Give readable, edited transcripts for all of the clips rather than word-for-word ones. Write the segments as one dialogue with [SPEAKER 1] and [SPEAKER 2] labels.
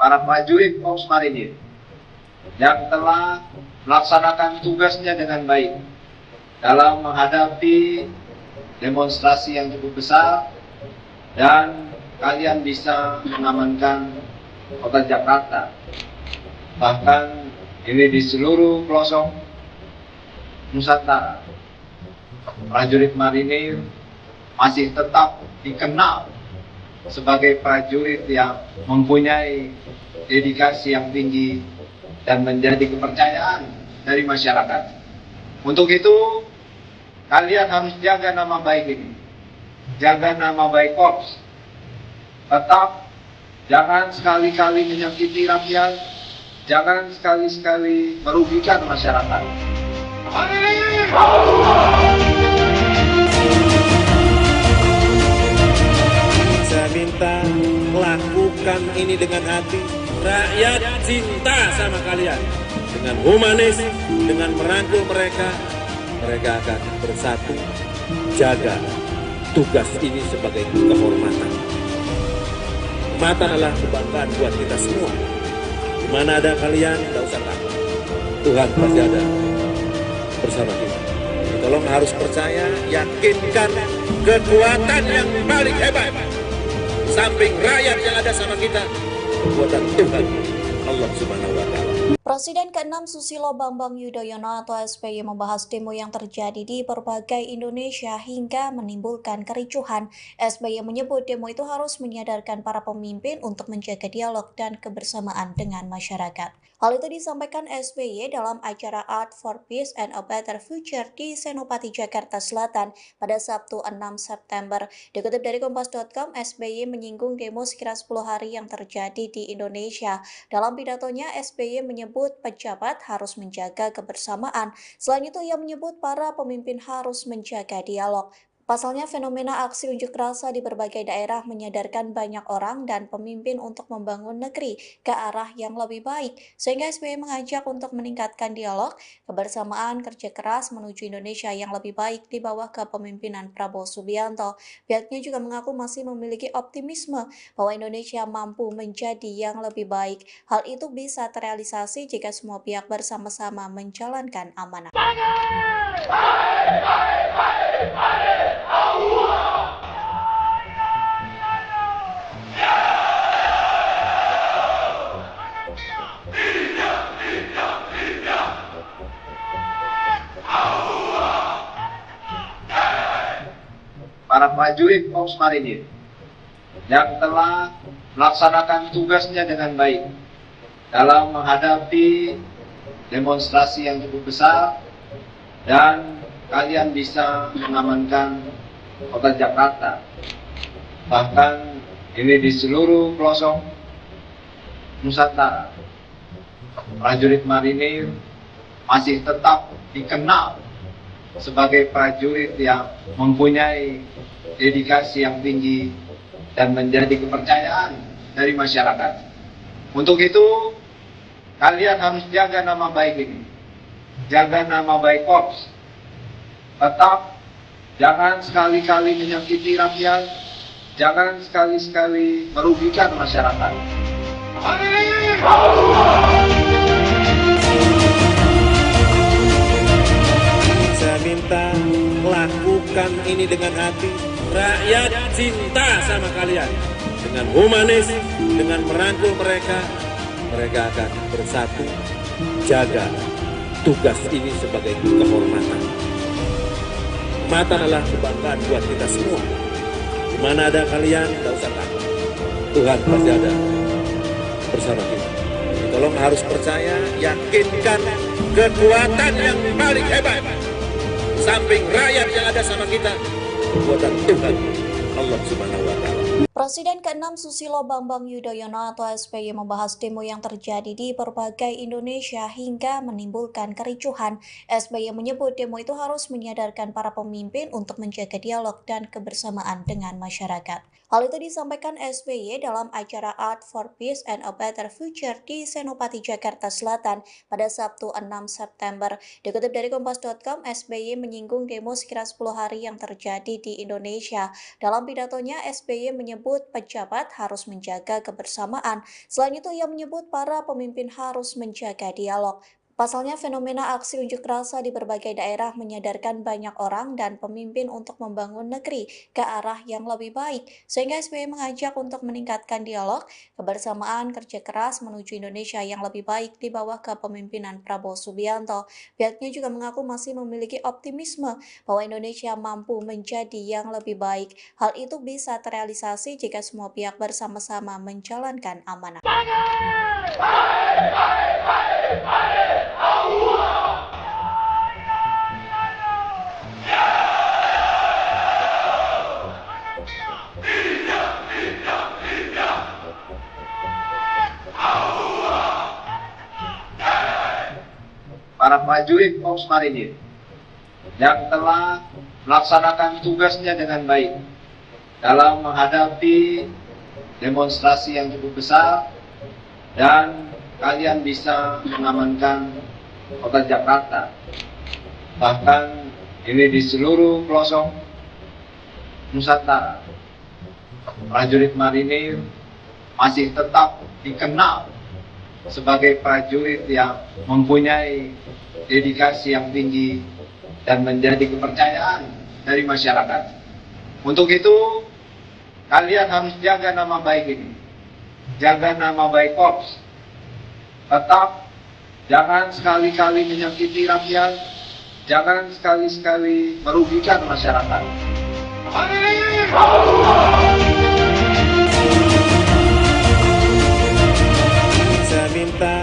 [SPEAKER 1] para prajurit Korps Marinir yang telah melaksanakan tugasnya dengan baik dalam menghadapi demonstrasi yang cukup besar, dan kalian bisa mengamankan kota Jakarta. Bahkan ini di seluruh pelosok Nusantara, prajurit marinir masih tetap dikenal sebagai prajurit yang mempunyai dedikasi yang tinggi dan menjadi kepercayaan dari masyarakat. Untuk itu, kalian harus jaga nama baik ini, jaga nama baik Korps. Tetap jangan sekali-kali menyakiti rakyat, jangan sekali-sekali merugikan masyarakat.
[SPEAKER 2] Saya minta lakukan ini dengan hati. Rakyat cinta sama kalian. Dengan humanis, dengan merangkul mereka akan bersatu. Jaga tugas ini sebagai kehormatan. Kehormatan adalah kebanggaan buat kita semua. Di mana ada kalian, tidak usah takut. Tuhan pasti ada bersama kita. Tolong harus percaya, yakinkan kekuatan yang paling hebat. Samping rakyat yang ada sama kita, kekuatan Tuhan, Allah Subhanahu wa Ta'ala.
[SPEAKER 3] Presiden ke-6 Susilo Bambang Yudhoyono atau SBY membahas demo yang terjadi di berbagai Indonesia hingga menimbulkan kericuhan. SBY menyebut demo itu harus menyadarkan para pemimpin untuk menjaga dialog dan kebersamaan dengan masyarakat. Hal itu disampaikan SBY dalam acara Art for Peace and a Better Future di Senopati, Jakarta Selatan pada Sabtu 6 September. Dikutip dari Kompas.com, SBY menyinggung demo sekira 10 hari yang terjadi di Indonesia. Dalam pidatonya, SBY menyebut pejabat harus menjaga kebersamaan. Selain itu, ia menyebut para pemimpin harus menjaga dialog. Pasalnya, fenomena aksi unjuk rasa di berbagai daerah menyadarkan banyak orang dan pemimpin untuk membangun negeri ke arah yang lebih baik. Sehingga SBY mengajak untuk meningkatkan dialog, kebersamaan, kerja keras menuju Indonesia yang lebih baik di bawah kepemimpinan Prabowo Subianto. Pihaknya juga mengaku masih memiliki optimisme bahwa Indonesia mampu menjadi yang lebih baik. Hal itu bisa terrealisasi jika semua pihak bersama-sama menjalankan amanah.
[SPEAKER 1] Para prajurit Korps Marinir yang telah melaksanakan tugasnya dengan baik dalam menghadapi demonstrasi yang cukup besar, dan kalian bisa mengamankan kota Jakarta. Bahkan ini di seluruh pelosok Nusantara, prajurit marinir masih tetap dikenal sebagai prajurit yang mempunyai dedikasi yang tinggi dan menjadi kepercayaan dari masyarakat. Untuk itu, kalian harus jaga nama baik ini, jaga nama baik Korps. Tetap jangan sekali-kali menyakiti rakyat, jangan sekali-sekali merugikan masyarakat.
[SPEAKER 2] Saya minta lakukan ini dengan hati. Rakyat cinta sama kalian. Dengan humanis, dengan merangkul mereka akan bersatu. Jaga tugas ini sebagai kehormatan. Kehormatan adalah kebanggaan buat kita semua. Di mana ada kalian, tidak usah takut. Tuhan pasti ada bersama kita. Tolong harus percaya, yakinkan kekuatan yang paling hebat. Samping rakyat yang ada sama kita, kekuatan Tuhan, Allah Subhanahu wa Ta'ala.
[SPEAKER 3] Presiden ke-6 Susilo Bambang Yudhoyono atau SBY membahas demo yang terjadi di berbagai Indonesia hingga menimbulkan kericuhan. SBY menyebut demo itu harus menyadarkan para pemimpin untuk menjaga dialog dan kebersamaan dengan masyarakat. Hal itu disampaikan SBY dalam acara Art for Peace and a Better Future di Senopati, Jakarta Selatan pada Sabtu 6 September. Dikutip dari Kompas.com, SBY menyinggung demo sekira 10 hari yang terjadi di Indonesia. Dalam pidatonya, SBY menyebut menyebut pejabat harus menjaga kebersamaan. Selain itu, ia menyebut para pemimpin harus menjaga dialog. Pasalnya, fenomena aksi unjuk rasa di berbagai daerah menyadarkan banyak orang dan pemimpin untuk membangun negeri ke arah yang lebih baik, sehingga SBY mengajak untuk meningkatkan dialog, kebersamaan, kerja keras menuju Indonesia yang lebih baik di bawah kepemimpinan Prabowo Subianto. Pihaknya juga mengaku masih memiliki optimisme bahwa Indonesia mampu menjadi yang lebih baik. Hal itu bisa terrealisasi jika semua pihak bersama-sama menjalankan amanah.
[SPEAKER 1] Para prajurit Korps Marinir yang telah melaksanakan tugasnya dengan baik dalam menghadapi demonstrasi yang cukup besar, dan kalian bisa mengamankan kota Jakarta. Bahkan ini di seluruh pelosok Nusantara, prajurit marinir masih tetap dikenal sebagai prajurit yang mempunyai dedikasi yang tinggi dan menjadi kepercayaan dari masyarakat. Untuk itu, kalian harus jaga nama baik ini, jaga nama baik Korps. Tetap jangan sekali-kali menyakiti rakyat, jangan sekali-sekali merugikan masyarakat.
[SPEAKER 2] Saya minta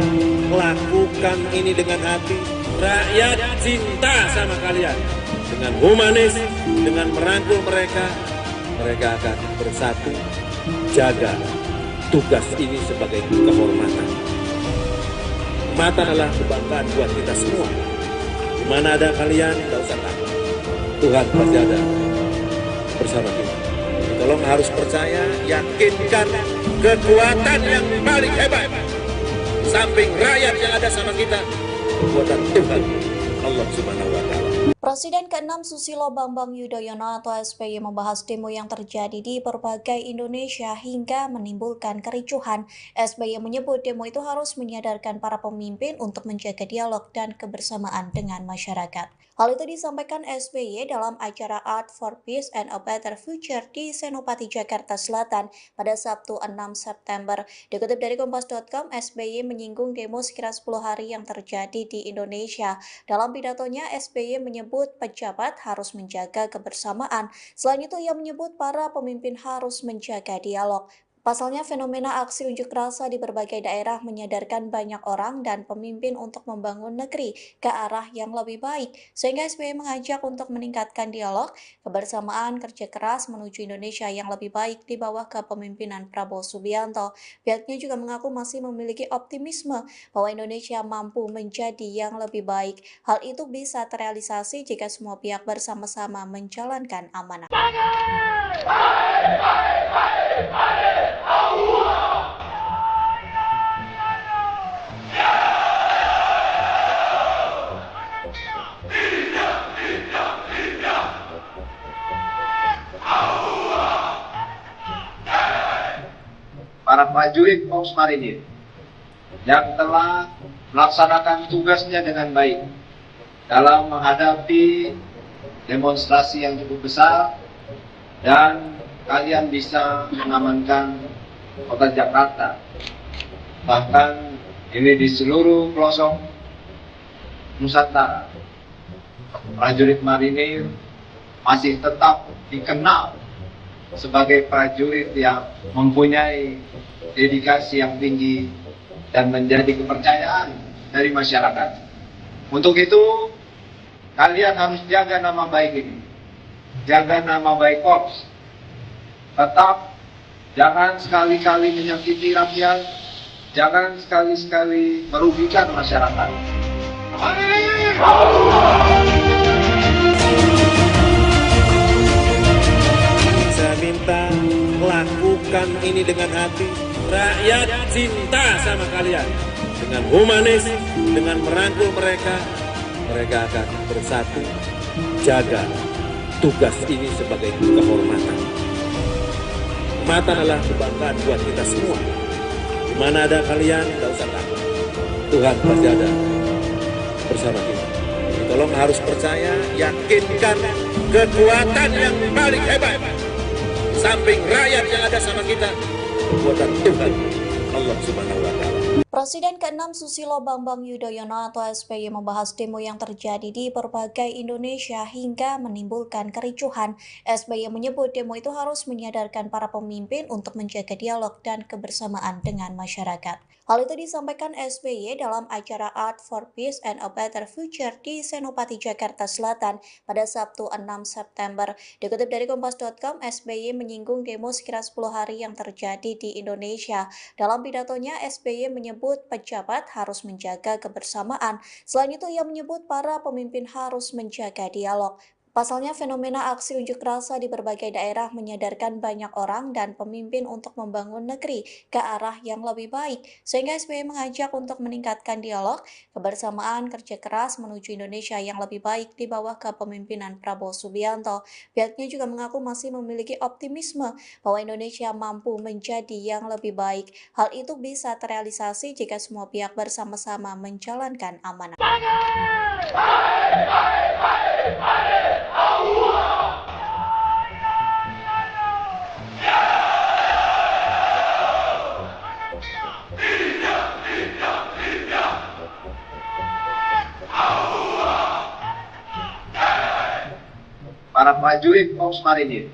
[SPEAKER 2] lakukan ini dengan hati. Rakyat cinta sama kalian. Dengan humanis, dengan merangkul mereka, mereka akan bersatu. Jaga tugas ini sebagai kehormatan. Mata adalah kebanggaan buat kita semua. Di mana ada kalian, tidak usah takut. Tuhan pasti ada bersama kita. Tolong harus percaya, yakinkan kekuatan yang paling hebat. Samping rakyat yang ada sama kita, kekuatan Tuhan, Allah Subhanahu wa Ta'ala.
[SPEAKER 3] Presiden ke-6 Susilo Bambang Yudhoyono atau SBY membahas demo yang terjadi di berbagai Indonesia hingga menimbulkan kericuhan. SBY menyebut demo itu harus menyadarkan para pemimpin untuk menjaga dialog dan kebersamaan dengan masyarakat. Hal itu disampaikan SBY dalam acara Art for Peace and a Better Future di Senopati, Jakarta Selatan pada Sabtu 6 September. Dikutip dari Kompas.com, SBY menyinggung demo sekira 10 hari yang terjadi di Indonesia. Dalam pidatonya, SBY menyebut pejabat harus menjaga kebersamaan. Selain itu, ia menyebut para pemimpin harus menjaga dialog. Pasalnya, fenomena aksi unjuk rasa di berbagai daerah menyadarkan banyak orang dan pemimpin untuk membangun negeri ke arah yang lebih baik, sehingga SBY mengajak untuk meningkatkan dialog, kebersamaan, kerja keras menuju Indonesia yang lebih baik di bawah kepemimpinan Prabowo Subianto. Pihaknya juga mengaku masih memiliki optimisme bahwa Indonesia mampu menjadi yang lebih baik. Hal itu bisa terrealisasi jika semua pihak bersama-sama menjalankan amanah.
[SPEAKER 1] Para prajurit Korps Marinir yang telah melaksanakan tugasnya dengan baik dalam menghadapi demonstrasi yang cukup besar, dan kalian bisa mengamankan kota Jakarta. Bahkan ini di seluruh pelosok Nusantara, prajurit marinir masih tetap dikenal sebagai prajurit yang mempunyai dedikasi yang tinggi dan menjadi kepercayaan dari masyarakat. Untuk itu, kalian harus jaga nama baik ini, jaga nama baik Korps. Tetap jangan sekali-kali menyakiti rakyat, jangan sekali-sekali merugikan masyarakat.
[SPEAKER 2] Saya minta lakukan ini dengan hati. Rakyat cinta sama kalian. Dengan humanis, dengan merangkul mereka, mereka akan bersatu. Jaga tugas ini sebagai kehormatan. Kehormatan adalah kebanggaan buat kita semua. Di mana ada kalian, tidak usah takut. Tuhan pasti ada bersama kita. Jadi tolong harus percaya, yakinkan kekuatan yang paling hebat. Samping rakyat yang ada sama kita, kekuatan Tuhan, Allah Subhanahu wa Ta'ala.
[SPEAKER 3] Presiden ke-6 Susilo Bambang Yudhoyono atau SBY membahas demo yang terjadi di berbagai Indonesia hingga menimbulkan kericuhan. SBY menyebut demo itu harus menyadarkan para pemimpin untuk menjaga dialog dan kebersamaan dengan masyarakat. Hal itu disampaikan SBY dalam acara Art for Peace and a Better Future di Senopati, Jakarta Selatan pada Sabtu 6 September. Dikutip dari Kompas.com, SBY menyinggung demo sekira 10 hari yang terjadi di Indonesia. Dalam pidatonya, SBY menyebut pejabat harus menjaga kebersamaan. Selain itu, ia menyebut para pemimpin harus menjaga dialog. Pasalnya, fenomena aksi unjuk rasa di berbagai daerah menyadarkan banyak orang dan pemimpin untuk membangun negeri ke arah yang lebih baik. Sehingga SBY mengajak untuk meningkatkan dialog, kebersamaan, kerja keras menuju Indonesia yang lebih baik di bawah kepemimpinan Prabowo Subianto. Pihaknya juga mengaku masih memiliki optimisme bahwa Indonesia mampu menjadi yang lebih baik. Hal itu bisa terrealisasi jika semua pihak bersama-sama menjalankan amanah.
[SPEAKER 1] Para prajurit Korps Marinir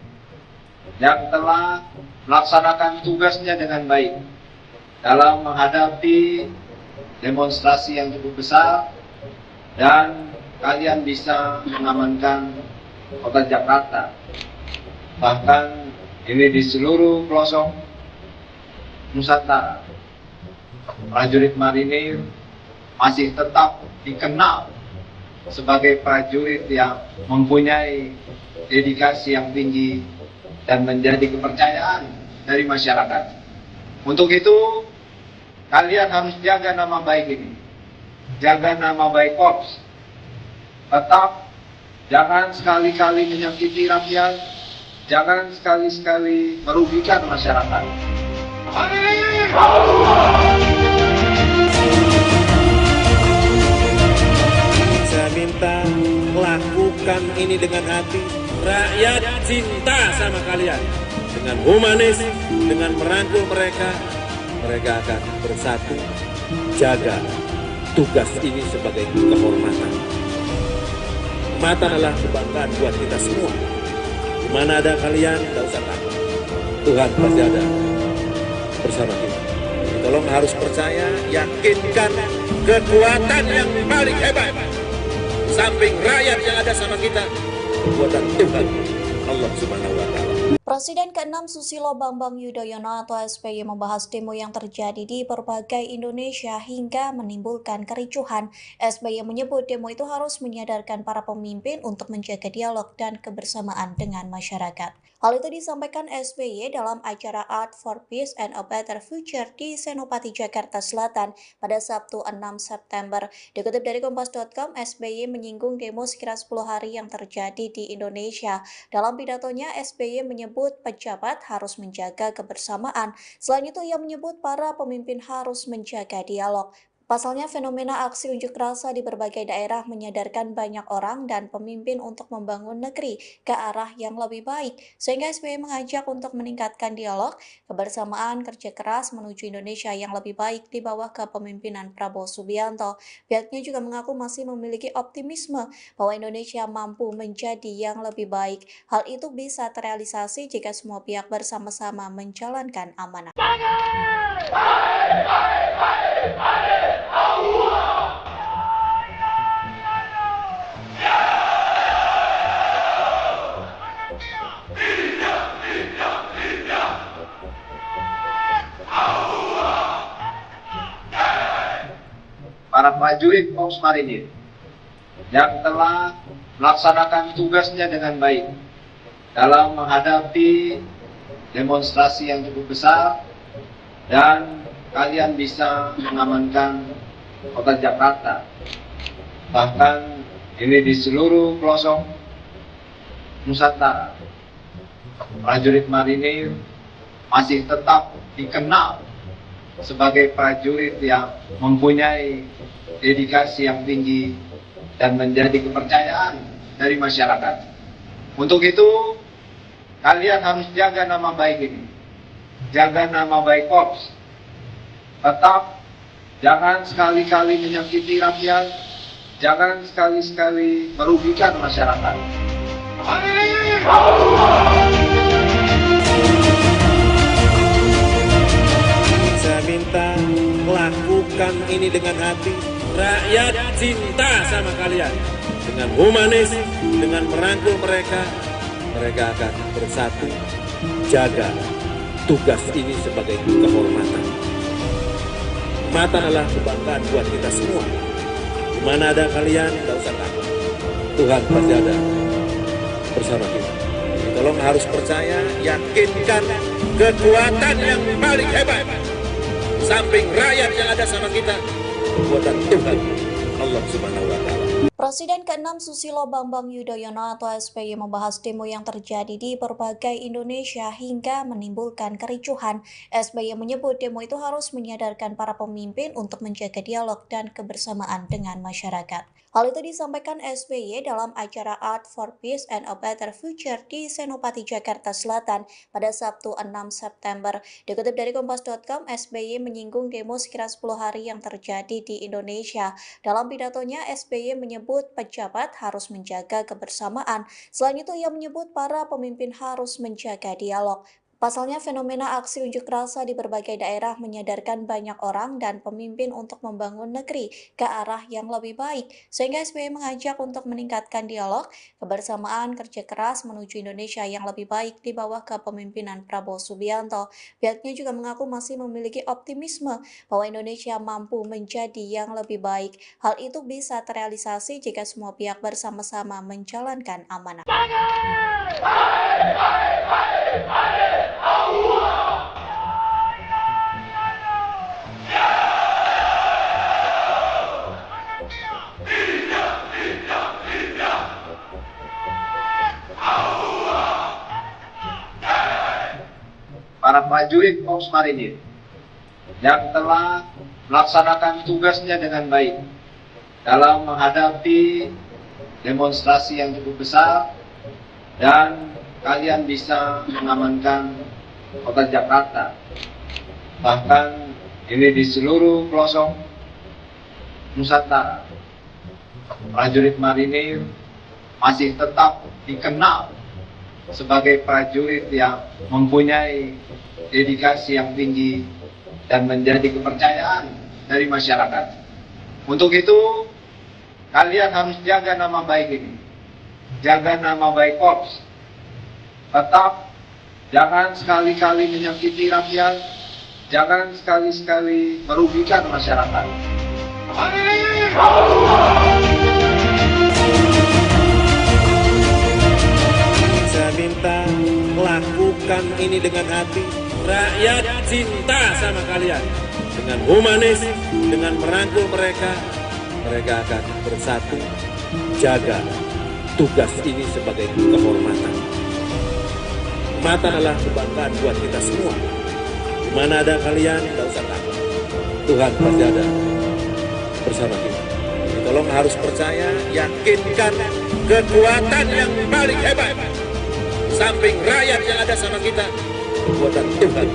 [SPEAKER 1] yang telah melaksanakan tugasnya dengan baik dalam menghadapi demonstrasi yang cukup besar, dan kalian bisa mengamankan kota Jakarta. Bahkan ini di seluruh pelosok Nusantara, prajurit marinir masih tetap dikenal sebagai prajurit yang mempunyai dedikasi yang tinggi dan menjadi kepercayaan dari masyarakat. Untuk itu, kalian harus jaga nama baik ini, jaga nama baik Korps. Tetap jangan sekali-kali menyakiti rakyat, jangan sekali-kali merugikan masyarakat.
[SPEAKER 2] Saya minta lakukan ini dengan hati. Rakyat cinta sama kalian. Dengan humanis, dengan merangkul mereka, mereka akan bersatu. Jaga tugas ini sebagai kehormatan. Kehormatan adalah kebanggaan buat kita semua. Di mana ada kalian, tidak usah takut. Tuhan pasti ada bersama kita. Jadi tolong harus percaya, yakinkan kekuatan yang paling hebat. Samping rakyat yang ada sama kita, kekuatan Tuhan, Allah Subhanahu wa Ta'ala.
[SPEAKER 3] Presiden ke-6 Susilo Bambang Yudhoyono atau SBY membahas demo yang terjadi di berbagai Indonesia hingga menimbulkan kericuhan. SBY menyebut demo itu harus menyadarkan para pemimpin untuk menjaga dialog dan kebersamaan dengan masyarakat. Hal itu disampaikan SBY dalam acara Art for Peace and a Better Future di Senopati, Jakarta Selatan pada Sabtu 6 September. Dikutip dari Kompas.com, SBY menyinggung demo sekira 10 hari yang terjadi di Indonesia. Dalam pidatonya, SBY menyebut pejabat harus menjaga kebersamaan. Selain itu, ia menyebut para pemimpin harus menjaga dialog. Pasalnya, fenomena aksi unjuk rasa di berbagai daerah menyadarkan banyak orang dan pemimpin untuk membangun negeri ke arah yang lebih baik. Sehingga SBY mengajak untuk meningkatkan dialog, kebersamaan, kerja keras menuju Indonesia yang lebih baik di bawah kepemimpinan Prabowo Subianto. Pihaknya juga mengaku masih memiliki optimisme bahwa Indonesia mampu menjadi yang lebih baik. Hal itu bisa terrealisasi jika semua pihak bersama-sama menjalankan amanah.
[SPEAKER 1] Para prajurit Korps Marinir yang telah melaksanakan tugasnya dengan baik dalam menghadapi demonstrasi yang cukup besar, dan kalian bisa mengamankan kota Jakarta. Bahkan ini di seluruh pelosok Nusantara, prajurit marinir masih tetap dikenal sebagai prajurit yang mempunyai dedikasi yang tinggi dan menjadi kepercayaan dari masyarakat. Untuk itu, kalian harus jaga nama baik ini, jaga nama baik Korps. Tetap jangan sekali-kali menyakiti rakyat, jangan sekali-sekali merugikan masyarakat.
[SPEAKER 2] Saya minta lakukan ini dengan hati. Rakyat cinta sama kalian. Dengan humanis, dengan merangkul mereka, mereka akan bersatu. Jaga tugas ini sebagai kehormatan. Mata adalah kebanggaan buat kita semua. Di mana ada kalian, tidak usah takut. Tuhan pasti ada bersama kita. Tolong harus percaya, yakinkan kekuatan yang paling hebat. Samping rakyat yang ada sama kita, kekuatan Tuhan, Allah Subhanahu wa Ta'ala.
[SPEAKER 3] Presiden ke-6 Susilo Bambang Yudhoyono atau SBY membahas demo yang terjadi di berbagai Indonesia hingga menimbulkan kericuhan. SBY menyebut demo itu harus menyadarkan para pemimpin untuk menjaga dialog dan kebersamaan dengan masyarakat. Hal itu disampaikan SBY dalam acara Art for Peace and a Better Future di Senopati, Jakarta Selatan pada Sabtu 6 September. Dikutip dari Kompas.com, SBY menyinggung demo sekira 10 hari yang terjadi di Indonesia. Dalam pidatonya, SBY menyebut pejabat harus menjaga kebersamaan. Selain itu, ia menyebut para pemimpin harus menjaga dialog. Pasalnya, fenomena aksi unjuk rasa di berbagai daerah menyadarkan banyak orang dan pemimpin untuk membangun negeri ke arah yang lebih baik. Sehingga SBY mengajak untuk meningkatkan dialog, kebersamaan, kerja keras menuju Indonesia yang lebih baik di bawah kepemimpinan Prabowo Subianto. Pihaknya juga mengaku masih memiliki optimisme bahwa Indonesia mampu menjadi yang lebih baik. Hal itu bisa terrealisasi jika semua pihak bersama-sama menjalankan amanah.
[SPEAKER 1] Para prajurit Korps Marinir yang telah melaksanakan tugasnya dengan baik dalam menghadapi demonstrasi yang cukup besar, dan kalian bisa mengamankan kota Jakarta. Bahkan ini di seluruh pelosok Nusantara, prajurit marinir masih tetap dikenal sebagai prajurit yang mempunyai dedikasi yang tinggi dan menjadi kepercayaan dari masyarakat. Untuk itu, kalian harus jaga nama baik ini, jaga nama baik Korps. Tetap jangan sekali-kali menyakiti rakyat, jangan sekali-sekali merugikan masyarakat.
[SPEAKER 2] Saya minta lakukan ini dengan hati. Rakyat cinta sama kalian. Dengan humanis, dengan merangkul mereka, mereka akan bersatu. Jaga tugas ini sebagai kehormatan. Mata adalah kebanggaan buat kita semua. Di mana ada kalian, tidak usah takut. Tuhan pasti ada bersama kita. Tolong harus percaya, yakinkan kekuatan yang paling hebat. Samping rakyat yang ada sama kita, kekuatan Tuhan,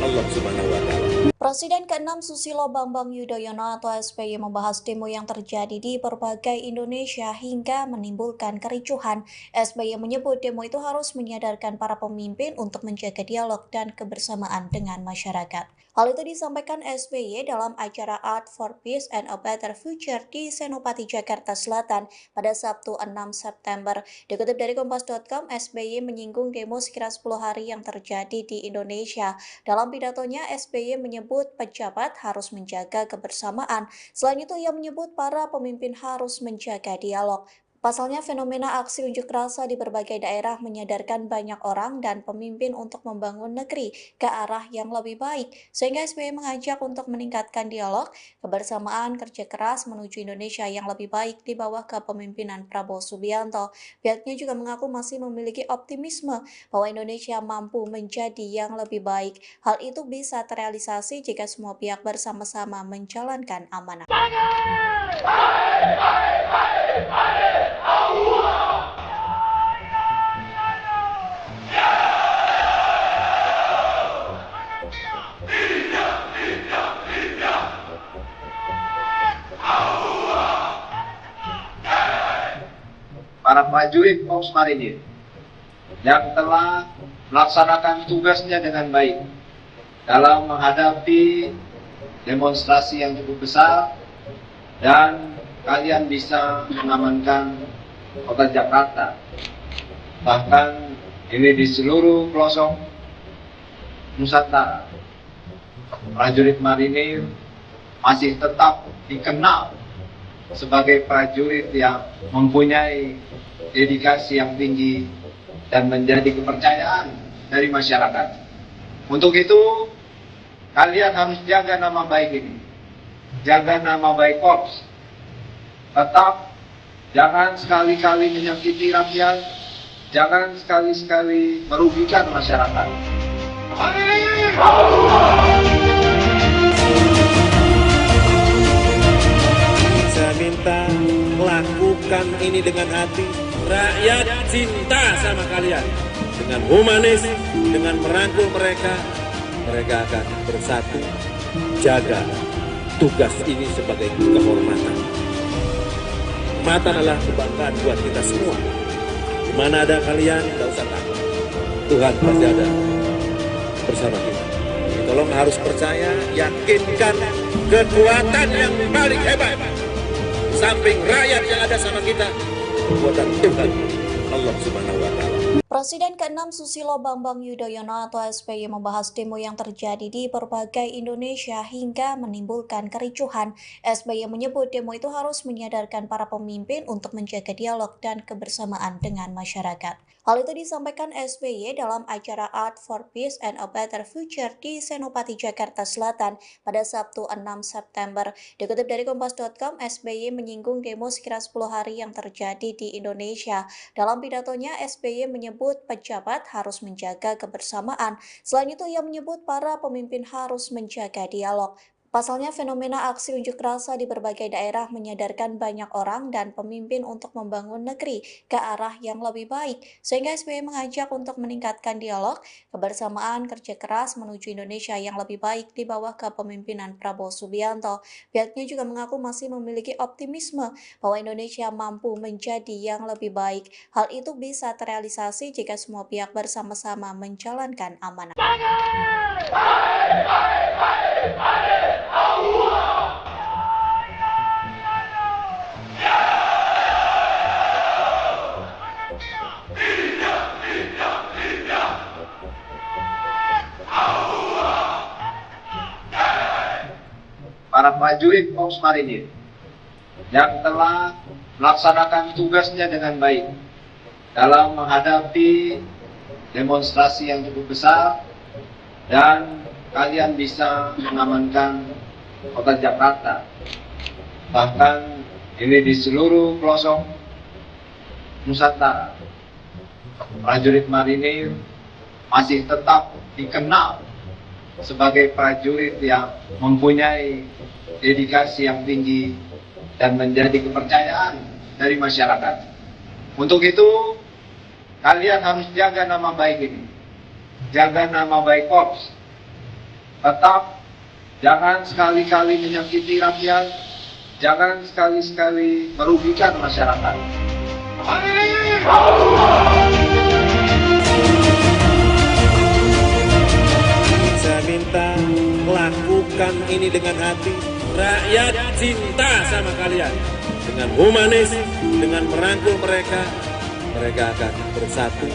[SPEAKER 2] Allah Subhanahu wa Ta'ala.
[SPEAKER 3] Presiden ke-6 Susilo Bambang Yudhoyono atau SBY membahas demo yang terjadi di berbagai Indonesia hingga menimbulkan kericuhan. SBY menyebut demo itu harus menyadarkan para pemimpin untuk menjaga dialog dan kebersamaan dengan masyarakat. Hal itu disampaikan SBY dalam acara Art for Peace and a Better Future di Senopati, Jakarta Selatan pada Sabtu 6 September. Dikutip dari Kompas.com, SBY menyinggung demo sekira 10 hari yang terjadi di Indonesia. Dalam pidatonya, SBY menyebut pejabat harus menjaga kebersamaan. Selain itu, ia menyebut para pemimpin harus menjaga dialog. Pasalnya, fenomena aksi unjuk rasa di berbagai daerah menyadarkan banyak orang dan pemimpin untuk membangun negeri ke arah yang lebih baik, sehingga SBY mengajak untuk meningkatkan dialog, kebersamaan, kerja keras menuju Indonesia yang lebih baik di bawah kepemimpinan Prabowo Subianto. Pihaknya juga mengaku masih memiliki optimisme bahwa Indonesia mampu menjadi yang lebih baik. Hal itu bisa terrealisasi jika semua pihak bersama-sama menjalankan amanah.
[SPEAKER 1] Para prajurit Korps Marinir yang telah melaksanakan tugasnya dengan baik dalam menghadapi demonstrasi yang cukup besar, dan kalian bisa mengamankan kota Jakarta. Bahkan ini di seluruh pelosok Nusantara, prajurit marinir masih tetap dikenal sebagai prajurit yang mempunyai dedikasi yang tinggi dan menjadi kepercayaan dari masyarakat. Untuk itu, kalian harus jaga nama baik ini, jaga nama baik Korps. Tetap jangan sekali-kali menyakiti rakyat, jangan sekali-sekali merugikan masyarakat.
[SPEAKER 2] Saya minta lakukan ini dengan hati. Rakyat cinta sama kalian. Dengan humanis, dengan merangkul mereka, mereka akan bersatu. Jaga tugas ini sebagai kehormatan. Kehormatan adalah kebanggaan buat kita semua. Di mana ada kalian, tidak usah takut. Tuhan pasti ada bersama kita. Tolong harus percaya, yakinkan kekuatan yang paling hebat. Samping rakyat yang ada sama kita, kekuatan Tuhan Allah Subhanahu wa Ta'ala.
[SPEAKER 3] Presiden ke-6 Susilo Bambang Yudhoyono atau SBY membahas demo yang terjadi di berbagai Indonesia hingga menimbulkan kericuhan. SBY menyebut demo itu harus menyadarkan para pemimpin untuk menjaga dialog dan kebersamaan dengan masyarakat. Hal itu disampaikan SBY dalam acara Art for Peace and a Better Future di Senopati, Jakarta Selatan pada Sabtu 6 September. Dikutip dari Kompas.com, SBY menyinggung demo sekira 10 hari yang terjadi di Indonesia. Dalam pidatonya, SBY menyebut pejabat harus menjaga kebersamaan. Selain itu, ia menyebut para pemimpin harus menjaga dialog. Pasalnya, fenomena aksi unjuk rasa di berbagai daerah menyadarkan banyak orang dan pemimpin untuk membangun negeri ke arah yang lebih baik, sehingga SBY mengajak untuk meningkatkan dialog, kebersamaan, kerja keras menuju Indonesia yang lebih baik di bawah kepemimpinan Prabowo Subianto. Pihaknya juga mengaku masih memiliki optimisme bahwa Indonesia mampu menjadi yang lebih baik. Hal itu bisa terrealisasi jika semua pihak bersama-sama menjalankan amanah.
[SPEAKER 1] Para prajurit Korps Marinir yang telah melaksanakan tugasnya dengan baik dalam menghadapi demonstrasi yang cukup besar, dan kalian bisa mengamankan kota Jakarta. Bahkan ini di seluruh pelosok Nusantara, prajurit marinir masih tetap dikenal sebagai prajurit yang mempunyai dedikasi yang tinggi dan menjadi kepercayaan dari masyarakat. Untuk itu, kalian harus jaga nama baik ini, jaga nama baik Korps. Tetap jangan sekali-kali menyakiti rakyat, jangan sekali-sekali merugikan masyarakat.
[SPEAKER 2] Saya minta lakukan ini dengan hati. Rakyat cinta sama kalian. Dengan humanis, dengan merangkul mereka, mereka akan bersatu.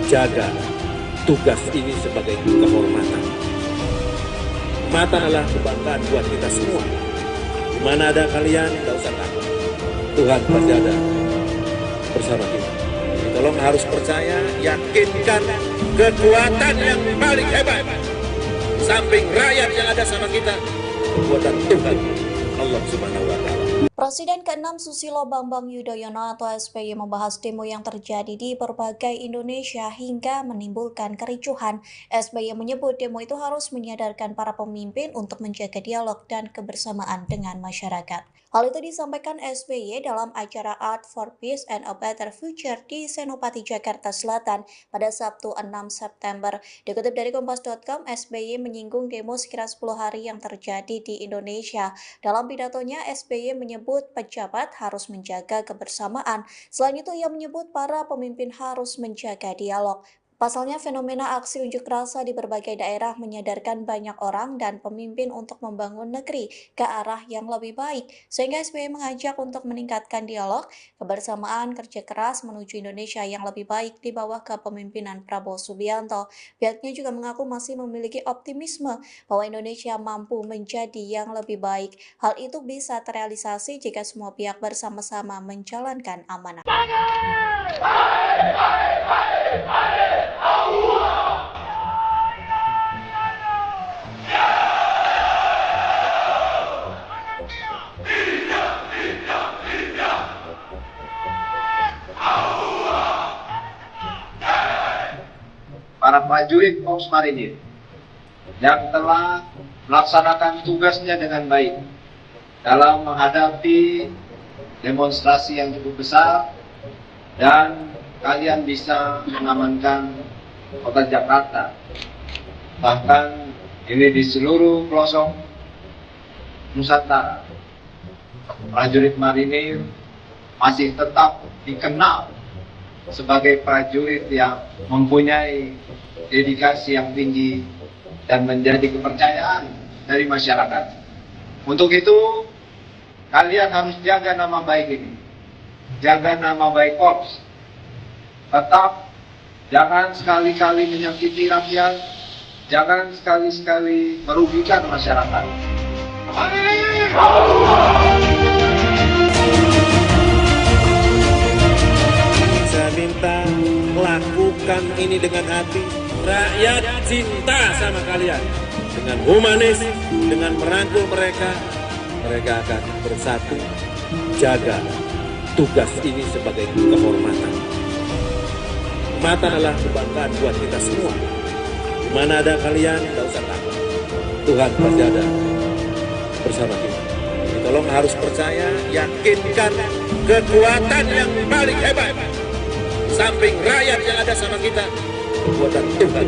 [SPEAKER 2] Jaga tugas ini sebagai kehormatan. Kehormatan adalah kebanggaan buat kita semua. Di mana ada kalian, tidak usah takut. Tuhan pasti ada bersama kita. Tolong harus percaya, yakinkan kekuatan yang paling hebat. Samping rakyat yang ada sama kita, kekuatan Tuhan, Allah Subhanahu wa Ta'ala.
[SPEAKER 3] Presiden ke-6 Susilo Bambang Yudhoyono atau SBY membahas demo yang terjadi di berbagai Indonesia hingga menimbulkan kericuhan. SBY menyebut demo itu harus menyadarkan para pemimpin untuk menjaga dialog dan kebersamaan dengan masyarakat. Hal itu disampaikan SBY dalam acara Art for Peace and a Better Future di Senopati, Jakarta Selatan pada Sabtu 6 September. Dikutip dari Kompas.com, SBY menyinggung demo sekira 10 hari yang terjadi di Indonesia. Dalam pidatonya, SBY menyebut pejabat harus menjaga kebersamaan. Selain itu, ia menyebut para pemimpin harus menjaga dialog. Pasalnya, fenomena aksi unjuk rasa di berbagai daerah menyadarkan banyak orang dan pemimpin untuk membangun negeri ke arah yang lebih baik. Sehingga SBY mengajak untuk meningkatkan dialog, kebersamaan, kerja keras menuju Indonesia yang lebih baik di bawah kepemimpinan Prabowo Subianto. Pihaknya juga mengaku masih memiliki optimisme bahwa Indonesia mampu menjadi yang lebih baik. Hal itu bisa terrealisasi jika semua pihak bersama-sama menjalankan amanah.
[SPEAKER 1] Para prajurit Korps Marinir yang telah melaksanakan tugasnya dengan baik dalam menghadapi demonstrasi yang cukup besar, dan kalian bisa mengamankan kota Jakarta. Bahkan ini di seluruh pelosok Nusantara, prajurit marinir masih tetap dikenal sebagai prajurit yang mempunyai dedikasi yang tinggi dan menjadi kepercayaan dari masyarakat. Untuk itu, kalian harus jaga nama baik ini, jaga nama baik Korps. Tetap jangan sekali-kali menyakiti rakyat, jangan sekali-kali merugikan masyarakat.
[SPEAKER 2] Saya minta lakukan ini dengan hati. Rakyat cinta sama kalian. Dengan humanis, dengan merangkul mereka, mereka akan bersatu. Jaga tugas ini sebagai kehormatan. Kehormatan adalah kebanggaan buat kita semua. Di mana ada kalian, tidak usah takut. Tuhan pasti ada bersama kita. Tolong harus percaya, yakinkan kekuatan yang paling hebat. Samping rakyat yang ada sama kita, kekuatan Tuhan,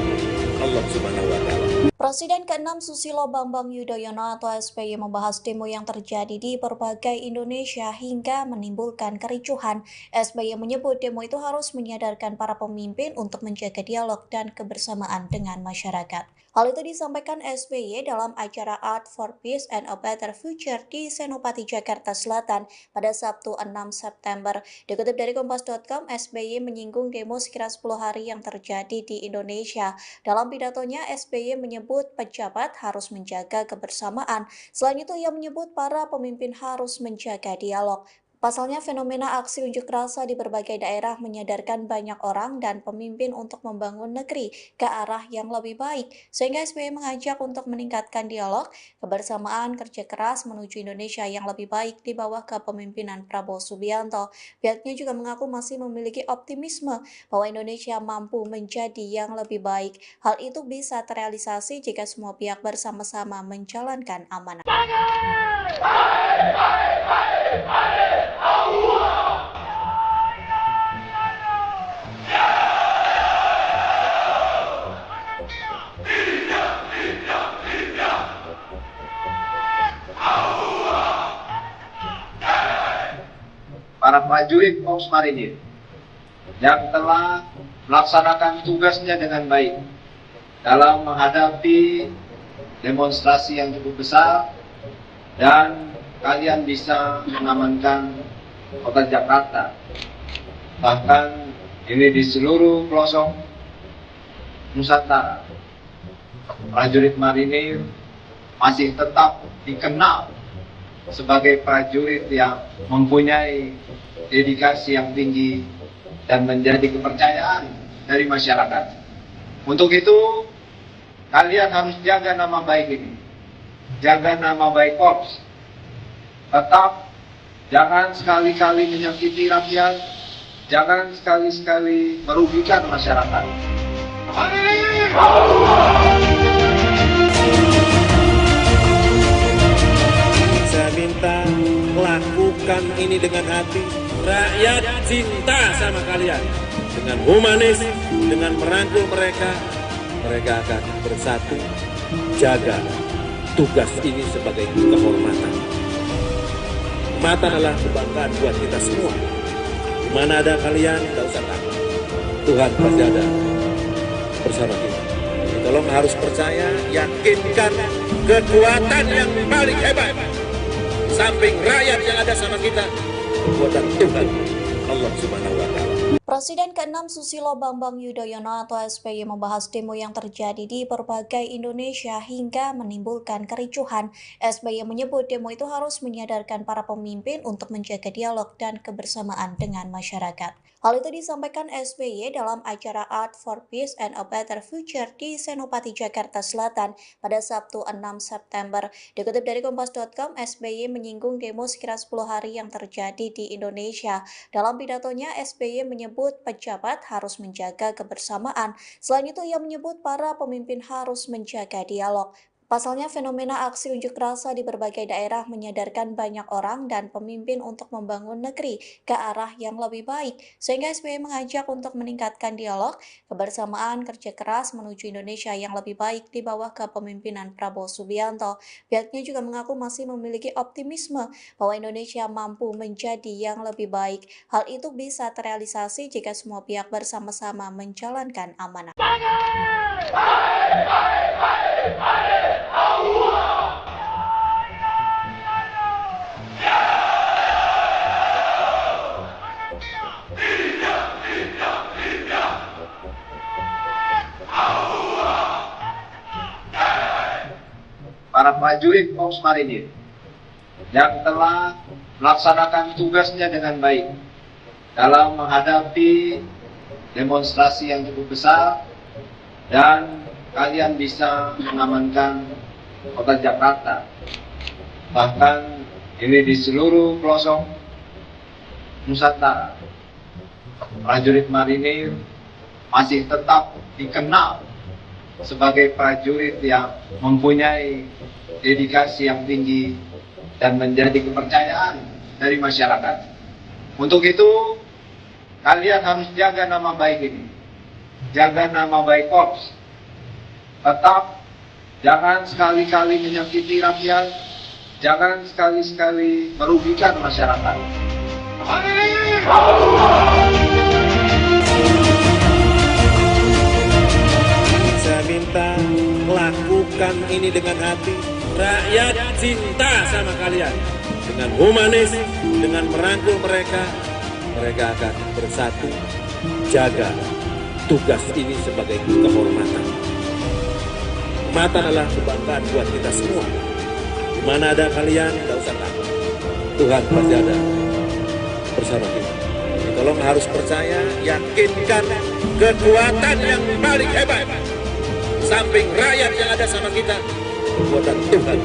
[SPEAKER 2] Allah Subhanahu wa Ta'ala.
[SPEAKER 3] Presiden ke-6 Susilo Bambang Yudhoyono atau SBY membahas demo yang terjadi di berbagai Indonesia hingga menimbulkan kericuhan. SBY menyebut demo itu harus menyadarkan para pemimpin untuk menjaga dialog dan kebersamaan dengan masyarakat. Hal itu disampaikan SBY dalam acara Art for Peace and a Better Future di Senopati, Jakarta Selatan pada Sabtu 6 September. Dikutip dari Kompas.com, SBY menyinggung demo sekira 10 hari yang terjadi di Indonesia. Dalam pidatonya, SBY menyebut pejabat harus menjaga kebersamaan. Selain itu, ia menyebut para pemimpin harus menjaga dialog. Pasalnya, fenomena aksi unjuk rasa di berbagai daerah menyadarkan banyak orang dan pemimpin untuk membangun negeri ke arah yang lebih baik. Sehingga SBY mengajak untuk meningkatkan dialog, kebersamaan, kerja keras menuju Indonesia yang lebih baik di bawah kepemimpinan Prabowo Subianto. Pihaknya juga mengaku masih memiliki optimisme bahwa Indonesia mampu menjadi yang lebih baik. Hal itu bisa terrealisasi jika semua pihak bersama-sama menjalankan amanah.
[SPEAKER 1] Para prajurit Korps Marinir yang telah melaksanakan tugasnya dengan baik dalam menghadapi demonstrasi yang cukup besar, dan kalian bisa mengamankan kota Jakarta. Bahkan ini di seluruh pelosok Nusantara, prajurit marinir masih tetap dikenal sebagai prajurit yang mempunyai dedikasi yang tinggi dan menjadi kepercayaan dari masyarakat. Untuk itu, kalian harus jaga nama baik ini, jaga nama baik Korps. Tetap jangan sekali-kali menyakiti rakyat, jangan sekali-sekali merugikan masyarakat.
[SPEAKER 2] Saya minta lakukan ini dengan hati. Rakyat cinta sama kalian. Dengan humanis, dengan merangkul mereka, mereka akan bersatu. Jaga tugas ini sebagai kehormatan. Mata adalah kebanggaan buat kita semua. Mana ada kalian, tidak usah takut. Tuhan pasti ada bersama kita. Jadi tolong harus percaya, yakinkan kekuatan yang paling hebat. Samping rakyat yang ada sama kita, kekuatan Tuhan, Allah Subhanahu wa Ta'ala.
[SPEAKER 3] Presiden ke-6 Susilo Bambang Yudhoyono atau SBY membahas demo yang terjadi di berbagai Indonesia hingga menimbulkan kericuhan. SBY menyebut demo itu harus menyadarkan para pemimpin untuk menjaga dialog dan kebersamaan dengan masyarakat. Hal itu disampaikan SBY dalam acara Art for Peace and a Better Future di Senopati, Jakarta Selatan pada Sabtu 6 September. Dikutip dari Kompas.com, SBY menyinggung demo sekira 10 hari yang terjadi di Indonesia. Dalam pidatonya, SBY menyebut pejabat harus menjaga kebersamaan. Selain itu, ia menyebut para pemimpin harus menjaga dialog. Pasalnya, fenomena aksi unjuk rasa di berbagai daerah menyadarkan banyak orang dan pemimpin untuk membangun negeri ke arah yang lebih baik. Sehingga SBY mengajak untuk meningkatkan dialog, kebersamaan, kerja keras menuju Indonesia yang lebih baik di bawah kepemimpinan Prabowo Subianto. Pihaknya juga mengaku masih memiliki optimisme bahwa Indonesia mampu menjadi yang lebih baik. Hal itu bisa terrealisasi jika semua pihak bersama-sama menjalankan amanah.
[SPEAKER 1] Para prajurit Korps Marinir yang telah melaksanakan tugasnya dengan baik dalam menghadapi demonstrasi yang cukup besar, dan kalian bisa mengamankan kota Jakarta. Bahkan ini di seluruh pelosok Nusantara, prajurit marinir masih tetap dikenal sebagai prajurit yang mempunyai dedikasi yang tinggi dan menjadi kepercayaan dari masyarakat. Untuk itu, kalian harus jaga nama baik ini, jaga nama baik Korps. Tetap jangan sekali-kali menyakiti rakyat, jangan sekali-sekali merugikan masyarakat.
[SPEAKER 2] Saya minta lakukan ini dengan hati. Rakyat cinta sama kalian. Dengan humanis, dengan merangkul mereka, mereka akan bersatu. Jaga tugas ini sebagai kehormatan. Mata adalah kebanggaan buat kita semua. Mana ada kalian, tidak usah takut. Tuhan pasti ada bersama kita. Jadi tolong harus percaya, yakinkan kekuatan yang paling hebat. Samping rakyat yang ada sama kita, kekuatan Tuhan,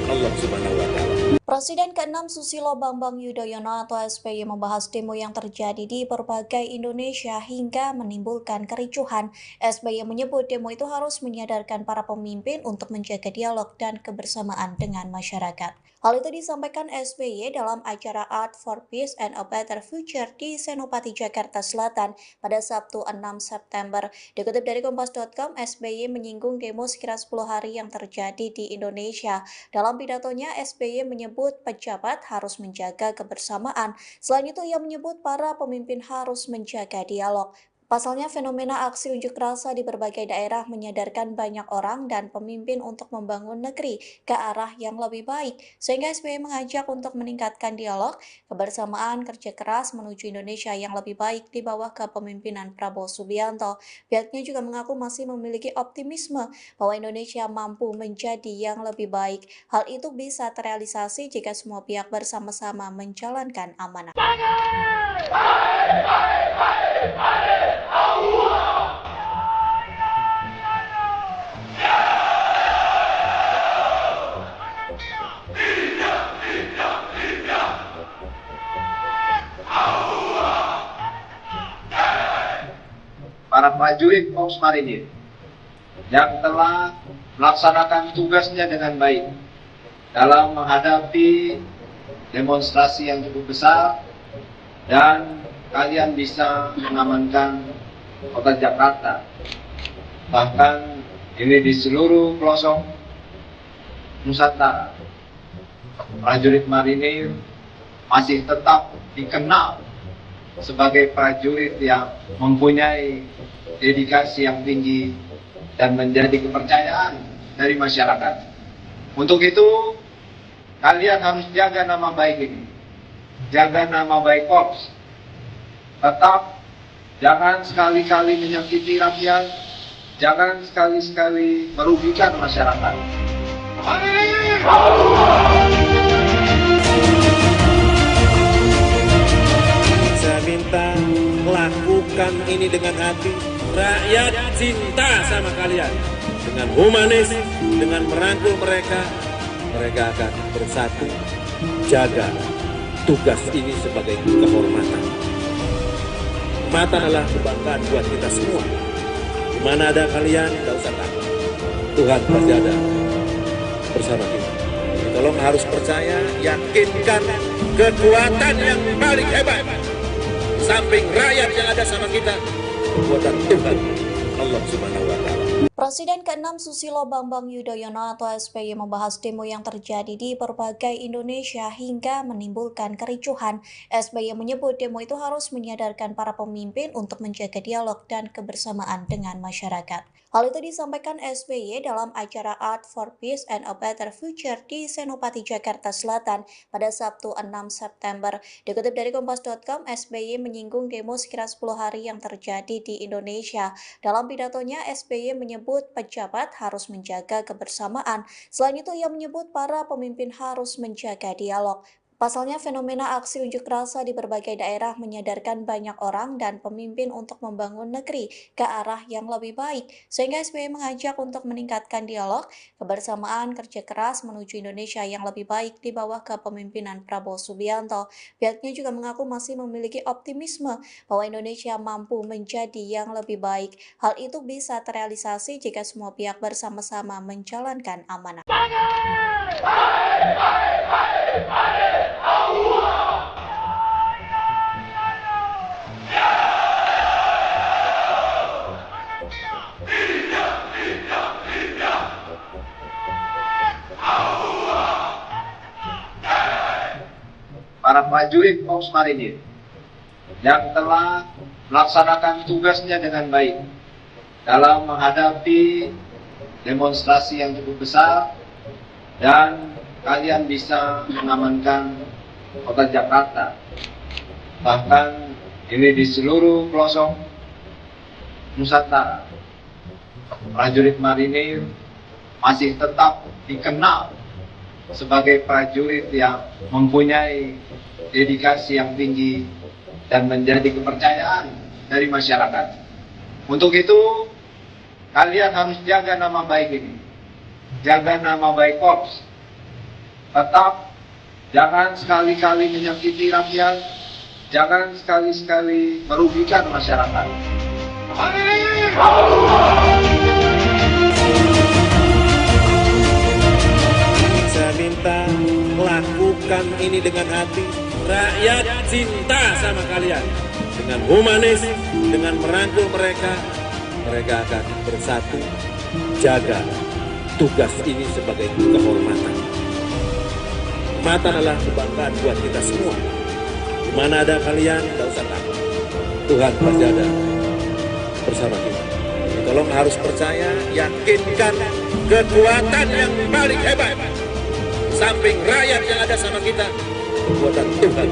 [SPEAKER 2] Allah Subhanahu wa Ta'ala.
[SPEAKER 3] Presiden ke-6 Susilo Bambang Yudhoyono atau SBY membahas demo yang terjadi di berbagai Indonesia hingga menimbulkan kericuhan. SBY menyebut demo itu harus menyadarkan para pemimpin untuk menjaga dialog dan kebersamaan dengan masyarakat. Hal itu disampaikan SBY dalam acara Art for Peace and a Better Future di Senopati, Jakarta Selatan pada Sabtu 6 September. Dikutip dari Kompas.com, SBY menyinggung demo sekira 10 hari yang terjadi di Indonesia. Dalam pidatonya, SBY menyebut pejabat harus menjaga kebersamaan. Selain itu, ia menyebut para pemimpin harus menjaga dialog. Pasalnya, fenomena aksi unjuk rasa di berbagai daerah menyadarkan banyak orang dan pemimpin untuk membangun negeri ke arah yang lebih baik, sehingga SBY mengajak untuk meningkatkan dialog, kebersamaan, kerja keras menuju Indonesia yang lebih baik di bawah kepemimpinan Prabowo Subianto. Pihaknya juga mengaku masih memiliki optimisme bahwa Indonesia mampu menjadi yang lebih baik. Hal itu bisa terrealisasi jika semua pihak bersama-sama menjalankan amanah.
[SPEAKER 1] Para prajurit Korps Marinir yang telah melaksanakan tugasnya dengan baik dalam menghadapi demonstrasi yang cukup besar, dan kalian bisa mengamankan kota Jakarta. Bahkan ini di seluruh pelosok Nusantara, prajurit marinir masih tetap dikenal sebagai prajurit yang mempunyai dedikasi yang tinggi dan menjadi kepercayaan dari masyarakat. Untuk itu, kalian harus jaga nama baik ini, jaga nama baik Korps. Tetap jangan sekali-kali menyakiti rakyat, jangan sekali-kali merugikan masyarakat.
[SPEAKER 2] Saya minta lakukan ini dengan hati. Rakyat cinta sama kalian. Dengan humanis, dengan merangkul mereka, mereka akan bersatu. Jaga tugas ini sebagai kehormatan. Mata adalah kebanggaan buat kita semua. Di mana ada kalian, tidak usah takut. Tuhan pasti ada bersama kita. Tolong harus percaya, yakinkan kekuatan yang paling hebat. Samping rakyat yang ada sama kita, kekuatan Tuhan, Allah Subhanahu wa Ta'ala.
[SPEAKER 3] Presiden ke-6 Susilo Bambang Yudhoyono atau SBY membahas demo yang terjadi di berbagai Indonesia hingga menimbulkan kericuhan. SBY menyebut demo itu harus menyadarkan para pemimpin untuk menjaga dialog dan kebersamaan dengan masyarakat. Hal itu disampaikan SBY dalam acara Art for Peace and a Better Future di Senopati, Jakarta Selatan pada Sabtu 6 September. Dikutip dari Kompas.com, SBY menyinggung demo sekira 10 hari yang terjadi di Indonesia. Dalam pidatonya, SBY menyebut pejabat harus menjaga kebersamaan. Selain itu, ia menyebut para pemimpin harus menjaga dialog. Pasalnya, fenomena aksi unjuk rasa di berbagai daerah menyadarkan banyak orang dan pemimpin untuk membangun negeri ke arah yang lebih baik, sehingga SBY mengajak untuk meningkatkan dialog, kebersamaan, kerja keras menuju Indonesia yang lebih baik di bawah kepemimpinan Prabowo Subianto. Pihaknya juga mengaku masih memiliki optimisme bahwa Indonesia mampu menjadi yang lebih baik. Hal itu bisa terrealisasi jika semua pihak bersama-sama menjalankan amanah.
[SPEAKER 1] Para prajurit Korps Marinir yang telah melaksanakan tugasnya dengan baik dalam menghadapi demonstrasi yang cukup besar, dan kalian bisa mengamankan kota Jakarta. Bahkan ini di seluruh pelosok Nusantara, prajurit marinir masih tetap dikenal sebagai prajurit yang mempunyai dedikasi yang tinggi dan menjadi kepercayaan dari masyarakat. Untuk itu, kalian harus jaga nama baik ini, jaga nama baik Korps. Tetap jangan sekali-kali menyakiti rakyat, jangan sekali-kali merugikan masyarakat.
[SPEAKER 2] Saya minta lakukan ini dengan hati. Rakyat cinta sama kalian. Dengan humanis, dengan merangkul mereka, mereka akan bersatu. Jaga tugas ini sebagai kehormatan. Mata adalah kebanggaan buat kita semua. Di mana ada kalian, tidak usah takut. Tuhan pasti ada bersama kita. Jadi tolong harus percaya, yakinkan kekuatan yang paling hebat. Samping rakyat yang ada sama kita, kekuatan Tuhan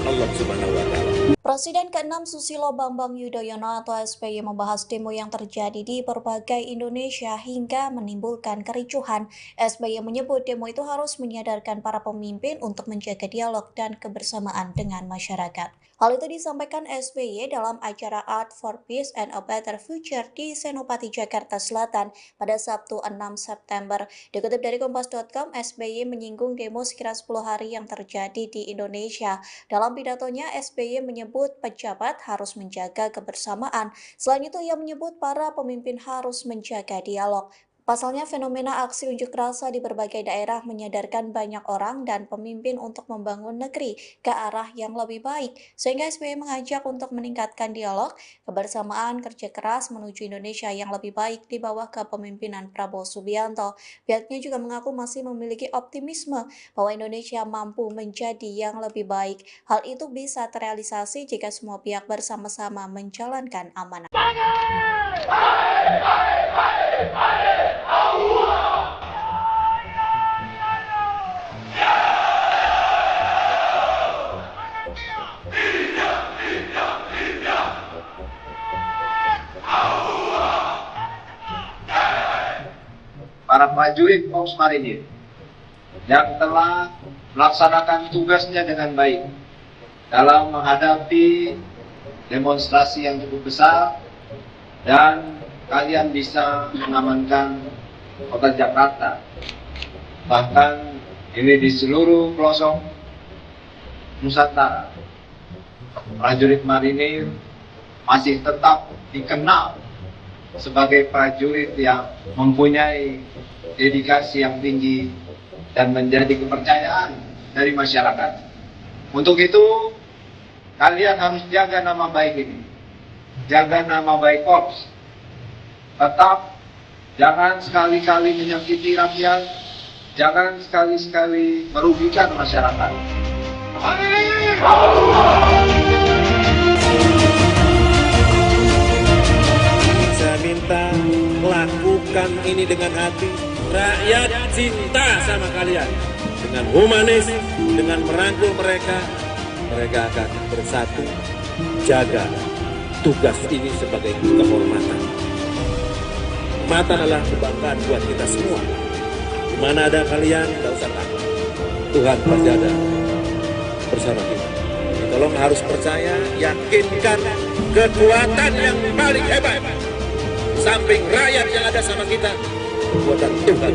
[SPEAKER 2] Allah Subhanahu wa Ta'ala.
[SPEAKER 3] Presiden ke-6 Susilo Bambang Yudhoyono atau SBY membahas demo yang terjadi di berbagai Indonesia hingga menimbulkan kericuhan. SBY menyebut demo itu harus menyadarkan para pemimpin untuk menjaga dialog dan kebersamaan dengan masyarakat. Hal itu disampaikan SBY dalam acara Art for Peace and a Better Future di Senopati, Jakarta Selatan pada Sabtu 6 September. Dikutip dari Kompas.com, SBY menyinggung demo sekira 10 hari yang terjadi di Indonesia. Dalam pidatonya, SBY menyebut pejabat harus menjaga kebersamaan. Selain itu, ia menyebut para pemimpin harus menjaga dialog. Pasalnya, fenomena aksi unjuk rasa di berbagai daerah menyadarkan banyak orang dan pemimpin untuk membangun negeri ke arah yang lebih baik. Sehingga SBY mengajak untuk meningkatkan dialog, kebersamaan, kerja keras menuju Indonesia yang lebih baik di bawah kepemimpinan Prabowo Subianto. Pihaknya juga mengaku masih memiliki optimisme bahwa Indonesia mampu menjadi yang lebih baik. Hal itu bisa terrealisasi jika semua pihak bersama-sama menjalankan amanah.
[SPEAKER 1] Para prajurit Korps Marinir yang telah melaksanakan tugasnya dengan baik dalam menghadapi demonstrasi yang cukup besar, dan kalian bisa mengamankan kota Jakarta, bahkan ini di seluruh pelosok Nusantara. Prajurit marinir masih tetap dikenal sebagai prajurit yang mempunyai dedikasi yang tinggi dan menjadi kepercayaan dari masyarakat. Untuk itu, kalian harus jaga nama baik ini, jaga nama baik Korps. Tetap jangan sekali-kali menyakiti rakyat, jangan sekali-kali merugikan masyarakat.
[SPEAKER 2] Saya minta lakukan ini dengan hati. Rakyat cinta sama kalian. Dengan humanis, dengan merangkul mereka, mereka akan bersatu. Jaga tugas ini sebagai kehormatan. Mata adalah kebanggaan buat kita semua. Di mana ada kalian, tidak usah takut. Tuhan pasti ada bersama kita. Jadi tolong harus percaya, yakinkan kekuatan yang paling hebat. Samping rakyat yang ada sama kita, kekuatan Tuhan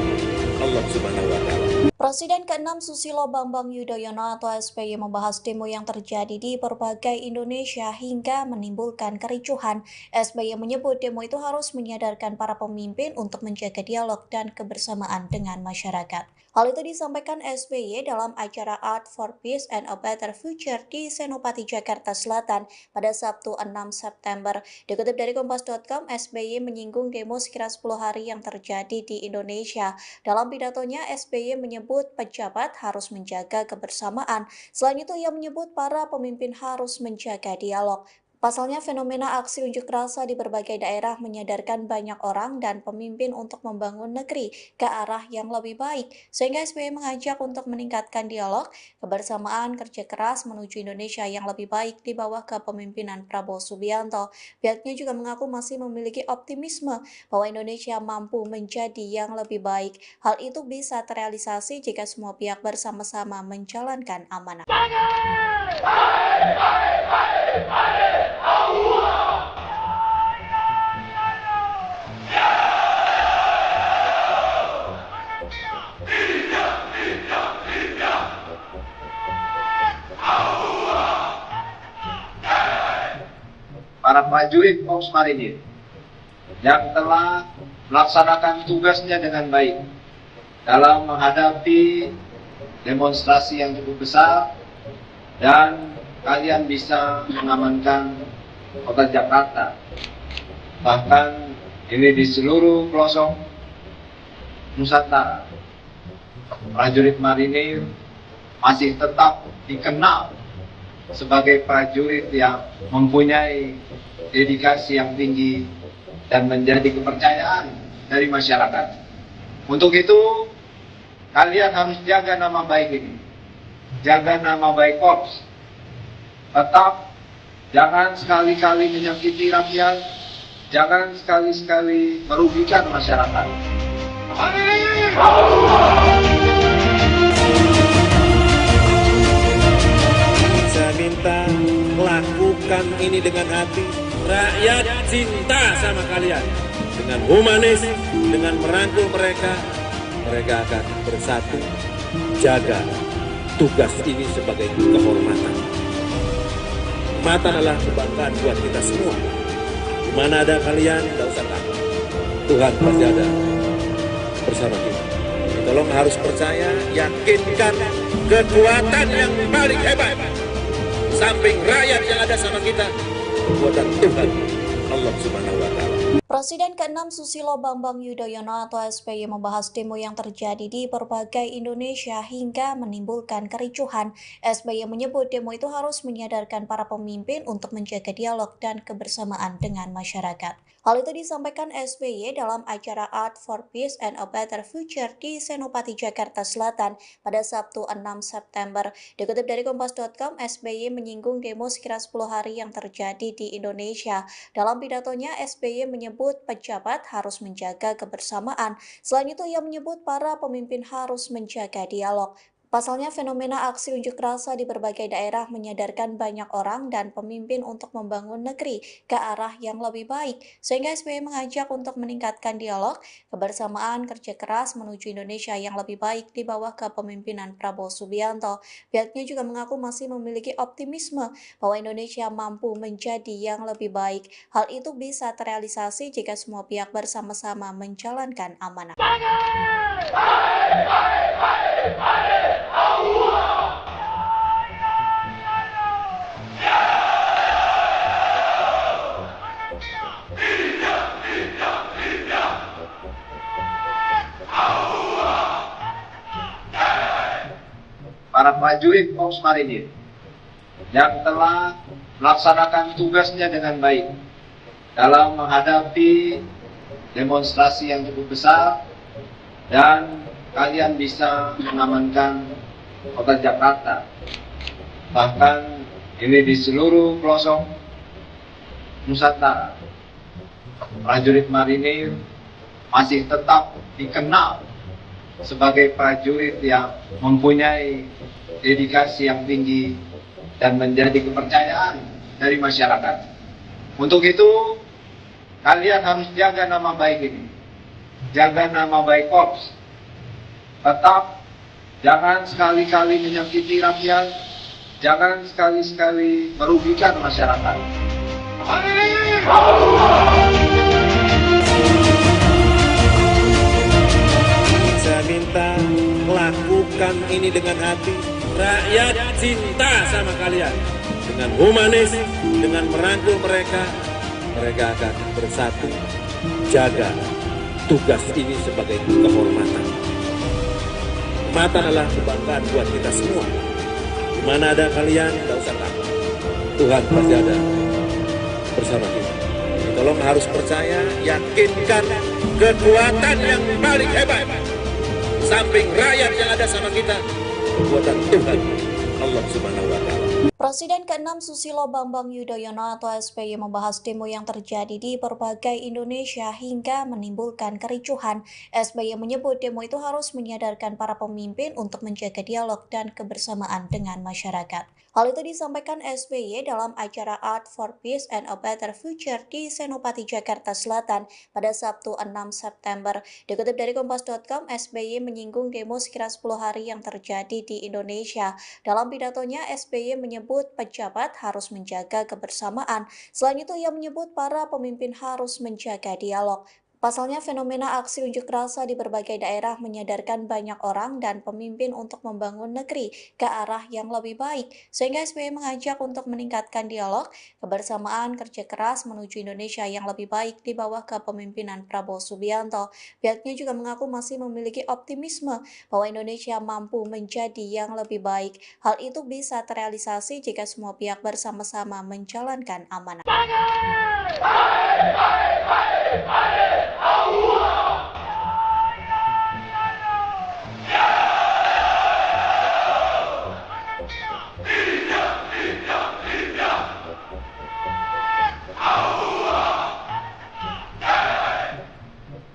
[SPEAKER 2] Allah Subhanahu wa Ta'ala.
[SPEAKER 3] Presiden ke-6 Susilo Bambang Yudhoyono atau SBY membahas demo yang terjadi di berbagai Indonesia hingga menimbulkan kericuhan. SBY menyebut demo itu harus menyadarkan para pemimpin untuk menjaga dialog dan kebersamaan dengan masyarakat. Hal itu disampaikan SBY dalam acara Art for Peace and a Better Future di Senopati, Jakarta Selatan pada Sabtu 6 September. Dikutip dari Kompas.com, SBY menyinggung demo sekira 10 hari yang terjadi di Indonesia. Dalam pidatonya, SBY menyebut pejabat harus menjaga kebersamaan. Selain itu, ia menyebut para pemimpin harus menjaga dialog. Pasalnya, fenomena aksi unjuk rasa di berbagai daerah menyadarkan banyak orang dan pemimpin untuk membangun negeri ke arah yang lebih baik. Sehingga SBY mengajak untuk meningkatkan dialog, kebersamaan, kerja keras menuju Indonesia yang lebih baik di bawah kepemimpinan Prabowo Subianto. Pihaknya juga mengaku masih memiliki optimisme bahwa Indonesia mampu menjadi yang lebih baik. Hal itu bisa terrealisasi jika semua pihak bersama-sama menjalankan amanah.
[SPEAKER 1] Para prajurit Korps Marinir yang telah melaksanakan tugasnya dengan baik dalam menghadapi demonstrasi yang cukup besar, dan kalian bisa mengamankan kota Jakarta, bahkan ini di seluruh pelosok Nusantara. Prajurit marinir masih tetap dikenal sebagai prajurit yang mempunyai dedikasi yang tinggi dan menjadi kepercayaan dari masyarakat. Untuk itu, kalian harus jaga nama baik ini, jaga nama baik Korps. Tetap jangan sekali-kali menyakiti rakyat, jangan sekali-sekali merugikan masyarakat.
[SPEAKER 2] Saya minta lakukan ini dengan hati. Rakyat cinta sama kalian. Dengan humanis, dengan merangkul mereka, mereka akan bersatu. Jaga tugas ini sebagai kehormatan. Mata adalah kebanggaan buat kita semua. Di mana ada kalian, tidak usah takut. Tuhan pasti ada bersama kita. Tolong harus percaya, yakinkan kekuatan yang paling hebat. Samping rakyat yang ada sama kita, kekuatan Tuhan, Allah Subhanahu wa Ta'ala.
[SPEAKER 3] Presiden ke-6 Susilo Bambang Yudhoyono atau SBY membahas demo yang terjadi di berbagai Indonesia hingga menimbulkan kericuhan. SBY menyebut demo itu harus menyadarkan para pemimpin untuk menjaga dialog dan kebersamaan dengan masyarakat. Hal itu disampaikan SBY dalam acara Art for Peace and a Better Future di Senopati, Jakarta Selatan pada Sabtu 6 September. Dikutip dari Kompas.com, SBY menyinggung demo sekira 10 hari yang terjadi di Indonesia. Dalam pidatonya, SBY menyebut pejabat harus menjaga kebersamaan. Selain itu, ia menyebut para pemimpin harus menjaga dialog. Pasalnya, fenomena aksi unjuk rasa di berbagai daerah menyadarkan banyak orang dan pemimpin untuk membangun negeri ke arah yang lebih baik. Sehingga SBY mengajak untuk meningkatkan dialog, kebersamaan, kerja keras menuju Indonesia yang lebih baik di bawah kepemimpinan Prabowo Subianto. Pihaknya juga mengaku masih memiliki optimisme bahwa Indonesia mampu menjadi yang lebih baik. Hal itu bisa terrealisasi jika semua pihak bersama-sama menjalankan amanah.
[SPEAKER 1] Para prajurit Korps Marinir yang telah melaksanakan tugasnya dengan baik dalam menghadapi demonstrasi yang cukup besar, dan kalian bisa mengamankan kota Jakarta. Bahkan ini di seluruh pelosok Nusantara, prajurit marinir masih tetap dikenal sebagai prajurit yang mempunyai dedikasi yang tinggi dan menjadi kepercayaan dari masyarakat. Untuk itu, kalian harus jaga nama baik ini, jaga nama baik Korps. Tetap jangan sekali-kali menyakiti rakyat, jangan sekali-sekali merugikan masyarakat.
[SPEAKER 2] Saya minta lakukan ini dengan hati. Rakyat cinta sama kalian. Dengan humanis, dengan merangkul mereka, mereka akan bersatu. Jaga tugas ini sebagai kehormatan. Mata adalah kebanggaan buat kita semua. Di mana ada kalian, tidak usah takut. Tuhan pasti ada bersama kita. Tolong harus percaya, yakinkan kekuatan yang paling hebat. Samping rakyat yang ada sama kita, kekuatan Tuhan, Allah Subhanahu wa Ta'ala.
[SPEAKER 3] Presiden ke-6 Susilo Bambang Yudhoyono atau SBY membahas demo yang terjadi di berbagai Indonesia hingga menimbulkan kericuhan. SBY menyebut demo itu harus menyadarkan para pemimpin untuk menjaga dialog dan kebersamaan dengan masyarakat. Hal itu disampaikan SBY dalam acara Art for Peace and a Better Future di Senopati, Jakarta Selatan pada Sabtu 6 September. Dikutip dari Kompas.com, SBY menyinggung demo sekira 10 hari yang terjadi di Indonesia. Dalam pidatonya, SBY menyebut pejabat harus menjaga kebersamaan. Selain itu, ia menyebut para pemimpin harus menjaga dialog. Pasalnya, fenomena aksi unjuk rasa di berbagai daerah menyadarkan banyak orang dan pemimpin untuk membangun negeri ke arah yang lebih baik, sehingga SBY mengajak untuk meningkatkan dialog, kebersamaan, kerja keras menuju Indonesia yang lebih baik di bawah kepemimpinan Prabowo Subianto. Pihaknya juga mengaku masih memiliki optimisme bahwa Indonesia mampu menjadi yang lebih baik. Hal itu bisa terrealisasi jika semua pihak bersama-sama menjalankan amanah.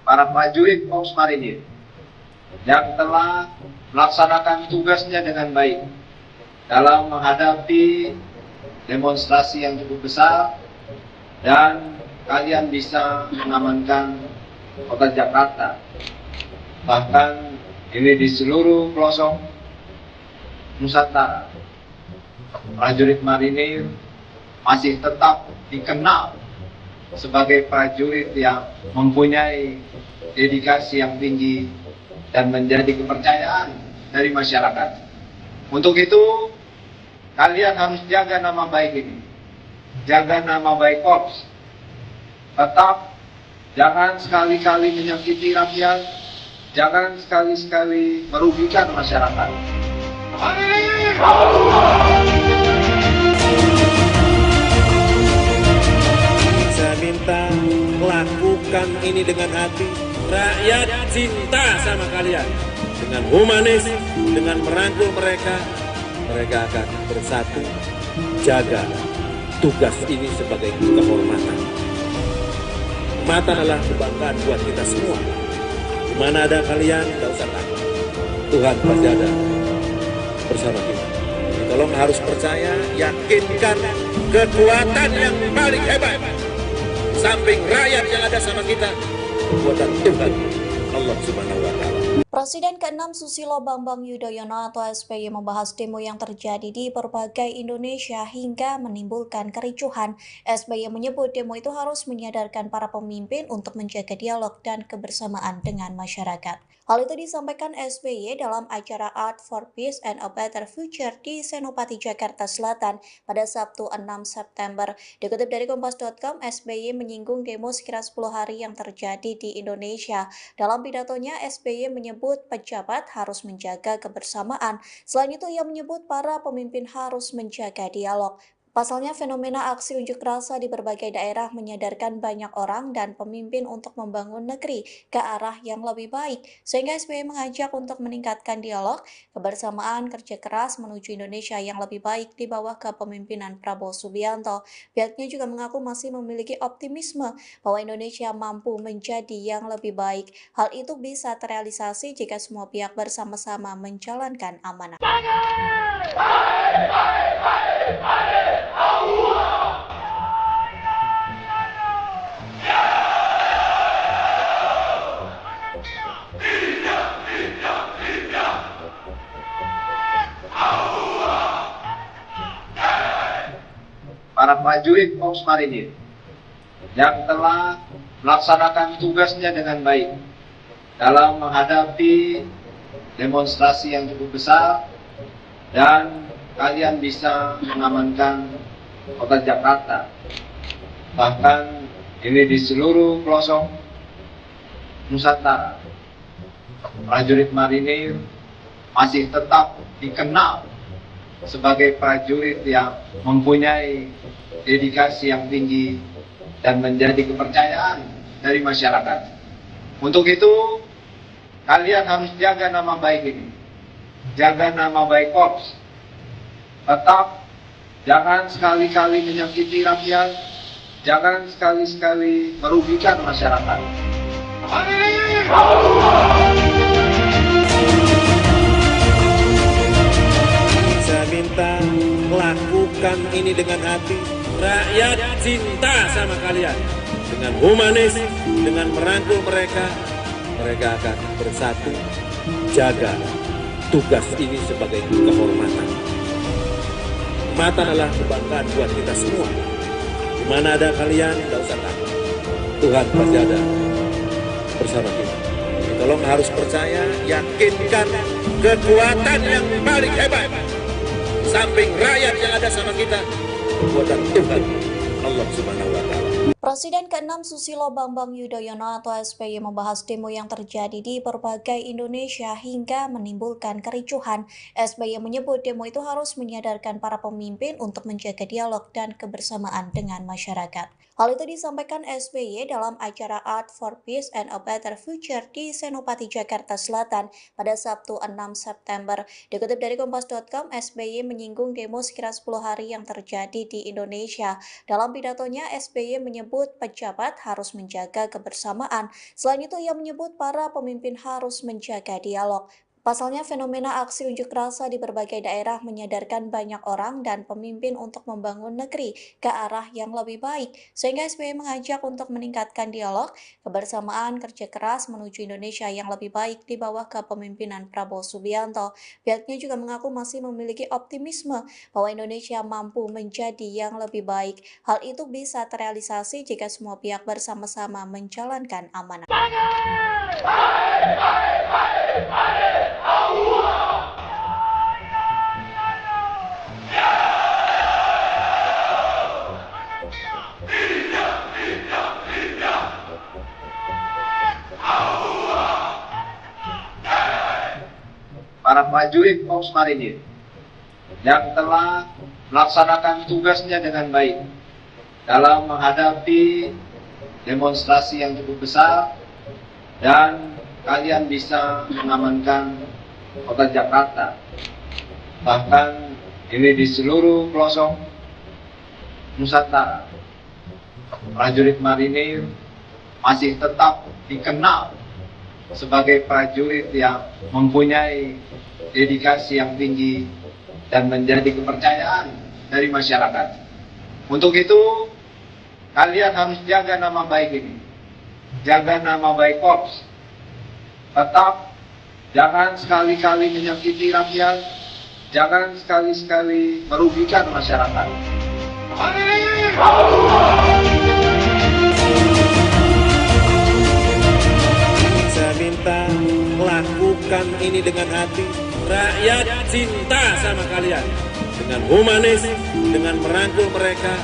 [SPEAKER 1] Para prajurit Korps Marinir yang telah melaksanakan tugasnya dengan baik dalam menghadapi demonstrasi yang cukup besar, dan kalian bisa mengamankan kota Jakarta. Bahkan ini di seluruh pelosok Nusantara, prajurit marinir masih tetap dikenal sebagai prajurit yang mempunyai dedikasi yang tinggi dan menjadi kepercayaan dari masyarakat. Untuk itu, kalian harus jaga nama baik ini, jaga nama baik Korps. Tetap jangan sekali-kali menyakiti rakyat, jangan sekali-kali merugikan masyarakat.
[SPEAKER 2] Saya minta lakukan ini dengan hati. Rakyat cinta sama kalian. Dengan humanis, dengan merangkul mereka, mereka akan bersatu. Jaga tugas ini sebagai kehormatan. Kehormatan adalah kebanggaan buat kita semua. Di mana ada kalian, tidak usah takut. Tuhan pasti ada bersama kita. Tolong harus percaya, yakinkan kekuatan yang paling hebat. Samping rakyat yang ada sama kita, kekuatan Tuhan, Allah Subhanahu wa Ta'ala.
[SPEAKER 3] Presiden ke-6 Susilo Bambang Yudhoyono atau SBY membahas demo yang terjadi di berbagai Indonesia hingga menimbulkan kericuhan. SBY menyebut demo itu harus menyadarkan para pemimpin untuk menjaga dialog dan kebersamaan dengan masyarakat. Hal itu disampaikan SBY dalam acara Art for Peace and a Better Future di Senopati, Jakarta Selatan pada Sabtu 6 September. Dikutip dari Kompas.com, SBY menyinggung demo sekira 10 hari yang terjadi di Indonesia. Dalam pidatonya, SBY menyebut pejabat harus menjaga kebersamaan. Selain itu, ia menyebut para pemimpin harus menjaga dialog. Pasalnya, fenomena aksi unjuk rasa di berbagai daerah menyadarkan banyak orang dan pemimpin untuk membangun negeri ke arah yang lebih baik, sehingga SBY mengajak untuk meningkatkan dialog, kebersamaan, kerja keras menuju Indonesia yang lebih baik di bawah kepemimpinan Prabowo Subianto. Pihaknya juga mengaku masih memiliki optimisme bahwa Indonesia mampu menjadi yang lebih baik. Hal itu bisa terrealisasi jika semua pihak bersama-sama menjalankan amanah.
[SPEAKER 1] Para prajurit Korps Marinir yang telah melaksanakan tugasnya dengan baik dalam menghadapi demonstrasi yang cukup besar, dan kalian bisa mengamankan kota Jakarta. Bahkan ini di seluruh pelosok Nusantara, prajurit marinir masih tetap dikenal sebagai prajurit yang mempunyai dedikasi yang tinggi dan menjadi kepercayaan dari masyarakat. Untuk itu, kalian harus jaga nama baik ini, jaga nama baik Korps. Tetap jangan sekali-kali menyakiti rakyat, jangan sekali-kali merugikan masyarakat.
[SPEAKER 2] Saya minta lakukan ini dengan hati. Rakyat cinta sama kalian. Dengan humanis, dengan merangkul mereka, mereka akan bersatu. Jaga tugas ini sebagai kehormatan. Kehormatan adalah kebanggaan buat kita semua. Di mana ada kalian, tidak usah takut. Tuhan pasti ada bersama kita. Tolong harus percaya, yakinkan kekuatan yang paling hebat. Samping rakyat yang ada sama kita, kekuatan Tuhan, Allah Subhanahu wa Ta'ala.
[SPEAKER 3] Presiden ke-6 Susilo Bambang Yudhoyono atau SBY membahas demo yang terjadi di berbagai Indonesia hingga menimbulkan kericuhan. SBY menyebut demo itu harus menyadarkan para pemimpin untuk menjaga dialog dan kebersamaan dengan masyarakat. Hal itu disampaikan SBY dalam acara Art for Peace and a Better Future di Senopati, Jakarta Selatan pada Sabtu 6 September. Dikutip dari Kompas.com, SBY menyinggung demo sekira 10 hari yang terjadi di Indonesia. Dalam pidatonya, SBY menyebut pejabat harus menjaga kebersamaan. Selain itu, ia menyebut para pemimpin harus menjaga dialog. Pasalnya, fenomena aksi unjuk rasa di berbagai daerah menyadarkan banyak orang dan pemimpin untuk membangun negeri ke arah yang lebih baik. Sehingga SBY mengajak untuk meningkatkan dialog, kebersamaan, kerja keras menuju Indonesia yang lebih baik di bawah kepemimpinan Prabowo Subianto. Pihaknya juga mengaku masih memiliki optimisme bahwa Indonesia mampu menjadi yang lebih baik. Hal itu bisa terrealisasi jika semua pihak bersama-sama menjalankan amanah.
[SPEAKER 1] Para prajurit Korps Marinir yang telah melaksanakan tugasnya dengan baik dalam menghadapi demonstrasi yang cukup besar, dan kalian bisa mengamankan kota Jakarta. Bahkan ini di seluruh pelosok Nusantara, prajurit marinir masih tetap dikenal sebagai prajurit yang mempunyai dedikasi yang tinggi dan menjadi kepercayaan dari masyarakat. Untuk itu, kalian harus jaga nama baik ini, jaga nama baik Korps. Tetap jangan sekali-kali menyakiti rakyat, jangan sekali-kali merugikan masyarakat.
[SPEAKER 2] Saya minta lakukan ini dengan hati. Rakyat cinta sama kalian. Dengan humanis, dengan merangkul mereka,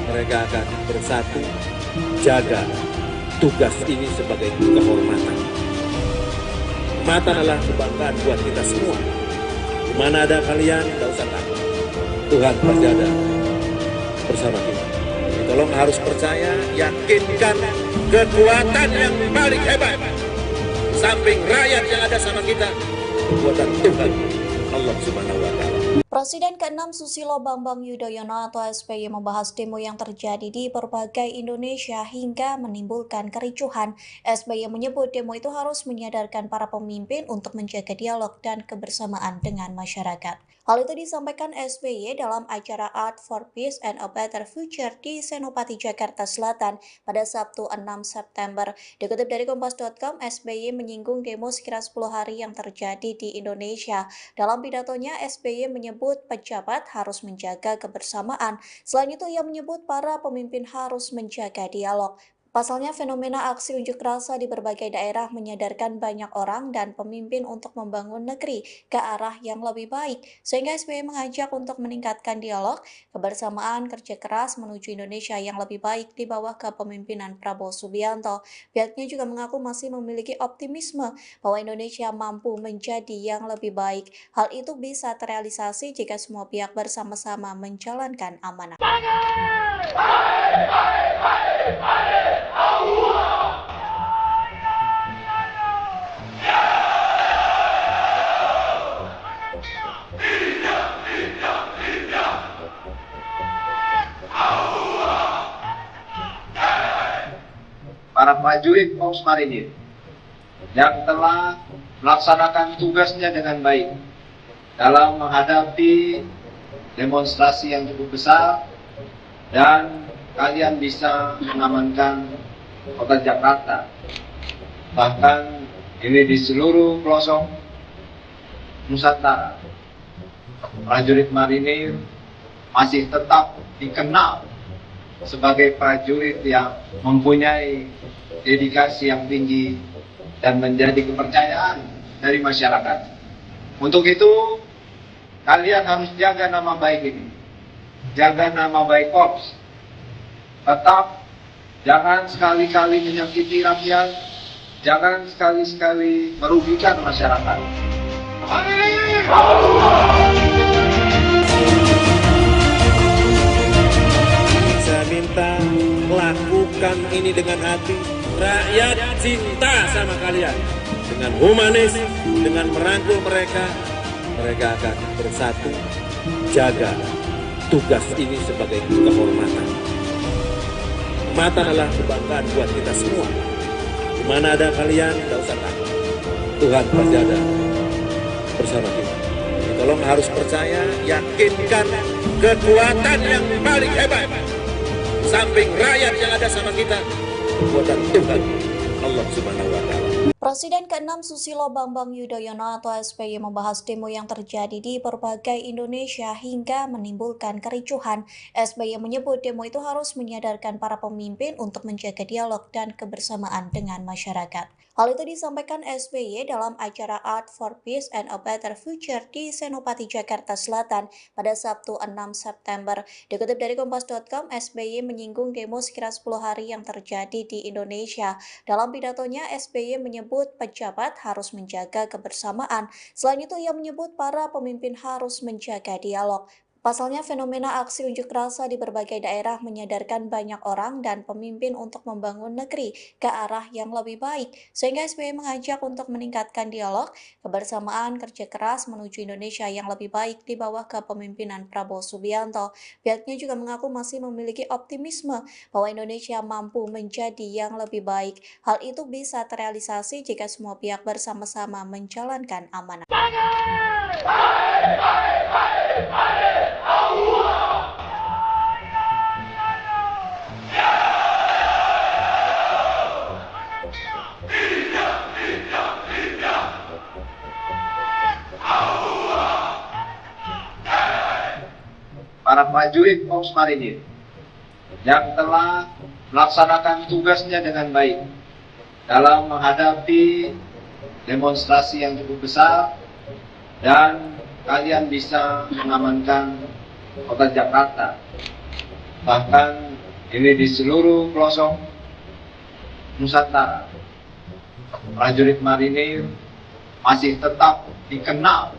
[SPEAKER 2] mereka akan bersatu. Jaga tugas ini sebagai kehormatan. Kehormatan adalah kebanggaan buat kita semua. Di mana ada kalian, tidak usah takut. Tuhan pasti ada bersama kita. Tolong harus percaya, yakinkan kekuatan yang paling hebat. Samping rakyat yang ada sama kita, kekuatan Tuhan, Allah Subhanahu wa Ta'ala.
[SPEAKER 3] Presiden ke-6 Susilo Bambang Yudhoyono atau SBY membahas demo yang terjadi di berbagai Indonesia hingga menimbulkan kericuhan. SBY menyebut demo itu harus menyadarkan para pemimpin untuk menjaga dialog dan kebersamaan dengan masyarakat. Hal itu disampaikan SBY dalam acara Art for Peace and a Better Future di Senopati, Jakarta Selatan pada Sabtu 6 September. Dikutip dari Kompas.com, SBY menyinggung demo sekira 10 hari yang terjadi di Indonesia. Dalam pidatonya, SBY menyebut pejabat harus menjaga kebersamaan. Selain itu, ia menyebut para pemimpin harus menjaga dialog. Pasalnya, fenomena aksi unjuk rasa di berbagai daerah menyadarkan banyak orang dan pemimpin untuk membangun negeri ke arah yang lebih baik. Sehingga SBY mengajak untuk meningkatkan dialog, kebersamaan, kerja keras menuju Indonesia yang lebih baik di bawah kepemimpinan Prabowo Subianto. Pihaknya juga mengaku masih memiliki optimisme bahwa Indonesia mampu menjadi yang lebih baik. Hal itu bisa terrealisasi jika semua pihak bersama-sama menjalankan amanah.
[SPEAKER 1] Para prajurit Korps Marinir yang telah melaksanakan tugasnya dengan baik dalam menghadapi demonstrasi yang cukup besar, dan kalian bisa mengamankan kota Jakarta. Bahkan ini di seluruh pelosok Nusantara, prajurit marinir masih tetap dikenal sebagai prajurit yang mempunyai dedikasi yang tinggi dan menjadi kepercayaan dari masyarakat. Untuk itu, kalian harus jaga nama baik ini, jaga nama baik Korps. Tetap jangan sekali-kali menyakiti rakyat, jangan sekali-sekali merugikan masyarakat.
[SPEAKER 2] Saya minta lakukan ini dengan hati. Rakyat cinta sama kalian. Dengan humanis, dengan merangkul mereka, mereka akan bersatu jaga tugas ini sebagai kehormatan. Kehormatan adalah kebanggaan buat kita semua. Di mana ada kalian, tidak usah takut. Tuhan pasti ada bersama kita. Jadi tolong harus percaya, yakinkan kekuatan yang paling hebat. Samping rakyat yang ada sama kita, kekuatan Tuhan Allah Subhanahu wa Ta'ala.
[SPEAKER 3] Presiden ke-6 Susilo Bambang Yudhoyono atau SBY membahas demo yang terjadi di berbagai Indonesia hingga menimbulkan kericuhan. SBY menyebut demo itu harus menyadarkan para pemimpin untuk menjaga dialog dan kebersamaan dengan masyarakat. Hal itu disampaikan SBY dalam acara Art for Peace and a Better Future di Senopati, Jakarta Selatan pada Sabtu 6 September. Dikutip dari Kompas.com, SBY menyinggung demo sekira 10 hari yang terjadi di Indonesia. Dalam pidatonya, SBY menyebut pejabat harus menjaga kebersamaan. Selain itu, ia menyebut para pemimpin harus menjaga dialog. Pasalnya, fenomena aksi unjuk rasa di berbagai daerah menyadarkan banyak orang dan pemimpin untuk membangun negeri ke arah yang lebih baik. Sehingga SBY mengajak untuk meningkatkan dialog, kebersamaan, kerja keras menuju Indonesia yang lebih baik di bawah kepemimpinan Prabowo Subianto. Pihaknya juga mengaku masih memiliki optimisme bahwa Indonesia mampu menjadi yang lebih baik. Hal itu bisa terrealisasi jika semua pihak bersama-sama menjalankan amanah.
[SPEAKER 1] Para prajurit Korps Marinir yang telah melaksanakan tugasnya dengan baik dalam menghadapi demonstrasi yang cukup besar, dan kalian bisa mengamankan kota Jakarta. Bahkan ini di seluruh pelosok Nusantara, prajurit marinir masih tetap dikenal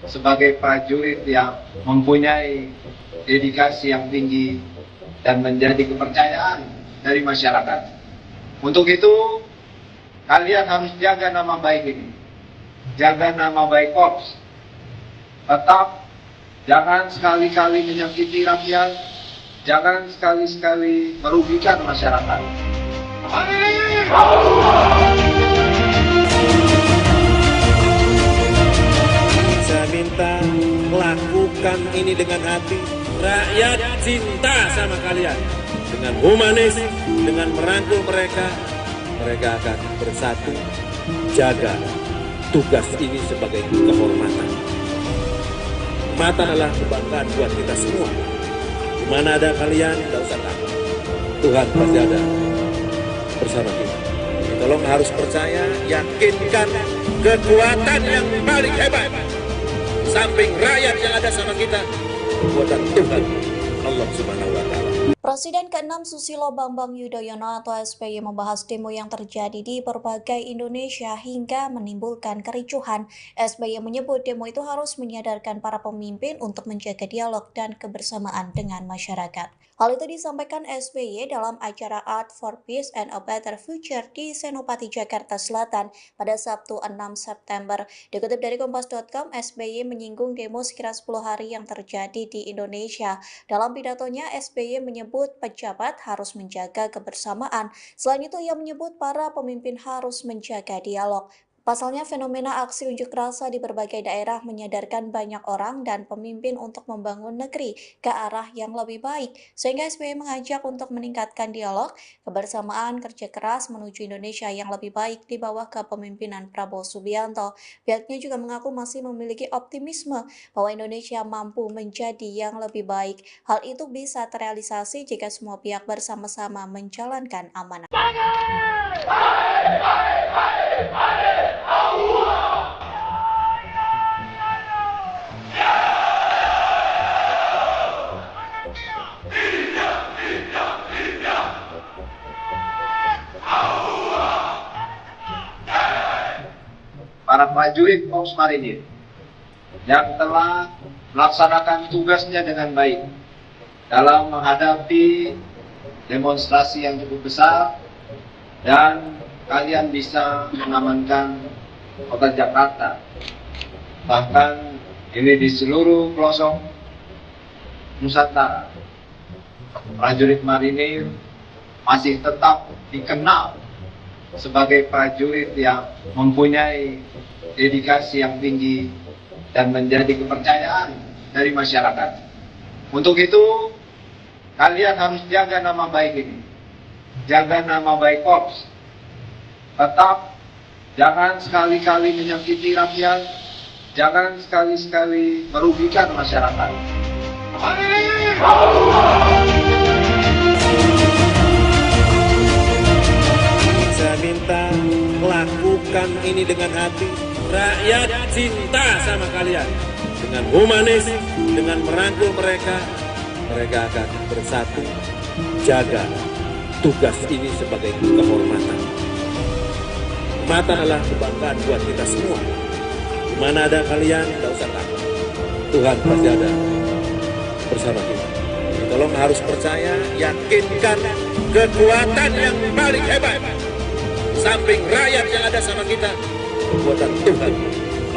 [SPEAKER 1] sebagai prajurit yang mempunyai dedikasi yang tinggi dan menjadi kepercayaan dari masyarakat. Untuk itu, kalian harus jaga nama baik ini, jaga nama baik Korps. Tetap jangan sekali-kali menyakiti rakyat, jangan sekali-sekali merugikan masyarakat.
[SPEAKER 2] Saya minta lakukan ini dengan hati. Rakyat cinta sama kalian. Dengan humanis, dengan merangkul mereka, mereka akan bersatu jaga tugas ini sebagai kehormatan. Kehormatan adalah kebanggaan buat kita semua. Di mana ada kalian, tidak usah takut. Tuhan pasti ada bersama kita. Jadi tolong harus percaya, yakinkan kekuatan yang paling hebat. Samping rakyat yang ada sama kita, kekuatan Tuhan Allah Subhanahu wa Ta'ala.
[SPEAKER 3] Presiden ke-6 Susilo Bambang Yudhoyono atau SBY membahas demo yang terjadi di berbagai Indonesia hingga menimbulkan kericuhan. SBY menyebut demo itu harus menyadarkan para pemimpin untuk menjaga dialog dan kebersamaan dengan masyarakat. Hal itu disampaikan SBY dalam acara Art for Peace and a Better Future di Senopati, Jakarta Selatan pada Sabtu 6 September. Dikutip dari Kompas.com, SBY menyinggung demo sekira 10 hari yang terjadi di Indonesia. Dalam pidatonya, SBY menyebut pejabat harus menjaga kebersamaan. Selain itu, ia menyebut para pemimpin harus menjaga dialog. Pasalnya, fenomena aksi unjuk rasa di berbagai daerah menyadarkan banyak orang dan pemimpin untuk membangun negeri ke arah yang lebih baik, sehingga SBY mengajak untuk meningkatkan dialog, kebersamaan, kerja keras menuju Indonesia yang lebih baik di bawah kepemimpinan Prabowo Subianto. Pihaknya juga mengaku masih memiliki optimisme bahwa Indonesia mampu menjadi yang lebih baik. Hal itu bisa terrealisasi jika semua pihak bersama-sama menjalankan amanah.
[SPEAKER 1] Para prajurit Korps Marinir yang telah melaksanakan tugasnya dengan baik dalam menghadapi demonstrasi yang cukup besar, dan kalian bisa mengamankan kota Jakarta. Bahkan ini di seluruh pelosok Nusantara, prajurit marinir masih tetap dikenal sebagai prajurit yang mempunyai dedikasi yang tinggi dan menjadi kepercayaan dari masyarakat. Untuk itu, kalian harus jaga nama baik ini, jaga nama baik Korps. Tetap jangan sekali-kali menyakiti rakyat, jangan sekali-kali merugikan masyarakat.
[SPEAKER 2] Saya minta lakukan ini dengan hati. Rakyat cinta sama kalian. Dengan humanis, dengan merangkul mereka, mereka akan bersatu. Jaga tugas ini sebagai kehormatan. Kehormatan adalah kebanggaan buat kita semua. Mana ada kalian, tidak usah takut. Tuhan pasti ada bersama kita. Tolong harus percaya, yakinkan kekuatan yang paling hebat. Samping rakyat yang ada sama kita, kekuatan Tuhan,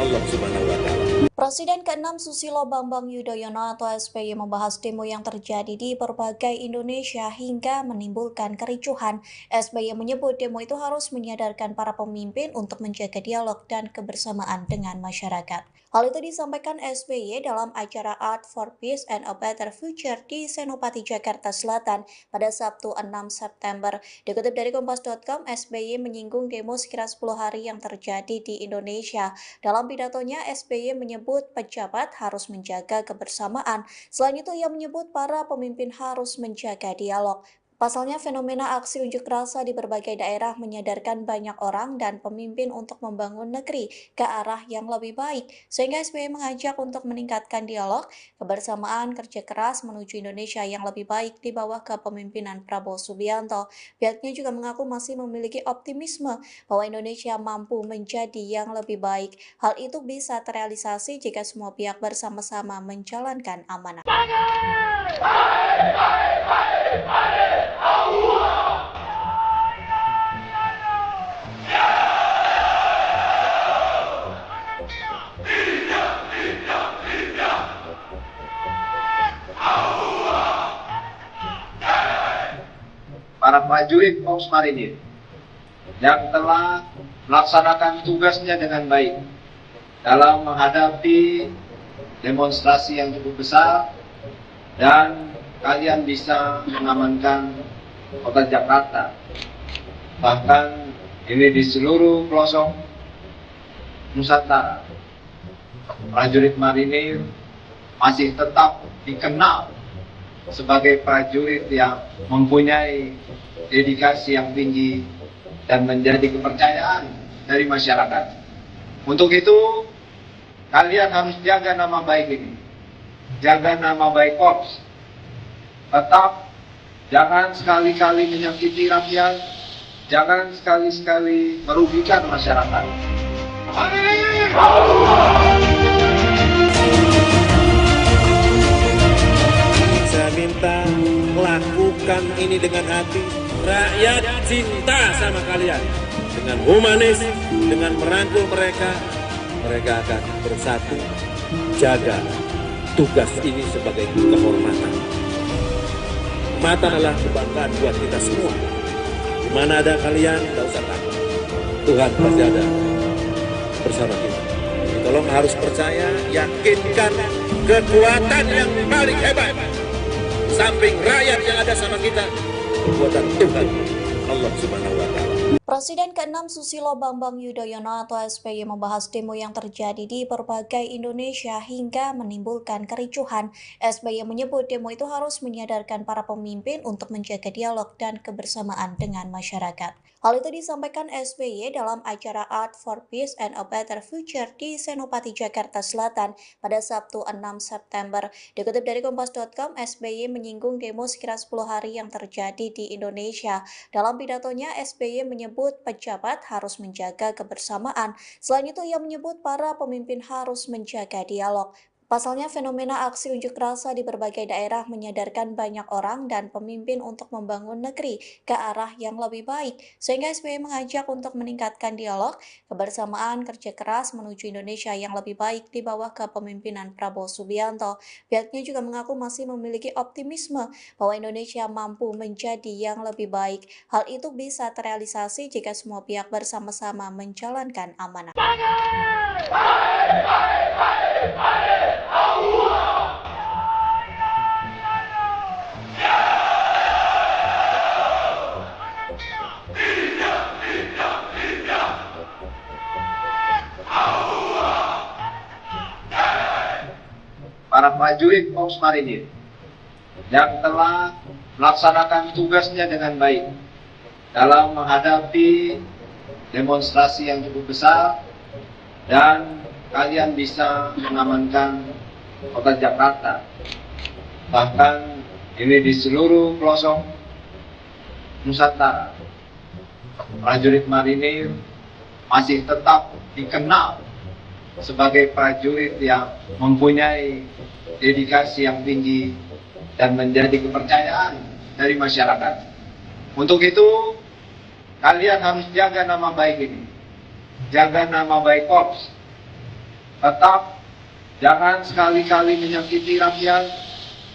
[SPEAKER 2] Allah Subhanahu wa Ta'ala.
[SPEAKER 3] Presiden ke-6 Susilo Bambang Yudhoyono atau SBY membahas demo yang terjadi di berbagai Indonesia hingga menimbulkan kericuhan. SBY menyebut demo itu harus menyadarkan para pemimpin untuk menjaga dialog dan kebersamaan dengan masyarakat. Hal itu disampaikan SBY dalam acara Art for Peace and a Better Future di Senopati, Jakarta Selatan pada Sabtu 6 September. Dikutip dari Kompas.com, SBY menyinggung demo sekira 10 hari yang terjadi di Indonesia. Dalam pidatonya, SBY menyebut pejabat harus menjaga kebersamaan. Selain itu, ia menyebut para pemimpin harus menjaga dialog. Pasalnya, fenomena aksi unjuk rasa di berbagai daerah menyadarkan banyak orang dan pemimpin untuk membangun negeri ke arah yang lebih baik, sehingga SBY mengajak untuk meningkatkan dialog, kebersamaan, kerja keras menuju Indonesia yang lebih baik di bawah kepemimpinan Prabowo Subianto. Pihaknya juga mengaku masih memiliki optimisme bahwa Indonesia mampu menjadi yang lebih baik. Hal itu bisa terrealisasi jika semua pihak bersama-sama menjalankan amanah.
[SPEAKER 1] Para prajurit Korps Marinir yang telah melaksanakan tugasnya dengan baik dalam menghadapi demonstrasi yang cukup besar, dan kalian bisa mengamankan kota Jakarta. Bahkan ini di seluruh pelosok Nusantara, prajurit marinir masih tetap dikenal sebagai prajurit yang mempunyai dedikasi yang tinggi dan menjadi kepercayaan dari masyarakat. Untuk itu, kalian harus jaga nama baik ini, jaga nama baik Korps. Tetap jangan sekali-kali menyakiti rakyat, jangan sekali-kali merugikan masyarakat.
[SPEAKER 2] Saya minta lakukan ini dengan hati. Rakyat cinta sama kalian. Dengan humanis, dengan merangkul mereka, mereka akan bersatu. Jaga tugas ini sebagai kehormatan. Kehormatan adalah kebanggaan buat kita semua. Mana ada kalian, tidak usah takut. Tuhan pasti ada bersama kita. Jadi tolong harus percaya, yakinkan kekuatan yang paling hebat. Samping rakyat yang ada sama kita, kekuatan Tuhan Allah Subhanahu wa Ta'ala.
[SPEAKER 3] Presiden ke-6 Susilo Bambang Yudhoyono atau SBY membahas demo yang terjadi di berbagai Indonesia hingga menimbulkan kericuhan. SBY menyebut demo itu harus menyadarkan para pemimpin untuk menjaga dialog dan kebersamaan dengan masyarakat. Hal itu disampaikan SBY dalam acara Art for Peace and a Better Future di Senopati, Jakarta Selatan pada Sabtu 6 September. Dikutip dari Kompas.com, SBY menyinggung demo sekira 10 hari yang terjadi di Indonesia. Dalam pidatonya, SBY menyebut pejabat harus menjaga kebersamaan. Selain itu, ia menyebut para pemimpin harus menjaga dialog. Pasalnya, fenomena aksi unjuk rasa di berbagai daerah menyadarkan banyak orang dan pemimpin untuk membangun negeri ke arah yang lebih baik. Sehingga SBY mengajak untuk meningkatkan dialog, kebersamaan, kerja keras menuju Indonesia yang lebih baik di bawah kepemimpinan Prabowo Subianto. Pihaknya juga mengaku masih memiliki optimisme bahwa Indonesia mampu menjadi yang lebih baik. Hal itu bisa terrealisasi jika semua pihak bersama-sama menjalankan amanah.
[SPEAKER 1] Para prajurit Korps Marinir yang telah melaksanakan tugasnya dengan baik dalam menghadapi demonstrasi yang cukup besar, dan kalian bisa mengamankan kota Jakarta. Bahkan ini di seluruh pelosok Nusantara, prajurit marinir masih tetap dikenal sebagai prajurit yang mempunyai dedikasi yang tinggi dan menjadi kepercayaan dari masyarakat. Untuk itu, kalian harus jaga nama baik ini, jaga nama baik Korps. Tetap jangan sekali-kali menyakiti rakyat,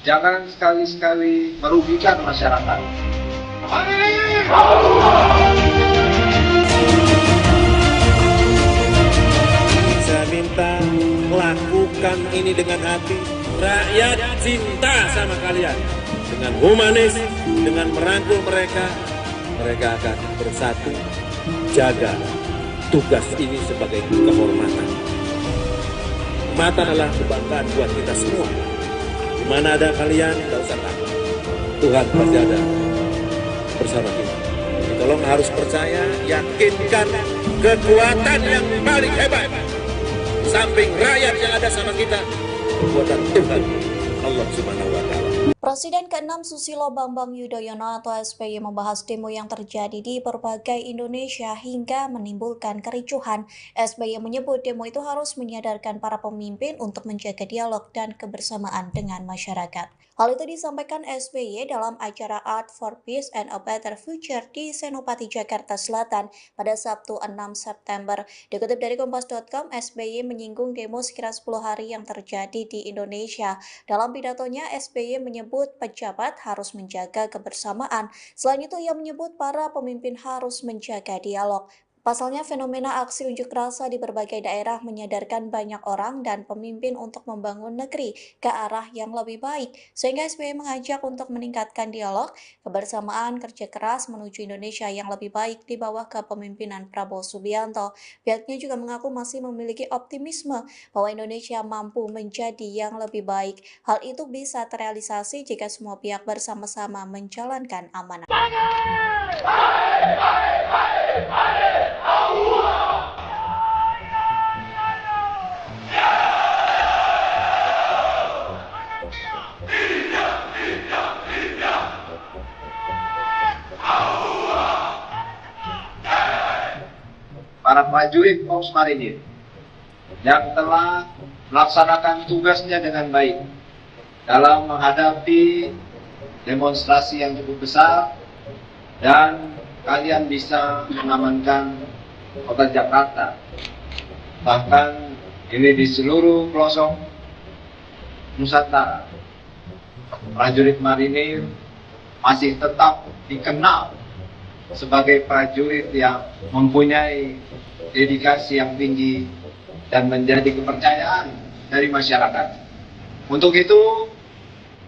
[SPEAKER 1] jangan sekali-kali merugikan masyarakat.
[SPEAKER 2] Saya minta lakukan ini dengan hati. Rakyat cinta sama kalian. Dengan humanis, dengan merangkul mereka, mereka akan bersatu. Jaga tugas ini sebagai kehormatan. Mata adalah kebanggaan buat kita semua. Di mana ada kalian, tidak usah takut. Tuhan pasti ada bersama kita. Jadi tolong harus percaya, yakinkan kekuatan yang paling hebat. Samping rakyat yang ada sama kita, kekuatan Tuhan Allah Subhanahu wa Ta'ala.
[SPEAKER 3] Presiden ke-6 Susilo Bambang Yudhoyono atau SBY membahas demo yang terjadi di berbagai Indonesia hingga menimbulkan kericuhan. SBY menyebut demo itu harus menyadarkan para pemimpin untuk menjaga dialog dan kebersamaan dengan masyarakat. Hal itu disampaikan SBY dalam acara Art for Peace and a Better Future di Senopati, Jakarta Selatan pada Sabtu 6 September. Dikutip dari Kompas.com, SBY menyinggung demo sekira 10 hari yang terjadi di Indonesia. Dalam pidatonya, SBY menyebut pejabat harus menjaga kebersamaan. Selain itu, ia menyebut para pemimpin harus menjaga dialog. Pasalnya, fenomena aksi unjuk rasa di berbagai daerah menyadarkan banyak orang dan pemimpin untuk membangun negeri ke arah yang lebih baik. Sehingga SBY mengajak untuk meningkatkan dialog, kebersamaan, kerja keras menuju Indonesia yang lebih baik di bawah kepemimpinan Prabowo Subianto. Pihaknya juga mengaku masih memiliki optimisme bahwa Indonesia mampu menjadi yang lebih baik. Hal itu bisa terrealisasi jika semua pihak bersama-sama menjalankan amanah.
[SPEAKER 1] Para prajurit Korps Marinir yang telah melaksanakan tugasnya dengan baik dalam menghadapi demonstrasi yang cukup besar, dan kalian bisa mengamankan kota Jakarta. Bahkan ini di seluruh pelosok Nusantara, prajurit marinir masih tetap dikenal sebagai prajurit yang mempunyai dedikasi yang tinggi dan menjadi kepercayaan dari masyarakat. Untuk itu,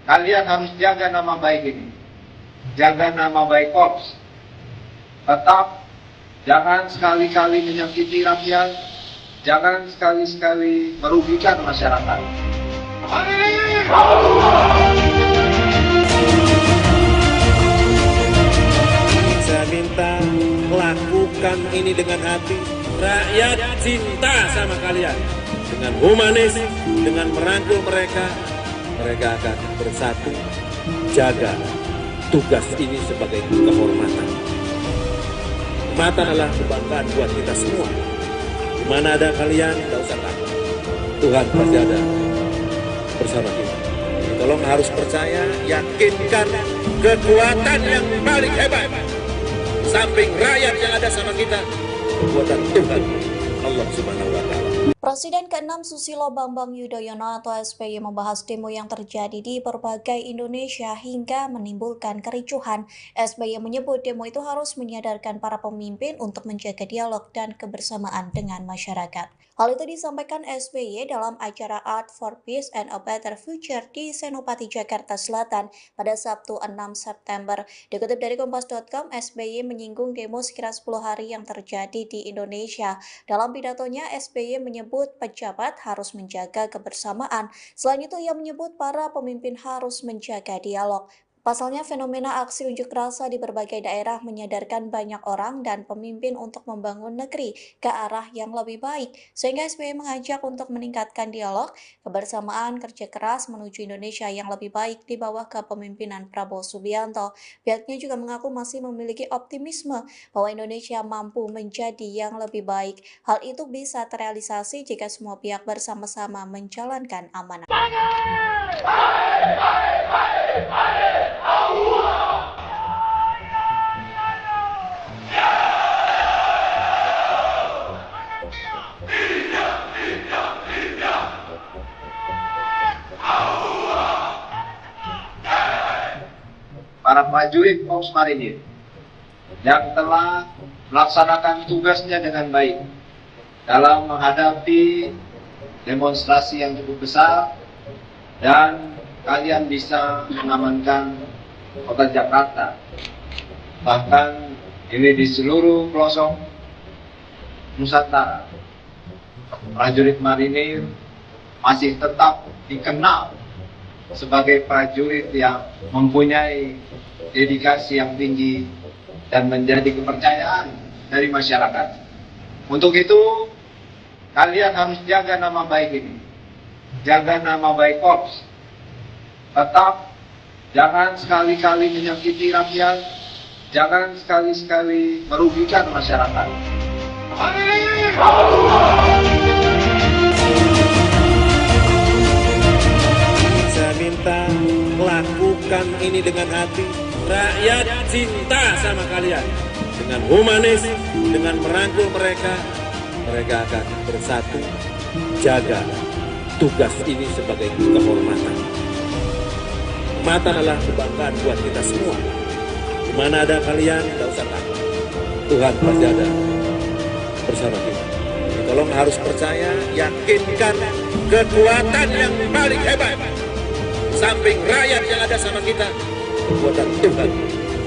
[SPEAKER 1] kalian harus jaga nama baik ini, jaga nama baik Korps. Tetap jangan sekali-kali menyakiti rakyat, jangan sekali-sekali merugikan masyarakat.
[SPEAKER 2] Saya minta lakukan ini dengan hati. Rakyat cinta sama kalian. Dengan humanis, dengan merangkul mereka, mereka akan bersatu. Jaga tugas ini sebagai kehormatan. Kehormatan adalah kebanggaan buat kita semua. Di mana ada kalian, tidak usah takut. Tuhan pasti ada bersama kita. Tolong harus percaya, yakinkan kekuatan yang paling hebat. Samping rakyat yang ada sama kita, kekuatan Tuhan, Allah Subhanahu wa Ta'ala.
[SPEAKER 3] Presiden ke-6 Susilo Bambang Yudhoyono atau SBY membahas demo yang terjadi di berbagai Indonesia hingga menimbulkan kericuhan. SBY menyebut demo itu harus menyadarkan para pemimpin untuk menjaga dialog dan kebersamaan dengan masyarakat. Hal itu disampaikan SBY dalam acara Art for Peace and a Better Future di Senopati, Jakarta Selatan pada Sabtu 6 September. Dikutip dari Kompas.com, SBY menyinggung demo sekira 10 hari yang terjadi di Indonesia. Dalam pidatonya, SBY menyebut pejabat harus menjaga kebersamaan. Selain itu, ia menyebut para pemimpin harus menjaga dialog. Pasalnya, fenomena aksi unjuk rasa di berbagai daerah menyadarkan banyak orang dan pemimpin untuk membangun negeri ke arah yang lebih baik. Sehingga SBY mengajak untuk meningkatkan dialog, kebersamaan, kerja keras menuju Indonesia yang lebih baik di bawah kepemimpinan Prabowo Subianto. Pihaknya juga mengaku masih memiliki optimisme bahwa Indonesia mampu menjadi yang lebih baik. Hal itu bisa terrealisasi jika semua pihak bersama-sama menjalankan amanah.
[SPEAKER 1] Para prajurit Korps Marinir yang telah melaksanakan tugasnya dengan baik dalam menghadapi demonstrasi yang cukup besar, dan kalian bisa mengamankan kota Jakarta. Bahkan ini di seluruh pelosok Nusantara, prajurit marinir masih tetap dikenal sebagai prajurit yang mempunyai dedikasi yang tinggi dan menjadi kepercayaan dari masyarakat. Untuk itu, kalian harus jaga nama baik ini, jaga nama baik Korps. Tetap jangan sekali-kali menyakiti rakyat, jangan sekali-sekali merugikan masyarakat.
[SPEAKER 2] Saya minta lakukan ini dengan hati. Rakyat cinta sama kalian. Dengan humanis, dengan merangkul mereka, mereka akan bersatu. Jaga tugas ini sebagai kehormatan. Kehormatan adalah kebanggaan buat kita semua. Di mana ada kalian, tidak usah takut. Tuhan pasti ada bersama kita. Tolong harus percaya, yakinkan kekuatan yang paling hebat. Samping rakyat yang ada sama kita, kekuatan Tuhan,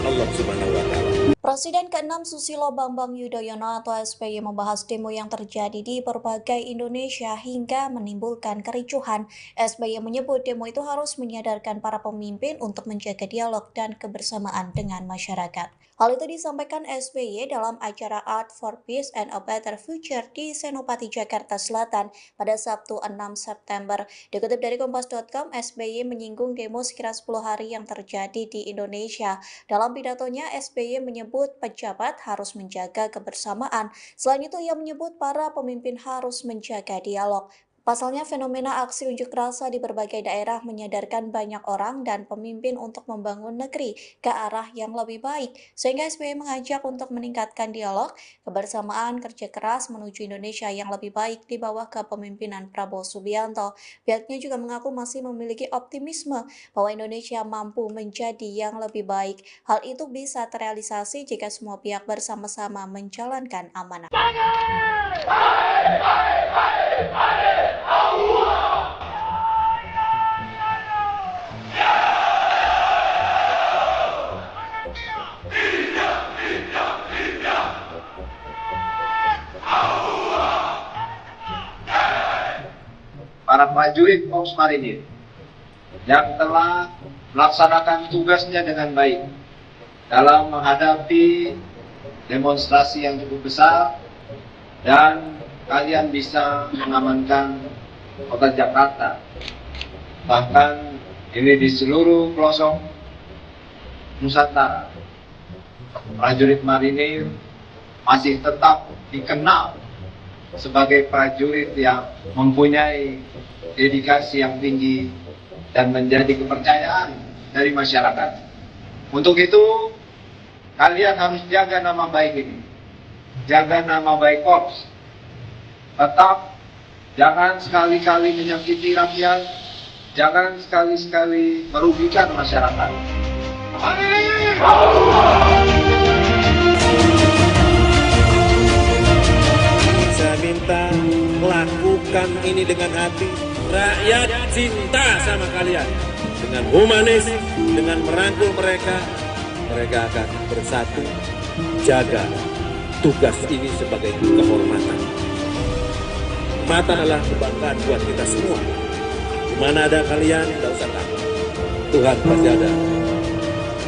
[SPEAKER 2] Allah Subhanahu wa Ta'ala.
[SPEAKER 3] Presiden ke-6 Susilo Bambang Yudhoyono atau SBY membahas demo yang terjadi di berbagai Indonesia hingga menimbulkan kericuhan. SBY menyebut demo itu harus menyadarkan para pemimpin untuk menjaga dialog dan kebersamaan dengan masyarakat. Hal itu disampaikan SBY dalam acara Art for Peace and a Better Future di Senopati, Jakarta Selatan pada Sabtu 6 September. Dikutip dari Kompas.com, SBY menyinggung demo sekira 10 hari yang terjadi di Indonesia. Dalam pidatonya, SBY menyebut pejabat harus menjaga kebersamaan. Selain itu, ia menyebut para pemimpin harus menjaga dialog. Pasalnya, fenomena aksi unjuk rasa di berbagai daerah menyadarkan banyak orang dan pemimpin untuk membangun negeri ke arah yang lebih baik, sehingga SBY mengajak untuk meningkatkan dialog, kebersamaan, kerja keras menuju Indonesia yang lebih baik di bawah kepemimpinan Prabowo Subianto. Pihaknya juga mengaku masih memiliki optimisme bahwa Indonesia mampu menjadi yang lebih baik. Hal itu bisa terrealisasi jika semua pihak bersama-sama menjalankan amanah.
[SPEAKER 1] Para prajurit Korps Marinir yang telah melaksanakan tugasnya dengan baik dalam menghadapi demonstrasi yang cukup besar, dan kalian bisa mengamankan kota Jakarta. Bahkan ini di seluruh pelosok Nusantara, prajurit marinir masih tetap dikenal sebagai prajurit yang mempunyai dedikasi yang tinggi dan menjadi kepercayaan dari masyarakat. Untuk itu, kalian harus jaga nama baik ini, jaga nama baik Korps. Tetap jangan sekali-kali menyakiti rakyat, jangan sekali-sekali merugikan masyarakat.
[SPEAKER 2] Saya minta lakukan ini dengan hati. Rakyat cinta sama kalian. Dengan humanis, dengan merangkul mereka, mereka akan bersatu, jaga tugas ini sebagai kehormatan. Kehormatan adalah kebanggaan buat kita semua. Di mana ada kalian, tidak usah takut. Tuhan pasti ada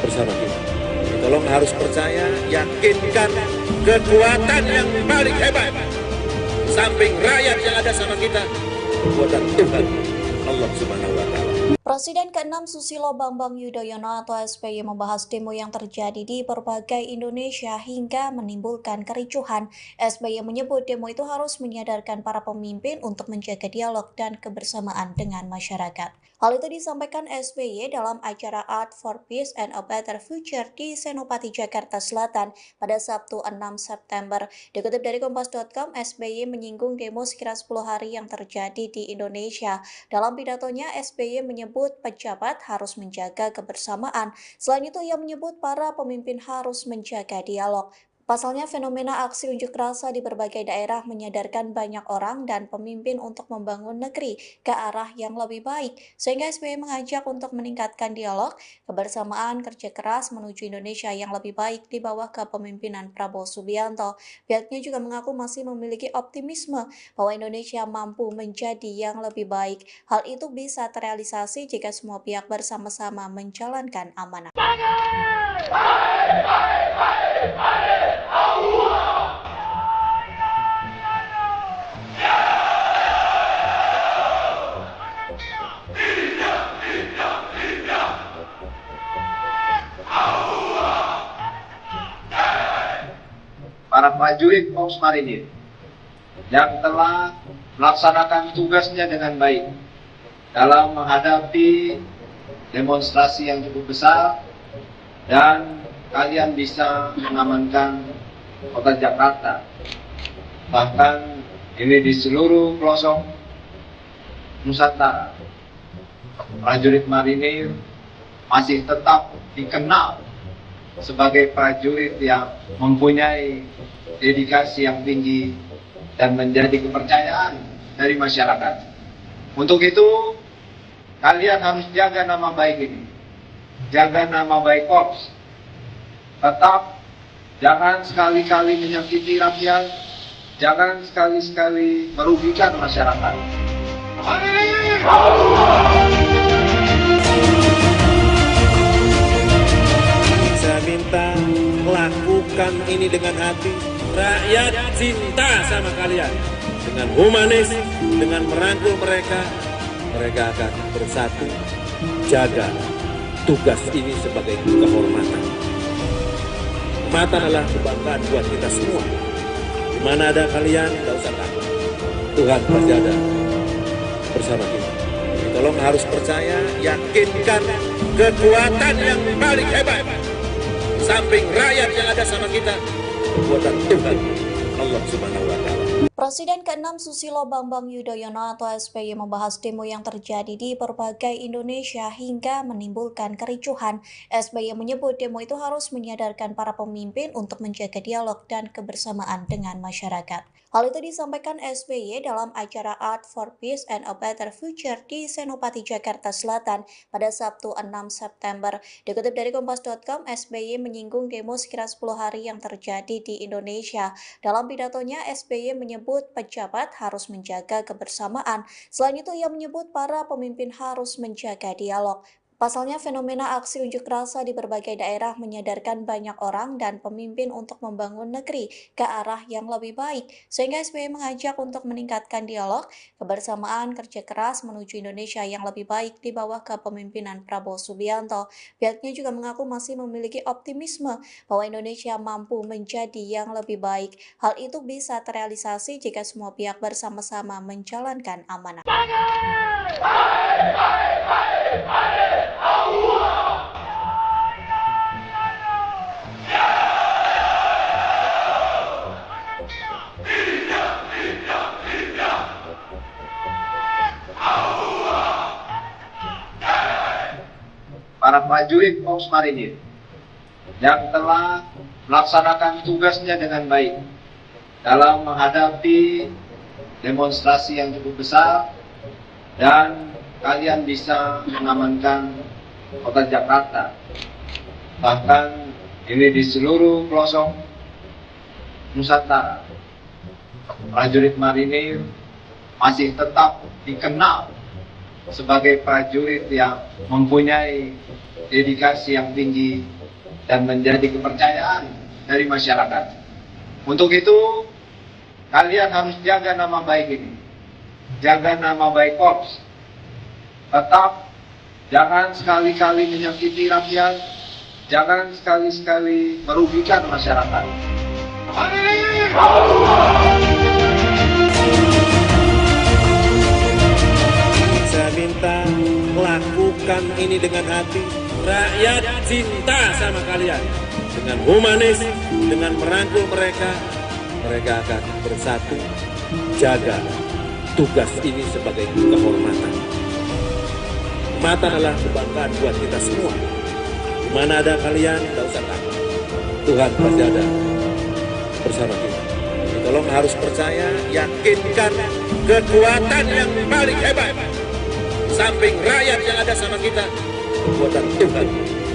[SPEAKER 2] bersama kita. Tolong harus percaya, yakinkan kekuatan yang paling hebat. Samping rakyat yang ada sama kita, kekuatan Tuhan, Allah Subhanahu wa Ta'ala.
[SPEAKER 3] Presiden ke-6 Susilo Bambang Yudhoyono atau SBY membahas demo yang terjadi di berbagai Indonesia hingga menimbulkan kericuhan. SBY menyebut demo itu harus menyadarkan para pemimpin untuk menjaga dialog dan kebersamaan dengan masyarakat. Hal itu disampaikan SBY dalam acara Art for Peace and a Better Future di Senopati, Jakarta Selatan pada Sabtu 6 September. Dikutip dari Kompas.com, SBY menyinggung demo sekira 10 hari yang terjadi di Indonesia. Dalam pidatonya, SBY menyebut pejabat harus menjaga kebersamaan. Selain itu, ia menyebut para pemimpin harus menjaga dialog. Pasalnya, fenomena aksi unjuk rasa di berbagai daerah menyadarkan banyak orang dan pemimpin untuk membangun negeri ke arah yang lebih baik, sehingga SBY mengajak untuk meningkatkan dialog, kebersamaan, kerja keras menuju Indonesia yang lebih baik di bawah kepemimpinan Prabowo Subianto. Pihaknya juga mengaku masih memiliki optimisme bahwa Indonesia mampu menjadi yang lebih baik. Hal itu bisa terrealisasi jika semua pihak bersama-sama menjalankan amanah.
[SPEAKER 1] Para prajurit Korps Marinir yang telah melaksanakan tugasnya dengan baik dalam menghadapi demonstrasi yang cukup besar, dan kalian bisa mengamankan kota Jakarta. Bahkan ini di seluruh pelosok Nusantara, prajurit marinir masih tetap dikenal sebagai prajurit yang mempunyai dedikasi yang tinggi dan menjadi kepercayaan dari masyarakat. Untuk itu, kalian harus jaga nama baik ini, jaga nama baik Korps. Tetap jangan sekali-kali menyakiti rakyat, jangan sekali-sekali merugikan masyarakat.
[SPEAKER 2] Saya minta lakukan ini dengan hati. Rakyat cinta sama kalian. Dengan humanis, dengan merangkul mereka, mereka akan bersatu, jaga tugas ini sebagai kehormatan. Kehormatan adalah kebanggaan buat kita semua. Di mana ada kalian, tidak usah takut. Tuhan pasti ada bersama kita. Tolong harus percaya, yakinkan kekuatan yang paling hebat. Samping rakyat yang ada sama kita, kekuatan Tuhan, Allah Subhanahu wa Ta'ala.
[SPEAKER 3] Presiden ke-6 Susilo Bambang Yudhoyono atau SBY membahas demo yang terjadi di berbagai Indonesia hingga menimbulkan kericuhan. SBY menyebut demo itu harus menyadarkan para pemimpin untuk menjaga dialog dan kebersamaan dengan masyarakat. Hal itu disampaikan SBY dalam acara Art for Peace and a Better Future di Senopati, Jakarta Selatan pada Sabtu 6 September. Dikutip dari Kompas.com, SBY menyinggung demo sekira 10 hari yang terjadi di Indonesia. Dalam pidatonya, SBY menyebut pejabat harus menjaga kebersamaan. Selain itu, ia menyebut para pemimpin harus menjaga dialog. Pasalnya, fenomena aksi unjuk rasa di berbagai daerah menyadarkan banyak orang dan pemimpin untuk membangun negeri ke arah yang lebih baik. Sehingga SBY mengajak untuk meningkatkan dialog, kebersamaan, kerja keras menuju Indonesia yang lebih baik di bawah kepemimpinan Prabowo Subianto. Pihaknya juga mengaku masih memiliki optimisme bahwa Indonesia mampu menjadi yang lebih baik. Hal itu bisa terrealisasi jika semua pihak bersama-sama menjalankan amanah.
[SPEAKER 1] Para prajurit Korps Marinir yang telah melaksanakan tugasnya dengan baik dalam menghadapi demonstrasi yang cukup besar, dan kalian bisa mengamankan kota Jakarta. Bahkan ini di seluruh pelosok Nusantara, prajurit marinir masih tetap dikenal sebagai prajurit yang mempunyai dedikasi yang tinggi dan menjadi kepercayaan dari masyarakat. Untuk itu, kalian harus jaga nama baik ini, jaga nama baik Korps. Tetap jangan sekali-kali menyakiti rakyat, jangan sekali-kali merugikan masyarakat.
[SPEAKER 2] Saya minta lakukan ini dengan hati. Rakyat cinta sama kalian. Dengan humanis, dengan merangkul mereka, mereka akan bersatu. Jaga tugas ini sebagai kehormatan. Mata adalah kebanggaan buat kita semua. Mana ada kalian, tidak usah takut. Tuhan pasti ada bersama kita. Tolong harus percaya, yakinkan kekuatan yang paling hebat. Samping rakyat yang ada sama kita, kekuatan Tuhan,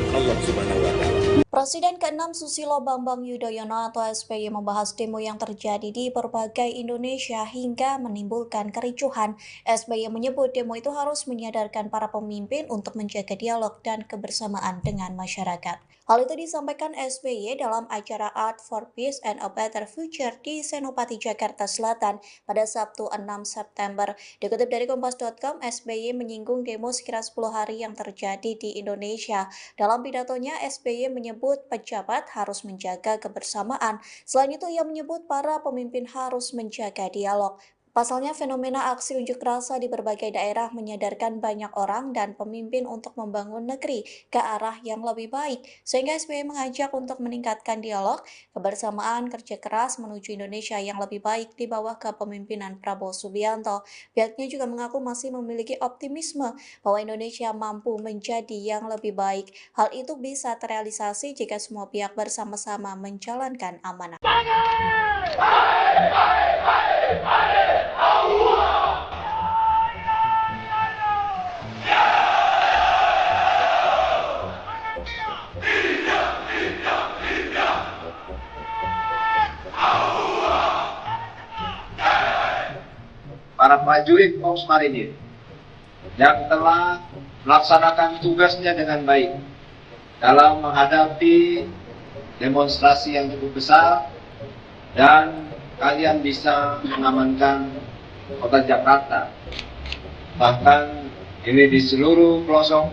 [SPEAKER 2] Allah Subhanahu wa Ta'ala.
[SPEAKER 3] Presiden ke-6 Susilo Bambang Yudhoyono atau SBY membahas demo yang terjadi di berbagai Indonesia hingga menimbulkan kericuhan. SBY menyebut demo itu harus menyadarkan para pemimpin untuk menjaga dialog dan kebersamaan dengan masyarakat. Hal itu disampaikan SBY dalam acara Art for Peace and a Better Future di Senopati, Jakarta Selatan pada Sabtu 6 September. Dikutip dari Kompas.com, SBY menyinggung demo sekira 10 hari yang terjadi di Indonesia. Dalam pidatonya, SBY menyebut pejabat harus menjaga kebersamaan. Selain itu, ia menyebut para pemimpin harus menjaga dialog. Pasalnya, fenomena aksi unjuk rasa di berbagai daerah menyadarkan banyak orang dan pemimpin untuk membangun negeri ke arah yang lebih baik. Sehingga SBY mengajak untuk meningkatkan dialog, kebersamaan, kerja keras menuju Indonesia yang lebih baik di bawah kepemimpinan Prabowo Subianto. Pihaknya juga mengaku masih memiliki optimisme bahwa Indonesia mampu menjadi yang lebih baik. Hal itu bisa terrealisasi jika semua pihak bersama-sama menjalankan amanah.
[SPEAKER 1] Para prajurit Korps Marinir yang telah melaksanakan tugasnya dengan baik dalam menghadapi demonstrasi yang cukup besar, dan kalian bisa mengamankan kota Jakarta. Bahkan ini di seluruh pelosok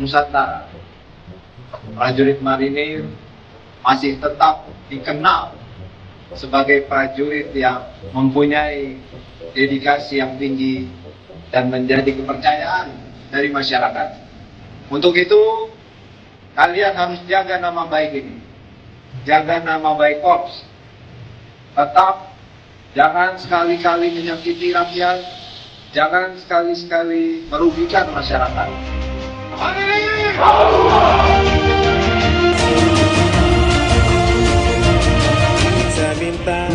[SPEAKER 1] Nusantara, prajurit marinir masih tetap dikenal sebagai prajurit yang mempunyai dedikasi yang tinggi dan menjadi kepercayaan dari masyarakat. Untuk itu, kalian harus jaga nama baik ini. Jaga nama baik Korps. Tetap jangan sekali-kali menyakiti rakyat, jangan sekali-kali merugikan masyarakat.
[SPEAKER 2] Saya minta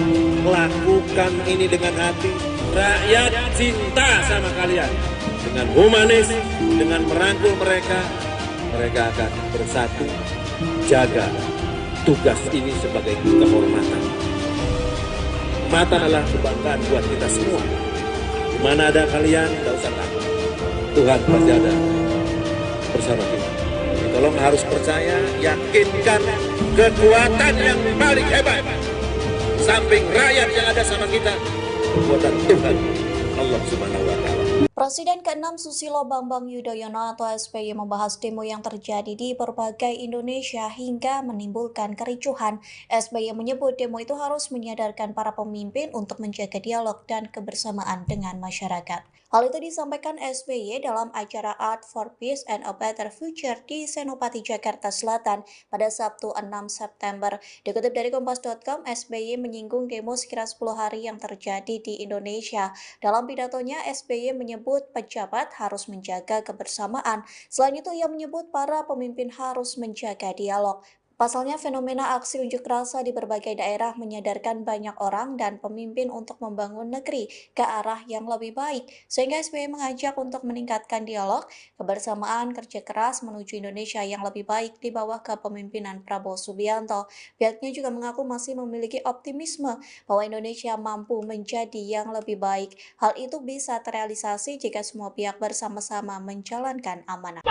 [SPEAKER 2] lakukan ini dengan hati. Rakyat cinta sama kalian. Dengan humanis, dengan merangkul mereka, mereka akan bersatu. Jaga tugas ini sebagai kehormatan. Mata adalah kebanggaan buat kita semua. Di mana ada kalian, tidak usah takut. Tuhan pasti ada bersama kita. Tolong harus percaya, yakinkan kekuatan yang paling hebat. Samping rakyat yang ada sama kita, kekuatan Tuhan, Allah Subhanahu wa Ta'ala.
[SPEAKER 3] Presiden ke-6 Susilo Bambang Yudhoyono atau SBY membahas demo yang terjadi di berbagai Indonesia hingga menimbulkan kericuhan. SBY menyebut demo itu harus menyadarkan para pemimpin untuk menjaga dialog dan kebersamaan dengan masyarakat. Hal itu disampaikan SBY dalam acara Art for Peace and a Better Future di Senopati, Jakarta Selatan pada Sabtu 6 September. Dikutip dari Kompas.com, SBY menyinggung demo sekira 10 hari yang terjadi di Indonesia. Dalam pidatonya, SBY menyebut pejabat harus menjaga kebersamaan. Selain itu, ia menyebut para pemimpin harus menjaga dialog. Pasalnya, fenomena aksi unjuk rasa di berbagai daerah menyadarkan banyak orang dan pemimpin untuk membangun negeri ke arah yang lebih baik. Sehingga SBY mengajak untuk meningkatkan dialog, kebersamaan, kerja keras menuju Indonesia yang lebih baik di bawah kepemimpinan Prabowo Subianto. Pihaknya juga mengaku masih memiliki optimisme bahwa Indonesia mampu menjadi yang lebih baik. Hal itu bisa terrealisasi jika semua pihak bersama-sama menjalankan amanah.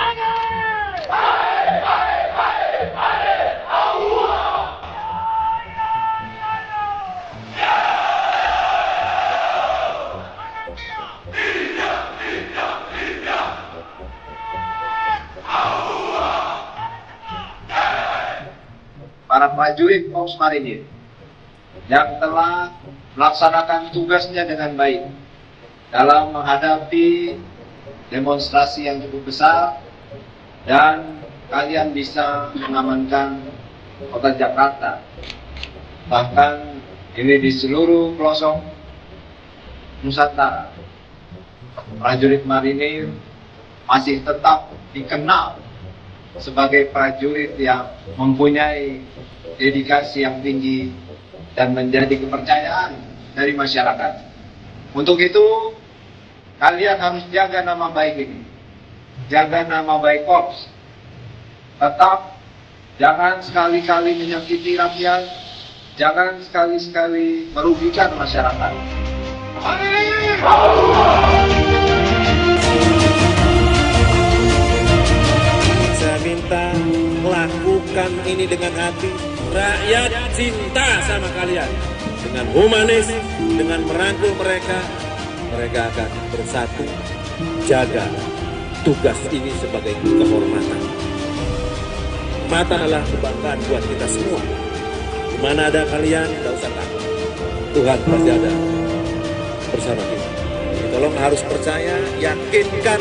[SPEAKER 1] Para prajurit Korps Marinir yang telah melaksanakan tugasnya dengan baik dalam menghadapi demonstrasi yang cukup besar, dan kalian bisa mengamankan kota Jakarta. Bahkan ini di seluruh pelosok Nusantara, prajurit marinir masih tetap dikenal sebagai prajurit yang mempunyai dedikasi yang tinggi dan menjadi kepercayaan dari masyarakat. Untuk itu, kalian harus jaga nama baik ini. Jaga nama baik Korps. Tetap jangan sekali-kali menyakiti rakyat, jangan sekali-kali merugikan masyarakat.
[SPEAKER 2] Saya minta lakukan ini dengan hati. Rakyat cinta sama kalian. Dengan humanis, dengan merangkul mereka, mereka akan bersatu. Jaga tugas ini sebagai kehormatan. Mata adalah kebanggaan buat kita semua. Di mana ada kalian, tidak usah takut. Tuhan pasti ada bersama kita. Tolong harus percaya, yakinkan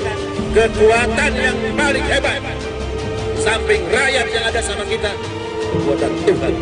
[SPEAKER 2] kekuatan yang paling hebat. Samping rakyat yang ada sama kita, kekuatan Tuhan,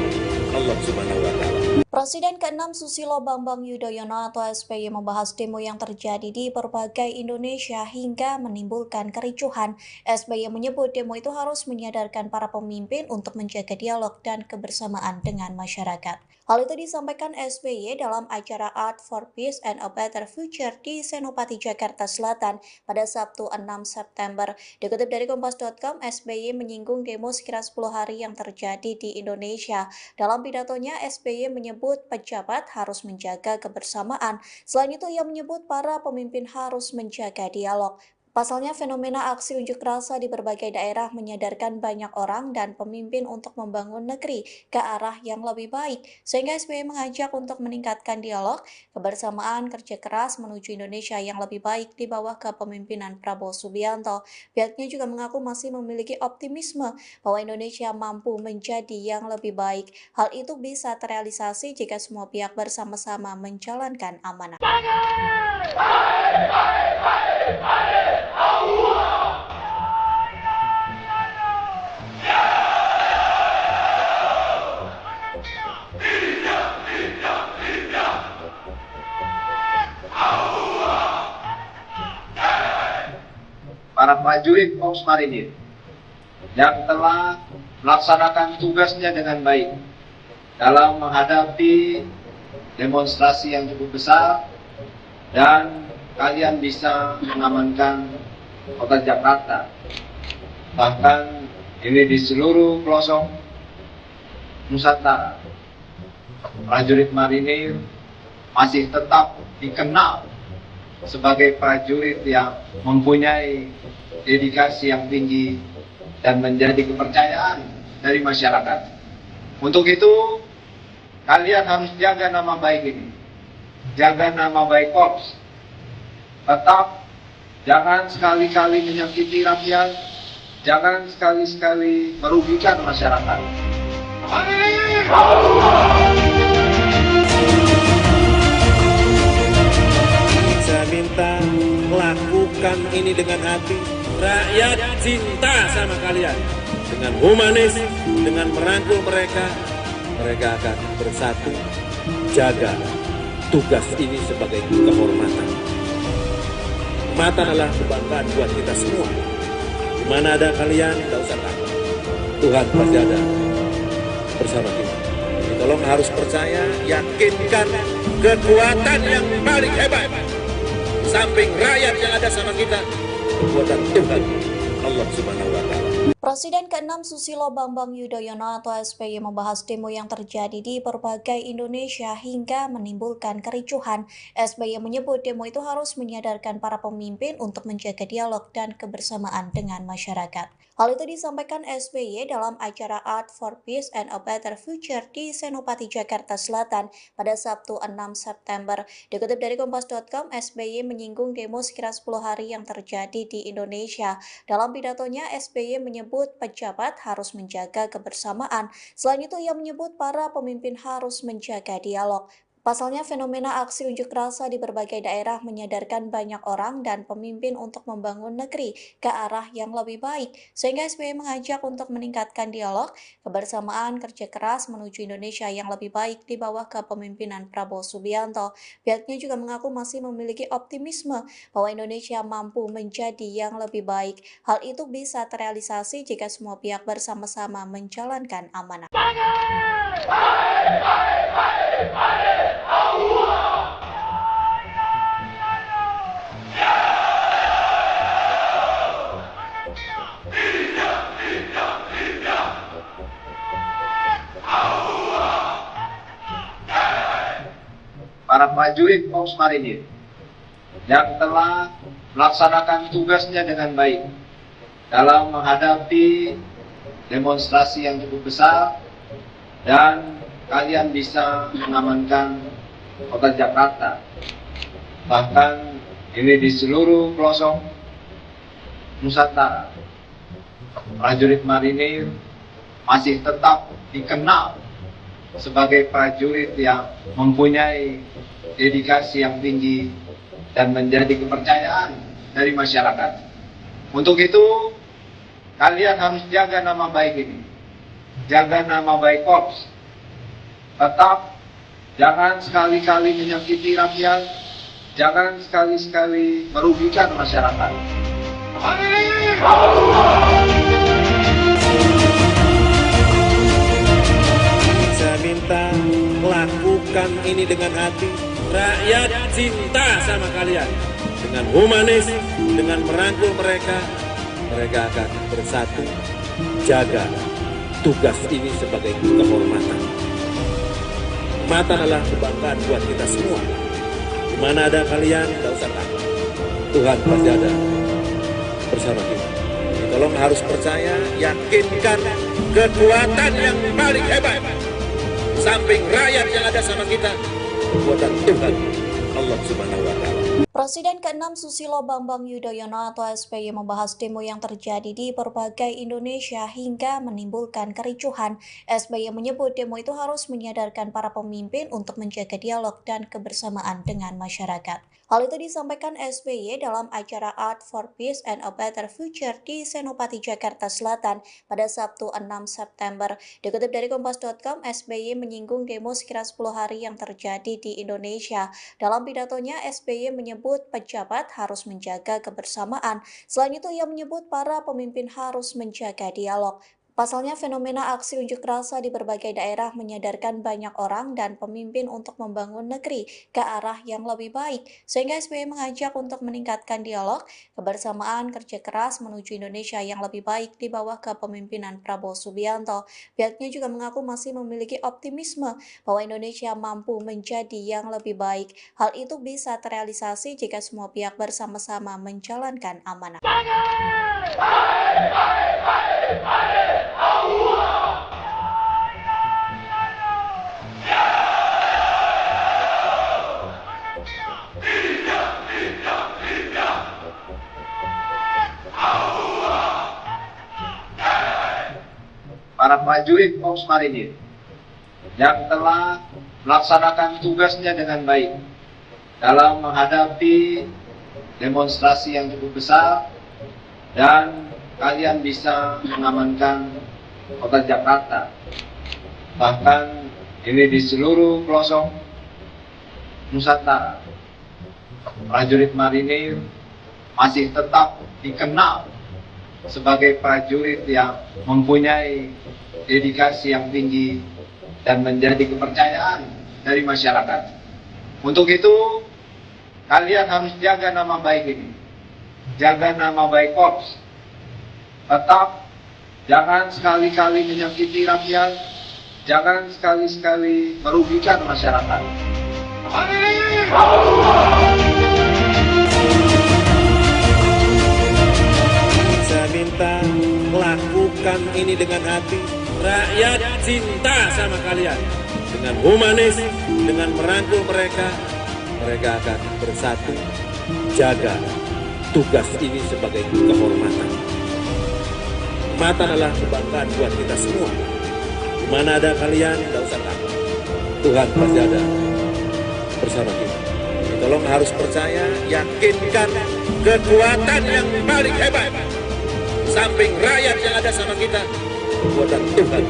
[SPEAKER 2] Allah Subhanahu wa Ta'ala.
[SPEAKER 3] Presiden ke-6 Susilo Bambang Yudhoyono atau SBY membahas demo yang terjadi di berbagai Indonesia hingga menimbulkan kericuhan. SBY menyebut demo itu harus menyadarkan para pemimpin untuk menjaga dialog dan kebersamaan dengan masyarakat. Hal itu disampaikan SBY dalam acara Art for Peace and a Better Future di Senopati, Jakarta Selatan pada Sabtu 6 September. Dikutip dari Kompas.com, SBY menyinggung demo sekira 10 hari yang terjadi di Indonesia. Dalam pidatonya, SBY menyebut pejabat harus menjaga kebersamaan. Selain itu, ia menyebut para pemimpin harus menjaga dialog. Pasalnya, fenomena aksi unjuk rasa di berbagai daerah menyadarkan banyak orang dan pemimpin untuk membangun negeri ke arah yang lebih baik, sehingga SBY mengajak untuk meningkatkan dialog, kebersamaan, kerja keras menuju Indonesia yang lebih baik di bawah kepemimpinan Prabowo Subianto. Pihaknya juga mengaku masih memiliki optimisme bahwa Indonesia mampu menjadi yang lebih baik. Hal itu bisa terrealisasi jika semua pihak bersama-sama menjalankan amanah.
[SPEAKER 1] Para prajurit Korps Marinir yang telah melaksanakan tugasnya dengan baik dalam menghadapi demonstrasi yang cukup besar, dan kalian bisa mengamankan kota Jakarta. Bahkan ini di seluruh pelosok Nusantara, prajurit marinir masih tetap dikenal sebagai prajurit yang mempunyai dedikasi yang tinggi dan menjadi kepercayaan dari masyarakat. Untuk itu, kalian harus jaga nama baik ini, jaga nama baik Korps. Tetap jangan sekali-kali menyakiti rakyat, jangan sekali-kali merugikan masyarakat.
[SPEAKER 2] Saya minta lakukan ini dengan hati. Rakyat cinta sama kalian. Dengan humanis, dengan merangkul mereka, mereka akan bersatu. Jaga tugas ini sebagai kehormatan. Mata adalah kebanggaan buat kita semua. Di mana ada kalian, tidak usah takut. Tuhan pasti ada bersama kita. Jadi tolong harus percaya, yakinkan kekuatan yang paling hebat. Samping rakyat yang ada sama kita, kekuatan Tuhan, Allah Subhanahu wa Ta'ala.
[SPEAKER 3] Presiden ke-6 Susilo Bambang Yudhoyono atau SBY membahas demo yang terjadi di berbagai Indonesia hingga menimbulkan kericuhan. SBY menyebut demo itu harus menyadarkan para pemimpin untuk menjaga dialog dan kebersamaan dengan masyarakat. Hal itu disampaikan SBY dalam acara Art for Peace and a Better Future di Senopati, Jakarta Selatan pada Sabtu 6 September. Dikutip dari Kompas.com, SBY menyinggung demo sekira 10 hari yang terjadi di Indonesia. Dalam pidatonya, SBY menyebut pejabat harus menjaga kebersamaan. Selain itu, ia menyebut para pemimpin harus menjaga dialog. Pasalnya, fenomena aksi unjuk rasa di berbagai daerah menyadarkan banyak orang dan pemimpin untuk membangun negeri ke arah yang lebih baik, sehingga SBY mengajak untuk meningkatkan dialog, kebersamaan, kerja keras menuju Indonesia yang lebih baik di bawah kepemimpinan Prabowo Subianto. Pihaknya juga mengaku masih memiliki optimisme bahwa Indonesia mampu menjadi yang lebih baik. Hal itu bisa terrealisasi jika semua pihak bersama-sama menjalankan amanah.
[SPEAKER 1] Para prajurit Korps Marinir yang telah melaksanakan tugasnya dengan baik dalam menghadapi demonstrasi yang cukup besar, dan kalian bisa mengamankan kota Jakarta. Bahkan ini di seluruh pelosok Nusantara, prajurit marinir masih tetap dikenal sebagai prajurit yang mempunyai dedikasi yang tinggi dan menjadi kepercayaan dari masyarakat. Untuk itu, kalian harus jaga nama baik ini, jaga nama baik Korps. Tetap jangan sekali-kali menyakiti rakyat, jangan sekali-kali merugikan masyarakat.
[SPEAKER 2] Saya minta lakukan ini dengan hati. Rakyat cinta sama kalian. Dengan humanis, dengan merangkul mereka, mereka akan bersatu. Jaga tugas ini sebagai kehormatan. Mata adalah kebanggaan buat kita semua. Di mana ada kalian, tidak usah takut. Tuhan pasti ada bersama kita. Tolong harus percaya, yakinkan kekuatan yang paling hebat. Samping rakyat yang ada sama kita, kekuatan Tuhan, Allah Subhanahu wa Ta'ala.
[SPEAKER 3] Presiden ke-6 Susilo Bambang Yudhoyono atau SBY membahas demo yang terjadi di berbagai Indonesia hingga menimbulkan kericuhan. SBY menyebut demo itu harus menyadarkan para pemimpin untuk menjaga dialog dan kebersamaan dengan masyarakat. Hal itu disampaikan SBY dalam acara Art for Peace and a Better Future di Senopati, Jakarta Selatan pada Sabtu 6 September. Dikutip dari Kompas.com, SBY menyinggung demo sekira 10 hari yang terjadi di Indonesia. Dalam pidatonya, SBY menyebut pejabat harus menjaga kebersamaan. Selain itu, ia menyebut para pemimpin harus menjaga dialog. Pasalnya, fenomena aksi unjuk rasa di berbagai daerah menyadarkan banyak orang dan pemimpin untuk membangun negeri ke arah yang lebih baik. Sehingga SBY mengajak untuk meningkatkan dialog, kebersamaan, kerja keras menuju Indonesia yang lebih baik di bawah kepemimpinan Prabowo Subianto. Pihaknya juga mengaku masih memiliki optimisme bahwa Indonesia mampu menjadi yang lebih baik. Hal itu bisa terrealisasi jika semua pihak bersama-sama menjalankan amanah.
[SPEAKER 1] Para prajurit Korps Marinir yang telah melaksanakan tugasnya dengan baik dalam menghadapi demonstrasi yang cukup besar, dan kalian bisa mengamankan kota Jakarta. Bahkan ini di seluruh pelosok Nusantara, prajurit marinir masih tetap dikenal sebagai prajurit yang mempunyai dedikasi yang tinggi dan menjadi kepercayaan dari masyarakat. Untuk itu, kalian harus jaga nama baik ini, jaga nama baik Korps. Tetap jangan sekali-kali menyakiti rakyat, jangan sekali-kali merugikan masyarakat.
[SPEAKER 2] Saya minta lakukan ini dengan hati. Rakyat cinta sama kalian. Dengan humanis, dengan merangkul mereka akan bersatu. Jaga tugas ini sebagai kehormatan. Mata adalah kebanggaan buat kita semua. Di mana ada kalian, tidak usah takut. Tuhan pasti ada bersama kita. Tolong harus percaya, yakinkan kekuatan yang paling hebat. Samping rakyat yang ada sama kita, kekuatan Tuhan,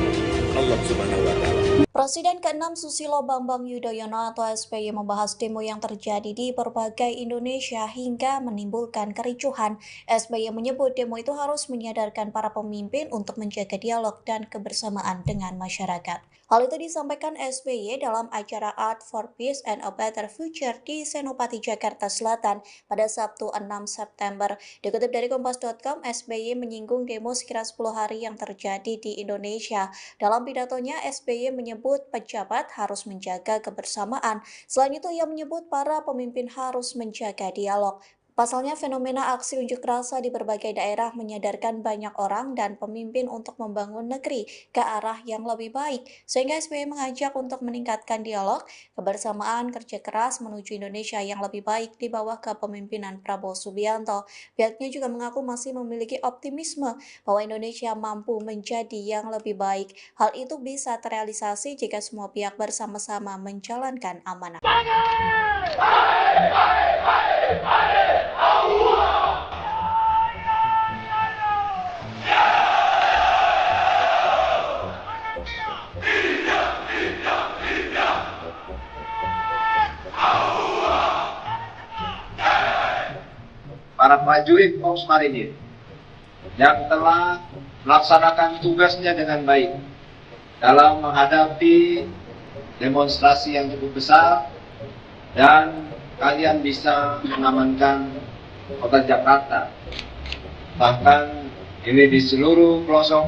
[SPEAKER 2] Allah Subhanahu wa Ta'ala.
[SPEAKER 3] Presiden ke-6 Susilo Bambang Yudhoyono atau SBY membahas demo yang terjadi di berbagai Indonesia hingga menimbulkan kericuhan. SBY menyebut demo itu harus menyadarkan para pemimpin untuk menjaga dialog dan kebersamaan dengan masyarakat. Hal itu disampaikan SBY dalam acara Art for Peace and a Better Future di Senopati, Jakarta Selatan pada Sabtu 6 September. Dikutip dari Kompas.com, SBY menyinggung demo sekira 10 hari yang terjadi di Indonesia. Dalam pidatonya, SBY menyebut pejabat harus menjaga kebersamaan. Selain itu, ia menyebut para pemimpin harus menjaga dialog. Pasalnya, fenomena aksi unjuk rasa di berbagai daerah menyadarkan banyak orang dan pemimpin untuk membangun negeri ke arah yang lebih baik. Sehingga SBY mengajak untuk meningkatkan dialog, kebersamaan, kerja keras menuju Indonesia yang lebih baik di bawah kepemimpinan Prabowo Subianto. Pihaknya juga mengaku masih memiliki optimisme bahwa Indonesia mampu menjadi yang lebih baik. Hal itu bisa terrealisasi jika semua pihak bersama-sama menjalankan amanah.
[SPEAKER 1] Para prajurit Korps Marinir yang telah melaksanakan tugasnya dengan baik dalam menghadapi demonstrasi yang cukup besar, dan kalian bisa mengamankan kota Jakarta. Bahkan ini di seluruh pelosok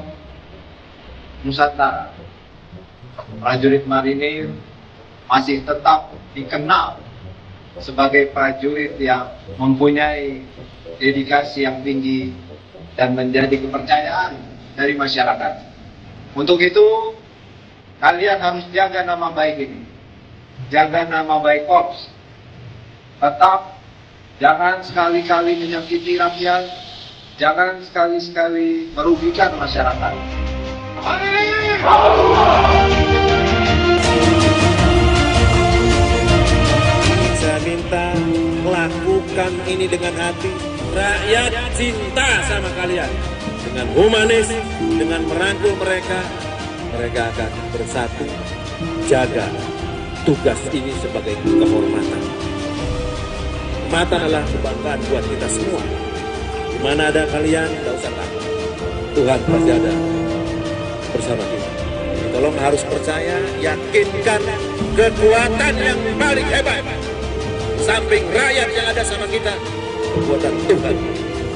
[SPEAKER 1] Nusantara, prajurit marinir masih tetap dikenal sebagai prajurit yang mempunyai dedikasi yang tinggi dan menjadi kepercayaan dari masyarakat. Untuk itu, kalian harus jaga nama baik ini, jaga nama baik Korps. Tetap jangan sekali-kali menyakiti rakyat, jangan sekali-sekali merugikan masyarakat.
[SPEAKER 2] Saya minta lakukan ini dengan hati. Rakyat cinta sama kalian. Dengan humanis, dengan merangkul mereka, mereka akan bersatu. Jaga tugas ini sebagai kehormatan. Kehormatan adalah kebanggaan buat kita semua. Di mana ada kalian, tidak usah takut. Tuhan pasti ada bersama kita. Tolong harus percaya, yakinkan kekuatan yang paling hebat. Samping rakyat yang ada sama kita, kekuatan Tuhan,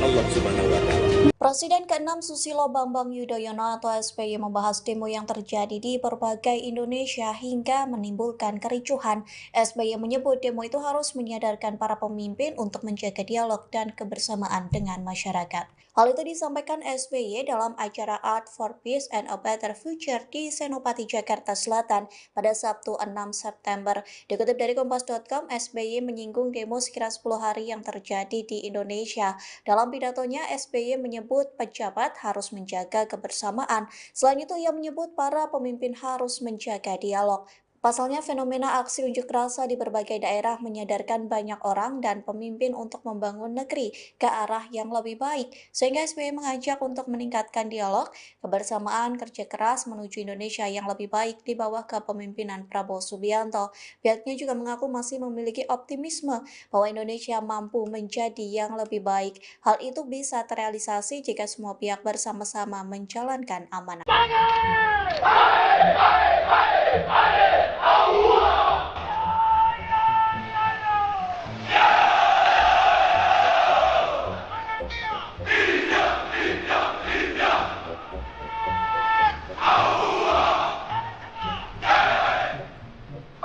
[SPEAKER 2] Allah Subhanahu wa Ta'ala.
[SPEAKER 3] Presiden ke-6 Susilo Bambang Yudhoyono atau SBY membahas demo yang terjadi di berbagai Indonesia hingga menimbulkan kericuhan. SBY menyebut demo itu harus menyadarkan para pemimpin untuk menjaga dialog dan kebersamaan dengan masyarakat. Hal itu disampaikan SBY dalam acara Art for Peace and a Better Future di Senopati, Jakarta Selatan pada Sabtu 6 September. Dikutip dari Kompas.com, SBY menyinggung demo sekira 10 hari yang terjadi di Indonesia. Dalam pidatonya, SBY menyebut pejabat harus menjaga kebersamaan. Selain itu, ia menyebut para pemimpin harus menjaga dialog. Pasalnya, fenomena aksi unjuk rasa di berbagai daerah menyadarkan banyak orang dan pemimpin untuk membangun negeri ke arah yang lebih baik. Sehingga SBY mengajak untuk meningkatkan dialog, kebersamaan, kerja keras menuju Indonesia yang lebih baik di bawah kepemimpinan Prabowo Subianto. Pihaknya juga mengaku masih memiliki optimisme bahwa Indonesia mampu menjadi yang lebih baik. Hal itu bisa terrealisasi jika semua pihak bersama-sama menjalankan amanah.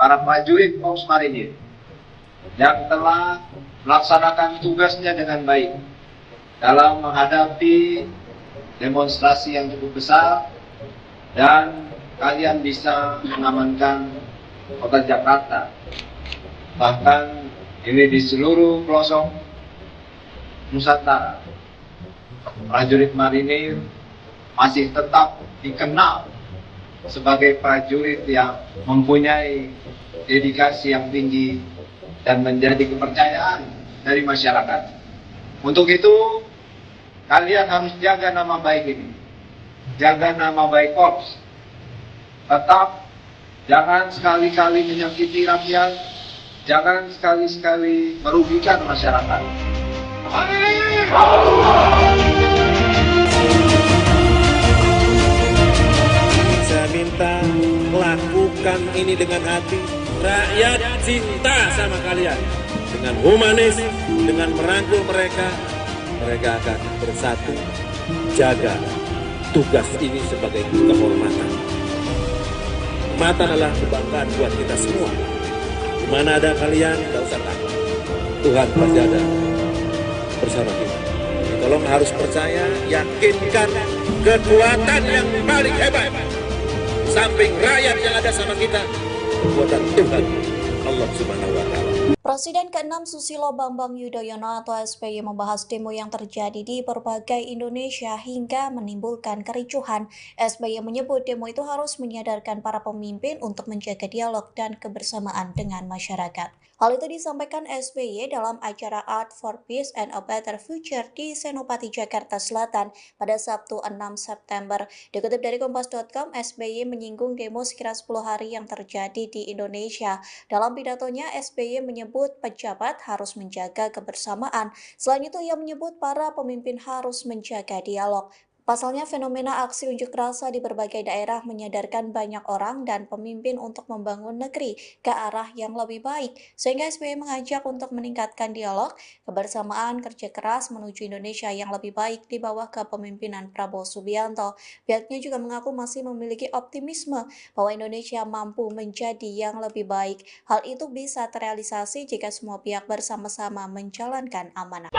[SPEAKER 1] Para prajurit Korps Marinir yang telah melaksanakan tugasnya dengan baik dalam menghadapi demonstrasi yang cukup besar, dan kalian bisa mengamankan kota Jakarta. Bahkan ini di seluruh pelosok Nusantara, prajurit marinir masih tetap dikenal sebagai prajurit yang mempunyai dedikasi yang tinggi dan menjadi kepercayaan dari masyarakat. Untuk itu, kalian harus jaga nama baik ini, jaga nama baik Korps. Tetap jangan sekali-kali menyakiti rakyat, jangan sekali-sekali merugikan masyarakat.
[SPEAKER 2] Saya minta lakukan ini dengan hati. Rakyat cinta sama kalian. Dengan humanis, dengan merangkul mereka, mereka akan bersatu. Jaga tugas ini sebagai kehormatan. Kehormatan adalah kebanggaan buat kita semua. Di mana ada kalian, tidak usah takut. Tuhan pasti ada bersama kita. Tolong harus percaya, yakinkan kekuatan yang paling hebat. Samping rakyat yang ada sama kita, kekuatan Tuhan, Allah Subhanahu wa Ta'ala.
[SPEAKER 3] Presiden ke-6 Susilo Bambang Yudhoyono atau SBY membahas demo yang terjadi di berbagai Indonesia hingga menimbulkan kericuhan. SBY menyebut demo itu harus menyadarkan para pemimpin untuk menjaga dialog dan kebersamaan dengan masyarakat. Hal itu disampaikan SBY dalam acara Art for Peace and a Better Future di Senopati, Jakarta Selatan pada Sabtu 6 September. Dikutip dari Kompas.com, SBY menyinggung demo sekira 10 hari yang terjadi di Indonesia. Dalam pidatonya, SBY menyebut pejabat harus menjaga kebersamaan. Selain itu, ia menyebut para pemimpin harus menjaga dialog. Pasalnya, fenomena aksi unjuk rasa di berbagai daerah menyadarkan banyak orang dan pemimpin untuk membangun negeri ke arah yang lebih baik, sehingga SBY mengajak untuk meningkatkan dialog, kebersamaan, kerja keras menuju Indonesia yang lebih baik di bawah kepemimpinan Prabowo Subianto. Pihaknya juga mengaku masih memiliki optimisme bahwa Indonesia mampu menjadi yang lebih baik. Hal itu bisa terrealisasi jika semua pihak bersama-sama menjalankan amanah.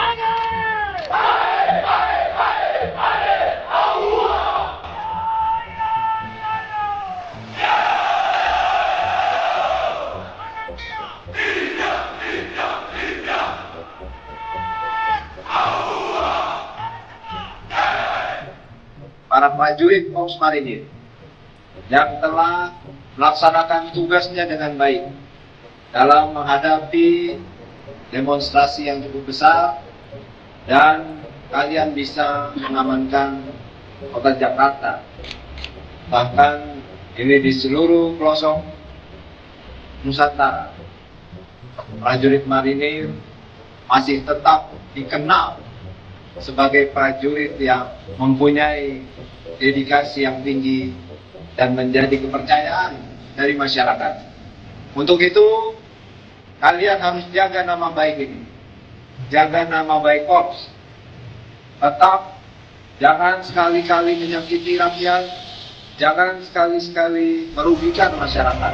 [SPEAKER 1] Para prajurit Korps Marinir yang telah melaksanakan tugasnya dengan baik dalam menghadapi demonstrasi yang cukup besar, dan kalian bisa mengamankan kota Jakarta. Bahkan ini di seluruh pelosok Nusantara, prajurit marinir masih tetap dikenal sebagai prajurit yang mempunyai dedikasi yang tinggi dan menjadi kepercayaan dari masyarakat. Untuk itu, kalian harus jaga nama baik ini, jaga nama baik Korps. Tetap jangan sekali-kali menyakiti rakyat, jangan sekali-kali merugikan masyarakat.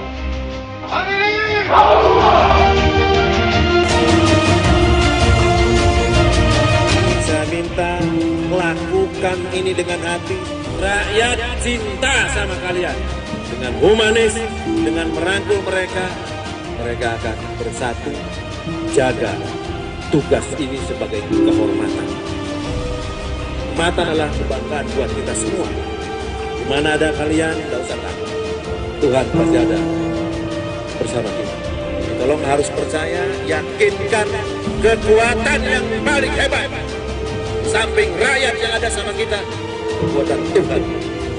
[SPEAKER 2] Saya minta lakukan ini dengan hati. Rakyat cinta sama kalian. Dengan humanis, dengan merangkul mereka, mereka akan bersatu. Jaga tugas ini sebagai kehormatan. Mata adalah kebanggaan buat kita semua. Di mana ada kalian, tidak usah takut. Tuhan pasti ada bersama kita. Tolong harus percaya, yakinkan kekuatan yang paling hebat. Samping rakyat yang ada sama kita, kekuatan Tuhan,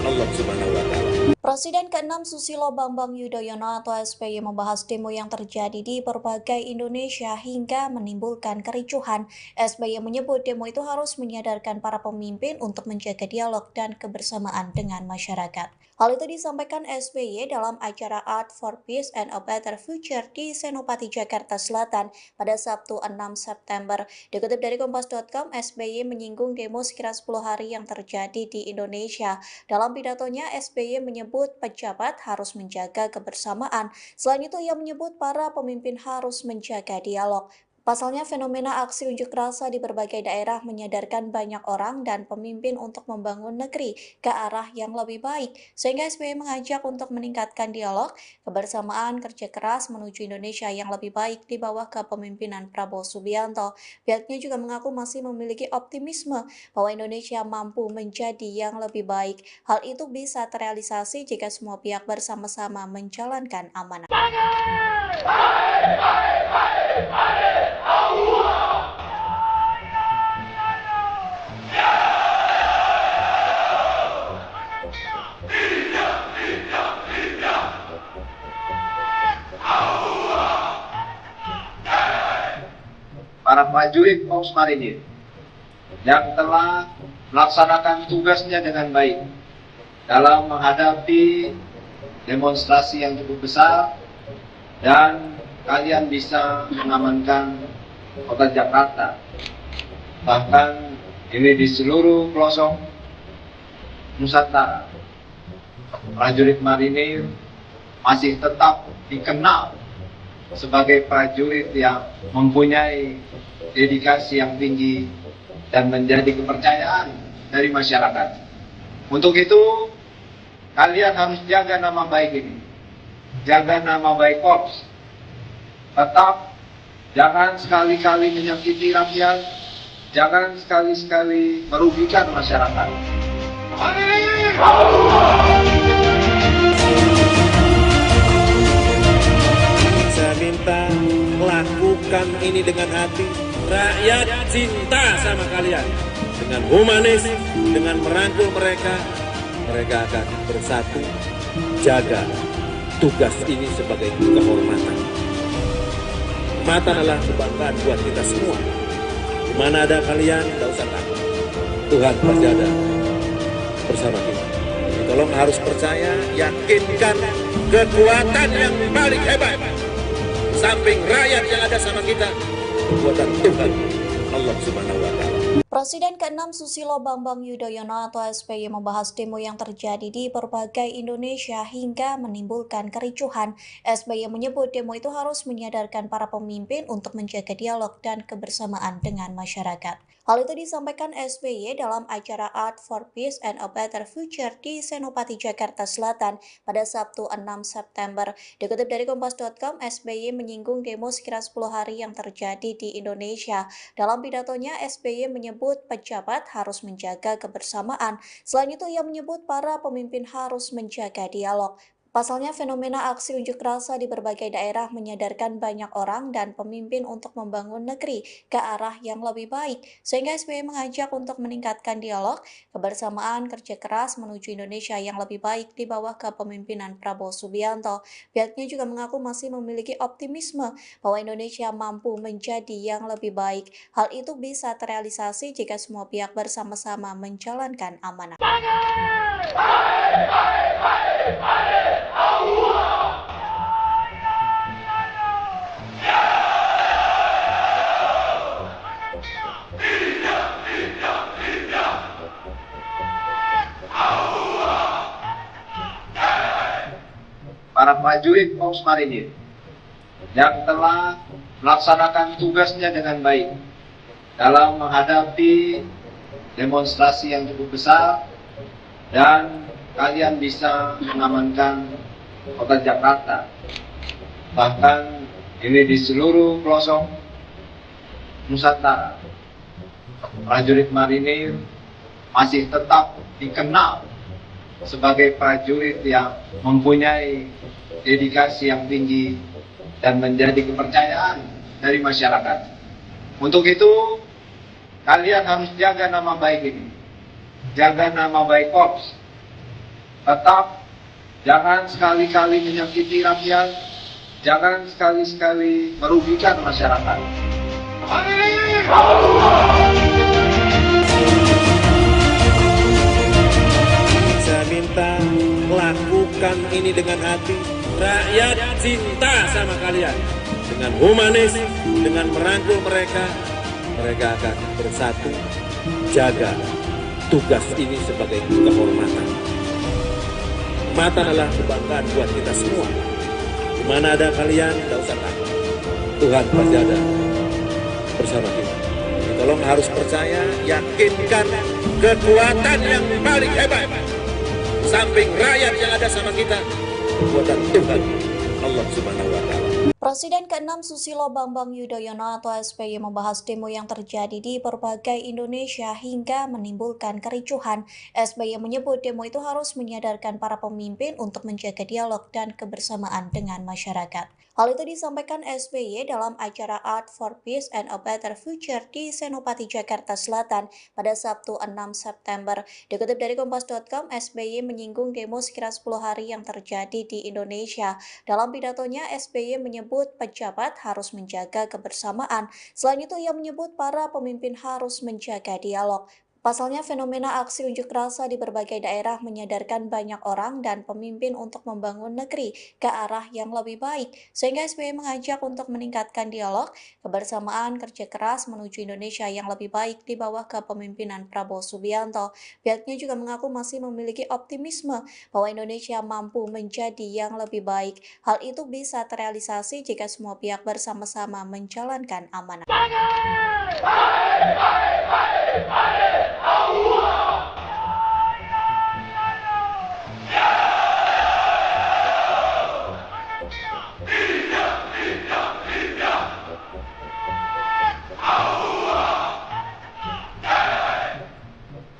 [SPEAKER 2] Allah Subhanahu wa Ta'ala.
[SPEAKER 3] Presiden ke-6 Susilo Bambang Yudhoyono atau SBY membahas demo yang terjadi di berbagai Indonesia hingga menimbulkan kericuhan. SBY menyebut demo itu harus menyadarkan para pemimpin untuk menjaga dialog dan kebersamaan dengan masyarakat. Hal itu disampaikan SBY dalam acara Art for Peace and a Better Future di Senopati, Jakarta Selatan pada Sabtu 6 September. Dikutip dari Kompas.com, SBY menyinggung demo sekira 10 hari yang terjadi di Indonesia. Dalam pidatonya, SBY menyebut pejabat harus menjaga kebersamaan. Selain itu, ia menyebut para pemimpin harus menjaga dialog. Pasalnya, fenomena aksi unjuk rasa di berbagai daerah menyadarkan banyak orang dan pemimpin untuk membangun negeri ke arah yang lebih baik, sehingga SBY mengajak untuk meningkatkan dialog, kebersamaan, kerja keras menuju Indonesia yang lebih baik di bawah kepemimpinan Prabowo Subianto. Pihaknya juga mengaku masih memiliki optimisme bahwa Indonesia mampu menjadi yang lebih baik. Hal itu bisa terrealisasi jika semua pihak bersama-sama menjalankan amanah.
[SPEAKER 1] Para prajurit Korps Marinir yang telah melaksanakan tugasnya dengan baik dalam menghadapi demonstrasi yang cukup besar, dan kalian bisa mengamankan kota Jakarta. Bahkan ini di seluruh pelosok Nusantara, prajurit marinir masih tetap dikenal sebagai prajurit yang mempunyai dedikasi yang tinggi dan menjadi kepercayaan dari masyarakat. Untuk itu, kalian harus jaga nama baik ini, jaga nama baik Korps. Tetap jangan sekali-kali menyakiti rakyat, jangan sekali-kali merugikan masyarakat.
[SPEAKER 2] Saya minta lakukan ini dengan hati. Rakyat cinta sama kalian. Dengan humanis, dengan merangkul mereka, mereka akan bersatu. Jaga tugas ini sebagai kehormatan. Mata adalah kebanggaan buat kita semua. Di mana ada kalian, tidak usah takut. Tuhan pasti ada bersama kita. Tolong harus percaya, yakinkan kekuatan yang paling hebat. Samping rakyat yang ada sama kita, kekuatan Tuhan, Allah Subhanahu wa Ta'ala.
[SPEAKER 3] Presiden ke-6 Susilo Bambang Yudhoyono atau SBY membahas demo yang terjadi di berbagai Indonesia hingga menimbulkan kericuhan. SBY menyebut demo itu harus menyadarkan para pemimpin untuk menjaga dialog dan kebersamaan dengan masyarakat. Hal itu disampaikan SBY dalam acara Art for Peace and a Better Future di Senopati, Jakarta Selatan pada Sabtu 6 September. Dikutip dari Kompas.com, SBY menyinggung demo sekira 10 hari yang terjadi di Indonesia. Dalam pidatonya, SBY menyebut pejabat harus menjaga kebersamaan. Selain itu, ia menyebut para pemimpin harus menjaga dialog. Pasalnya, fenomena aksi unjuk rasa di berbagai daerah menyadarkan banyak orang dan pemimpin untuk membangun negeri ke arah yang lebih baik. Sehingga SBY mengajak untuk meningkatkan dialog, kebersamaan, kerja keras menuju Indonesia yang lebih baik di bawah kepemimpinan Prabowo Subianto. Pihaknya juga mengaku masih memiliki optimisme bahwa Indonesia mampu menjadi yang lebih baik. Hal itu bisa terrealisasi jika semua pihak bersama-sama menjalankan amanah.
[SPEAKER 1] Para prajurit Korps Marinir yang telah melaksanakan tugasnya dengan baik dalam menghadapi demonstrasi yang cukup besar, dan kalian bisa mengamankan kota Jakarta. Bahkan ini di seluruh pelosok Nusantara, prajurit marinir masih tetap dikenal sebagai prajurit yang mempunyai dedikasi yang tinggi dan menjadi kepercayaan dari masyarakat. Untuk itu, kalian harus jaga nama baik ini, jaga nama baik Korps. Tetap jangan sekali-kali menyakiti rakyat, jangan sekali-kali merugikan masyarakat.
[SPEAKER 2] Saya minta lakukan ini dengan hati. Rakyat cinta sama kalian. Dengan humanis, dengan merangkul mereka, mereka akan bersatu. Jaga tugas ini sebagai kehormatan. Kehormatan adalah kebanggaan buat kita semua. Di mana ada kalian, tidak usah takut. Tuhan pasti ada bersama kita. Tolong harus percaya, yakinkan kekuatan yang paling hebat. Samping rakyat yang ada sama kita, kekuatan Tuhan, Allah Subhanahu wa Ta'ala.
[SPEAKER 3] Presiden ke-6 Susilo Bambang Yudhoyono atau SBY membahas demo yang terjadi di berbagai Indonesia hingga menimbulkan kericuhan. SBY menyebut demo itu harus menyadarkan para pemimpin untuk menjaga dialog dan kebersamaan dengan masyarakat. Hal itu disampaikan SBY dalam acara Art for Peace and a Better Future di Senopati, Jakarta Selatan pada Sabtu 6 September. Dikutip dari Kompas.com, SBY menyinggung demo sekira 10 hari yang terjadi di Indonesia. Dalam pidatonya, SBY menyebut pejabat harus menjaga kebersamaan. Selain itu, ia menyebut para pemimpin harus menjaga dialog. Pasalnya, fenomena aksi unjuk rasa di berbagai daerah menyadarkan banyak orang dan pemimpin untuk membangun negeri ke arah yang lebih baik. Sehingga SBY mengajak untuk meningkatkan dialog, kebersamaan, kerja keras menuju Indonesia yang lebih baik di bawah kepemimpinan Prabowo Subianto. Pihaknya juga mengaku masih memiliki optimisme bahwa Indonesia mampu menjadi yang lebih baik. Hal itu bisa terrealisasi jika semua pihak bersama-sama menjalankan amanah.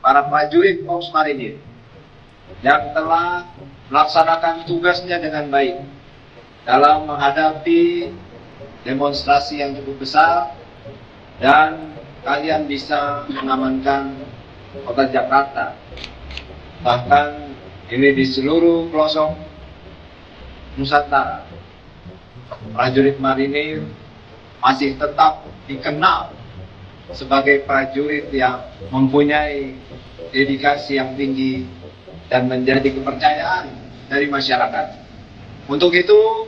[SPEAKER 1] Para prajurit Korps Marinir yang telah melaksanakan tugasnya dengan baik dalam menghadapi demonstrasi yang cukup besar, dan kalian bisa mengamankan kota Jakarta. Bahkan ini di seluruh pelosok Nusantara, prajurit marinir masih tetap dikenal sebagai prajurit yang mempunyai dedikasi yang tinggi dan menjadi kepercayaan dari masyarakat. Untuk itu,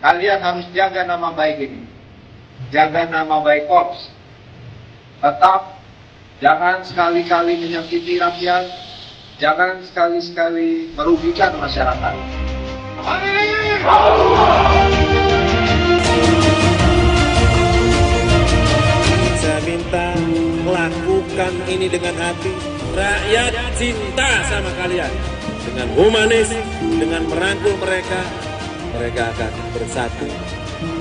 [SPEAKER 1] kalian harus jaga nama baik ini. Jaga nama baik Korps. Tetap jangan sekali-kali menyakiti rakyat, jangan sekali-sekali merugikan masyarakat.
[SPEAKER 2] Saya minta lakukan ini dengan hati. Rakyat cinta sama kalian. Dengan humanis, dengan merangkul mereka, mereka akan bersatu.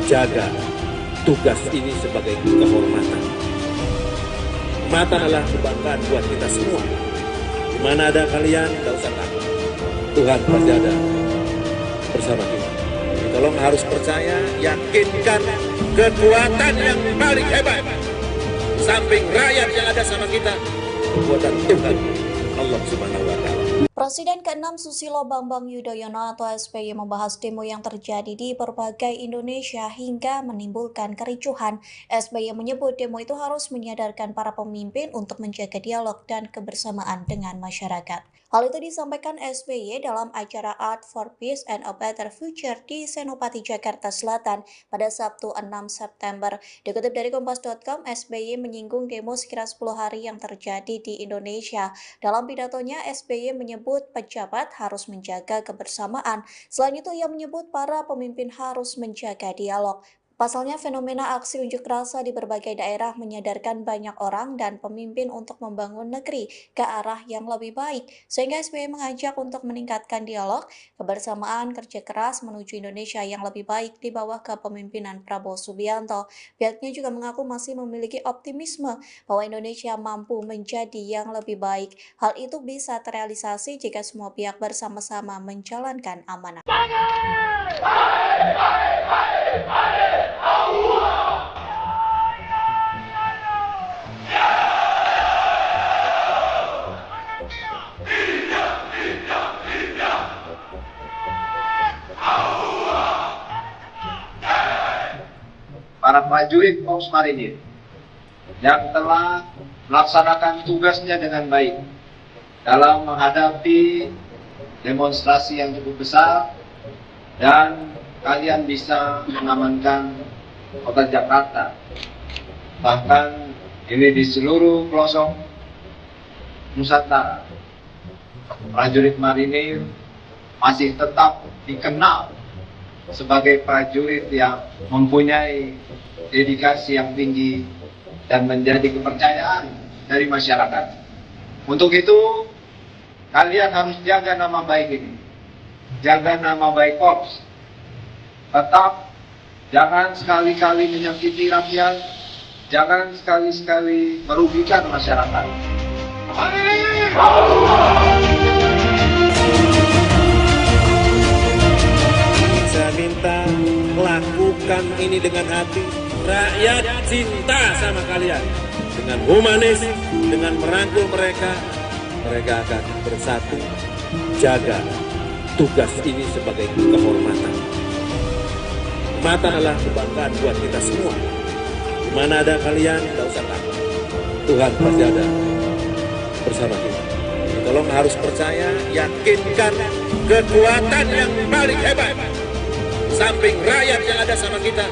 [SPEAKER 2] Jaga tugas ini sebagai kehormatan. Kehormatan adalah kebanggaan buat kita semua. Di mana ada kalian, tidak usah takut. Tuhan pasti ada bersama kita. Tolong harus percaya, yakinkan kekuatan yang paling hebat. Samping rakyat yang ada sama kita, kekuatan Tuhan, Allah Subhanahu wa Ta'ala.
[SPEAKER 3] Presiden ke-6 Susilo Bambang Yudhoyono atau SBY membahas demo yang terjadi di berbagai Indonesia hingga menimbulkan kericuhan. SBY menyebut demo itu harus menyadarkan para pemimpin untuk menjaga dialog dan kebersamaan dengan masyarakat. Hal itu disampaikan SBY dalam acara Art for Peace and a Better Future di Senopati, Jakarta Selatan pada Sabtu 6 September. Dikutip dari Kompas.com, SBY menyinggung demo sekira 10 hari yang terjadi di Indonesia. Dalam pidatonya, SBY menyebut pejabat harus menjaga kebersamaan. Selain itu, ia menyebut para pemimpin harus menjaga dialog. Pasalnya, fenomena aksi unjuk rasa di berbagai daerah menyadarkan banyak orang dan pemimpin untuk membangun negeri ke arah yang lebih baik. Sehingga SBY mengajak untuk meningkatkan dialog, kebersamaan, kerja keras menuju Indonesia yang lebih baik di bawah kepemimpinan Prabowo Subianto. Pihaknya juga mengaku masih memiliki optimisme bahwa Indonesia mampu menjadi yang lebih baik. Hal itu bisa terrealisasi jika semua pihak bersama-sama menjalankan amanah.
[SPEAKER 1] Para prajurit Korps Marinir yang telah melaksanakan tugasnya dengan baik dalam menghadapi demonstrasi yang cukup besar, dan kalian bisa mengamankan kota Jakarta. Bahkan ini di seluruh pelosok Nusantara, prajurit marinir masih tetap dikenal sebagai prajurit yang mempunyai dedikasi yang tinggi dan menjadi kepercayaan dari masyarakat. Untuk itu, kalian harus jaga nama baik ini. Jaga nama baik Korps. Tetap jangan sekali-kali menyakiti rakyat, jangan sekali-sekali merugikan masyarakat.
[SPEAKER 2] Saya minta lakukan ini dengan hati. Rakyat cinta sama kalian. Dengan humanis, dengan merangkul mereka, mereka akan bersatu. Jaga tugas ini sebagai kehormatan. Kehormatan adalah kebanggaan buat kita semua. Di mana ada kalian, tidak usah takut. Tuhan pasti ada bersama kita. Tolong harus percaya, yakinkan kekuatan yang paling hebat. Samping rakyat yang ada sama kita,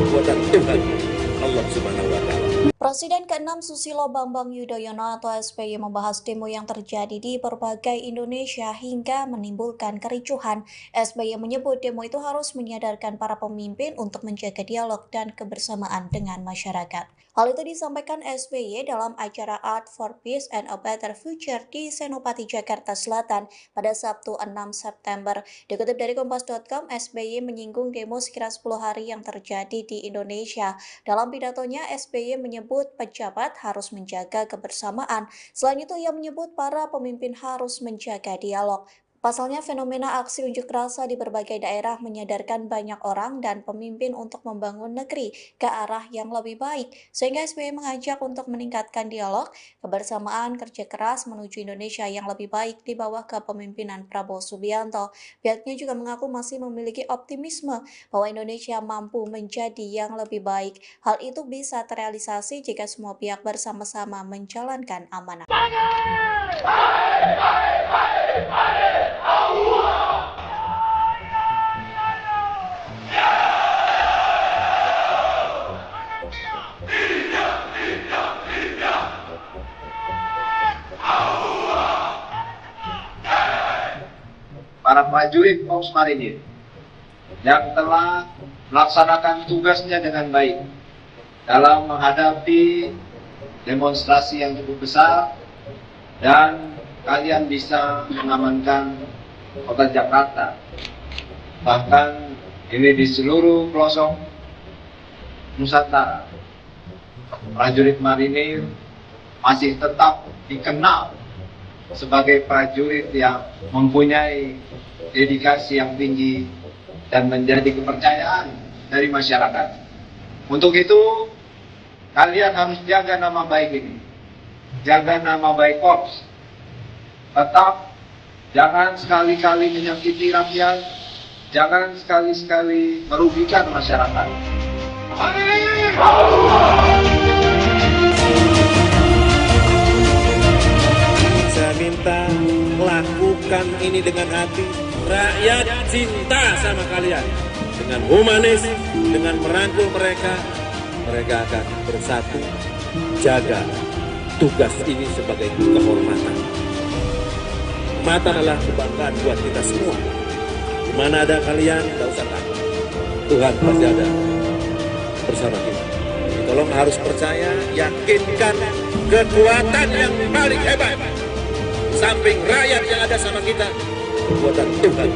[SPEAKER 2] kekuatan Tuhan, Allah Subhanahu wa Ta'ala.
[SPEAKER 3] Presiden ke-6 Susilo Bambang Yudhoyono atau SBY membahas demo yang terjadi di berbagai Indonesia hingga menimbulkan kericuhan. SBY menyebut demo itu harus menyadarkan para pemimpin untuk menjaga dialog dan kebersamaan dengan masyarakat. Hal itu disampaikan SBY dalam acara Art for Peace and a Better Future di Senopati, Jakarta Selatan pada Sabtu 6 September. Dikutip dari Kompas.com, SBY menyinggung demo sekira 10 hari yang terjadi di Indonesia. Dalam pidatonya, SBY menyebut pejabat harus menjaga kebersamaan. Selain itu, ia menyebut para pemimpin harus menjaga dialog. Pasalnya, fenomena aksi unjuk rasa di berbagai daerah menyadarkan banyak orang dan pemimpin untuk membangun negeri ke arah yang lebih baik, sehingga SBY mengajak untuk meningkatkan dialog, kebersamaan, kerja keras menuju Indonesia yang lebih baik di bawah kepemimpinan Prabowo Subianto. Pihaknya juga mengaku masih memiliki optimisme bahwa Indonesia mampu menjadi yang lebih baik. Hal itu bisa terrealisasi jika semua pihak bersama-sama menjalankan amanah.
[SPEAKER 1] Para prajurit Korps Marinir yang telah melaksanakan tugasnya dengan baik dalam menghadapi demonstrasi yang cukup besar, dan kalian bisa mengamankan kota Jakarta. Bahkan ini di seluruh pelosok Nusantara, prajurit marinir masih tetap dikenal sebagai prajurit yang mempunyai dedikasi yang tinggi dan menjadi kepercayaan dari masyarakat. Untuk itu, kalian harus jaga nama baik ini, jaga nama baik Korps. Tetap jangan sekali-kali menyakiti rakyat, jangan sekali-kali merugikan masyarakat.
[SPEAKER 2] Saya minta lakukan ini dengan hati. Rakyat cinta sama kalian. Dengan humanis, dengan merangkul mereka, mereka akan bersatu. Jaga tugas ini sebagai kehormatan. Kehormatan adalah kebanggaan buat kita semua. Di mana ada kalian, tidak usah takut. Tuhan pasti ada bersama kita. Jadi tolong harus percaya, yakinkan kekuatan yang paling hebat. Samping rakyat yang ada sama kita, kekuatan Tuhan,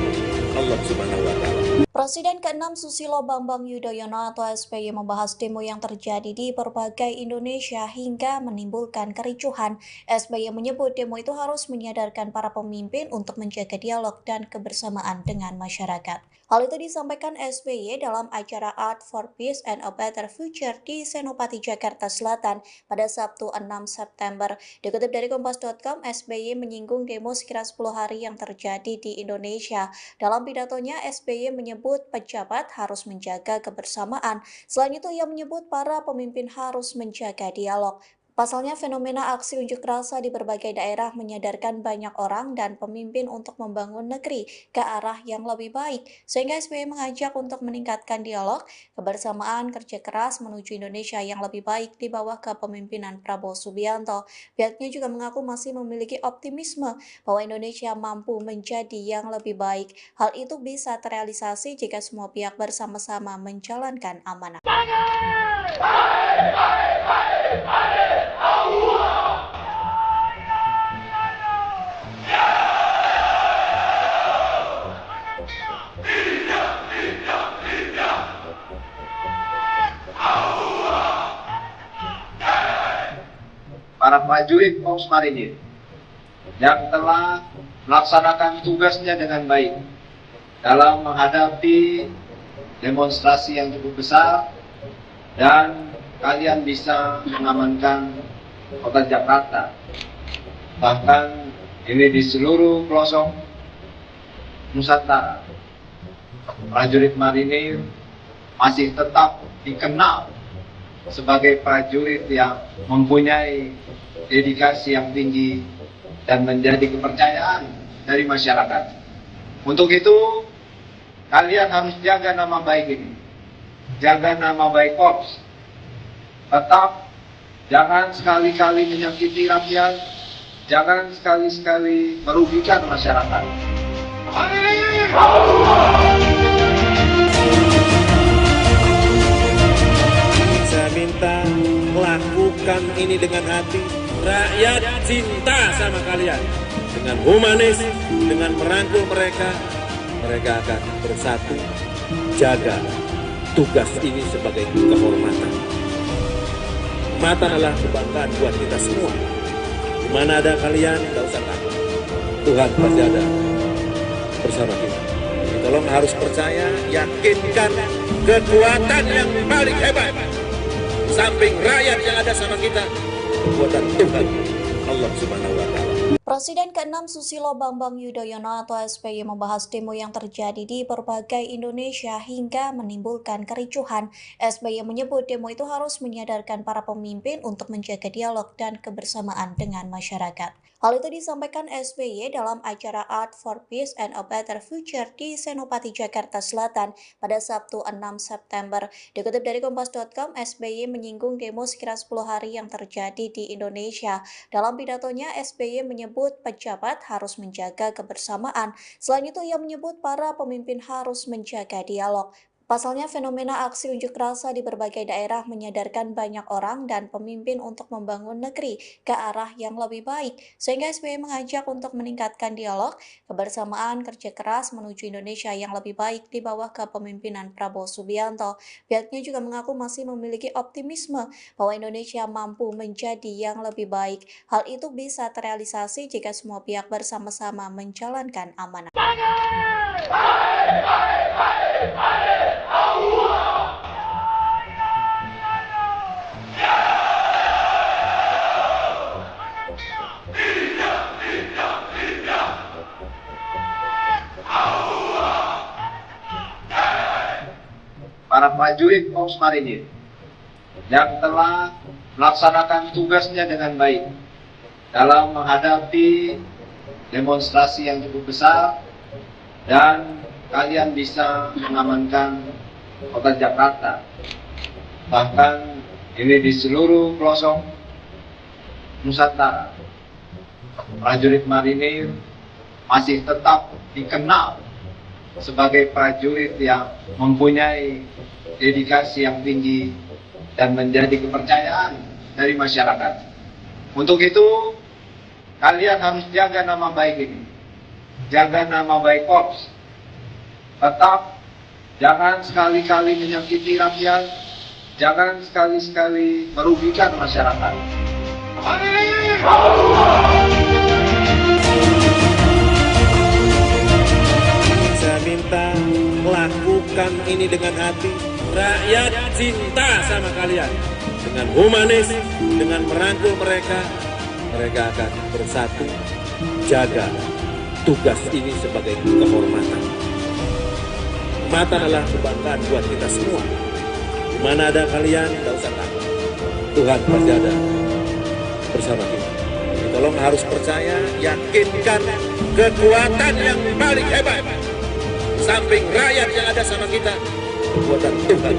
[SPEAKER 2] Allah Subhanahu wa Ta'ala.
[SPEAKER 3] Presiden ke-6 Susilo Bambang Yudhoyono atau SBY membahas demo yang terjadi di berbagai Indonesia hingga menimbulkan kericuhan. SBY menyebut demo itu harus menyadarkan para pemimpin untuk menjaga dialog dan kebersamaan dengan masyarakat. Hal itu disampaikan SBY dalam acara Art for Peace and a Better Future di Senopati, Jakarta Selatan pada Sabtu 6 September. Dikutip dari Kompas.com, SBY menyinggung demo sekira 10 hari yang terjadi di Indonesia. Dalam pidatonya, SBY menyebut pejabat harus menjaga kebersamaan. Selain itu, ia menyebut para pemimpin harus menjaga dialog. Pasalnya, fenomena aksi unjuk rasa di berbagai daerah menyadarkan banyak orang dan pemimpin untuk membangun negeri ke arah yang lebih baik, sehingga SBY mengajak untuk meningkatkan dialog, kebersamaan, kerja keras menuju Indonesia yang lebih baik di bawah kepemimpinan Prabowo Subianto. Pihaknya juga mengaku masih memiliki optimisme bahwa Indonesia mampu menjadi yang lebih baik. Hal itu bisa terrealisasi jika semua pihak bersama-sama menjalankan amanah.
[SPEAKER 1] Para prajurit Korps Marinir yang telah melaksanakan tugasnya dengan baik dalam menghadapi demonstrasi yang cukup besar, dan kalian bisa mengamankan kota Jakarta. Bahkan ini di seluruh pelosok Nusantara, prajurit marinir masih tetap dikenal sebagai prajurit yang mempunyai dedikasi yang tinggi dan menjadi kepercayaan dari masyarakat. Untuk itu, kalian harus jaga nama baik ini, jaga nama baik Korps. Tetap jangan sekali-kali menyakiti rakyat, jangan sekali-kali merugikan masyarakat.
[SPEAKER 2] Saya minta lakukan ini dengan hati. Rakyat cinta sama kalian. Dengan humanis, dengan merangkul mereka, mereka akan bersatu. Jaga tugas ini sebagai kehormatan. Kehormatan adalah kebanggaan buat kita semua. Di mana ada kalian, tidak usah takut. Tuhan pasti ada bersama kita. Tolong harus percaya, yakinkan kekuatan yang paling hebat. Samping rakyat yang ada sama kita, kekuatan Tuhan, Allah Subhanahu wa Ta'ala.
[SPEAKER 3] Presiden ke-6 Susilo Bambang Yudhoyono atau SBY membahas demo yang terjadi di berbagai Indonesia hingga menimbulkan kericuhan. SBY menyebut demo itu harus menyadarkan para pemimpin untuk menjaga dialog dan kebersamaan dengan masyarakat. Hal itu disampaikan SBY dalam acara Art for Peace and a Better Future di Senopati, Jakarta Selatan pada Sabtu 6 September. Dikutip dari Kompas.com, SBY menyinggung demo sekira 10 hari yang terjadi di Indonesia. Dalam pidatonya, SBY menyebut pejabat harus menjaga kebersamaan. Selain itu, ia menyebut para pemimpin harus menjaga dialog. Pasalnya, fenomena aksi unjuk rasa di berbagai daerah menyadarkan banyak orang dan pemimpin untuk membangun negeri ke arah yang lebih baik. Sehingga SBY mengajak untuk meningkatkan dialog, kebersamaan, kerja keras menuju Indonesia yang lebih baik di bawah kepemimpinan Prabowo Subianto. Pihaknya juga mengaku masih memiliki optimisme bahwa Indonesia mampu menjadi yang lebih baik. Hal itu bisa terrealisasi jika semua pihak bersama-sama menjalankan amanah.
[SPEAKER 1] Para prajurit Korps Marinir yang telah melaksanakan tugasnya dengan baik dalam menghadapi demonstrasi yang cukup besar, dan kalian bisa mengamankan kota Jakarta. Bahkan ini di seluruh pelosok Nusantara, prajurit marinir masih tetap dikenal sebagai prajurit yang mempunyai dedikasi yang tinggi dan menjadi kepercayaan dari masyarakat. Untuk itu, kalian harus jaga nama baik ini, jaga nama baik Korps. Tetap jangan sekali-kali menyakiti rakyat, jangan sekali-kali merugikan masyarakat.
[SPEAKER 2] Saya minta lakukan ini dengan hati. Rakyat cinta sama kalian. Dengan humanis, dengan merangkul mereka, mereka akan bersatu. Jaga tugas ini sebagai kehormatan. Kehormatan adalah kebanggaan buat kita semua. Di mana ada kalian, tidak usah takut. Tuhan pasti ada bersama kita. Tolong harus percaya, yakinkan kekuatan yang paling hebat. Samping rakyat yang ada sama kita, kekuatan Tuhan,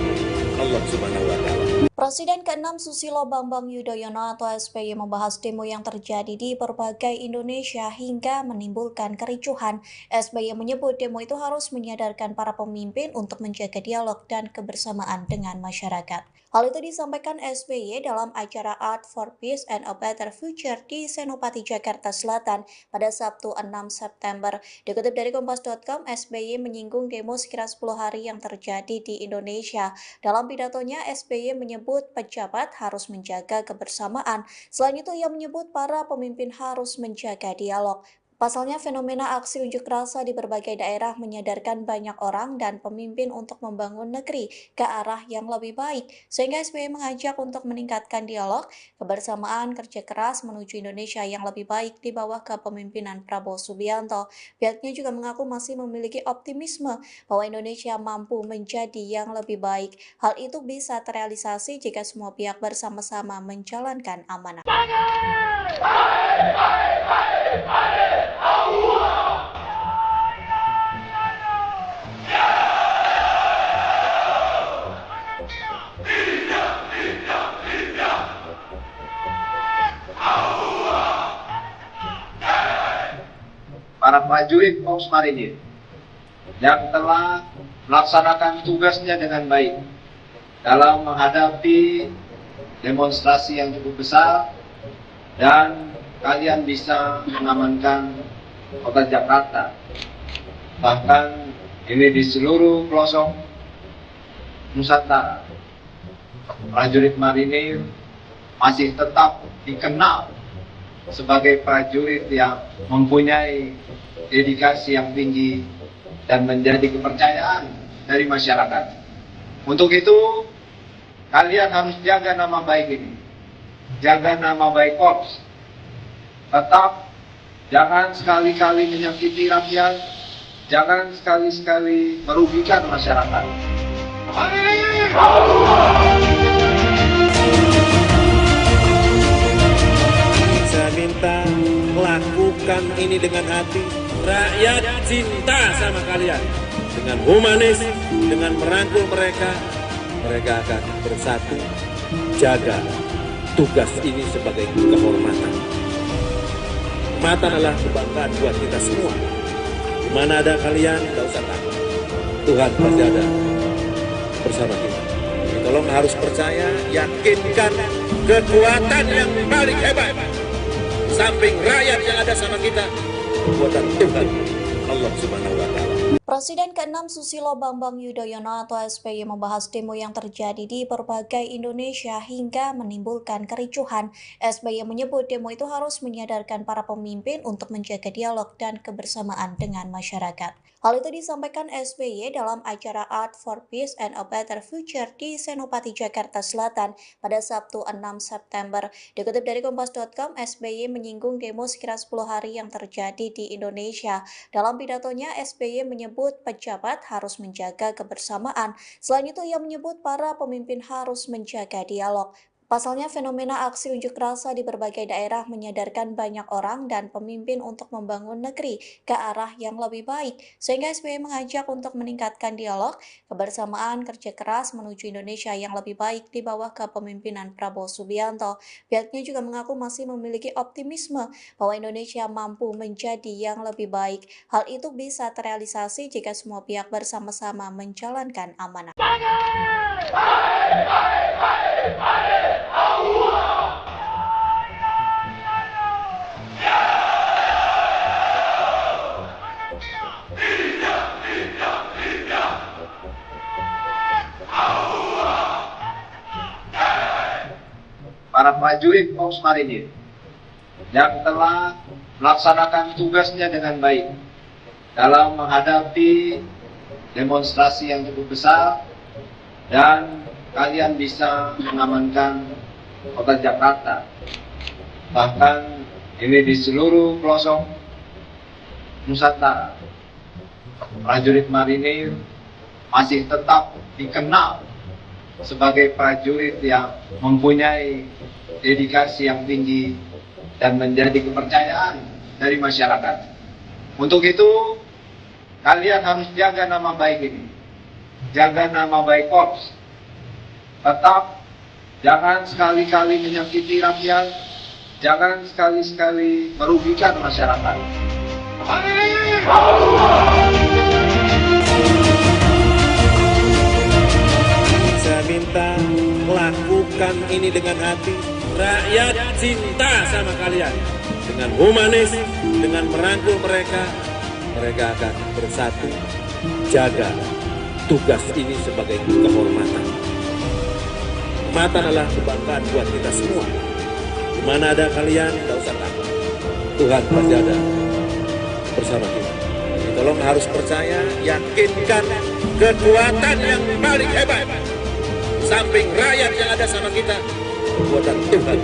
[SPEAKER 2] Allah Subhanahu wa Ta'ala.
[SPEAKER 3] Presiden ke-6 Susilo Bambang Yudhoyono atau SBY membahas demo yang terjadi di berbagai Indonesia hingga menimbulkan kericuhan. SBY menyebut demo itu harus menyadarkan para pemimpin untuk menjaga dialog dan kebersamaan dengan masyarakat. Hal itu disampaikan SBY dalam acara Art for Peace and a Better Future di Senopati, Jakarta Selatan pada Sabtu 6 September. Dikutip dari Kompas.com, SBY menyinggung demo sekira 10 hari yang terjadi di Indonesia. Dalam pidatonya, SBY menyebut pejabat harus menjaga kebersamaan. Selain itu, ia menyebut para pemimpin harus menjaga dialog. Pasalnya, fenomena aksi unjuk rasa di berbagai daerah menyadarkan banyak orang dan pemimpin untuk membangun negeri ke arah yang lebih baik. Sehingga SBY mengajak untuk meningkatkan dialog, kebersamaan, kerja keras menuju Indonesia yang lebih baik di bawah kepemimpinan Prabowo Subianto. Pihaknya juga mengaku masih memiliki optimisme bahwa Indonesia mampu menjadi yang lebih baik. Hal itu bisa terrealisasi jika semua pihak bersama-sama menjalankan amanah.
[SPEAKER 1] Para prajurit Korps Marinir yang telah melaksanakan tugasnya dengan baik dalam menghadapi demonstrasi yang cukup besar, dan kalian bisa mengamankan kota Jakarta. Bahkan ini di seluruh pelosok Nusantara, prajurit marinir masih tetap dikenal sebagai prajurit yang mempunyai dedikasi yang tinggi dan menjadi kepercayaan dari masyarakat. Untuk itu, kalian harus jaga nama baik ini, jaga nama baik Korps. Tetap jangan sekali-kali menyakiti rakyat, jangan sekali-sekali merugikan masyarakat.
[SPEAKER 2] Saya minta lakukan ini dengan hati. Rakyat cinta sama kalian. Dengan humanis, dengan merangkul mereka, mereka akan bersatu. Jaga tugas ini sebagai kehormatan. Kehormatan adalah kebanggaan buat kita semua. Di mana ada kalian, tidak usah takut. Tuhan pasti ada bersama kita. Jadi tolong harus percaya, yakinkan kekuatan yang paling hebat. Samping rakyat yang ada sama kita, kekuatan Tuhan Allah Subhanahu wa Ta'ala.
[SPEAKER 3] Presiden ke-6 Susilo Bambang Yudhoyono atau SBY membahas demo yang terjadi di berbagai Indonesia hingga menimbulkan kericuhan. SBY menyebut demo itu harus menyadarkan para pemimpin untuk menjaga dialog dan kebersamaan dengan masyarakat. Hal itu disampaikan SBY dalam acara Art for Peace and a Better Future di Senopati, Jakarta Selatan pada Sabtu 6 September. Dikutip dari Kompas.com, SBY menyinggung demo sekira 10 hari yang terjadi di Indonesia. Dalam pidatonya, SBY menyebut pejabat harus menjaga kebersamaan. Selain itu, ia menyebut para pemimpin harus menjaga dialog. Pasalnya, fenomena aksi unjuk rasa di berbagai daerah menyadarkan banyak orang dan pemimpin untuk membangun negeri ke arah yang lebih baik. Sehingga SBY mengajak untuk meningkatkan dialog, kebersamaan, kerja keras menuju Indonesia yang lebih baik di bawah kepemimpinan Prabowo Subianto. Pihaknya juga mengaku masih memiliki optimisme bahwa Indonesia mampu menjadi yang lebih baik. Hal itu bisa terrealisasi jika semua pihak bersama-sama menjalankan amanah.
[SPEAKER 1] Para prajurit Korps Marinir yang telah melaksanakan tugasnya dengan baik dalam menghadapi demonstrasi yang cukup besar, dan kalian bisa mengamankan kota Jakarta. Bahkan ini di seluruh pelosok Nusantara, prajurit marinir masih tetap dikenal sebagai prajurit yang mempunyai dedikasi yang tinggi dan menjadi kepercayaan dari masyarakat. Untuk itu, kalian harus jaga nama baik ini, jaga nama baik Korps. Tetap jangan sekali-kali menyakiti rakyat, jangan sekali-sekali merugikan masyarakat.
[SPEAKER 2] Saya minta lakukan ini dengan hati. Rakyat cinta sama kalian. Dengan humanis, dengan merangkul mereka, mereka akan bersatu. Jaga tugas ini sebagai kehormatan. Kehormatan adalah kebanggaan buat kita semua. Di mana ada kalian, tidak usah takut. Tuhan pasti ada bersama kita. Jadi tolong harus percaya, yakinkan kekuatan yang paling hebat. Samping rakyat yang ada sama kita, kekuatan Tuhan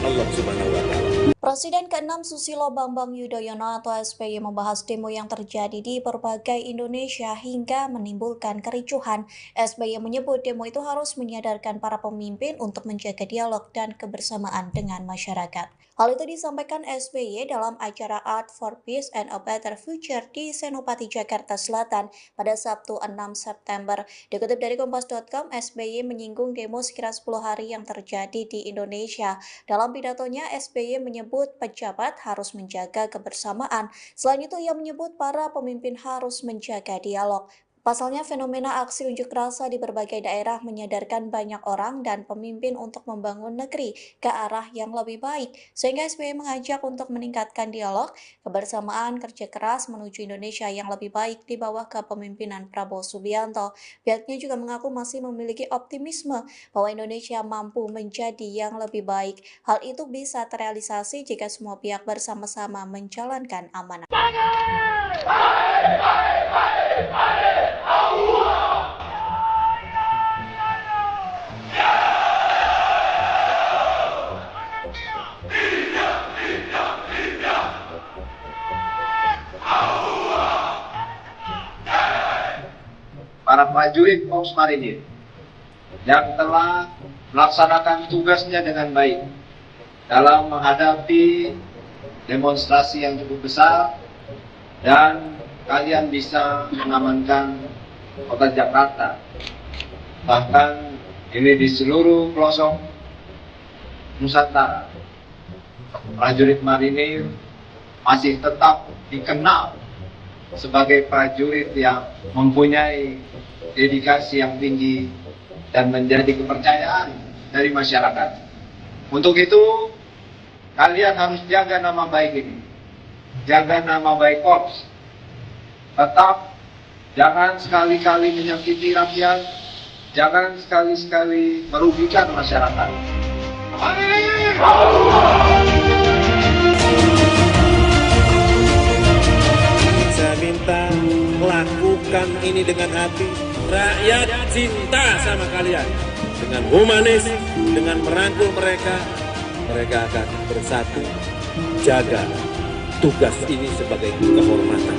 [SPEAKER 2] Allah Subhanahu wa Ta'ala.
[SPEAKER 3] Presiden ke-6 Susilo Bambang Yudhoyono atau SBY membahas demo yang terjadi di berbagai Indonesia hingga menimbulkan kericuhan. SBY menyebut demo itu harus menyadarkan para pemimpin untuk menjaga dialog dan kebersamaan dengan masyarakat. Hal itu disampaikan SBY dalam acara Art for Peace and a Better Future di Senopati, Jakarta Selatan pada Sabtu 6 September. Dikutip dari Kompas.com, SBY menyinggung demo sekira 10 hari yang terjadi di Indonesia. Dalam pidatonya, SBY menyebut pejabat harus menjaga kebersamaan. Selain itu, ia menyebut para pemimpin harus menjaga dialog. Pasalnya, fenomena aksi unjuk rasa di berbagai daerah menyadarkan banyak orang dan pemimpin untuk membangun negeri ke arah yang lebih baik, sehingga SBY mengajak untuk meningkatkan dialog, kebersamaan, kerja keras menuju Indonesia yang lebih baik di bawah kepemimpinan Prabowo Subianto. Pihaknya juga mengaku masih memiliki optimisme bahwa Indonesia mampu menjadi yang lebih baik. Hal itu bisa terrealisasi jika semua pihak bersama-sama menjalankan amanah.
[SPEAKER 1] Para prajurit Korps Marinir yang telah melaksanakan tugasnya dengan baik dalam menghadapi demonstrasi yang cukup besar, dan kalian bisa mengamankan kota Jakarta. Bahkan ini di seluruh pelosok Nusantara, prajurit marinir masih tetap dikenal sebagai prajurit yang mempunyai dedikasi yang tinggi dan menjadi kepercayaan dari masyarakat. Untuk itu, kalian harus jaga nama baik ini, jaga nama baik Korps. Tetap jangan sekali-kali menyakiti rakyat, jangan sekali-kali merugikan masyarakat.
[SPEAKER 2] Saya minta lakukan ini dengan hati. Rakyat cinta sama kalian. Dengan humanis, dengan merangkul mereka akan bersatu. Jaga tugas ini sebagai kehormatan.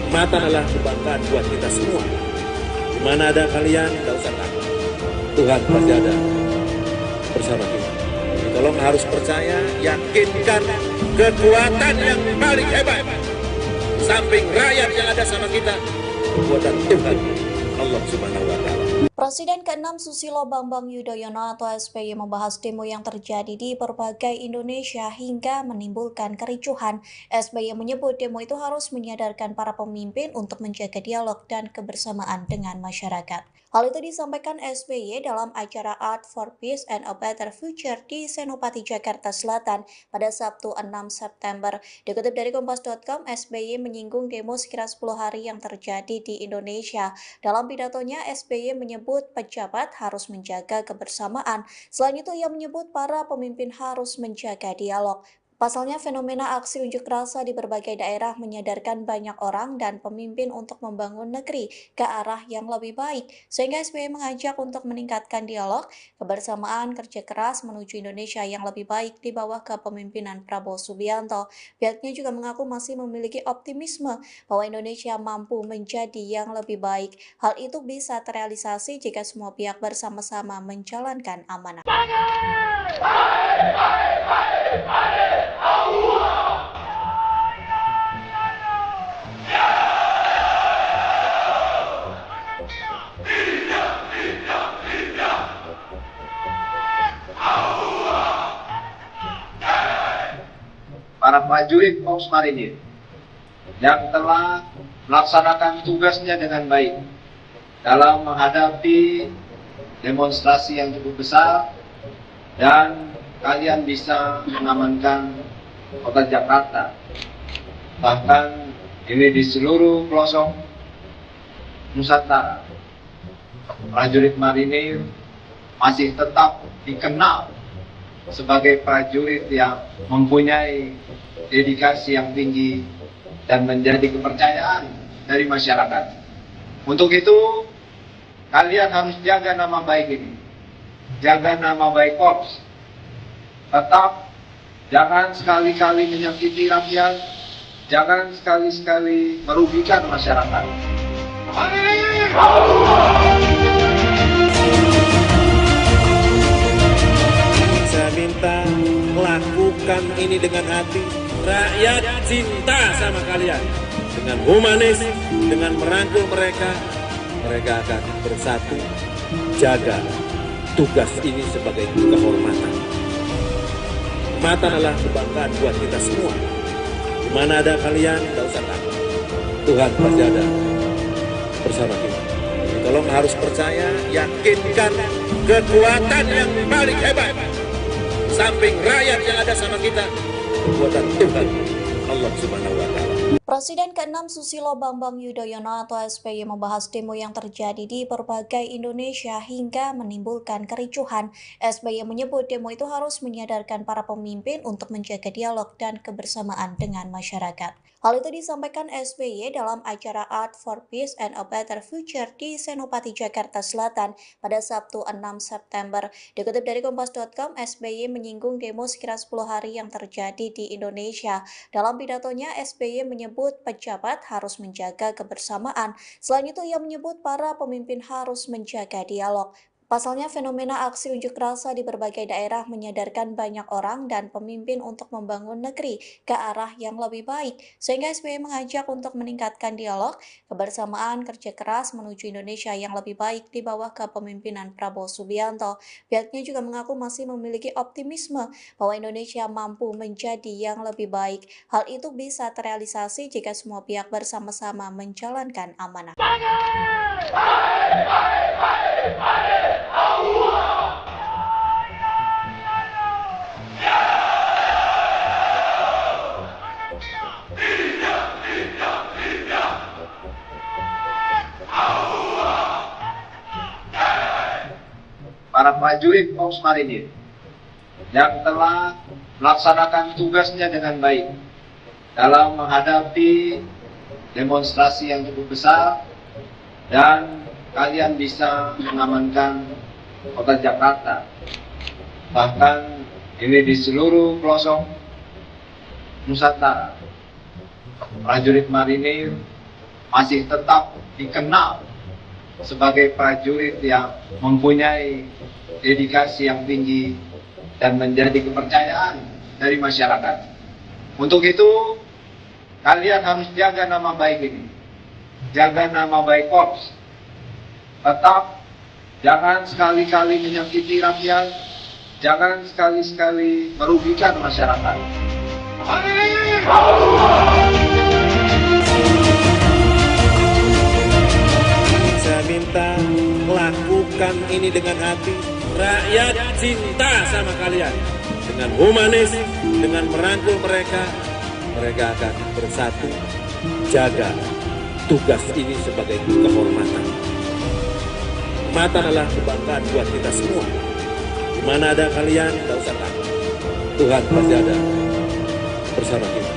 [SPEAKER 2] Mata adalah kebanggaan buat kita semua. Di mana ada kalian, tidak usah takut. Tuhan pasti ada bersama kita. Tolong harus percaya, yakinkan kekuatan yang paling hebat. Samping rakyat yang ada sama kita, kekuatan Tuhan, Allah Subhanahu wa Ta'ala.
[SPEAKER 3] Presiden ke-6 Susilo Bambang Yudhoyono atau SBY membahas demo yang terjadi di berbagai Indonesia hingga menimbulkan kericuhan. SBY menyebut demo itu harus menyadarkan para pemimpin untuk menjaga dialog dan kebersamaan dengan masyarakat. Hal itu disampaikan SBY dalam acara Art for Peace and a Better Future di Senopati, Jakarta Selatan pada Sabtu 6 September. Dikutip dari Kompas.com, SBY menyinggung demo sekira 10 hari yang terjadi di Indonesia. Dalam pidatonya, SBY menyebut pejabat harus menjaga kebersamaan. Selain itu, ia menyebut para pemimpin harus menjaga dialog. Pasalnya, fenomena aksi unjuk rasa di berbagai daerah menyadarkan banyak orang dan pemimpin untuk membangun negeri ke arah yang lebih baik, sehingga SBY mengajak untuk meningkatkan dialog, kebersamaan, kerja keras menuju Indonesia yang lebih baik di bawah kepemimpinan Prabowo Subianto. Pihaknya juga mengaku masih memiliki optimisme bahwa Indonesia mampu menjadi yang lebih baik. Hal itu bisa terrealisasi jika semua pihak bersama-sama menjalankan amanah.
[SPEAKER 1] Para prajurit Korps Marinir yang telah melaksanakan tugasnya dengan baik dalam menghadapi demonstrasi yang cukup besar, dan kalian bisa mengamankan kota Jakarta. Bahkan ini di seluruh pelosok Nusantara, prajurit marinir masih tetap dikenal sebagai prajurit yang mempunyai dedikasi yang tinggi dan menjadi kepercayaan dari masyarakat. Untuk itu, kalian harus jaga nama baik ini, jaga nama baik Korps. Tetap jangan sekali-kali menyakiti rakyat, jangan sekali-kali merugikan masyarakat.
[SPEAKER 2] Saya minta lakukan ini dengan hati. Rakyat cinta sama kalian. Dengan humanis, dengan merangkul mereka akan bersatu. Jaga tugas ini sebagai kehormatan. Mata adalah kebanggaan buat kita semua. Di mana ada kalian, tidak usah takut. Tuhan pasti ada bersama kita. Tolong harus percaya, yakinkan kekuatan yang paling hebat. Samping rakyat yang ada sama kita, kekuatan Tuhan, Allah Subhanahu wa Ta'ala.
[SPEAKER 3] Presiden ke-6 Susilo Bambang Yudhoyono atau SBY membahas demo yang terjadi di berbagai Indonesia hingga menimbulkan kericuhan. SBY menyebut demo itu harus menyadarkan para pemimpin untuk menjaga dialog dan kebersamaan dengan masyarakat. Hal itu disampaikan SBY dalam acara Art for Peace and a Better Future di Senopati, Jakarta Selatan pada Sabtu 6 September. Dikutip dari Kompas.com, SBY menyinggung demo sekira 10 hari yang terjadi di Indonesia. Dalam pidatonya, SBY menyebut pejabat harus menjaga kebersamaan. Selain itu, ia menyebut para pemimpin harus menjaga dialog. Pasalnya, fenomena aksi unjuk rasa di berbagai daerah menyadarkan banyak orang dan pemimpin untuk membangun negeri ke arah yang lebih baik. Sehingga SBY mengajak untuk meningkatkan dialog, kebersamaan, kerja keras menuju Indonesia yang lebih baik di bawah kepemimpinan Prabowo Subianto. Pihaknya juga mengaku masih memiliki optimisme bahwa Indonesia mampu menjadi yang lebih baik. Hal itu bisa terrealisasi jika semua pihak bersama-sama menjalankan amanah.
[SPEAKER 1] Para prajurit Korps Marinir yang telah melaksanakan tugasnya dengan baik dalam menghadapi demonstrasi yang cukup besar, dan kalian bisa mengamankan kota Jakarta. Bahkan ini di seluruh pelosok Nusantara, prajurit marinir masih tetap dikenal sebagai prajurit yang mempunyai dedikasi yang tinggi dan menjadi kepercayaan dari masyarakat. Untuk itu, kalian harus jaga nama baik ini, jaga nama baik Korps. Tetap jangan sekali-kali menyakiti rakyat, jangan sekali-sekali merugikan masyarakat.
[SPEAKER 2] Saya minta lakukan ini dengan hati. Rakyat cinta sama kalian. Dengan humanis, dengan merangkul mereka, mereka akan bersatu. Jaga tugas ini sebagai kehormatan. Mata adalah kebanggaan buat kita semua. Di mana ada kalian, tidak usah takut. Tuhan pasti ada bersama kita.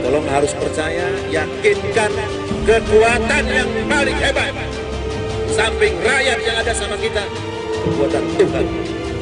[SPEAKER 2] Tolong harus percaya, yakinkan kekuatan yang paling hebat. Samping rakyat yang ada sama kita, kekuatan Tuhan,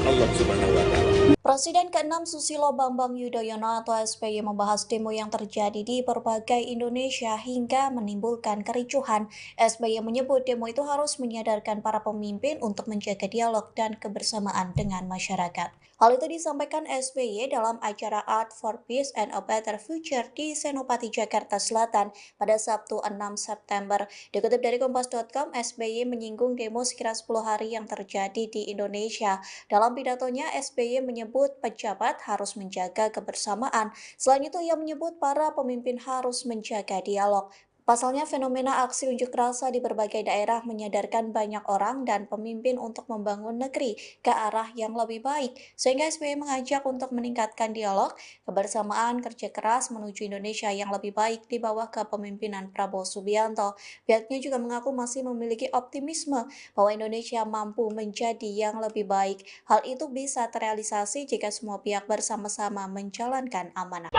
[SPEAKER 2] Allah Subhanahu wa Ta'ala.
[SPEAKER 3] Presiden ke-6 Susilo Bambang Yudhoyono atau SBY membahas demo yang terjadi di berbagai Indonesia hingga menimbulkan kericuhan. SBY menyebut demo itu harus menyadarkan para pemimpin untuk menjaga dialog dan kebersamaan dengan masyarakat. Hal itu disampaikan SBY dalam acara Art for Peace and a Better Future di Senopati, Jakarta Selatan pada Sabtu 6 September. Dikutip dari Kompas.com, SBY menyinggung demo sekira 10 hari yang terjadi di Indonesia. Dalam pidatonya, SBY menyebut pejabat harus menjaga kebersamaan. Selain itu, ia menyebut para pemimpin harus menjaga dialog. Pasalnya, fenomena aksi unjuk rasa di berbagai daerah menyadarkan banyak orang dan pemimpin untuk membangun negeri ke arah yang lebih baik. Sehingga SBY mengajak untuk meningkatkan dialog, kebersamaan, kerja keras menuju Indonesia yang lebih baik di bawah kepemimpinan Prabowo Subianto. Pihaknya juga mengaku masih memiliki optimisme bahwa Indonesia mampu menjadi yang lebih baik. Hal itu bisa terrealisasi jika semua pihak bersama-sama menjalankan amanah.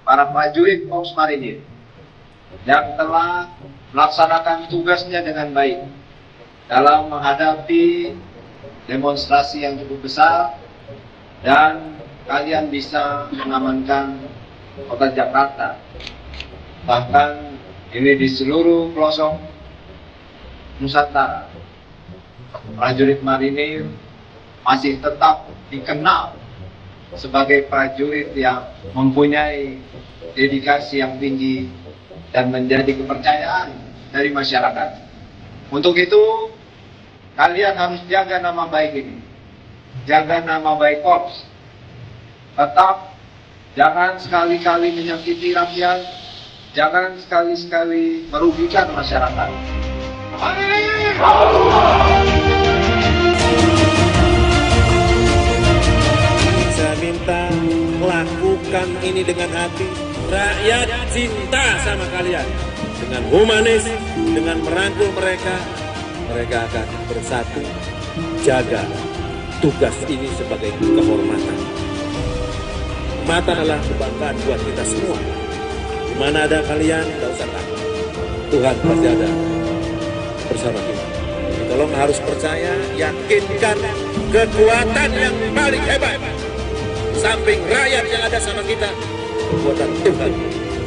[SPEAKER 1] Para prajurit Korps Marinir yang telah melaksanakan tugasnya dengan baik dalam menghadapi demonstrasi yang cukup besar, dan kalian bisa mengamankan kota Jakarta. Bahkan ini di seluruh pelosok Nusantara, prajurit marinir masih tetap dikenal sebagai prajurit yang mempunyai dedikasi yang tinggi dan menjadi kepercayaan dari masyarakat. Untuk itu, kalian harus jaga nama baik ini. Jaga nama baik Korps. Tetap jangan sekali-kali menyakiti rakyat, jangan sekali-sekali merugikan masyarakat.
[SPEAKER 2] Saya minta lakukan ini dengan hati. Rakyat cinta sama kalian. Dengan humanis, dengan merangkul mereka, mereka akan bersatu. Jaga tugas ini sebagai kehormatan. Mata adalah kebanggaan buat kita semua. Di mana ada kalian, tidak usah takut. Tuhan pasti ada bersama kita. Tolong harus percaya, yakinkan kekuatan yang paling hebat. Samping rakyat yang ada sama kita, kekuatan Tuhan,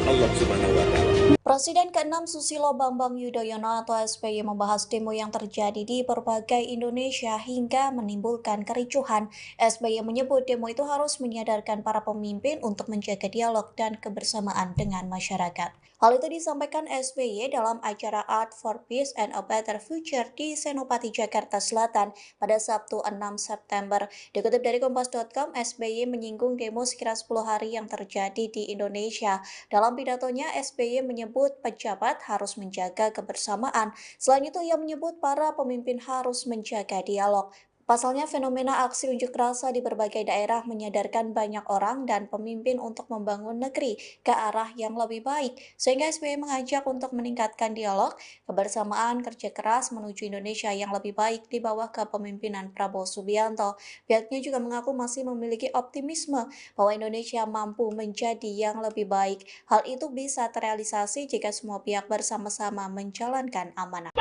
[SPEAKER 2] Allah Subhanahu wa Ta'ala.
[SPEAKER 3] Presiden ke-6 Susilo Bambang Yudhoyono atau SBY membahas demo yang terjadi di berbagai Indonesia hingga menimbulkan kericuhan. SBY menyebut demo itu harus menyadarkan para pemimpin untuk menjaga dialog dan kebersamaan dengan masyarakat. Hal itu disampaikan SBY dalam acara Art for Peace and a Better Future di Senopati, Jakarta Selatan pada Sabtu 6 September. Dikutip dari Kompas.com, SBY menyinggung demo sekira 10 hari yang terjadi di Indonesia. Dalam pidatonya, SBY menyebut pejabat harus menjaga kebersamaan. Selain itu, ia menyebut para pemimpin harus menjaga dialog. Pasalnya, fenomena aksi unjuk rasa di berbagai daerah menyadarkan banyak orang dan pemimpin untuk membangun negeri ke arah yang lebih baik. Sehingga SBY mengajak untuk meningkatkan dialog, kebersamaan, kerja keras menuju Indonesia yang lebih baik di bawah kepemimpinan Prabowo Subianto. Pihaknya juga mengaku masih memiliki optimisme bahwa Indonesia mampu menjadi yang lebih baik. Hal itu bisa terrealisasi jika semua pihak bersama-sama menjalankan amanah.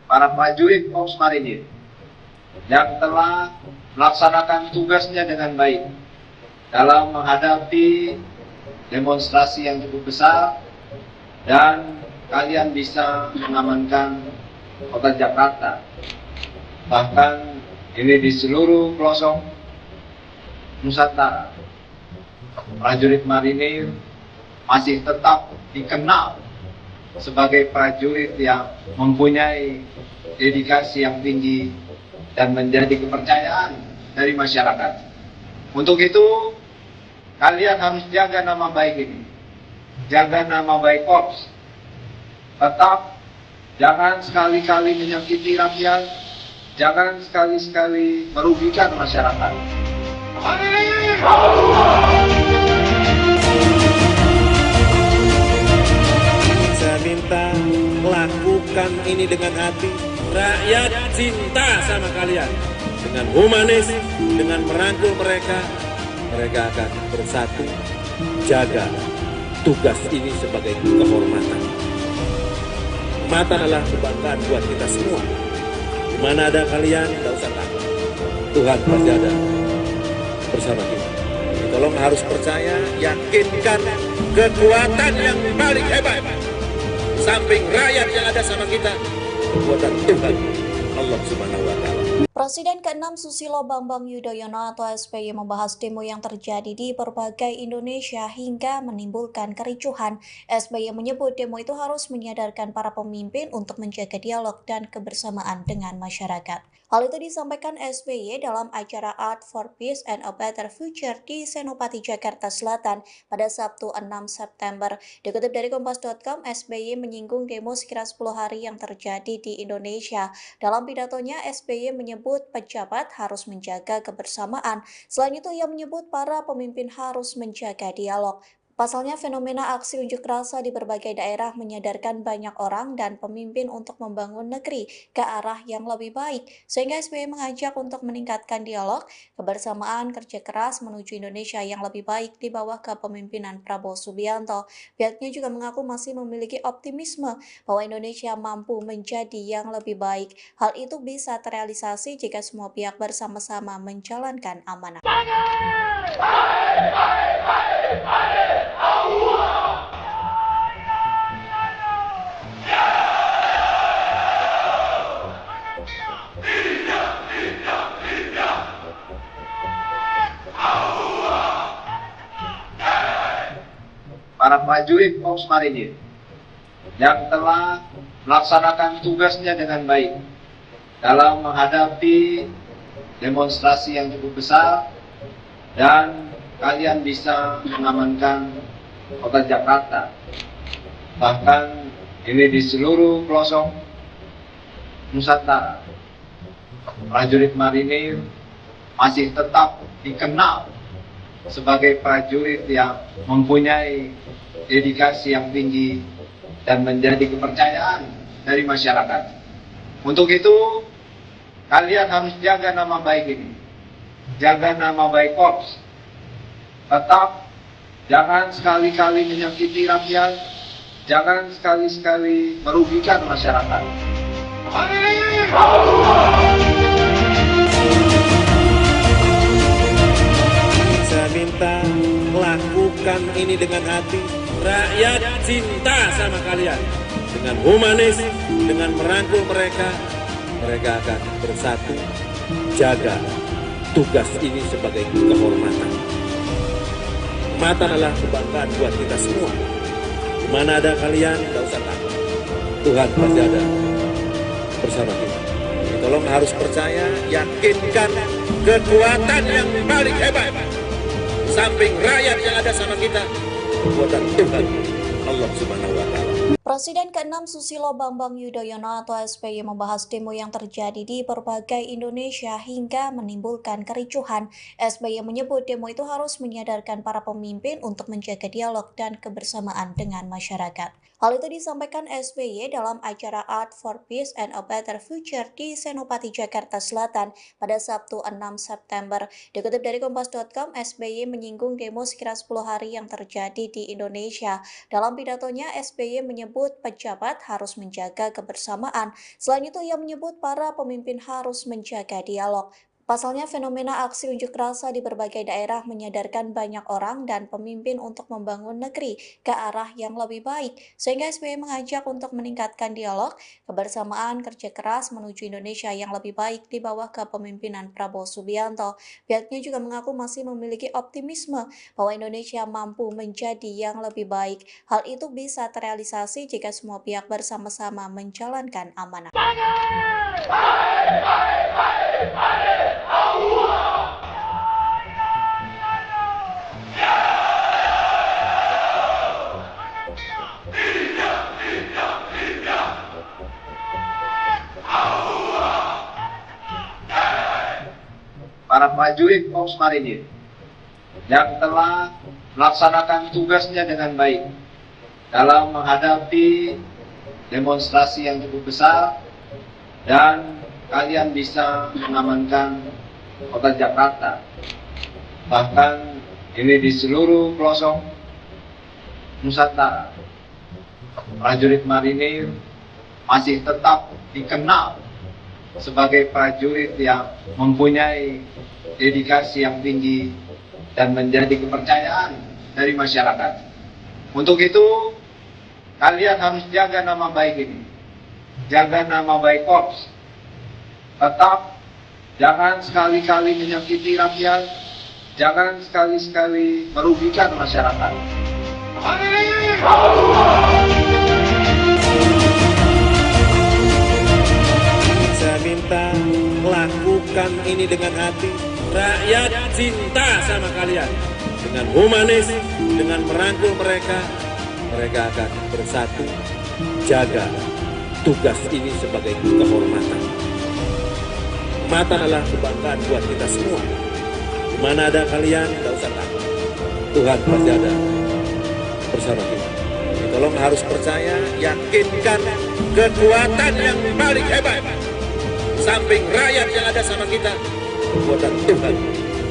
[SPEAKER 1] Para prajurit Korps Marinir yang telah melaksanakan tugasnya dengan baik dalam menghadapi demonstrasi yang cukup besar, dan kalian bisa mengamankan kota Jakarta. Bahkan ini di seluruh pelosok Nusantara, prajurit marinir masih tetap dikenal sebagai prajurit yang mempunyai dedikasi yang tinggi dan menjadi kepercayaan dari masyarakat. Untuk itu, kalian harus jaga nama baik ini. Jaga nama baik Korps. Tetap jangan sekali-kali menyakiti rakyat, jangan sekali-sekali merugikan masyarakat.
[SPEAKER 2] Saya minta lakukan ini dengan hati. Rakyat cinta sama kalian. Dengan humanis, dengan merangkul mereka, mereka akan bersatu. Jaga tugas ini sebagai kehormatan. Mata adalah kebanggaan buat kita semua. Di mana ada kalian, tidak usah takut. Tuhan pasti ada bersama kita. Tolong harus percaya, yakinkan kekuatan yang paling hebat. Samping rakyat yang ada sama kita, kekuatan Tuhan, Allah Subhanahu wa Ta'ala.
[SPEAKER 3] Presiden ke-6 Susilo Bambang Yudhoyono atau SBY membahas demo yang terjadi di berbagai Indonesia hingga menimbulkan kericuhan. SBY menyebut demo itu harus menyadarkan para pemimpin untuk menjaga dialog dan kebersamaan dengan masyarakat. Hal itu disampaikan SBY dalam acara Art for Peace and a Better Future di Senopati, Jakarta Selatan pada Sabtu 6 September. Dikutip dari Kompas.com, SBY menyinggung demo sekira 10 hari yang terjadi di Indonesia. Dalam pidatonya, SBY menyebut pejabat harus menjaga kebersamaan. Selain itu, ia menyebut para pemimpin harus menjaga dialog. Pasalnya, fenomena aksi unjuk rasa di berbagai daerah menyadarkan banyak orang dan pemimpin untuk membangun negeri ke arah yang lebih baik, sehingga SBY mengajak untuk meningkatkan dialog, kebersamaan, kerja keras menuju Indonesia yang lebih baik di bawah kepemimpinan Prabowo Subianto. Pihaknya juga mengaku masih memiliki optimisme bahwa Indonesia mampu menjadi yang lebih baik. Hal itu bisa terrealisasi jika semua pihak bersama-sama menjalankan amanah.
[SPEAKER 1] Para prajurit Korps Marinir yang telah melaksanakan tugasnya dengan baik dalam menghadapi demonstrasi yang cukup besar, dan kalian bisa mengamankan kota Jakarta. Bahkan ini di seluruh pelosok Nusantara, prajurit marinir masih tetap dikenal sebagai prajurit yang mempunyai dedikasi yang tinggi dan menjadi kepercayaan dari masyarakat. Untuk itu, kalian harus jaga nama baik ini, jaga nama baik Korps. Tetap jangan sekali-kali menyakiti rakyat, jangan sekali-sekali merugikan masyarakat.
[SPEAKER 2] Saya minta lakukan ini dengan hati. Rakyat cinta sama kalian. Dengan humanis, dengan merangkul mereka, mereka akan bersatu jaga tugas ini sebagai kehormatan. Kehormatan adalah kebanggaan buat kita semua. Di mana ada kalian, tidak usah takut. Tuhan pasti ada bersama kita. Jadi tolong harus percaya, yakinkan kekuatan yang paling hebat. Di samping rakyat yang ada sama kita, kekuatan Tuhan, Allah Subhanahu wa Ta'ala.
[SPEAKER 3] Presiden ke-6 Susilo Bambang Yudhoyono atau SBY membahas demo yang terjadi di berbagai Indonesia hingga menimbulkan kericuhan. SBY menyebut demo itu harus menyadarkan para pemimpin untuk menjaga dialog dan kebersamaan dengan masyarakat. Hal itu disampaikan SBY dalam acara Art for Peace and a Better Future di Senopati, Jakarta Selatan pada Sabtu 6 September. Dikutip dari Kompas.com, SBY menyinggung demo sekira 10 hari yang terjadi di Indonesia. Dalam pidatonya, SBY menyebut pejabat harus menjaga kebersamaan. Selain itu, ia menyebut para pemimpin harus menjaga dialog. Pasalnya, fenomena aksi unjuk rasa di berbagai daerah menyadarkan banyak orang dan pemimpin untuk membangun negeri ke arah yang lebih baik, sehingga SBY mengajak untuk meningkatkan dialog, kebersamaan, kerja keras menuju Indonesia yang lebih baik di bawah kepemimpinan Prabowo Subianto. Pihaknya juga mengaku masih memiliki optimisme bahwa Indonesia mampu menjadi yang lebih baik. Hal itu bisa terrealisasi jika semua pihak bersama-sama menjalankan amanah.
[SPEAKER 1] Para prajurit Korps Marinir yang telah melaksanakan tugasnya dengan baik dalam menghadapi demonstrasi yang cukup besar, dan kalian bisa mengamankan kota Jakarta. Bahkan ini di seluruh pelosok Nusantara, prajurit marinir masih tetap dikenal sebagai prajurit yang mempunyai dedikasi yang tinggi dan menjadi kepercayaan dari masyarakat. Untuk itu, kalian harus jaga nama baik ini, jaga nama baik Korps. Tetap jangan sekali-kali menyakiti rakyat, jangan sekali-sekali merugikan masyarakat.
[SPEAKER 2] Saya minta lakukan ini dengan hati. Rakyat cinta sama kalian. Dengan humanis, dengan merangkul mereka, mereka akan bersatu jaga tugas ini sebagai kehormatan. Kehormatan adalah kebanggaan buat kita semua. Di mana ada kalian, tidak usah takut. Tuhan pasti ada bersama kita. Tolong harus percaya, yakinkan kekuatan yang paling hebat. Samping rakyat yang ada sama kita, kekuatan Tuhan,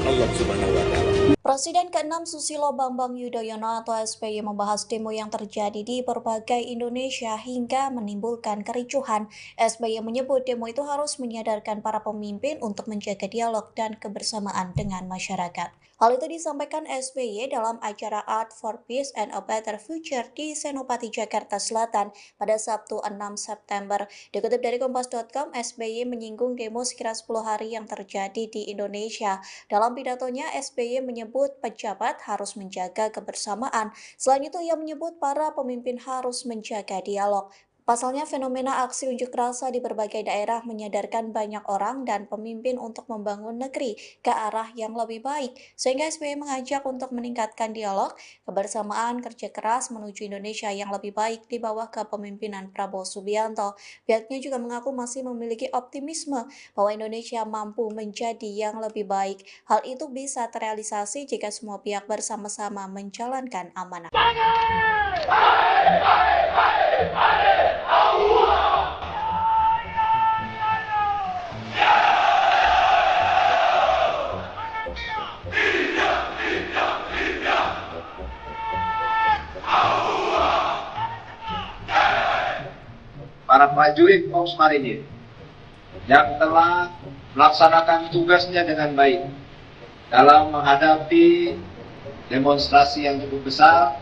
[SPEAKER 2] Allah Subhanahu wa Ta'ala.
[SPEAKER 3] Presiden ke-6 Susilo Bambang Yudhoyono atau SBY membahas demo yang terjadi di berbagai Indonesia hingga menimbulkan kericuhan. SBY menyebut demo itu harus menyadarkan para pemimpin untuk menjaga dialog dan kebersamaan dengan masyarakat. Hal itu disampaikan SBY dalam acara Art for Peace and a Better Future di Senopati, Jakarta Selatan pada Sabtu 6 September. Dikutip dari Kompas.com, SBY menyinggung demo sekira 10 hari yang terjadi di Indonesia. Dalam pidatonya, SBY menyebut pejabat harus menjaga kebersamaan. Selain itu, ia menyebut para pemimpin harus menjaga dialog. Pasalnya, fenomena aksi unjuk rasa di berbagai daerah menyadarkan banyak orang dan pemimpin untuk membangun negeri ke arah yang lebih baik. Sehingga SBY mengajak untuk meningkatkan dialog, kebersamaan, kerja keras menuju Indonesia yang lebih baik di bawah kepemimpinan Prabowo Subianto. Pihaknya juga mengaku masih memiliki optimisme bahwa Indonesia mampu menjadi yang lebih baik. Hal itu bisa terrealisasi jika semua pihak bersama-sama menjalankan amanah.
[SPEAKER 1] Para prajurit Korps Marinir yang telah melaksanakan tugasnya dengan baik dalam menghadapi demonstrasi yang cukup besar,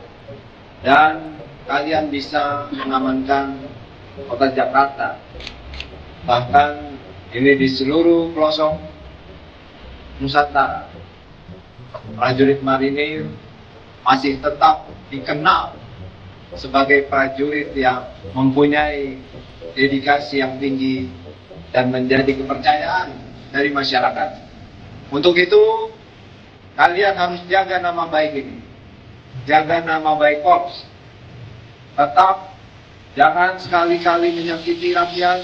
[SPEAKER 1] dan kalian bisa mengamankan kota Jakarta. Bahkan ini di seluruh pelosok Nusantara, prajurit marinir masih tetap dikenal sebagai prajurit yang mempunyai dedikasi yang tinggi dan menjadi kepercayaan dari masyarakat. Untuk itu, kalian harus jaga nama baik ini, jaga nama baik Korps. Tetap jangan sekali-kali menyakiti rakyat,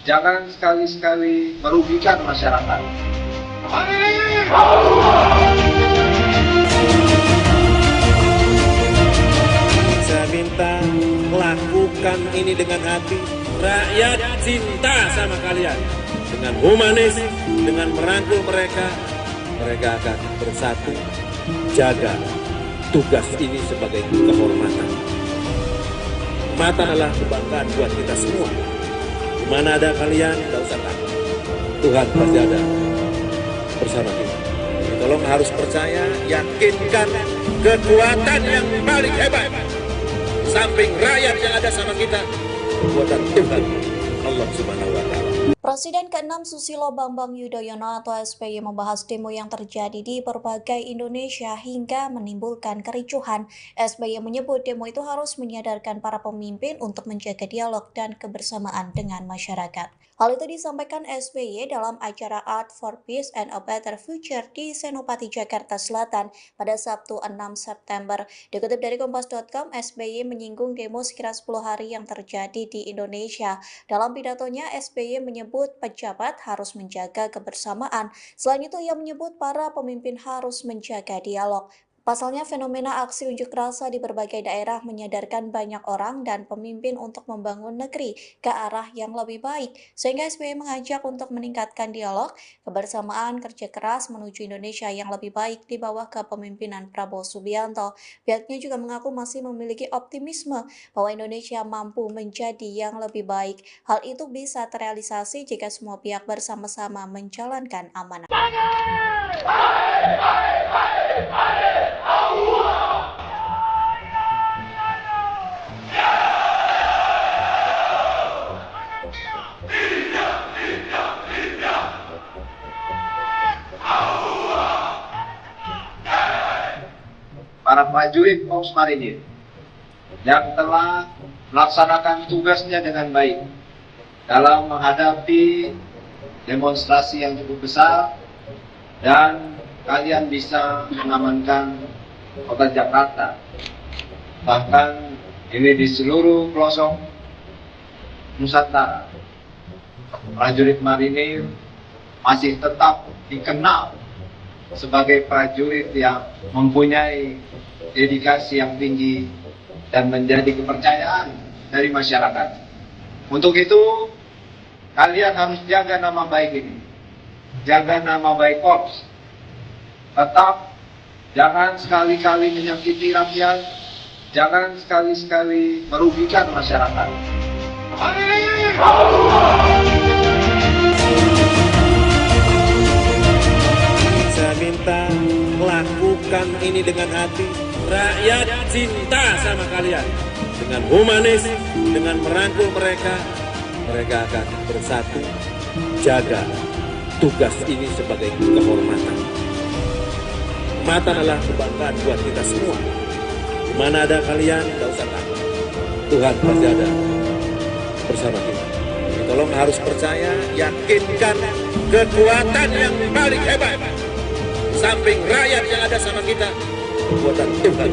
[SPEAKER 1] jangan sekali-sekali merugikan masyarakat.
[SPEAKER 2] Saya minta lakukan ini dengan hati. Rakyat cinta sama kalian. Dengan humanis, dengan merangkul mereka, mereka akan bersatu. Jaga tugas ini sebagai kehormatan. Kehormatan adalah kebanggaan buat kita semua. Di mana ada kalian, tidak usah takut. Tuhan pasti ada bersama kita. Tolong harus percaya, yakinkan kekuatan yang paling hebat. Samping rakyat yang ada sama kita, kekuatan Tuhan, Allah Subhanahu wa Ta'ala.
[SPEAKER 3] Presiden ke-6 Susilo Bambang Yudhoyono atau SBY membahas demo yang terjadi di berbagai Indonesia hingga menimbulkan kericuhan. SBY menyebut demo itu harus menyadarkan para pemimpin untuk menjaga dialog dan kebersamaan dengan masyarakat. Hal itu disampaikan SBY dalam acara Art for Peace and a Better Future di Senopati, Jakarta Selatan pada Sabtu 6 September. Dikutip dari Kompas.com, SBY menyinggung demo sekira 10 hari yang terjadi di Indonesia. Dalam pidatonya, SBY menyebut pejabat harus menjaga kebersamaan. Selain itu, ia menyebut para pemimpin harus menjaga dialog. Pasalnya, fenomena aksi unjuk rasa di berbagai daerah menyadarkan banyak orang dan pemimpin untuk membangun negeri ke arah yang lebih baik. Sehingga SBY mengajak untuk meningkatkan dialog, kebersamaan, kerja keras menuju Indonesia yang lebih baik di bawah kepemimpinan Prabowo Subianto. Pihaknya juga mengaku masih memiliki optimisme bahwa Indonesia mampu menjadi yang lebih baik. Hal itu bisa terrealisasi jika semua pihak bersama-sama menjalankan amanah.
[SPEAKER 1] Para prajurit Korps Marinir yang telah melaksanakan tugasnya dengan baik dalam menghadapi demonstrasi yang cukup besar, dan kalian bisa mengamankan kota Jakarta. Bahkan ini di seluruh pelosok Nusantara, prajurit marinir masih tetap dikenal sebagai prajurit yang mempunyai dedikasi yang tinggi dan menjadi kepercayaan dari masyarakat. Untuk itu, kalian harus jaga nama baik ini. Jaga nama baik Korps. Tetap jangan sekali-kali menyakiti rakyat, jangan sekali-sekali merugikan masyarakat.
[SPEAKER 2] Saya minta lakukan ini dengan hati. Rakyat cinta sama kalian. Dengan humanis, dengan merangkul mereka, mereka akan bersatu. Jaga tugas ini sebagai kehormatan. Kehormatan adalah kebanggaan buat kita semua. Di mana ada kalian, tidak usah takut. Tuhan pasti ada bersama kita. Jadi tolong harus percaya, yakinkan kekuatan yang paling hebat. Samping rakyat yang ada sama kita, kekuatan Tuhan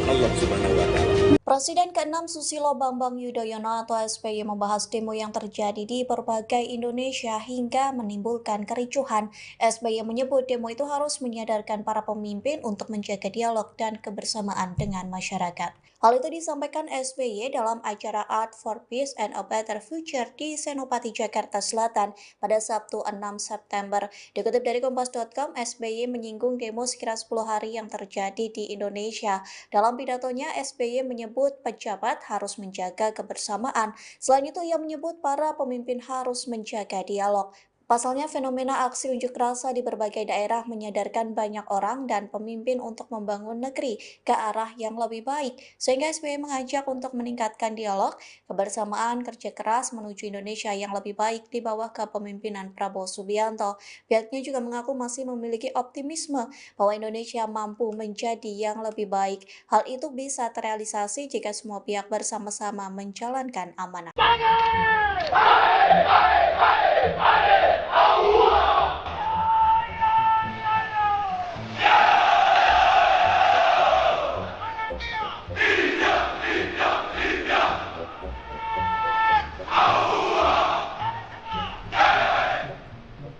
[SPEAKER 2] Allah Subhanahu wa Ta'ala.
[SPEAKER 3] Presiden ke-6 Susilo Bambang Yudhoyono atau SBY membahas demo yang terjadi di berbagai Indonesia hingga menimbulkan kericuhan. SBY menyebut demo itu harus menyadarkan para pemimpin untuk menjaga dialog dan kebersamaan dengan masyarakat. Hal itu disampaikan SBY dalam acara Art for Peace and a Better Future di Senopati, Jakarta Selatan pada Sabtu 6 September. Dikutip dari Kompas.com, SBY menyinggung demo sekira 10 hari yang terjadi di Indonesia. Dalam pidatonya, SBY menyebut pejabat harus menjaga kebersamaan. Selain itu, ia menyebut para pemimpin harus menjaga dialog. Pasalnya, fenomena aksi unjuk rasa di berbagai daerah menyadarkan banyak orang dan pemimpin untuk membangun negeri ke arah yang lebih baik. Sehingga SBY mengajak untuk meningkatkan dialog, kebersamaan, kerja keras menuju Indonesia yang lebih baik di bawah kepemimpinan Prabowo Subianto. Pihaknya juga mengaku masih memiliki optimisme bahwa Indonesia mampu menjadi yang lebih baik. Hal itu bisa terrealisasi jika semua pihak bersama-sama menjalankan amanah.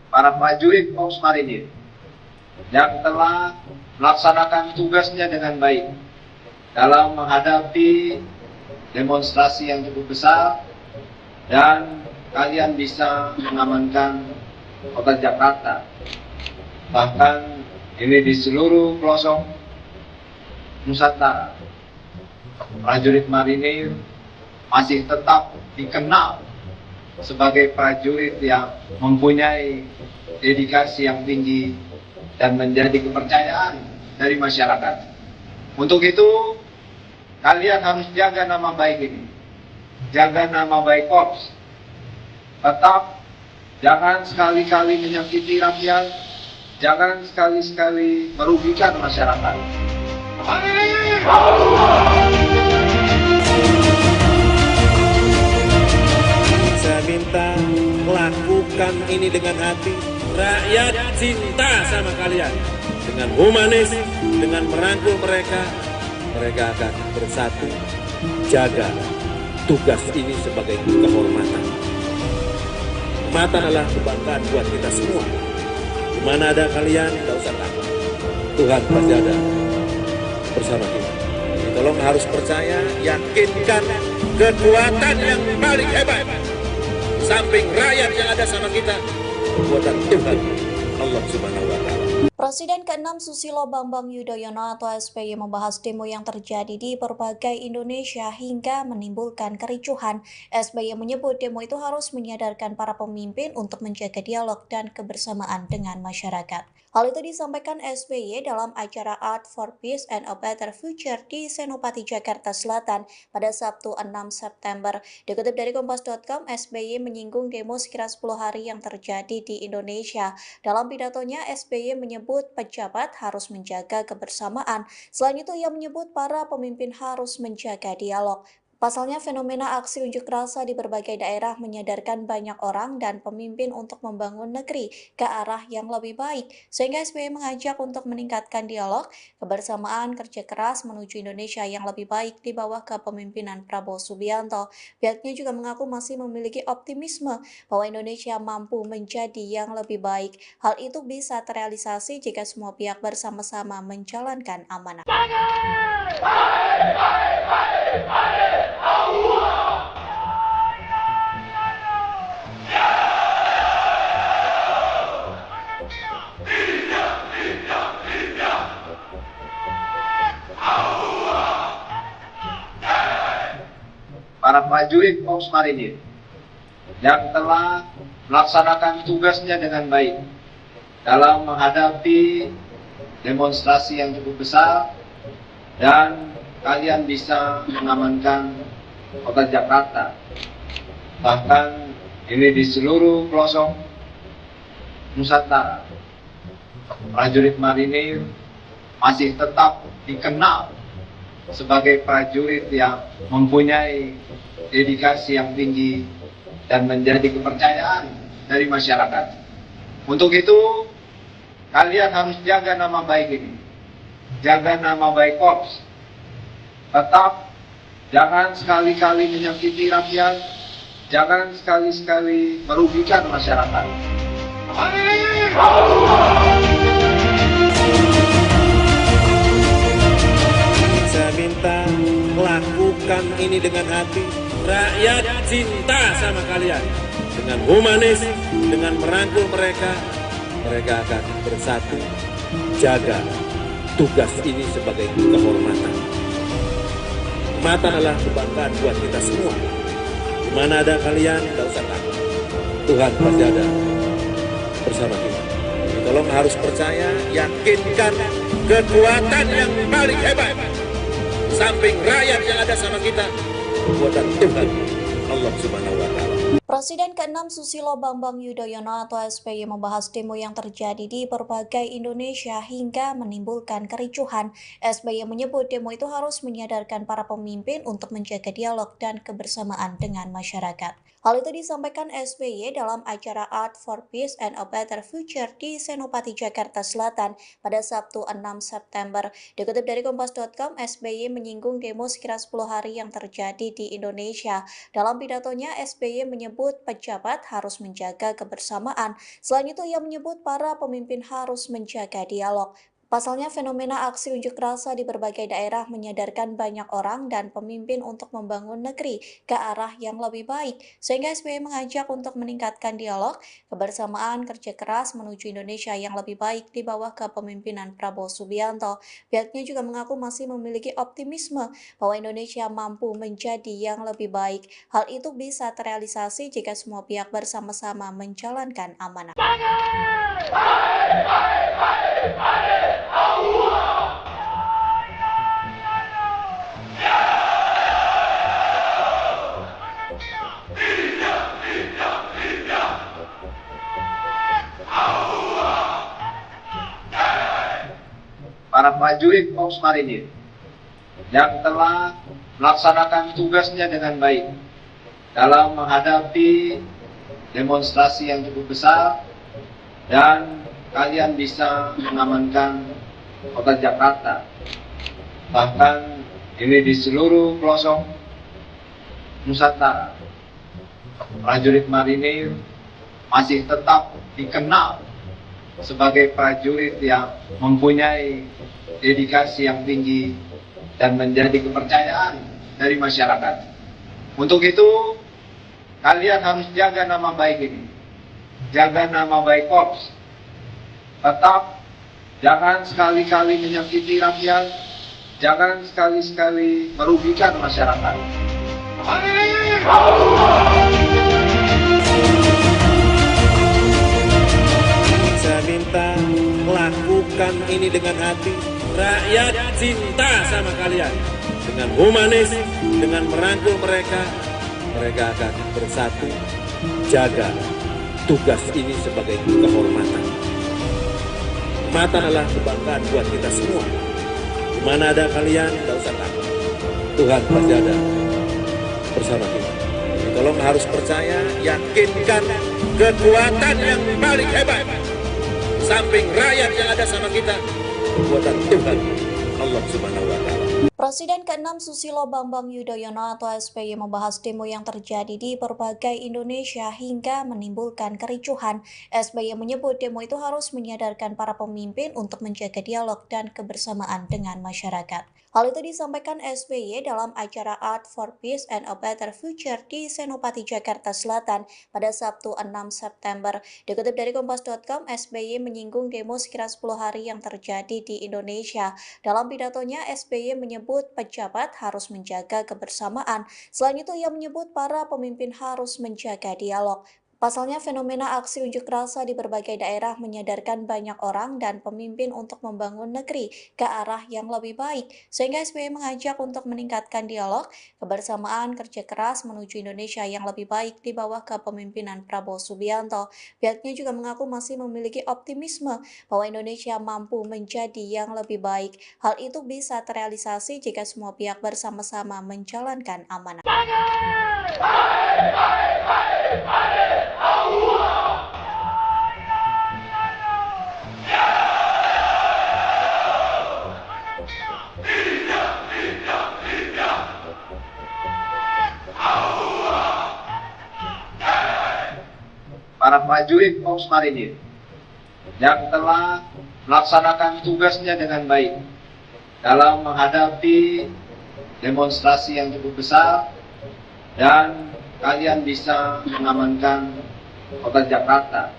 [SPEAKER 1] Para prajurit Korps Marinir yang telah melaksanakan tugasnya dengan baik dalam menghadapi demonstrasi yang cukup besar, dan kalian bisa mengamankan kota Jakarta. Bahkan ini di seluruh pelosok Nusantara, prajurit marinir masih tetap dikenal sebagai prajurit yang mempunyai dedikasi yang tinggi dan menjadi kepercayaan dari masyarakat. Untuk itu, kalian harus jaga nama baik ini. Jaga nama baik Korps. Tetap jangan sekali-kali menyakiti rakyat, jangan sekali-sekali merugikan masyarakat.
[SPEAKER 2] Saya minta lakukan ini dengan hati. Rakyat cinta sama kalian. Dengan humanis, dengan merangkul mereka, mereka akan bersatu. Jaga tugas ini sebagai kehormatan. Kehormatan adalah kebanggaan buat kita semua. Di mana ada kalian, tidak usah takut. Tuhan pasti ada bersama kita. Jadi tolong harus percaya, yakinkan kekuatan yang paling hebat. Samping rakyat yang ada sama kita, kekuatan Tuhan Allah Subhanahu wa Ta'ala.
[SPEAKER 3] Presiden ke-6 Susilo Bambang Yudhoyono atau SBY membahas demo yang terjadi di berbagai Indonesia hingga menimbulkan kericuhan. SBY menyebut demo itu harus menyadarkan para pemimpin untuk menjaga dialog dan kebersamaan dengan masyarakat. Hal itu disampaikan SBY dalam acara Art for Peace and a Better Future di Senopati, Jakarta Selatan pada Sabtu 6 September. Dikutip dari Kompas.com, SBY menyinggung demo sekira 10 hari yang terjadi di Indonesia. Dalam pidatonya, SBY menyebut pejabat harus menjaga kebersamaan. Selain itu, ia menyebut para pemimpin harus menjaga dialog. Pasalnya, fenomena aksi unjuk rasa di berbagai daerah menyadarkan banyak orang dan pemimpin untuk membangun negeri ke arah yang lebih baik, sehingga SBY mengajak untuk meningkatkan dialog, kebersamaan, kerja keras menuju Indonesia yang lebih baik di bawah kepemimpinan Prabowo Subianto. Pihaknya juga mengaku masih memiliki optimisme bahwa Indonesia mampu menjadi yang lebih baik. Hal itu bisa terrealisasi jika semua pihak bersama-sama menjalankan amanah.
[SPEAKER 1] Para prajurit Korps Marinir yang telah melaksanakan tugasnya dengan baik dalam menghadapi demonstrasi yang cukup besar, dan kalian bisa mengamankan kota Jakarta. Bahkan ini di seluruh pelosok Nusantara, prajurit marinir masih tetap dikenal sebagai prajurit yang mempunyai dedikasi yang tinggi dan menjadi kepercayaan dari masyarakat. Untuk itu, kalian harus jaga nama baik ini, jaga nama baik Korps. Tetap jangan sekali-kali menyakiti rakyat, jangan sekali-sekali merugikan masyarakat.
[SPEAKER 2] Saya minta lakukan ini dengan hati. Rakyat cinta sama kalian. Dengan humanis, dengan merangkul mereka, mereka akan bersatu. Jaga tugas ini sebagai kehormatan. Kehormatan adalah kebanggaan buat kita semua. Di mana ada kalian, tidak usah takut. Tuhan pasti ada bersama kita. Tolong harus percaya, yakinkan kekuatan yang paling hebat. Samping rakyat yang ada sama kita, kekuatan Tuhan, Allah Subhanahu wa Ta'ala.
[SPEAKER 3] Presiden ke-6 Susilo Bambang Yudhoyono atau SBY membahas demo yang terjadi di berbagai Indonesia hingga menimbulkan kericuhan. SBY menyebut demo itu harus menyadarkan para pemimpin untuk menjaga dialog dan kebersamaan dengan masyarakat. Hal itu disampaikan SBY dalam acara Art for Peace and a Better Future di Senopati, Jakarta Selatan pada Sabtu 6 September. Dikutip dari Kompas.com, SBY menyinggung demo sekira 10 hari yang terjadi di Indonesia. Dalam pidatonya, SBY menyebut pejabat harus menjaga kebersamaan. Selain itu, ia menyebut para pemimpin harus menjaga dialog. Pasalnya, fenomena aksi unjuk rasa di berbagai daerah menyadarkan banyak orang dan pemimpin untuk membangun negeri ke arah yang lebih baik, sehingga SBY mengajak untuk meningkatkan dialog, kebersamaan, kerja keras menuju Indonesia yang lebih baik di bawah kepemimpinan Prabowo Subianto. Pihaknya juga mengaku masih memiliki optimisme bahwa Indonesia mampu menjadi yang lebih baik. Hal itu bisa terrealisasi jika semua pihak bersama-sama menjalankan amanah.
[SPEAKER 1] Para prajurit Korps Marinir yang telah melaksanakan tugasnya dengan baik dalam menghadapi demonstrasi yang cukup besar, dan kalian bisa mengamankan kota Jakarta. Bahkan ini di seluruh pelosok Nusantara, prajurit marinir masih tetap dikenal sebagai prajurit yang mempunyai dedikasi yang tinggi dan menjadi kepercayaan dari masyarakat. Untuk itu, kalian harus jaga nama baik ini, jaga nama baik Korps. Tetap jangan sekali-kali menyakiti rakyat, jangan sekali-sekali merugikan masyarakat.
[SPEAKER 2] Saya minta lakukan ini dengan hati. Rakyat cinta sama kalian. Dengan humanis, dengan merangkul mereka, mereka akan bersatu. Jaga tugas ini sebagai kehormatan. Kehormatan adalah kebanggaan buat kita semua. Di mana ada kalian, tidak usah takut. Tuhan pasti ada bersama kita. Tolong harus percaya, yakinkan kekuatan yang paling hebat. Samping rakyat yang ada sama kita, kekuatan Tuhan, Allah Subhanahu wa Ta'ala.
[SPEAKER 3] Presiden ke-6 Susilo Bambang Yudhoyono atau SBY membahas demo yang terjadi di berbagai Indonesia hingga menimbulkan kericuhan. SBY menyebut demo itu harus menyadarkan para pemimpin untuk menjaga dialog dan kebersamaan dengan masyarakat. Hal itu disampaikan SBY dalam acara Art for Peace and a Better Future di Senopati, Jakarta Selatan pada Sabtu 6 September. Dikutip dari Kompas.com, SBY menyinggung demo sekira 10 hari yang terjadi di Indonesia. Dalam pidatonya, SBY menyebut pejabat harus menjaga kebersamaan. Selain itu, ia menyebut para pemimpin harus menjaga dialog. Pasalnya, fenomena aksi unjuk rasa di berbagai daerah menyadarkan banyak orang dan pemimpin untuk membangun negeri ke arah yang lebih baik. Sehingga SBY mengajak untuk meningkatkan dialog, kebersamaan, kerja keras menuju Indonesia yang lebih baik di bawah kepemimpinan Prabowo Subianto. Pihaknya juga mengaku masih memiliki optimisme bahwa Indonesia mampu menjadi yang lebih baik. Hal itu bisa terrealisasi jika semua pihak bersama-sama menjalankan amanah.
[SPEAKER 1] Para prajurit Korps Marinir yang telah melaksanakan tugasnya dengan baik dalam menghadapi demonstrasi yang cukup besar, dan kalian bisa mengamankan kota Jakarta.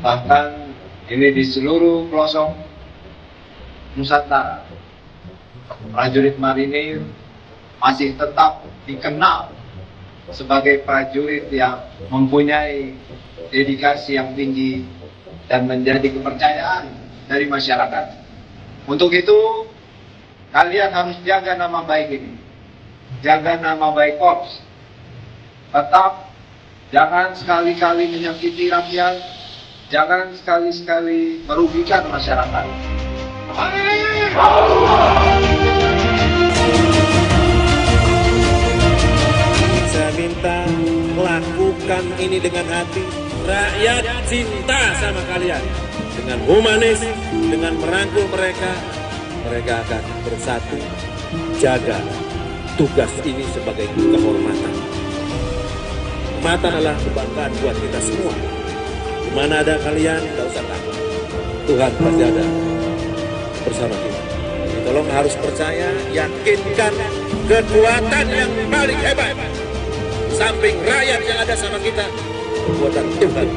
[SPEAKER 1] Bahkan ini di seluruh pelosok Nusantara, prajurit marinir masih tetap dikenal sebagai prajurit yang mempunyai dedikasi yang tinggi dan menjadi kepercayaan dari masyarakat. Untuk itu, kalian harus jaga nama baik ini, jaga nama baik Korps. Tetap jangan sekali-kali menyakiti rakyat, jangan sekali-kali merugikan masyarakat.
[SPEAKER 2] Saya minta lakukan ini dengan hati. Rakyat cinta sama kalian. Dengan humanis, dengan merangkul mereka, mereka akan bersatu. Jaga tugas ini sebagai kehormatan. Kehormatan adalah kebanggaan buat kita semua. Di mana ada kalian, tidak usah takut. Tuhan pasti ada bersama kita. Tolong harus percaya, yakinkan kekuatan yang paling hebat. Samping rakyat yang ada sama kita, kekuatan Tuhan,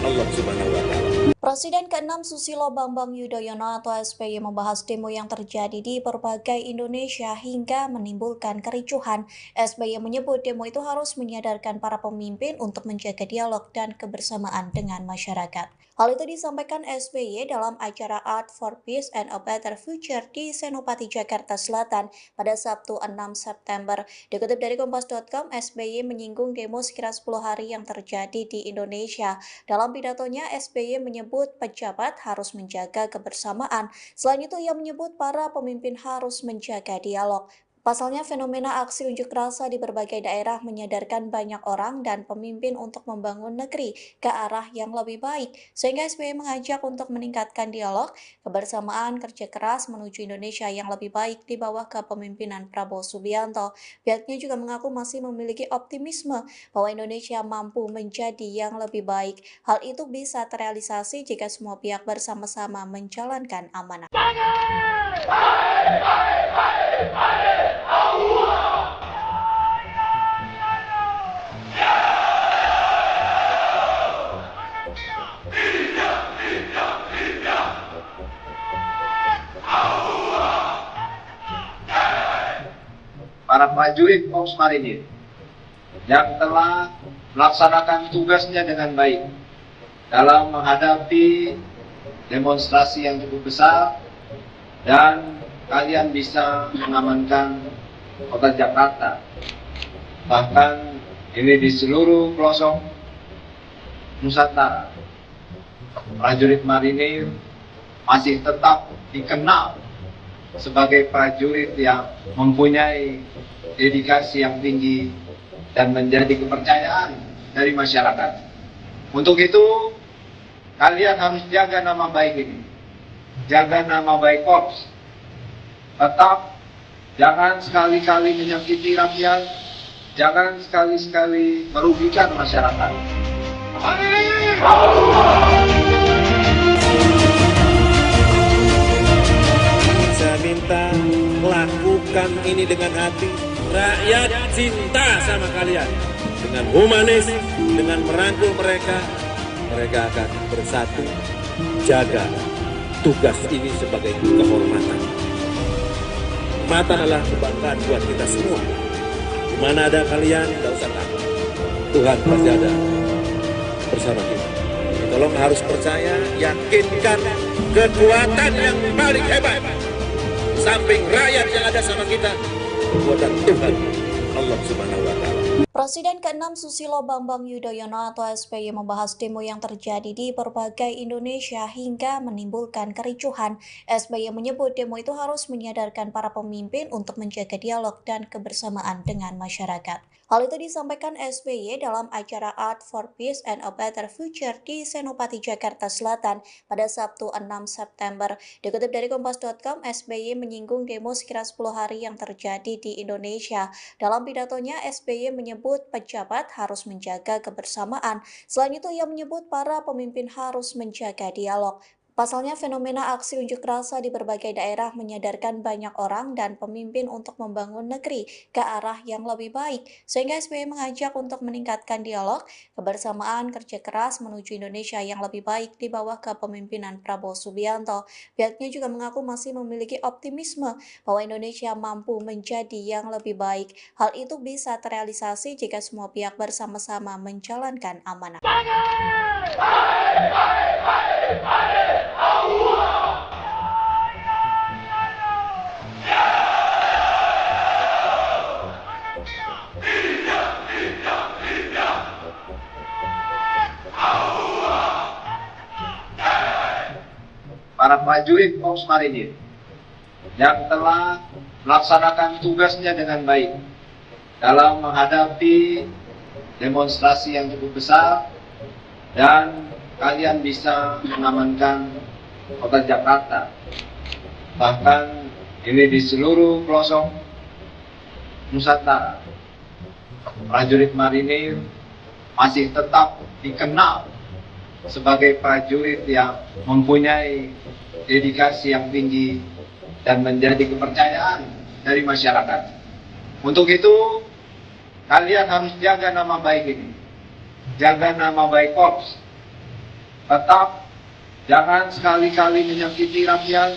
[SPEAKER 2] Allah Subhanahu wa Ta'ala.
[SPEAKER 3] Presiden ke-6 Susilo Bambang Yudhoyono atau SBY membahas demo yang terjadi di berbagai Indonesia hingga menimbulkan kericuhan. SBY menyebut demo itu harus menyadarkan para pemimpin untuk menjaga dialog dan kebersamaan dengan masyarakat. Hal itu disampaikan SBY dalam acara Art for Peace and a Better Future di Senopati, Jakarta Selatan pada Sabtu 6 September. Dikutip dari Kompas.com, SBY menyinggung demo sekira 10 hari yang terjadi di Indonesia. Dalam pidatonya, SBY menyebut pejabat harus menjaga kebersamaan. Selain itu, ia menyebut para pemimpin harus menjaga dialog. Pasalnya, fenomena aksi unjuk rasa di berbagai daerah menyadarkan banyak orang dan pemimpin untuk membangun negeri ke arah yang lebih baik. Sehingga SBY mengajak untuk meningkatkan dialog, kebersamaan, kerja keras menuju Indonesia yang lebih baik di bawah kepemimpinan Prabowo Subianto. Pihaknya juga mengaku masih memiliki optimisme bahwa Indonesia mampu menjadi yang lebih baik. Hal itu bisa terrealisasi jika semua pihak bersama-sama menjalankan amanah.
[SPEAKER 1] Para prajurit Korps Marinir yang telah melaksanakan tugasnya dengan baik dalam menghadapi demonstrasi yang cukup besar, dan kalian bisa mengamankan kota Jakarta. Bahkan ini di seluruh pelosok Nusantara, prajurit marinir masih tetap dikenal sebagai prajurit yang mempunyai dedikasi yang tinggi dan menjadi kepercayaan dari masyarakat. Untuk itu, kalian harus jaga nama baik ini. Jaga nama baik Korps. Tetap jangan sekali-kali menyakiti rakyat, jangan sekali-sekali merugikan masyarakat.
[SPEAKER 2] Saya minta lakukan ini dengan hati. Rakyat cinta sama kalian. Dengan humanis, dengan merangkul mereka, mereka akan bersatu. Jaga tugas ini sebagai kehormatan. Kehormatan adalah kebanggaan buat kita semua. Di mana ada kalian, tidak usah takut. Tuhan pasti ada bersama kita. Tolong harus percaya, yakinkan kekuatan yang paling hebat. Samping rakyat yang ada sama kita, kekuatan Tuhan, Allah Subhanahu wa Ta'ala.
[SPEAKER 3] Presiden ke-6 Susilo Bambang Yudhoyono atau SBY membahas demo yang terjadi di berbagai Indonesia hingga menimbulkan kericuhan. SBY menyebut demo itu harus menyadarkan para pemimpin untuk menjaga dialog dan kebersamaan dengan masyarakat. Hal itu disampaikan SBY dalam acara Art for Peace and a Better Future di Senopati, Jakarta Selatan pada Sabtu 6 September. Dikutip dari Kompas.com, SBY menyinggung demo sekira 10 hari yang terjadi di Indonesia. Dalam pidatonya, SBY menyebut pejabat harus menjaga kebersamaan. Selain itu, ia menyebut para pemimpin harus menjaga dialog. Pasalnya, fenomena aksi unjuk rasa di berbagai daerah menyadarkan banyak orang dan pemimpin untuk membangun negeri ke arah yang lebih baik. Sehingga SBY mengajak untuk meningkatkan dialog, kebersamaan, kerja keras menuju Indonesia yang lebih baik di bawah kepemimpinan Prabowo Subianto. Pihaknya juga mengaku masih memiliki optimisme bahwa Indonesia mampu menjadi yang lebih baik. Hal itu bisa terrealisasi jika semua pihak bersama-sama menjalankan amanah.
[SPEAKER 1] Para prajurit Korps Marinir yang telah melaksanakan tugasnya dengan baik dalam menghadapi demonstrasi yang cukup besar, dan kalian bisa mengamankan kota Jakarta. Bahkan ini di seluruh pelosok Nusantara, prajurit marinir masih tetap dikenal sebagai prajurit yang mempunyai dedikasi yang tinggi dan menjadi kepercayaan dari masyarakat. Untuk itu, kalian harus jaga nama baik ini. Jaga nama baik Korps. Tetap jangan sekali-kali menyakiti rakyat,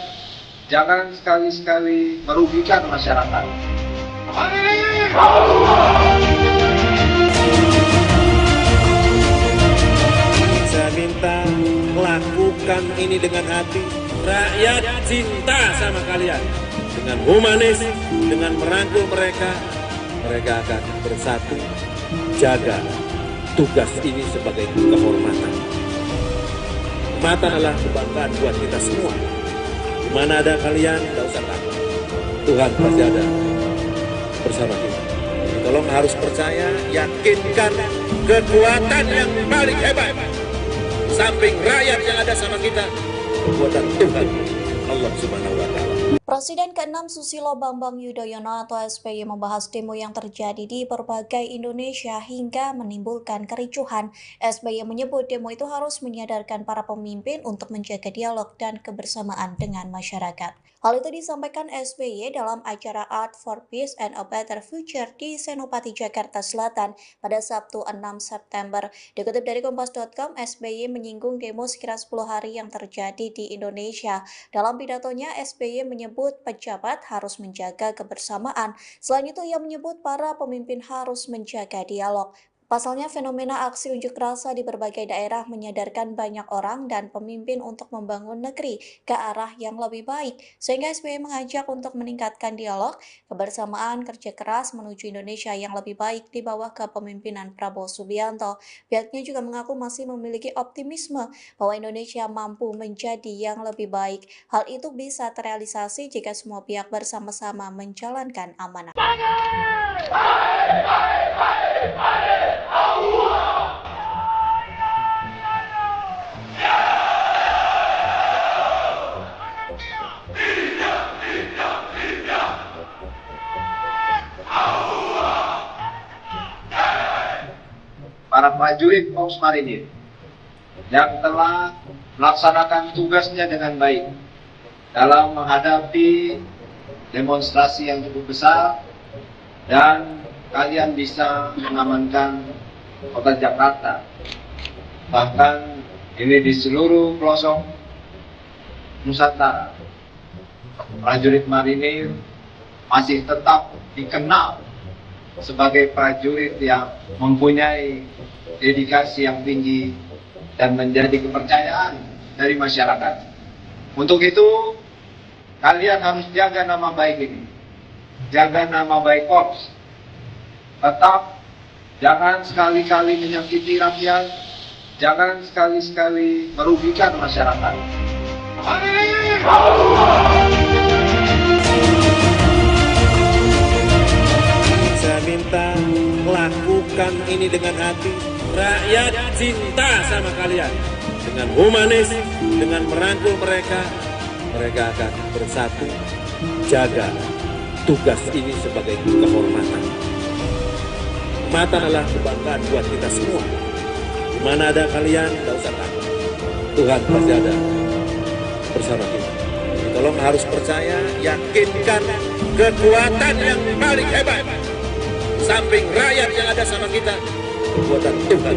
[SPEAKER 1] jangan sekali-sekali merugikan masyarakat.
[SPEAKER 2] Saya minta lakukan ini dengan hati. Rakyat cinta sama kalian. Dengan humanis, dengan merangkul mereka, mereka akan bersatu. Jaga tugas ini sebagai kehormatan. Kehormatan adalah kebanggaan buat kita semua. Di mana ada kalian, tidak usah takut. Tuhan pasti ada bersama kita. Tolong harus percaya, yakinkan kekuatan yang paling hebat. Samping rakyat yang ada sama kita, kekuatan Tuhan, Allah Subhanahu wa Ta'ala.
[SPEAKER 3] Presiden ke-6 Susilo Bambang Yudhoyono atau SBY membahas demo yang terjadi di berbagai Indonesia hingga menimbulkan kericuhan. SBY menyebut demo itu harus menyadarkan para pemimpin untuk menjaga dialog dan kebersamaan dengan masyarakat. Hal itu disampaikan SBY dalam acara Art for Peace and a Better Future di Senopati, Jakarta Selatan pada Sabtu 6 September. Dikutip dari Kompas.com, SBY menyinggung demo sekira 10 hari yang terjadi di Indonesia. Dalam pidatonya, SBY menyebut pejabat harus menjaga kebersamaan. Selain itu, ia menyebut para pemimpin harus menjaga dialog. Pasalnya, fenomena aksi unjuk rasa di berbagai daerah menyadarkan banyak orang dan pemimpin untuk membangun negeri ke arah yang lebih baik. Sehingga SBY mengajak untuk meningkatkan dialog, kebersamaan, kerja keras menuju Indonesia yang lebih baik di bawah kepemimpinan Prabowo Subianto. Pihaknya juga mengaku masih memiliki optimisme bahwa Indonesia mampu menjadi yang lebih baik. Hal itu bisa terrealisasi jika semua pihak bersama-sama menjalankan amanah.
[SPEAKER 1] para prajurit Korps Marinir yang telah melaksanakan tugasnya dengan baik dalam menghadapi demonstrasi yang cukup besar, dan kalian bisa mengamankan kota Jakarta. Bahkan ini di seluruh pelosok Nusantara, prajurit marinir masih tetap dikenal sebagai prajurit yang mempunyai dedikasi yang tinggi dan menjadi kepercayaan dari masyarakat. Untuk itu, kalian harus jaga nama baik ini, jaga nama baik Korps. Tetap jangan sekali-kali menyakiti rakyat, jangan sekali-sekali merugikan masyarakat.
[SPEAKER 2] Saya minta lakukan ini dengan hati. Rakyat cinta sama kalian. Dengan humanis, dengan merangkul mereka, mereka akan bersatu jaga tugas ini sebagai kehormatan. Kehormatan adalah kebanggaan buat kita semua. Di mana ada kalian, tidak usah takut. Tuhan pasti ada bersama kita. Tolong harus percaya, yakinkan kekuatan yang paling hebat. Samping rakyat yang ada sama kita, kekuatan Tuhan,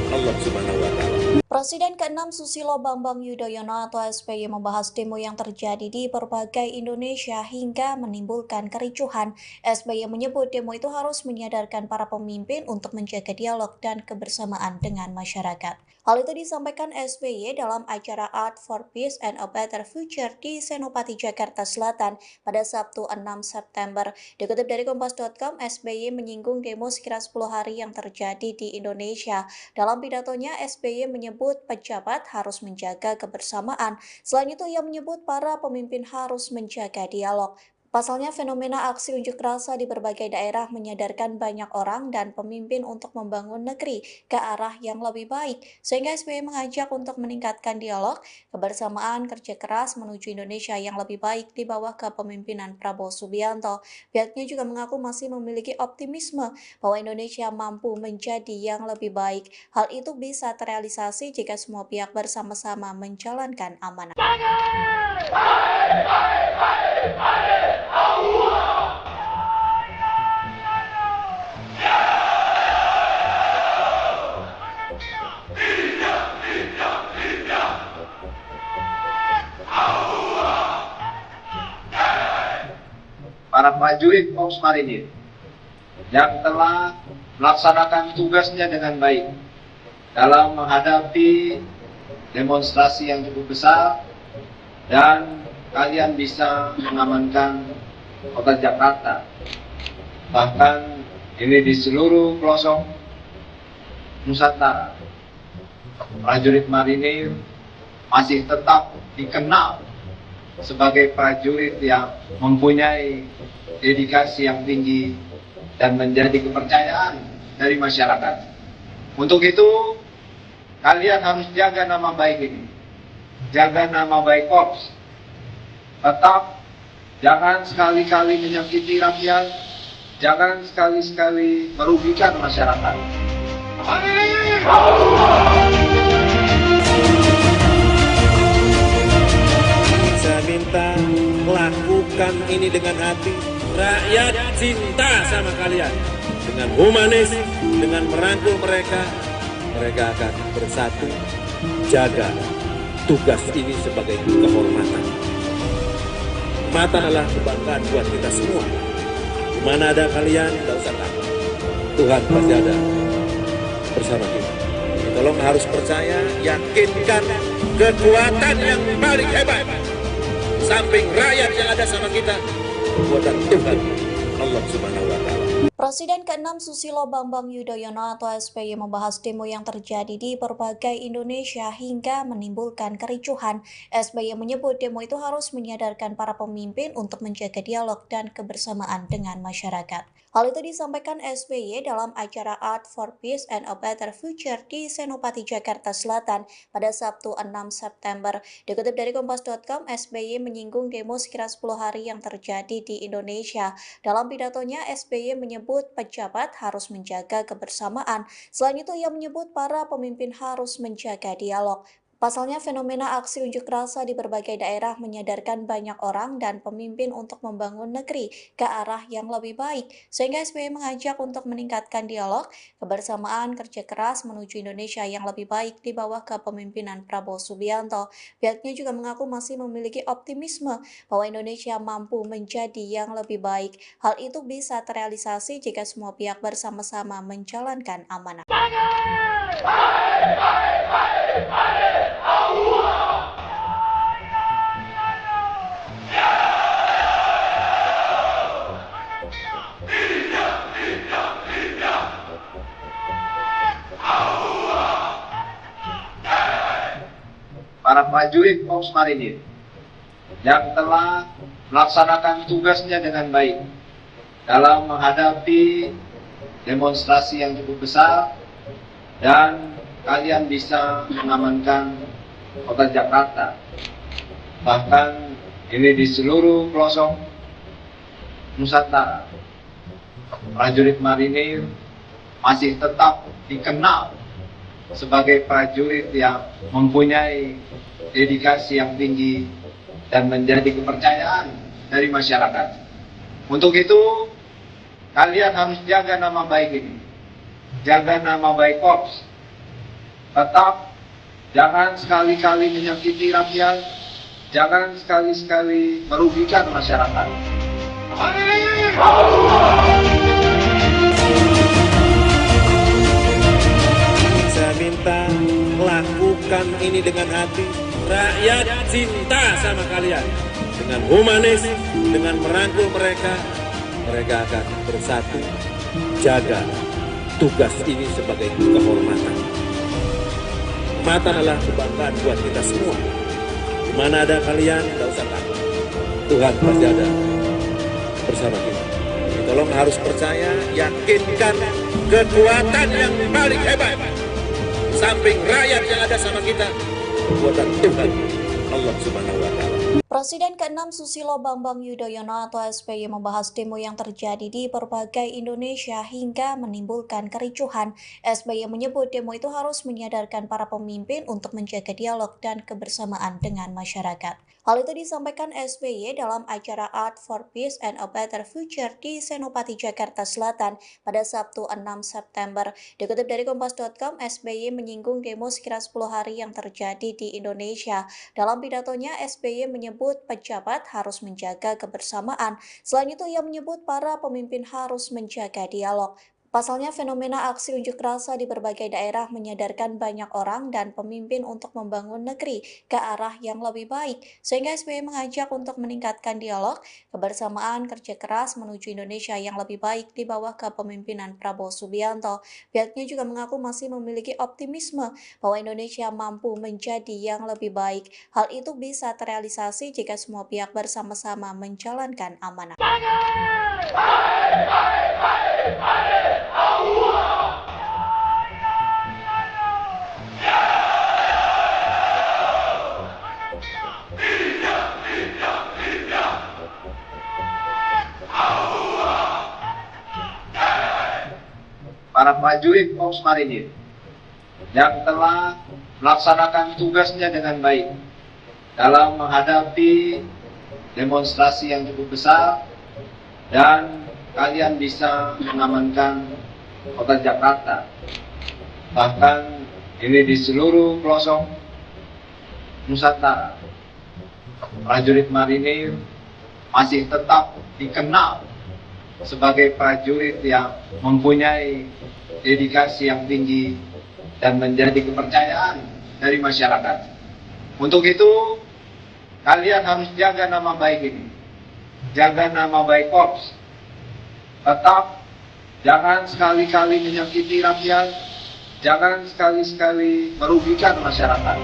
[SPEAKER 2] Allah Subhanahu wa Ta'ala.
[SPEAKER 3] Presiden ke-6 Susilo Bambang Yudhoyono atau SBY membahas demo yang terjadi di berbagai Indonesia hingga menimbulkan kericuhan. SBY menyebut demo itu harus menyadarkan para pemimpin untuk menjaga dialog dan kebersamaan dengan masyarakat. Hal itu disampaikan SBY dalam acara Art for Peace and a Better Future di Senopati, Jakarta Selatan pada Sabtu 6 September. Dikutip dari Kompas.com, SBY menyinggung demo sekira 10 hari yang terjadi di Indonesia. Dalam pidatonya, SBY menyebut pejabat harus menjaga kebersamaan. Selain itu, ia menyebut para pemimpin harus menjaga dialog. Pasalnya, fenomena aksi unjuk rasa di berbagai daerah menyadarkan banyak orang dan pemimpin untuk membangun negeri ke arah yang lebih baik. Sehingga SBY mengajak untuk meningkatkan dialog, kebersamaan, kerja keras menuju Indonesia yang lebih baik di bawah kepemimpinan Prabowo Subianto. Pihaknya juga mengaku masih memiliki optimisme bahwa Indonesia mampu menjadi yang lebih baik. Hal itu bisa terrealisasi jika semua pihak bersama-sama menjalankan amanah.
[SPEAKER 1] Para prajurit Korps Marinir yang telah melaksanakan tugasnya dengan baik dalam menghadapi demonstrasi yang cukup besar, dan kalian bisa mengamankan kota Jakarta. Bahkan ini di seluruh pelosok Nusantara, prajurit marinir masih tetap dikenal sebagai prajurit yang mempunyai dedikasi yang tinggi dan menjadi kepercayaan dari masyarakat. Untuk itu, kalian harus jaga nama baik ini, jaga nama baik Korps. Tetap jangan sekali-kali menyakiti rakyat, jangan sekali-sekali merugikan masyarakat.
[SPEAKER 2] Saya minta lakukan ini dengan hati. Rakyat cinta sama kalian. Dengan humanis, dengan merangkul mereka, mereka akan bersatu jaga tugas ini sebagai kehormatan. Kehormatan adalah kebanggaan buat kita semua. Di mana ada kalian, tidak usah takut. Tuhan pasti ada bersama kita. Tolong harus percaya, yakinkan kekuatan yang paling hebat. Samping rakyat yang ada sama kita, kekuatan Tuhan, Allah Subhanahu wa Ta'ala.
[SPEAKER 3] Presiden ke-6 Susilo Bambang Yudhoyono atau SBY membahas demo yang terjadi di berbagai Indonesia hingga menimbulkan kericuhan. SBY menyebut demo itu harus menyadarkan para pemimpin untuk menjaga dialog dan kebersamaan dengan masyarakat. Hal itu disampaikan SBY dalam acara Art for Peace and a Better Future di Senopati, Jakarta Selatan pada Sabtu 6 September. Dikutip dari Kompas.com, SBY menyinggung demo sekira 10 hari yang terjadi di Indonesia. Dalam pidatonya, SBY menyebut pejabat harus menjaga kebersamaan. Selain itu, ia menyebut para pemimpin harus menjaga dialog. Pasalnya, fenomena aksi unjuk rasa di berbagai daerah menyadarkan banyak orang dan pemimpin untuk membangun negeri ke arah yang lebih baik, sehingga SBY mengajak untuk meningkatkan dialog, kebersamaan, kerja keras menuju Indonesia yang lebih baik di bawah kepemimpinan Prabowo Subianto. Pihaknya juga mengaku masih memiliki optimisme bahwa Indonesia mampu menjadi yang lebih baik. Hal itu bisa terrealisasi jika semua pihak bersama-sama menjalankan amanah.
[SPEAKER 1] Para prajurit Korps Marinir yang telah melaksanakan tugasnya dengan baik dalam menghadapi demonstrasi yang cukup besar, dan kalian bisa mengamankan kota Jakarta. Bahkan ini di seluruh pelosok Nusantara, prajurit marinir masih tetap dikenal sebagai prajurit yang mempunyai dedikasi yang tinggi dan menjadi kepercayaan dari masyarakat. Untuk itu, kalian harus jaga nama baik ini, jaga nama baik Korps. Tetap jangan sekali-kali menyakiti rakyat, jangan sekali-sekali merugikan masyarakat.
[SPEAKER 2] Saya minta lakukan ini dengan hati. Rakyat cinta sama kalian. Dengan humanis, dengan merangkul mereka, mereka akan bersatu. Jaga tugas ini sebagai kehormatan. Kehormatan adalah kebanggaan buat kita semua. Di mana ada kalian, tidak usah takut. Tuhan pasti ada bersama kita. Jadi tolong harus percaya, yakinkan kekuatan yang paling hebat. Samping rakyat yang ada sama kita, kekuatan Tuhan, Allah Subhanahu wa Ta'ala.
[SPEAKER 3] Presiden ke-6 Susilo Bambang Yudhoyono atau SBY membahas demo yang terjadi di berbagai Indonesia hingga menimbulkan kericuhan. SBY menyebut demo itu harus menyadarkan para pemimpin untuk menjaga dialog dan kebersamaan dengan masyarakat. Hal itu disampaikan SBY dalam acara Art for Peace and a Better Future di Senopati, Jakarta Selatan pada Sabtu 6 September. Dikutip dari Kompas.com, SBY menyinggung demo sekira 10 hari yang terjadi di Indonesia. Dalam pidatonya, SBY menyebut pejabat harus menjaga kebersamaan. Selain itu, ia menyebut para pemimpin harus menjaga dialog. Pasalnya, fenomena aksi unjuk rasa di berbagai daerah menyadarkan banyak orang dan pemimpin untuk membangun negeri ke arah yang lebih baik, sehingga SBY mengajak untuk meningkatkan dialog, kebersamaan, kerja keras menuju Indonesia yang lebih baik di bawah kepemimpinan Prabowo Subianto. Pihaknya juga mengaku masih memiliki optimisme bahwa Indonesia mampu menjadi yang lebih baik. Hal itu bisa terrealisasi jika semua pihak bersama-sama menjalankan amanah.
[SPEAKER 1] Para prajurit Korps Marinir yang telah melaksanakan tugasnya dengan baik dalam menghadapi demonstrasi yang cukup besar, dan kalian bisa mengamankan kota Jakarta. Bahkan ini di seluruh pelosok Nusantara, prajurit marinir masih tetap dikenal sebagai prajurit yang mempunyai dedikasi yang tinggi dan menjadi kepercayaan dari masyarakat. Untuk itu, kalian harus jaga nama baik ini, jaga nama baik Korps. Tetap jangan sekali-kali menyakiti rakyat, jangan sekali-sekali merugikan masyarakat.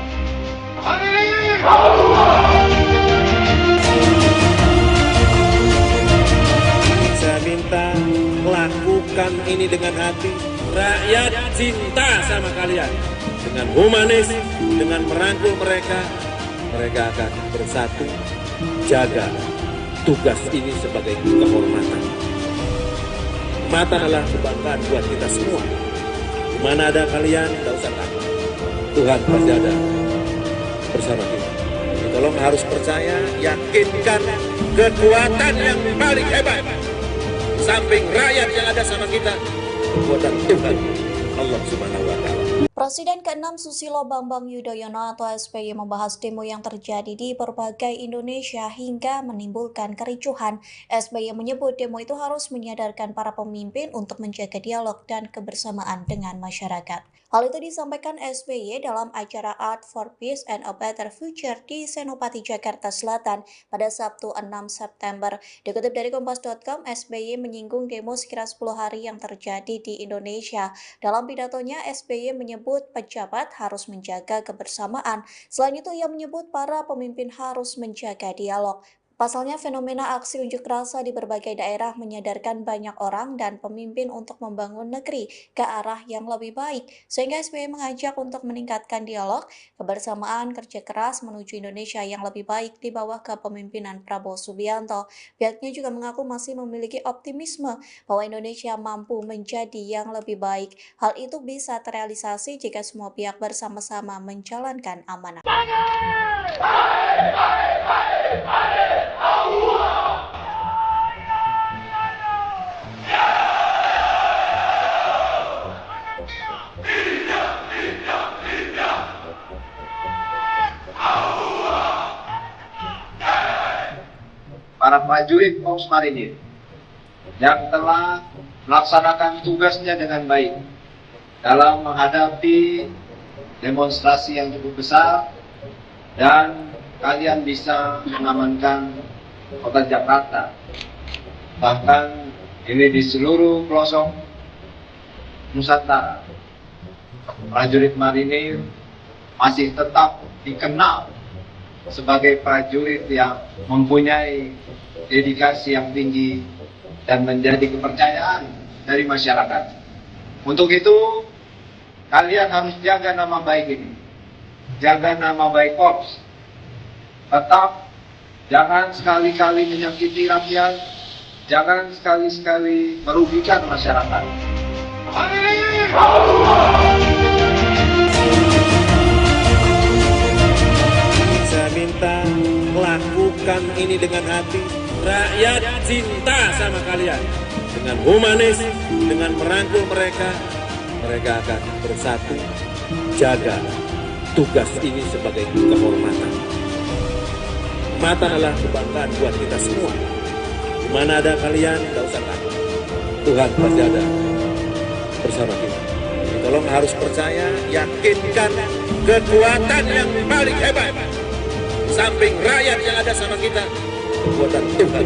[SPEAKER 2] Saya minta Rakyat cinta sama kalian. Dengan humanis, dengan merangkul mereka, mereka akan bersatu, jaga tugas ini sebagai kehormatan. Mata adalah kebanggaan buat kita semua. Mana ada kalian, tidak usah takut. Tuhan pasti ada bersama kita. Jadi tolong harus percaya, yakinkan kekuatan yang paling hebat. Samping rakyat yang ada sama kita, kekuatan Tuhan, Allah Subhanahu wa Ta'ala.
[SPEAKER 3] Presiden ke-6 Susilo Bambang Yudhoyono atau SBY membahas demo yang terjadi di berbagai Indonesia hingga menimbulkan kericuhan. SBY menyebut demo itu harus menyadarkan para pemimpin untuk menjaga dialog dan kebersamaan dengan masyarakat. Hal itu disampaikan SBY dalam acara Art for Peace and a Better Future di Senopati, Jakarta Selatan pada Sabtu 6 September. Dikutip dari Kompas.com, SBY menyinggung demo sekira 10 hari yang terjadi di Indonesia. Dalam pidatonya, SBY menyebut pejabat harus menjaga kebersamaan. Selain itu, ia menyebut para pemimpin harus menjaga dialog. Pasalnya, fenomena aksi unjuk rasa di berbagai daerah menyadarkan banyak orang dan pemimpin untuk membangun negeri ke arah yang lebih baik. Sehingga SBY mengajak untuk meningkatkan dialog, kebersamaan, kerja keras menuju Indonesia yang lebih baik di bawah kepemimpinan Prabowo Subianto. Pihaknya juga mengaku masih memiliki optimisme bahwa Indonesia mampu menjadi yang lebih baik. Hal itu bisa terrealisasi jika semua pihak bersama-sama menjalankan amanah.
[SPEAKER 1] Para prajurit Korps Marinir yang telah melaksanakan tugasnya dengan baik dalam menghadapi demonstrasi yang cukup besar, dan kalian bisa mengamankan kota Jakarta. Bahkan ini di seluruh pelosok Nusantara, prajurit marinir masih tetap dikenal sebagai prajurit yang mempunyai dedikasi yang tinggi dan menjadi kepercayaan dari masyarakat. Untuk itu, kalian harus jaga nama baik ini, jaga nama baik Korps. Tetap jangan sekali-kali menyakiti rakyat, jangan sekali-sekali merugikan masyarakat.
[SPEAKER 2] Saya minta lakukan ini dengan hati. Rakyat cinta sama kalian. Dengan humanis, dengan merangkul mereka, mereka akan bersatu, jaga tugas ini sebagai kehormatan. Mata adalah kebanggaan buat kita semua. Mana ada kalian, tidak usah takut. Tuhan pasti ada bersama kita. Jadi tolong harus percaya, yakinkan kekuatan yang paling hebat. Samping rakyat yang ada sama kita, kekuatan Tuhan,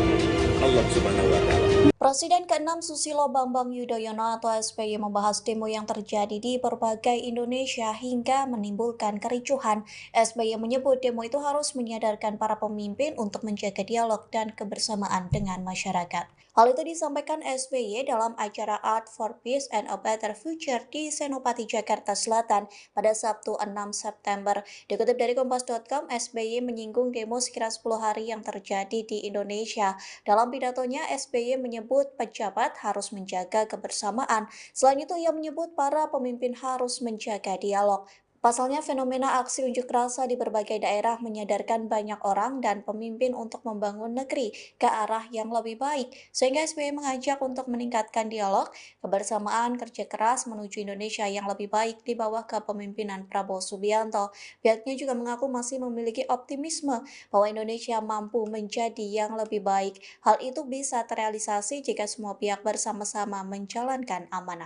[SPEAKER 2] Allah Subhanahu wa Ta'ala.
[SPEAKER 3] Presiden ke-6 Susilo Bambang Yudhoyono atau SBY membahas demo yang terjadi di berbagai Indonesia hingga menimbulkan kericuhan. SBY menyebut demo itu harus menyadarkan para pemimpin untuk menjaga dialog dan kebersamaan dengan masyarakat. Hal itu disampaikan SBY dalam acara Art for Peace and a Better Future di Senopati, Jakarta Selatan pada Sabtu 6 September. Dikutip dari Kompas.com, SBY menyinggung demo sekira 10 hari yang terjadi di Indonesia. Dalam pidatonya, SBY menyebut pejabat harus menjaga kebersamaan. Selain itu, ia menyebut para pemimpin harus menjaga dialog. Pasalnya, fenomena aksi unjuk rasa di berbagai daerah menyadarkan banyak orang dan pemimpin untuk membangun negeri ke arah yang lebih baik. Sehingga SBY mengajak untuk meningkatkan dialog, kebersamaan, kerja keras menuju Indonesia yang lebih baik di bawah kepemimpinan Prabowo Subianto. Pihaknya juga mengaku masih memiliki optimisme bahwa Indonesia mampu menjadi yang lebih baik. Hal itu bisa terrealisasi jika semua pihak bersama-sama menjalankan amanah.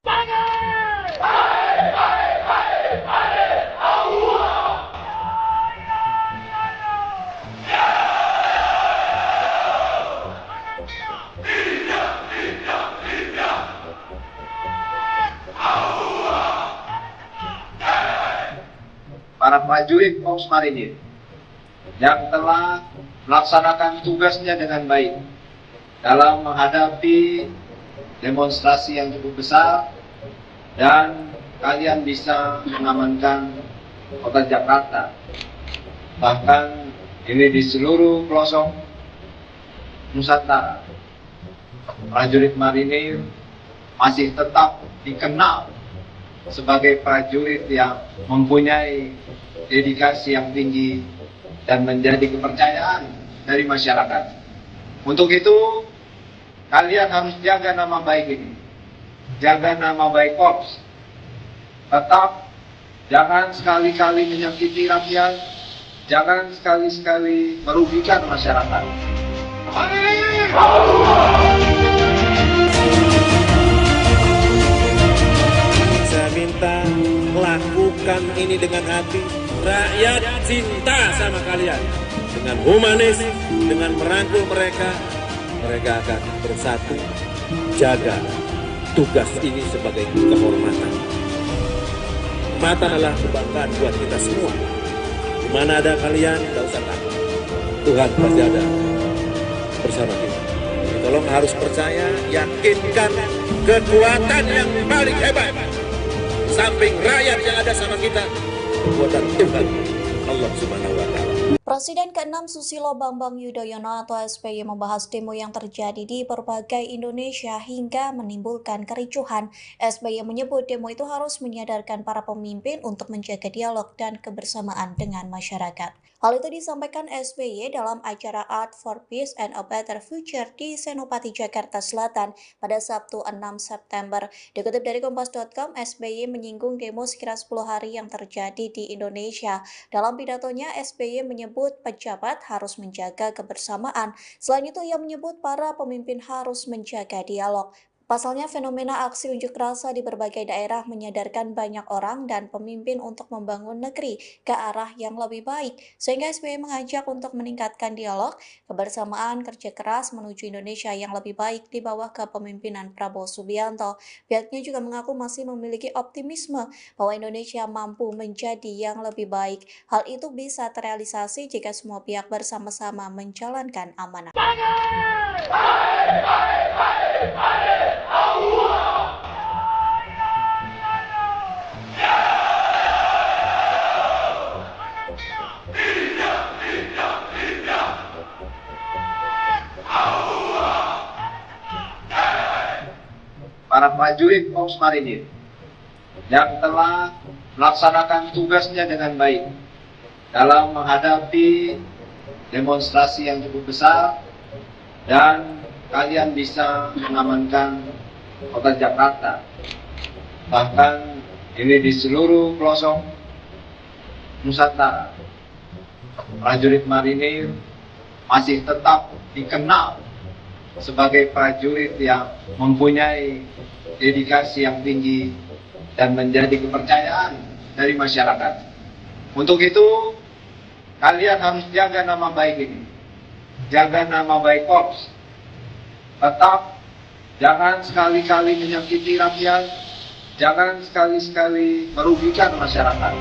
[SPEAKER 1] Para prajurit Korps Marinir yang telah melaksanakan tugasnya dengan baik dalam menghadapi demonstrasi yang cukup besar, dan kalian bisa mengamankan kota Jakarta. Bahkan ini di seluruh pelosok Nusantara, prajurit marinir masih tetap dikenal sebagai prajurit yang mempunyai dedikasi yang tinggi dan menjadi kepercayaan dari masyarakat. Untuk itu, kalian harus jaga nama baik ini, jaga nama baik Korps. Tetap jangan sekali-kali menyakiti rakyat, jangan sekali-sekali merugikan masyarakat.
[SPEAKER 2] Saya minta lakukan ini dengan hati. Rakyat cinta sama kalian. Dengan humanis, dengan merangkul mereka, mereka akan bersatu. Jaga tugas ini sebagai kehormatan. Mata adalah kebanggaan buat kita semua. Di mana ada kalian, tidak usah takut. Tuhan pasti ada bersama kita. Jadi tolong harus percaya, yakinkan kekuatan yang paling hebat. Samping rakyat yang ada sama kita, kekuatan Tuhan, Allah Subhanahu wa Ta'ala.
[SPEAKER 3] Presiden ke-6 Susilo Bambang Yudhoyono atau SBY membahas demo yang terjadi di berbagai Indonesia hingga menimbulkan kericuhan. SBY menyebut demo itu harus menyadarkan para pemimpin untuk menjaga dialog dan kebersamaan dengan masyarakat. Hal itu disampaikan SBY dalam acara Art for Peace and a Better Future di Senopati, Jakarta Selatan pada Sabtu 6 September. Dikutip dari Kompas.com, SBY menyinggung demo sekira 10 hari yang terjadi di Indonesia. Dalam pidatonya, SBY menyebut pejabat harus menjaga kebersamaan. Selain itu, ia menyebut para pemimpin harus menjaga dialog. Pasalnya, fenomena aksi unjuk rasa di berbagai daerah menyadarkan banyak orang dan pemimpin untuk membangun negeri ke arah yang lebih baik. Sehingga SBY mengajak untuk meningkatkan dialog, kebersamaan, kerja keras menuju Indonesia yang lebih baik di bawah kepemimpinan Prabowo Subianto. Pihaknya juga mengaku masih memiliki optimisme bahwa Indonesia mampu menjadi yang lebih baik. Hal itu bisa terrealisasi jika semua pihak bersama-sama menjalankan amanah.
[SPEAKER 1] Para prajurit Korps Marinir yang telah melaksanakan tugasnya dengan baik dalam menghadapi demonstrasi yang cukup besar, dan kalian bisa mengamankan kota Jakarta. Bahkan ini di seluruh pelosok Nusantara, prajurit marinir masih tetap dikenal sebagai prajurit yang mempunyai dedikasi yang tinggi dan menjadi kepercayaan dari masyarakat. Untuk itu, kalian harus jaga nama baik ini, jaga nama baik Korps. Tetap jangan sekali-kali menyakiti rakyat, jangan sekali-sekali merugikan masyarakat.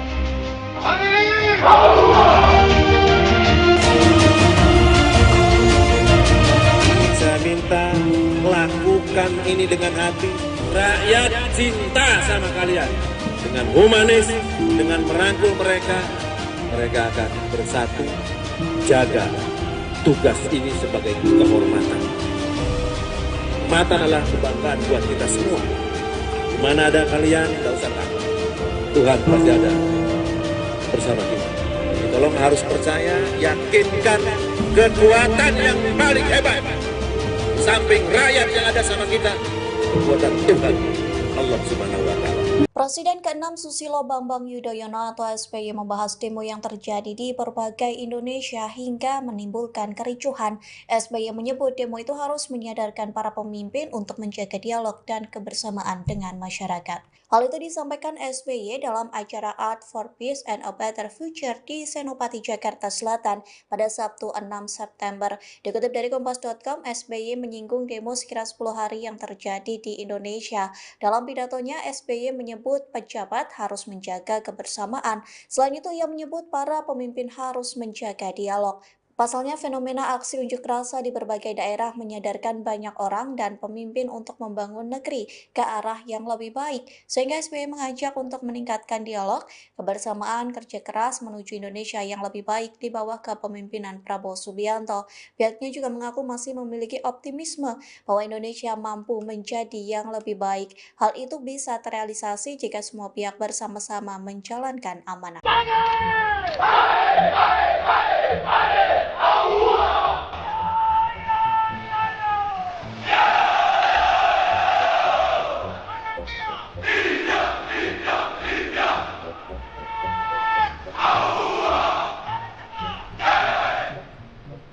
[SPEAKER 2] Saya minta lakukan ini dengan hati. Rakyat cinta sama kalian. Dengan humanis, dengan merangkul mereka, mereka akan bersatu. Jaga tugas ini sebagai kehormatan. Mata adalah kebanggaan buat kita semua. Di mana ada kalian, tidak usah takut. Tuhan pasti ada bersama kita. Jadi tolong harus percaya, yakinkan kekuatan yang paling hebat. Samping rakyat yang ada sama kita, kekuatan Tuhan, Allah Subhanahu wa Ta'ala.
[SPEAKER 3] Presiden ke-6 Susilo Bambang Yudhoyono atau SBY membahas demo yang terjadi di berbagai Indonesia hingga menimbulkan kericuhan. SBY menyebut demo itu harus menyadarkan para pemimpin untuk menjaga dialog dan kebersamaan dengan masyarakat. Hal itu disampaikan SBY dalam acara Art for Peace and a Better Future di Senopati, Jakarta Selatan pada Sabtu 6 September. Dikutip dari Kompas.com, SBY menyinggung demo sekira 10 hari yang terjadi di Indonesia. Dalam pidatonya, SBY menyebut pejabat harus menjaga kebersamaan. Selain itu, ia menyebut para pemimpin harus menjaga dialog. Pasalnya, fenomena aksi unjuk rasa di berbagai daerah menyadarkan banyak orang dan pemimpin untuk membangun negeri ke arah yang lebih baik, sehingga SBY mengajak untuk meningkatkan dialog, kebersamaan, kerja keras menuju Indonesia yang lebih baik di bawah kepemimpinan Prabowo Subianto. Pihaknya juga mengaku masih memiliki optimisme bahwa Indonesia mampu menjadi yang lebih baik. Hal itu bisa terrealisasi jika semua pihak bersama-sama menjalankan amanah.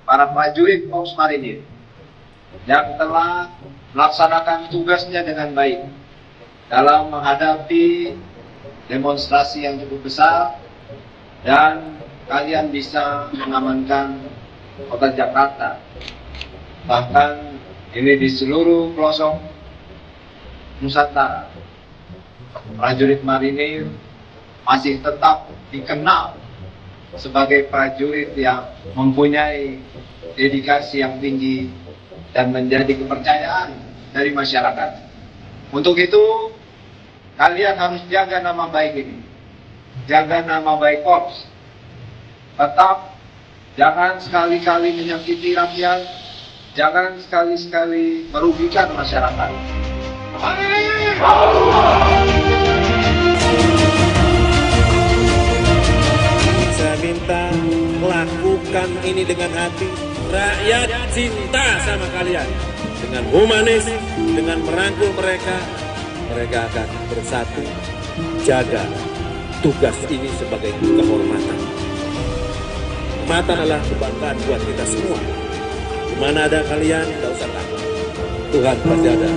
[SPEAKER 1] Para prajurit Korps Marinir yang telah melaksanakan tugasnya dengan baik dalam menghadapi demonstrasi yang cukup besar, dan kalian bisa mengamankan kota Jakarta. Bahkan ini di seluruh pelosok Nusantara, prajurit marinir masih tetap dikenal sebagai prajurit yang mempunyai dedikasi yang tinggi dan menjadi kepercayaan dari masyarakat. Untuk itu, kalian harus jaga nama baik ini, jaga nama baik Korps. Tetap jangan sekali-kali menyakiti rakyat, jangan sekali-kali merugikan masyarakat.
[SPEAKER 2] Saya minta lakukan ini dengan hati. Rakyat cinta sama kalian. Dengan humanis, dengan merangkul mereka, mereka akan bersatu. Jaga tugas ini sebagai kehormatan. Kehormatan adalah kebanggaan buat kita semua. Di mana ada kalian, tidak usah takut. Tuhan pasti ada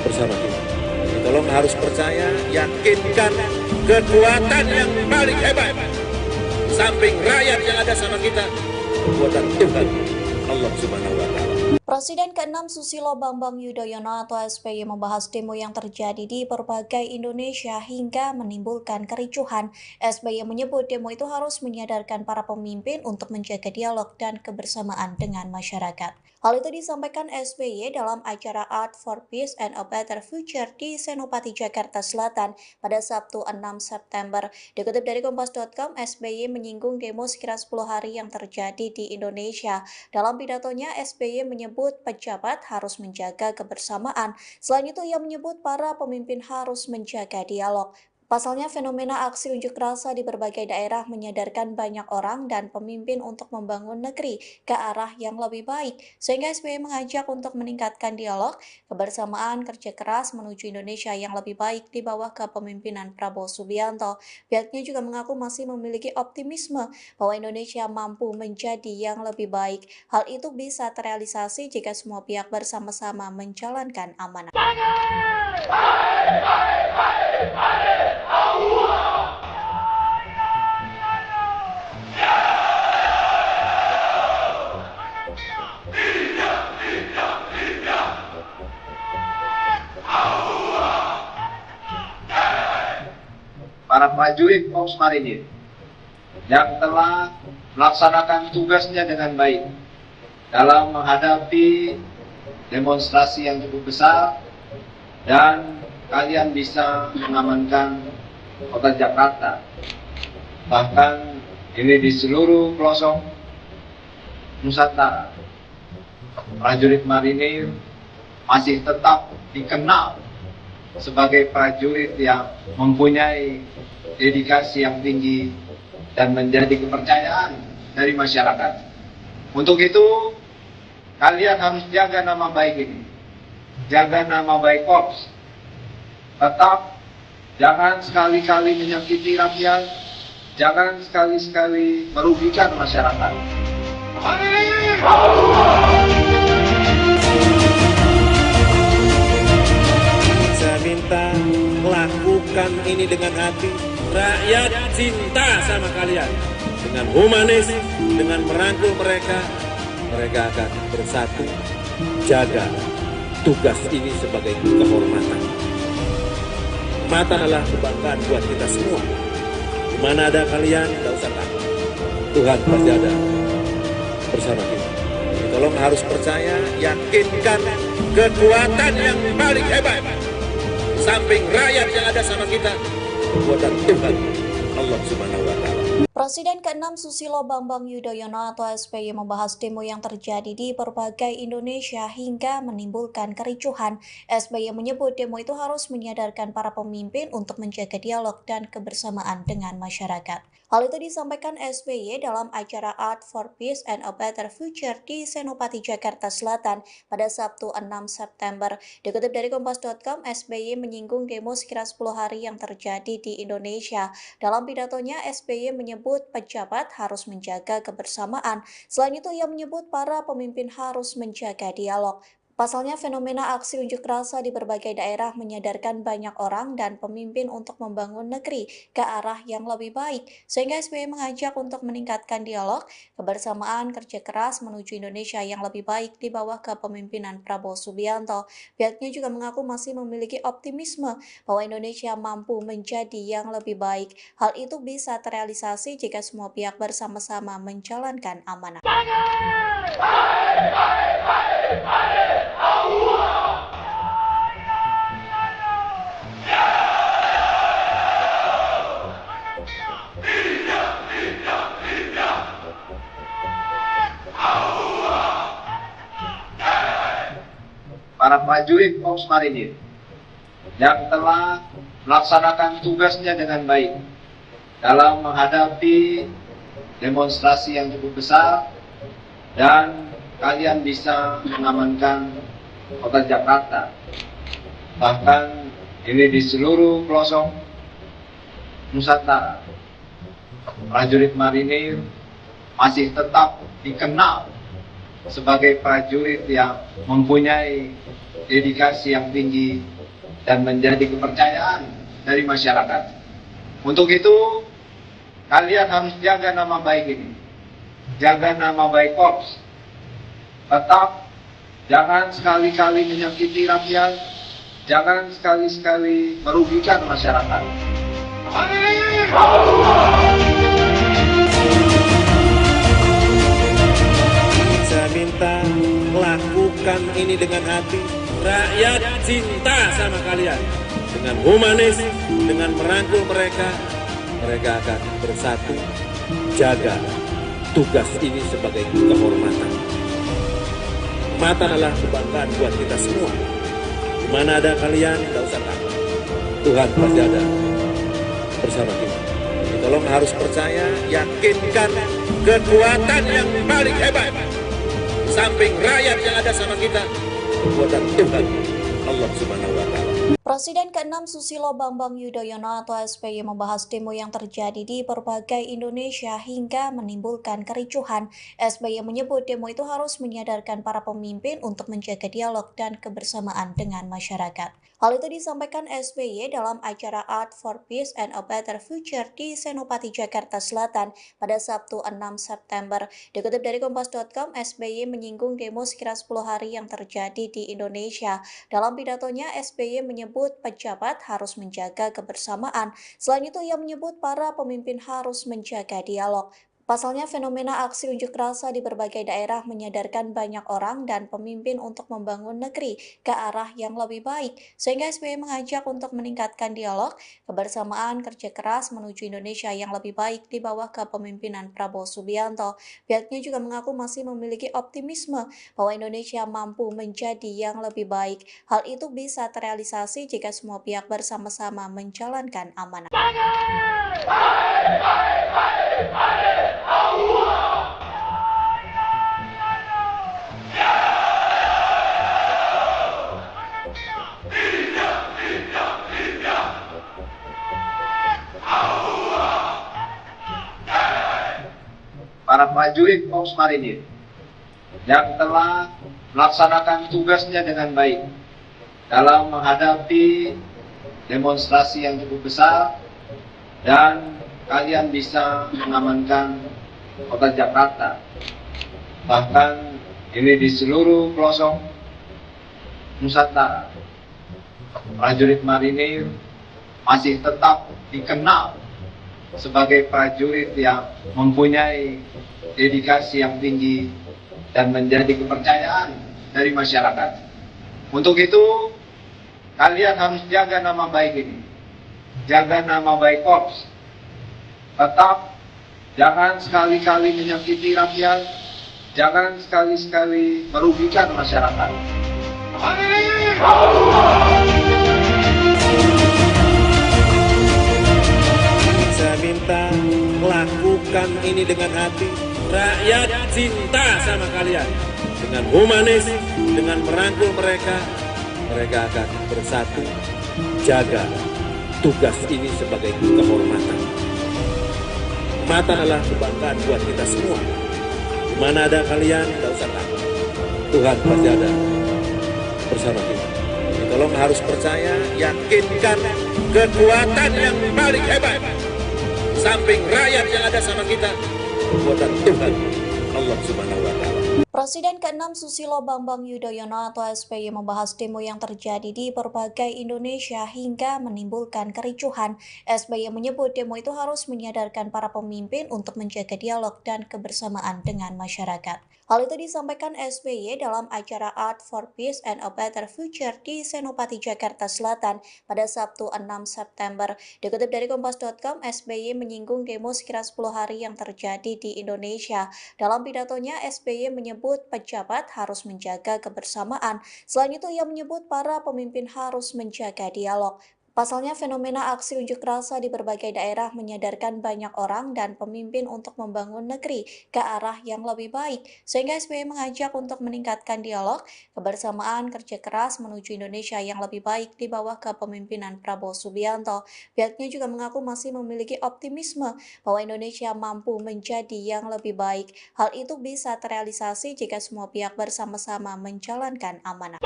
[SPEAKER 2] bersama kita. Jadi tolong harus percaya, yakinkan kekuatan yang paling hebat. Samping rakyat yang ada sama kita, kekuatan Tuhan, Allah Subhanahu wa Ta'ala.
[SPEAKER 3] Presiden ke-6 Susilo Bambang Yudhoyono atau SBY membahas demo yang terjadi di berbagai Indonesia hingga menimbulkan kericuhan. SBY menyebut demo itu harus menyadarkan para pemimpin untuk menjaga dialog dan kebersamaan dengan masyarakat. Hal itu disampaikan SBY dalam acara Art for Peace and a Better Future di Senopati, Jakarta Selatan pada Sabtu 6 September. Dikutip dari Kompas.com, SBY menyinggung demo sekira 10 hari yang terjadi di Indonesia. Dalam pidatonya, SBY menyebut pejabat harus menjaga kebersamaan. Selain itu, ia menyebut para pemimpin harus menjaga dialog. Pasalnya, fenomena aksi unjuk rasa di berbagai daerah menyadarkan banyak orang dan pemimpin untuk membangun negeri ke arah yang lebih baik, sehingga SBY mengajak untuk meningkatkan dialog, kebersamaan, kerja keras menuju Indonesia yang lebih baik di bawah kepemimpinan Prabowo Subianto. Pihaknya juga mengaku masih memiliki optimisme bahwa Indonesia mampu menjadi yang lebih baik. Hal itu bisa terrealisasi jika semua pihak bersama-sama menjalankan amanah.
[SPEAKER 1] Para prajurit Korps Marinir yang telah melaksanakan tugasnya dengan baik dalam menghadapi demonstrasi yang cukup besar, dan kalian bisa mengamankan kota Jakarta. Bahkan ini di seluruh pelosok Nusantara, prajurit marinir masih tetap dikenal sebagai prajurit yang mempunyai dedikasi yang tinggi dan menjadi kepercayaan dari masyarakat. Untuk itu, kalian harus jaga nama baik ini, jaga nama baik Korps. Tetap jangan sekali-kali menyakiti rakyat, jangan sekali-kali merugikan masyarakat.
[SPEAKER 2] Saya minta lakukan ini dengan hati. Rakyat cinta sama kalian. Dengan humanis, dengan merangkul mereka, mereka akan bersatu. Jaga tugas ini sebagai kehormatan. Kehormatan adalah kebanggaan buat kita semua. Di mana ada kalian, tidak usah takut. Tuhan pasti ada bersama kita. Tolong harus percaya, yakinkan kekuatan yang paling hebat. Samping rakyat yang ada sama kita, kekuatan Tuhan, Allah Subhanahu wa Ta'ala.
[SPEAKER 3] Presiden ke-6 Susilo Bambang Yudhoyono atau SBY membahas demo yang terjadi di berbagai Indonesia hingga menimbulkan kericuhan. SBY menyebut demo itu harus menyadarkan para pemimpin untuk menjaga dialog dan kebersamaan dengan masyarakat. Hal itu disampaikan SBY dalam acara Art for Peace and a Better Future di Senopati, Jakarta Selatan pada Sabtu 6 September. Dikutip dari Kompas.com, SBY menyinggung demo sekira 10 hari yang terjadi di Indonesia. Dalam pidatonya, SBY menyebut pejabat harus menjaga kebersamaan. Selain itu, ia menyebut para pemimpin harus menjaga dialog. Pasalnya, fenomena aksi unjuk rasa di berbagai daerah menyadarkan banyak orang dan pemimpin untuk membangun negeri ke arah yang lebih baik. Sehingga SBY mengajak untuk meningkatkan dialog, kebersamaan, kerja keras menuju Indonesia yang lebih baik di bawah kepemimpinan Prabowo Subianto. Pihaknya juga mengaku masih memiliki optimisme bahwa Indonesia mampu menjadi yang lebih baik. Hal itu bisa terrealisasi jika semua pihak bersama-sama menjalankan amanah.
[SPEAKER 1] Para prajurit Korps Marinir yang telah melaksanakan tugasnya dengan baik dalam menghadapi demonstrasi yang cukup besar, dan kalian bisa mengamankan kota Jakarta. Bahkan ini di seluruh pelosok Nusantara, prajurit marinir masih tetap dikenal sebagai prajurit yang mempunyai dedikasi yang tinggi dan menjadi kepercayaan dari masyarakat. Untuk itu, kalian harus jaga nama baik ini, jaga nama baik Korps. Tetap jangan sekali-kali menyakiti rakyat, jangan sekali-sekali merugikan masyarakat.
[SPEAKER 2] Saya minta lakukan ini dengan hati. Rakyat cinta sama kalian. Dengan humanis, dengan merangkul mereka, mereka akan bersatu. Jaga tugas ini sebagai kehormatan. Kehormatan adalah kebanggaan buat kita semua. Di mana ada kalian, tidak usah takut. Tuhan pasti ada bersama kita. Jadi tolong harus percaya, yakinkan kekuatan yang paling hebat. Samping rakyat yang ada sama kita, kekuatan Tuhan, Allah Subhanahu wa Ta'ala.
[SPEAKER 3] Presiden ke-6 Susilo Bambang Yudhoyono atau SBY membahas demo yang terjadi di berbagai Indonesia hingga menimbulkan kericuhan. SBY menyebut demo itu harus menyadarkan para pemimpin untuk menjaga dialog dan kebersamaan dengan masyarakat. Hal itu disampaikan SBY dalam acara Art for Peace and a Better Future di Senopati, Jakarta Selatan pada Sabtu 6 September. Dikutip dari Kompas.com, SBY menyinggung demo sekira 10 hari yang terjadi di Indonesia. Dalam pidatonya, SBY menyebut pejabat harus menjaga kebersamaan. Selain itu, ia menyebut para pemimpin harus menjaga dialog. Pasalnya, fenomena aksi unjuk rasa di berbagai daerah menyadarkan banyak orang dan pemimpin untuk membangun negeri ke arah yang lebih baik. Sehingga SBY mengajak untuk meningkatkan dialog, kebersamaan, kerja keras menuju Indonesia yang lebih baik di bawah kepemimpinan Prabowo Subianto. Pihaknya juga mengaku masih memiliki optimisme bahwa Indonesia mampu menjadi yang lebih baik. Hal itu bisa terrealisasi jika semua pihak bersama-sama menjalankan amanah.
[SPEAKER 1] Para prajurit Korps Marinir yang telah melaksanakan tugasnya dengan baik dalam menghadapi demonstrasi yang cukup besar, dan kalian bisa mengamankan kota Jakarta. Bahkan ini di seluruh pelosok Nusantara, prajurit marinir masih tetap dikenal sebagai prajurit yang mempunyai dedikasi yang tinggi dan menjadi kepercayaan dari masyarakat. Untuk itu, kalian harus jaga nama baik ini. Jaga nama baik Korps. Tetap jangan sekali-kali menyakiti rakyat, jangan sekali-sekali merugikan masyarakat.
[SPEAKER 2] Saya minta lakukan ini dengan hati. Rakyat cinta sama kalian. Dengan humanis, dengan merangkul mereka, mereka akan bersatu. Jaga tugas ini sebagai kehormatan. Kehormatan adalah kebanggaan buat kita semua. Di mana ada kalian, tidak usah takut. Tuhan pasti ada bersama kita. Jadi tolong harus percaya, yakinkan kekuatan yang paling hebat. Samping rakyat yang ada sama kita, kekuatan Tuhan Allah Subhanahu wa Ta'ala.
[SPEAKER 3] Presiden ke-6 Susilo Bambang Yudhoyono atau SBY membahas demo yang terjadi di berbagai Indonesia hingga menimbulkan kericuhan. SBY menyebut demo itu harus menyadarkan para pemimpin untuk menjaga dialog dan kebersamaan dengan masyarakat. Hal itu disampaikan SBY dalam acara Art for Peace and a Better Future di Senopati, Jakarta Selatan pada Sabtu 6 September. Dikutip dari Kompas.com, SBY menyinggung demo sekira 10 hari yang terjadi di Indonesia. Dalam pidatonya, SBY menyebut pejabat harus menjaga kebersamaan. Selain itu, ia menyebut para pemimpin harus menjaga dialog. Pasalnya, fenomena aksi unjuk rasa di berbagai daerah menyadarkan banyak orang dan pemimpin untuk membangun negeri ke arah yang lebih baik. Sehingga SBY mengajak untuk meningkatkan dialog, kebersamaan, kerja keras menuju Indonesia yang lebih baik di bawah kepemimpinan Prabowo Subianto. Pihaknya juga mengaku masih memiliki optimisme bahwa Indonesia mampu menjadi yang lebih baik. Hal itu bisa terrealisasi jika semua pihak bersama-sama menjalankan amanah.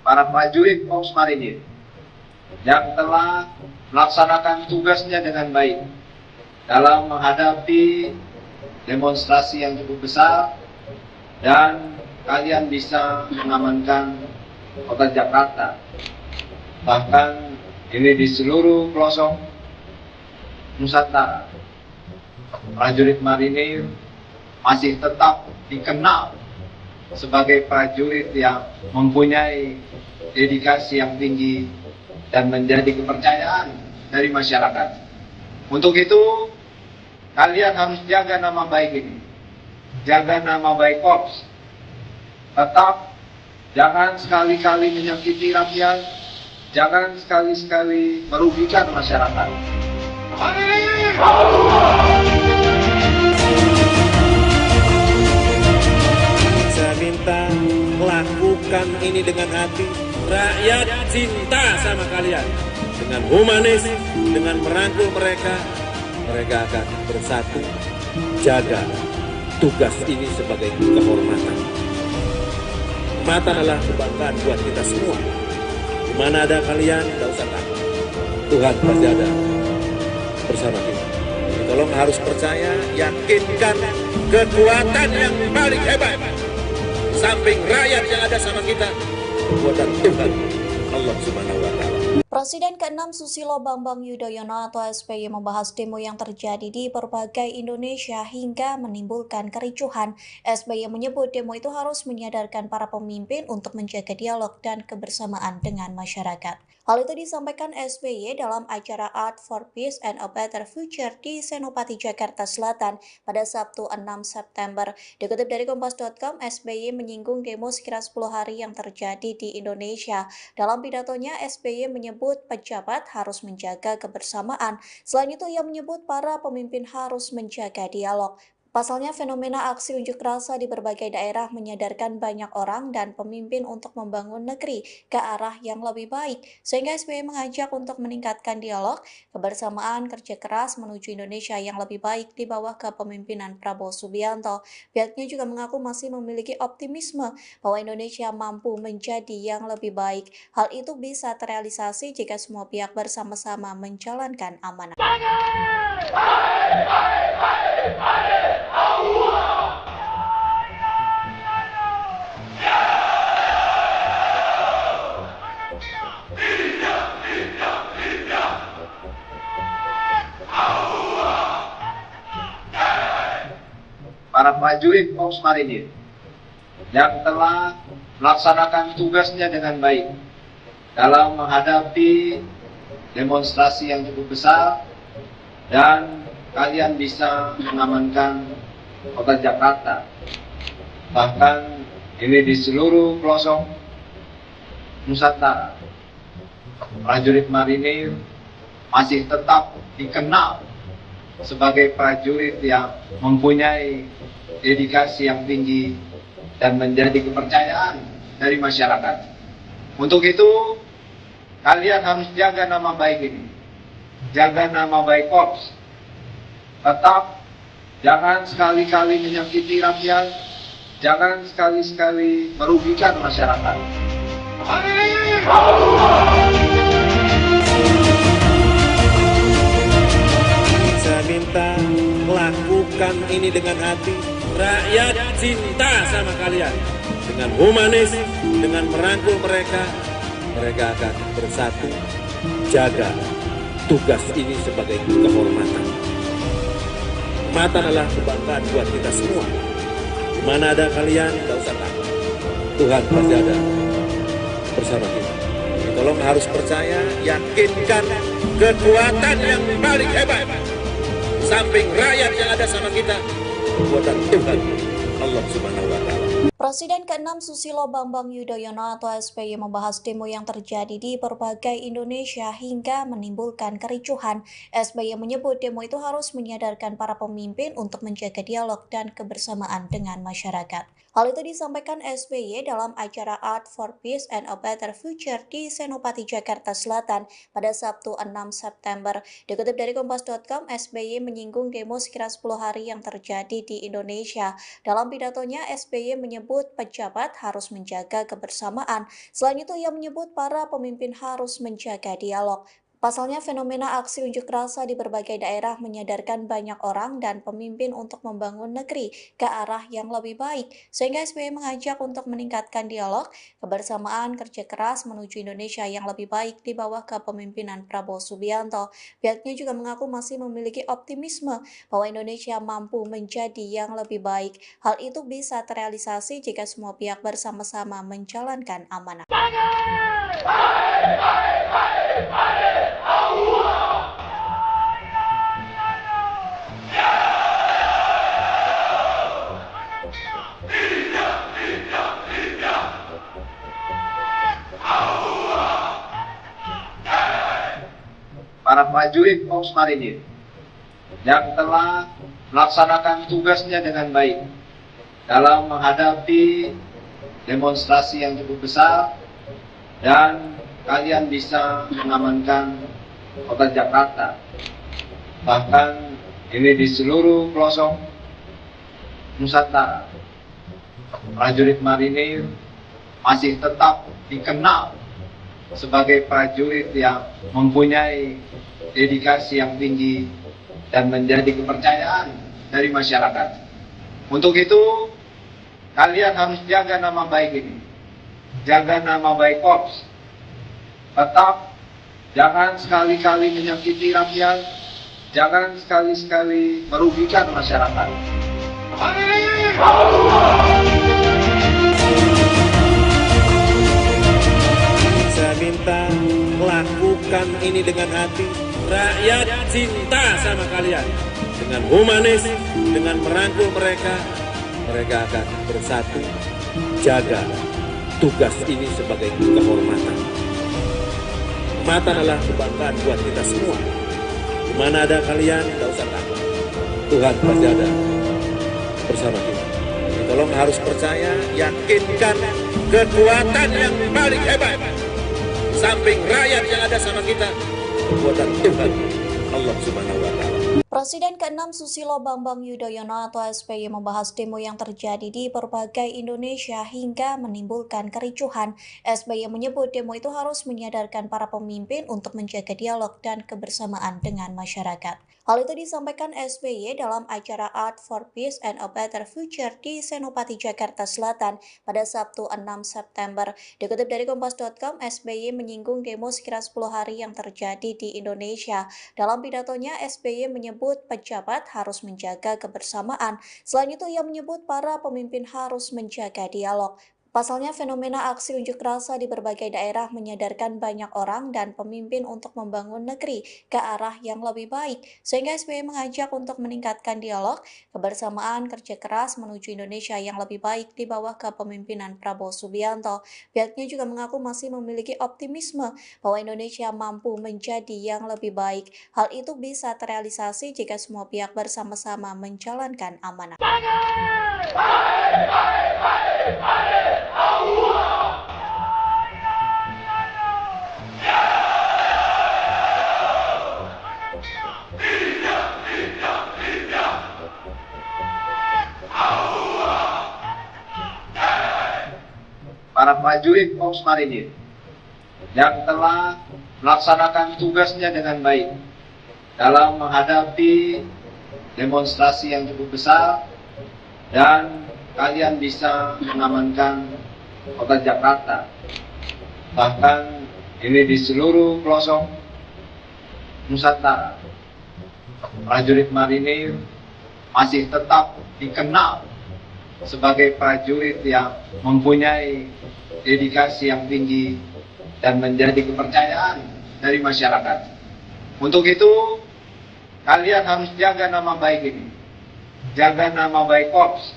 [SPEAKER 1] Para prajurit Korps Marinir yang telah melaksanakan tugasnya dengan baik dalam menghadapi demonstrasi yang cukup besar, dan kalian bisa mengamankan kota Jakarta. Bahkan ini di seluruh pelosok Nusantara, prajurit marinir masih tetap dikenal sebagai prajurit yang mempunyai dedikasi yang tinggi dan menjadi kepercayaan dari masyarakat. Untuk itu, kalian harus jaga nama baik ini. Jaga nama baik Korps. Tetap jangan sekali-kali menyakiti rakyat, jangan sekali-sekali merugikan masyarakat.
[SPEAKER 2] Saya minta lakukan ini dengan hati. Rakyat cinta sama kalian. Dengan humanis, dengan merangkul mereka, mereka akan bersatu. Jaga tugas ini sebagai kehormatan. Kehormatan adalah kebanggaan buat kita semua. Di mana ada kalian, tidak usah takut. Tuhan pasti ada bersama kita. Jadi tolong harus percaya, yakinkan kekuatan yang paling hebat. Samping rakyat yang ada sama kita, kekuatan Tuhan Allah Subhanahu wa Ta'ala.
[SPEAKER 3] Presiden ke-6 Susilo Bambang Yudhoyono atau SBY membahas demo yang terjadi di berbagai Indonesia hingga menimbulkan kericuhan. SBY menyebut demo itu harus menyadarkan para pemimpin untuk menjaga dialog dan kebersamaan dengan masyarakat. Hal itu disampaikan SBY dalam acara Art for Peace and a Better Future di Senopati, Jakarta Selatan pada Sabtu 6 September. Dikutip dari Kompas.com, SBY menyinggung demo sekira 10 hari yang terjadi di Indonesia. Dalam pidatonya, SBY menyebut pejabat harus menjaga kebersamaan. Selain itu, ia menyebut para pemimpin harus menjaga dialog. Pasalnya, fenomena aksi unjuk rasa di berbagai daerah menyadarkan banyak orang dan pemimpin untuk membangun negeri ke arah yang lebih baik, sehingga SBY mengajak untuk meningkatkan dialog, kebersamaan, kerja keras menuju Indonesia yang lebih baik di bawah kepemimpinan Prabowo Subianto. Pihaknya juga mengaku masih memiliki optimisme bahwa Indonesia mampu menjadi yang lebih baik. Hal itu bisa terrealisasi jika semua pihak bersama-sama menjalankan amanah.
[SPEAKER 1] Para prajurit Korps Marinir yang telah melaksanakan tugasnya dengan baik dalam menghadapi demonstrasi yang cukup besar, dan kalian bisa mengamankan kota Jakarta. Bahkan ini di seluruh pelosok Nusantara, prajurit marinir masih tetap dikenal sebagai prajurit yang mempunyai dedikasi yang tinggi dan menjadi kepercayaan dari masyarakat. Untuk itu, kalian harus jaga nama baik ini, jaga nama baik Korps. Tetap jangan sekali-kali menyakiti rakyat, jangan sekali-kali merugikan masyarakat.
[SPEAKER 2] Saya minta lakukan ini dengan hati. Rakyat cinta sama kalian. Dengan humanis, dengan merangkul mereka, mereka akan bersatu. Jaga tugas ini sebagai kehormatan. Kehormatan adalah kebanggaan buat kita semua. Mana ada kalian, tidak usah takut. Tuhan pasti ada bersama kita. Tolong harus percaya, yakinkan kekuatan yang paling hebat. Samping rakyat yang ada sama kita, kekuatan Tuhan, Allah Subhanahu wa Ta'ala.
[SPEAKER 3] Presiden ke-6 Susilo Bambang Yudhoyono atau SBY membahas demo yang terjadi di berbagai Indonesia hingga menimbulkan kericuhan. SBY menyebut demo itu harus menyadarkan para pemimpin untuk menjaga dialog dan kebersamaan dengan masyarakat. Hal itu disampaikan SBY dalam acara Art for Peace and a Better Future di Senopati, Jakarta Selatan pada Sabtu 6 September. Dikutip dari Kompas.com, SBY menyinggung demo sekira 10 hari yang terjadi di Indonesia. Dalam pidatonya, SBY menyebut pejabat harus menjaga kebersamaan. Selain itu, ia menyebut para pemimpin harus menjaga dialog. Pasalnya, fenomena aksi unjuk rasa di berbagai daerah menyadarkan banyak orang dan pemimpin untuk membangun negeri ke arah yang lebih baik, sehingga SBY mengajak untuk meningkatkan dialog, kebersamaan, kerja keras menuju Indonesia yang lebih baik di bawah kepemimpinan Prabowo Subianto. Pihaknya juga mengaku masih memiliki optimisme bahwa Indonesia mampu menjadi yang lebih baik. Hal itu bisa terrealisasi jika semua pihak bersama-sama menjalankan amanah.
[SPEAKER 1] Para prajurit Korps Marinir yang telah melaksanakan tugasnya dengan baik dalam menghadapi demonstrasi yang cukup besar, dan kalian bisa mengamankan kota Jakarta. Bahkan ini di seluruh pelosok Nusantara, prajurit marinir masih tetap dikenal sebagai prajurit yang mempunyai dedikasi yang tinggi dan menjadi kepercayaan dari masyarakat. Untuk itu, kalian harus jaga nama baik ini, jaga nama baik Korps. Tetap jangan sekali-kali menyakiti rakyat, jangan sekali-kali merugikan masyarakat.
[SPEAKER 2] Saya minta lakukan ini dengan hati. Rakyat cinta sama kalian. Dengan humanis, dengan merangkul mereka, mereka akan bersatu. Jaga tugas ini sebagai kehormatan. Kehormatan adalah kebanggaan buat kita semua. Di mana ada kalian, tidak usah takut. Tuhan pasti ada bersama kita. Tolong harus percaya, yakinkan kekuatan yang paling hebat. Samping rakyat yang ada sama kita, kekuatan Tuhan, Allah Subhanahu wa Ta'ala.
[SPEAKER 3] Presiden ke-6 Susilo Bambang Yudhoyono atau SBY membahas demo yang terjadi di berbagai Indonesia hingga menimbulkan kericuhan. SBY menyebut demo itu harus menyadarkan para pemimpin untuk menjaga dialog dan kebersamaan dengan masyarakat. Hal itu disampaikan SBY dalam acara Art for Peace and a Better Future di Senopati, Jakarta Selatan pada Sabtu 6 September. Dikutip dari Kompas.com, SBY menyinggung demo sekira 10 hari yang terjadi di Indonesia. Dalam pidatonya, SBY menyebut pejabat harus menjaga kebersamaan. Selain itu, ia menyebut para pemimpin harus menjaga dialog. Pasalnya, fenomena aksi unjuk rasa di berbagai daerah menyadarkan banyak orang dan pemimpin untuk membangun negeri ke arah yang lebih baik. Sehingga SBY mengajak untuk meningkatkan dialog, kebersamaan, kerja keras menuju Indonesia yang lebih baik di bawah kepemimpinan Prabowo Subianto. Pihaknya juga mengaku masih memiliki optimisme bahwa Indonesia mampu menjadi yang lebih baik. Hal itu bisa terrealisasi jika semua pihak bersama-sama menjalankan amanah.
[SPEAKER 1] Para prajurit Korps Marinir yang telah melaksanakan tugasnya dengan baik dalam menghadapi demonstrasi yang cukup besar, dan kalian bisa mengamankan kota Jakarta. Bahkan ini di seluruh pelosok Nusantara, prajurit marinir masih tetap dikenal sebagai prajurit yang mempunyai dedikasi yang tinggi dan menjadi kepercayaan dari masyarakat. Untuk itu, kalian harus jaga nama baik ini, jaga nama baik Korps.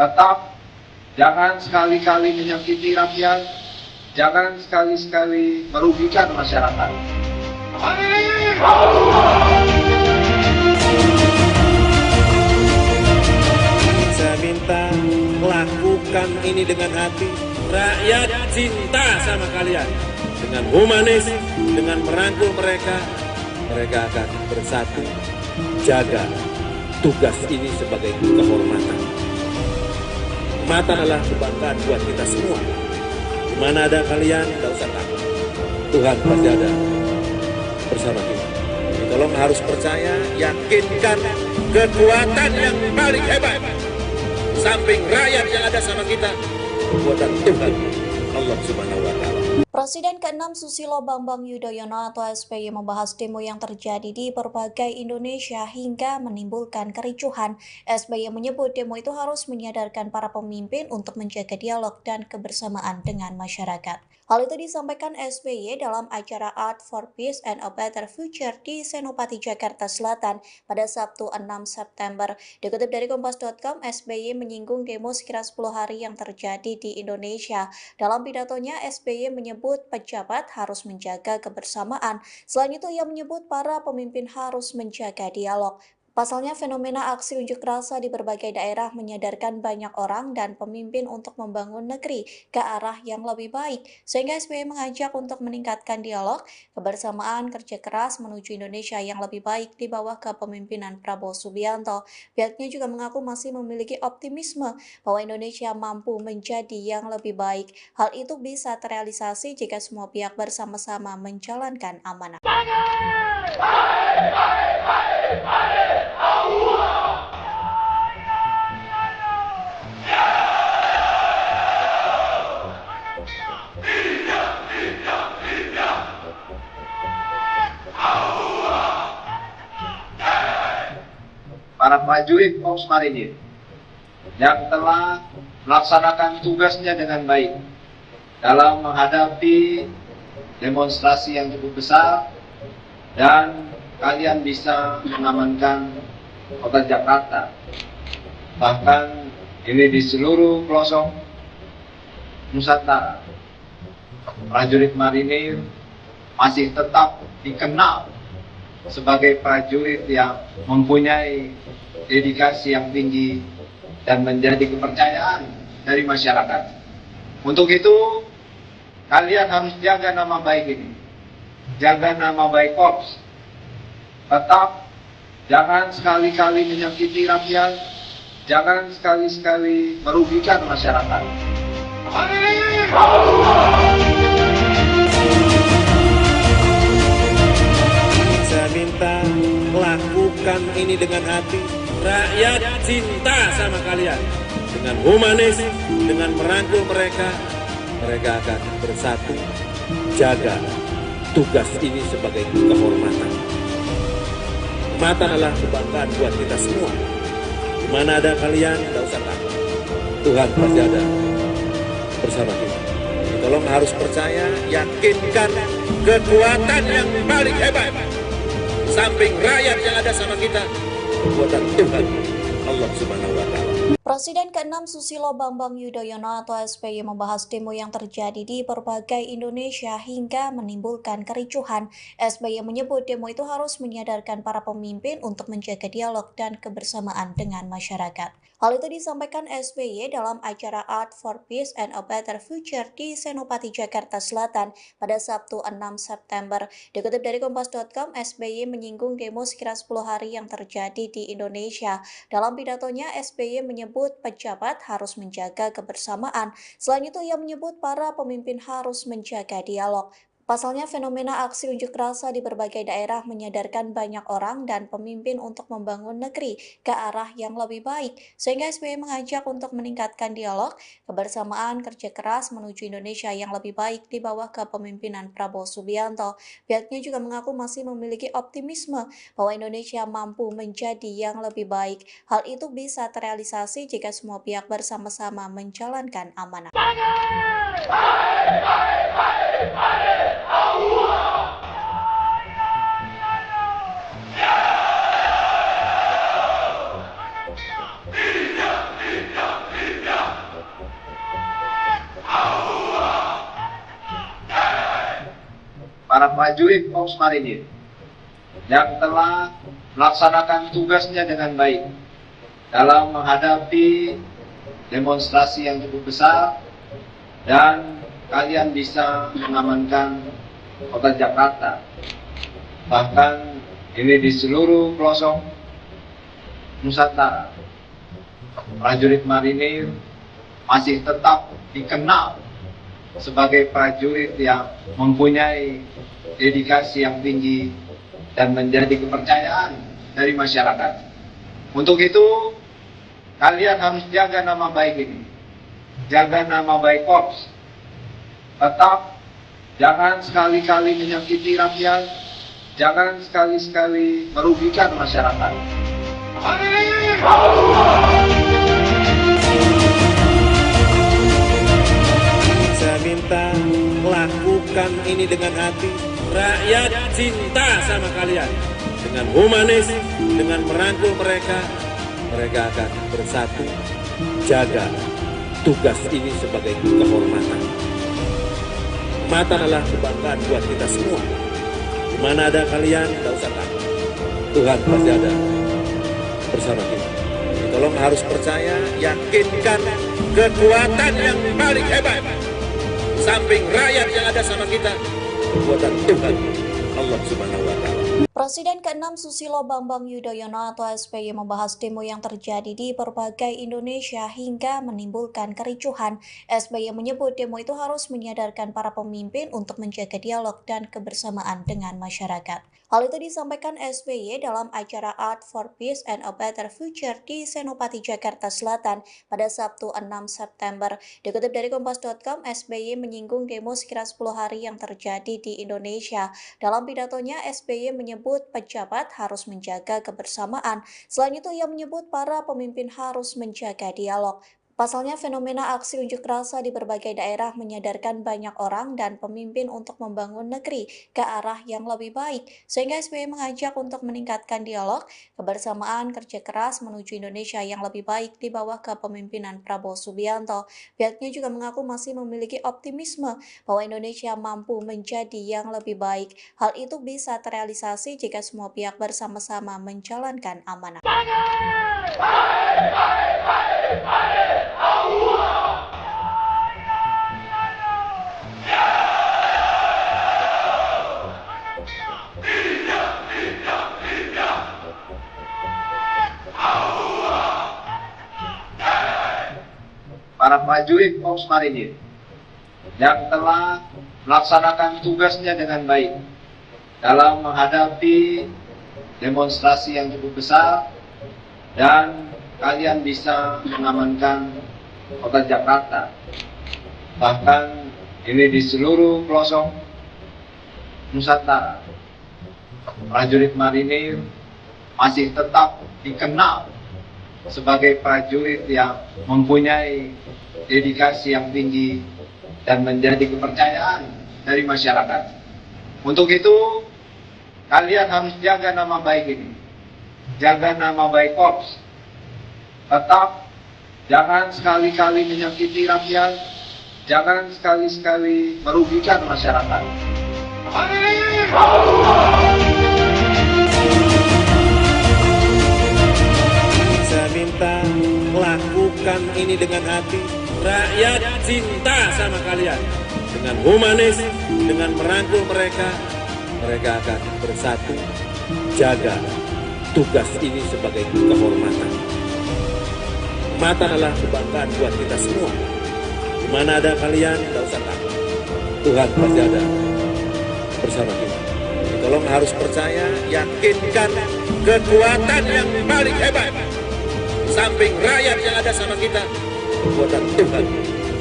[SPEAKER 1] Tetap jangan sekali-kali menyakiti rakyat, jangan sekali-kali merugikan masyarakat.
[SPEAKER 2] Saya minta lakukan ini dengan hati. Rakyat cinta sama kalian. Dengan humanis, dengan merangkul mereka, mereka akan bersatu. Jaga tugas ini sebagai kehormatan. Mata adalah kebanggaan buat kita semua. Di mana ada kalian, tidak usah takut. Tuhan pasti ada bersama kita. Tolong harus percaya, yakinkan kekuatan yang paling hebat. Samping rakyat yang ada sama kita, kekuatan Tuhan, Allah Subhanahu wa Ta'ala.
[SPEAKER 3] Presiden ke-6 Susilo Bambang Yudhoyono atau SBY membahas demo yang terjadi di berbagai Indonesia hingga menimbulkan kericuhan. SBY menyebut demo itu harus menyadarkan para pemimpin untuk menjaga dialog dan kebersamaan dengan masyarakat. Hal itu disampaikan SBY dalam acara Art for Peace and a Better Future di Senopati, Jakarta Selatan pada Sabtu 6 September. Dikutip dari Kompas.com, SBY menyinggung demo sekira 10 hari yang terjadi di Indonesia. Dalam pidatonya, SBY menyebut pejabat harus menjaga kebersamaan. Selain itu, ia menyebut para pemimpin harus menjaga dialog. Pasalnya, fenomena aksi unjuk rasa di berbagai daerah menyadarkan banyak orang dan pemimpin untuk membangun negeri ke arah yang lebih baik. Sehingga SBY mengajak untuk meningkatkan dialog, kebersamaan, kerja keras menuju Indonesia yang lebih baik di bawah kepemimpinan Prabowo Subianto. Pihaknya juga mengaku masih memiliki optimisme bahwa Indonesia mampu menjadi yang lebih baik. Hal itu bisa terrealisasi jika semua pihak bersama-sama menjalankan amanah.
[SPEAKER 1] Para prajurit Korps Marinir yang telah melaksanakan tugasnya dengan baik dalam menghadapi demonstrasi yang cukup besar, dan kalian bisa mengamankan kota Jakarta. Bahkan ini di seluruh pelosok Nusantara, prajurit marinir masih tetap dikenal sebagai prajurit yang mempunyai dedikasi yang tinggi dan menjadi kepercayaan dari masyarakat. Untuk itu, kalian harus jaga nama baik ini. Jaga nama baik Korps. Tetap jangan sekali-kali menyakiti rakyat, jangan sekali-sekali merugikan masyarakat.
[SPEAKER 2] Saya minta lakukan ini dengan hati. Rakyat cinta sama kalian. Dengan humanis, dengan merangkul mereka, mereka akan bersatu jaga tugas ini sebagai kehormatan. Kehormatan adalah kebanggaan buat kita semua. Di mana ada kalian, tidak usah takut. Tuhan pasti ada bersama kita. Tolong harus percaya, yakinkan kekuatan yang paling hebat. Samping rakyat yang ada sama kita, kekuatan Tuhan, Allah Subhanahu wa Ta'ala.
[SPEAKER 3] Presiden ke-6 Susilo Bambang Yudhoyono atau SBY membahas demo yang terjadi di berbagai Indonesia hingga menimbulkan kericuhan. SBY menyebut demo itu harus menyadarkan para pemimpin untuk menjaga dialog dan kebersamaan dengan masyarakat. Hal itu disampaikan SBY dalam acara Art for Peace and a Better Future di Senopati, Jakarta Selatan pada Sabtu 6 September. Dikutip dari Kompas.com, SBY menyinggung demo sekira 10 hari yang terjadi di Indonesia. Dalam pidatonya, SBY menyebut pejabat harus menjaga kebersamaan. Selain itu, ia menyebut para pemimpin harus menjaga dialog. Pasalnya, fenomena aksi unjuk rasa di berbagai daerah menyadarkan banyak orang dan pemimpin untuk membangun negeri ke arah yang lebih baik. Sehingga SBY mengajak untuk meningkatkan dialog, kebersamaan, kerja keras menuju Indonesia yang lebih baik di bawah kepemimpinan Prabowo Subianto. Pihaknya juga mengaku masih memiliki optimisme bahwa Indonesia mampu menjadi yang lebih baik. Hal itu bisa terrealisasi jika semua pihak bersama-sama menjalankan amanah.
[SPEAKER 1] Para prajurit Korps Marinir yang telah melaksanakan tugasnya dengan baik dalam menghadapi demonstrasi yang cukup besar, dan kalian bisa mengamankan kota Jakarta. Bahkan ini di seluruh pelosok Nusantara, prajurit marinir masih tetap dikenal sebagai prajurit yang mempunyai dedikasi yang tinggi dan menjadi kepercayaan dari masyarakat. Untuk itu, kalian harus jaga nama baik ini. Jaga nama baik Korps. Tetap jangan sekali-kali menyakiti rakyat, jangan sekali-sekali merugikan masyarakat.
[SPEAKER 2] Saya minta lakukan ini dengan hati. Rakyat cinta sama kalian. Dengan humanis, dengan merangkul mereka, mereka akan bersatu jaga tugas ini sebagai kehormatan. Kehormatan adalah kebanggaan buat kita semua. Di mana ada kalian, tidak usah takut. Tuhan pasti ada bersama kita. Tolong harus percaya, yakinkan kekuatan yang paling hebat. Samping rakyat yang ada sama kita, kekuatan Tuhan, Allah Subhanahu wa Ta'ala.
[SPEAKER 3] Presiden ke-6 Susilo Bambang Yudhoyono atau SBY membahas demo yang terjadi di berbagai Indonesia hingga menimbulkan kericuhan. SBY menyebut demo itu harus menyadarkan para pemimpin untuk menjaga dialog dan kebersamaan dengan masyarakat. Hal itu disampaikan SBY dalam acara Art for Peace and a Better Future di Senopati, Jakarta Selatan pada Sabtu 6 September. Dikutip dari Kompas.com, SBY menyinggung demo sekira 10 hari yang terjadi di Indonesia. Dalam pidatonya, SBY menyebut pejabat harus menjaga kebersamaan. Selain itu, ia menyebut para pemimpin harus menjaga dialog. Pasalnya, fenomena aksi unjuk rasa di berbagai daerah menyadarkan banyak orang dan pemimpin untuk membangun negeri ke arah yang lebih baik, sehingga SBY mengajak untuk meningkatkan dialog, kebersamaan, kerja keras menuju Indonesia yang lebih baik di bawah kepemimpinan Prabowo Subianto. Pihaknya juga mengaku masih memiliki optimisme bahwa Indonesia mampu menjadi yang lebih baik. Hal itu bisa terrealisasi jika semua pihak bersama-sama menjalankan amanah.
[SPEAKER 1] Para prajurit Korps Marinir yang telah melaksanakan tugasnya dengan baik dalam menghadapi demonstrasi yang cukup besar, dan kalian bisa mengamankan kota Jakarta. Bahkan ini di seluruh pelosok Nusantara, prajurit marinir masih tetap dikenal sebagai prajurit yang mempunyai dedikasi yang tinggi dan menjadi kepercayaan dari masyarakat. Untuk itu, kalian harus jaga nama baik ini, jaga nama baik Korps. Tetap jangan sekali-kali menyakiti rakyat, jangan sekali-sekali merugikan masyarakat.
[SPEAKER 2] Saya minta lakukan ini dengan hati. Rakyat cinta sama kalian. Dengan humanis, dengan merangkul mereka, mereka akan bersatu jaga tugas ini sebagai kehormatan. Kehormatan adalah kebanggaan buat kita semua. Di mana ada kalian, tidak usah takut. Tuhan pasti ada bersama kita. Jadi tolong harus percaya, yakinkan kekuatan yang paling hebat. Di samping rakyat yang ada sama kita, kekuatan Tuhan,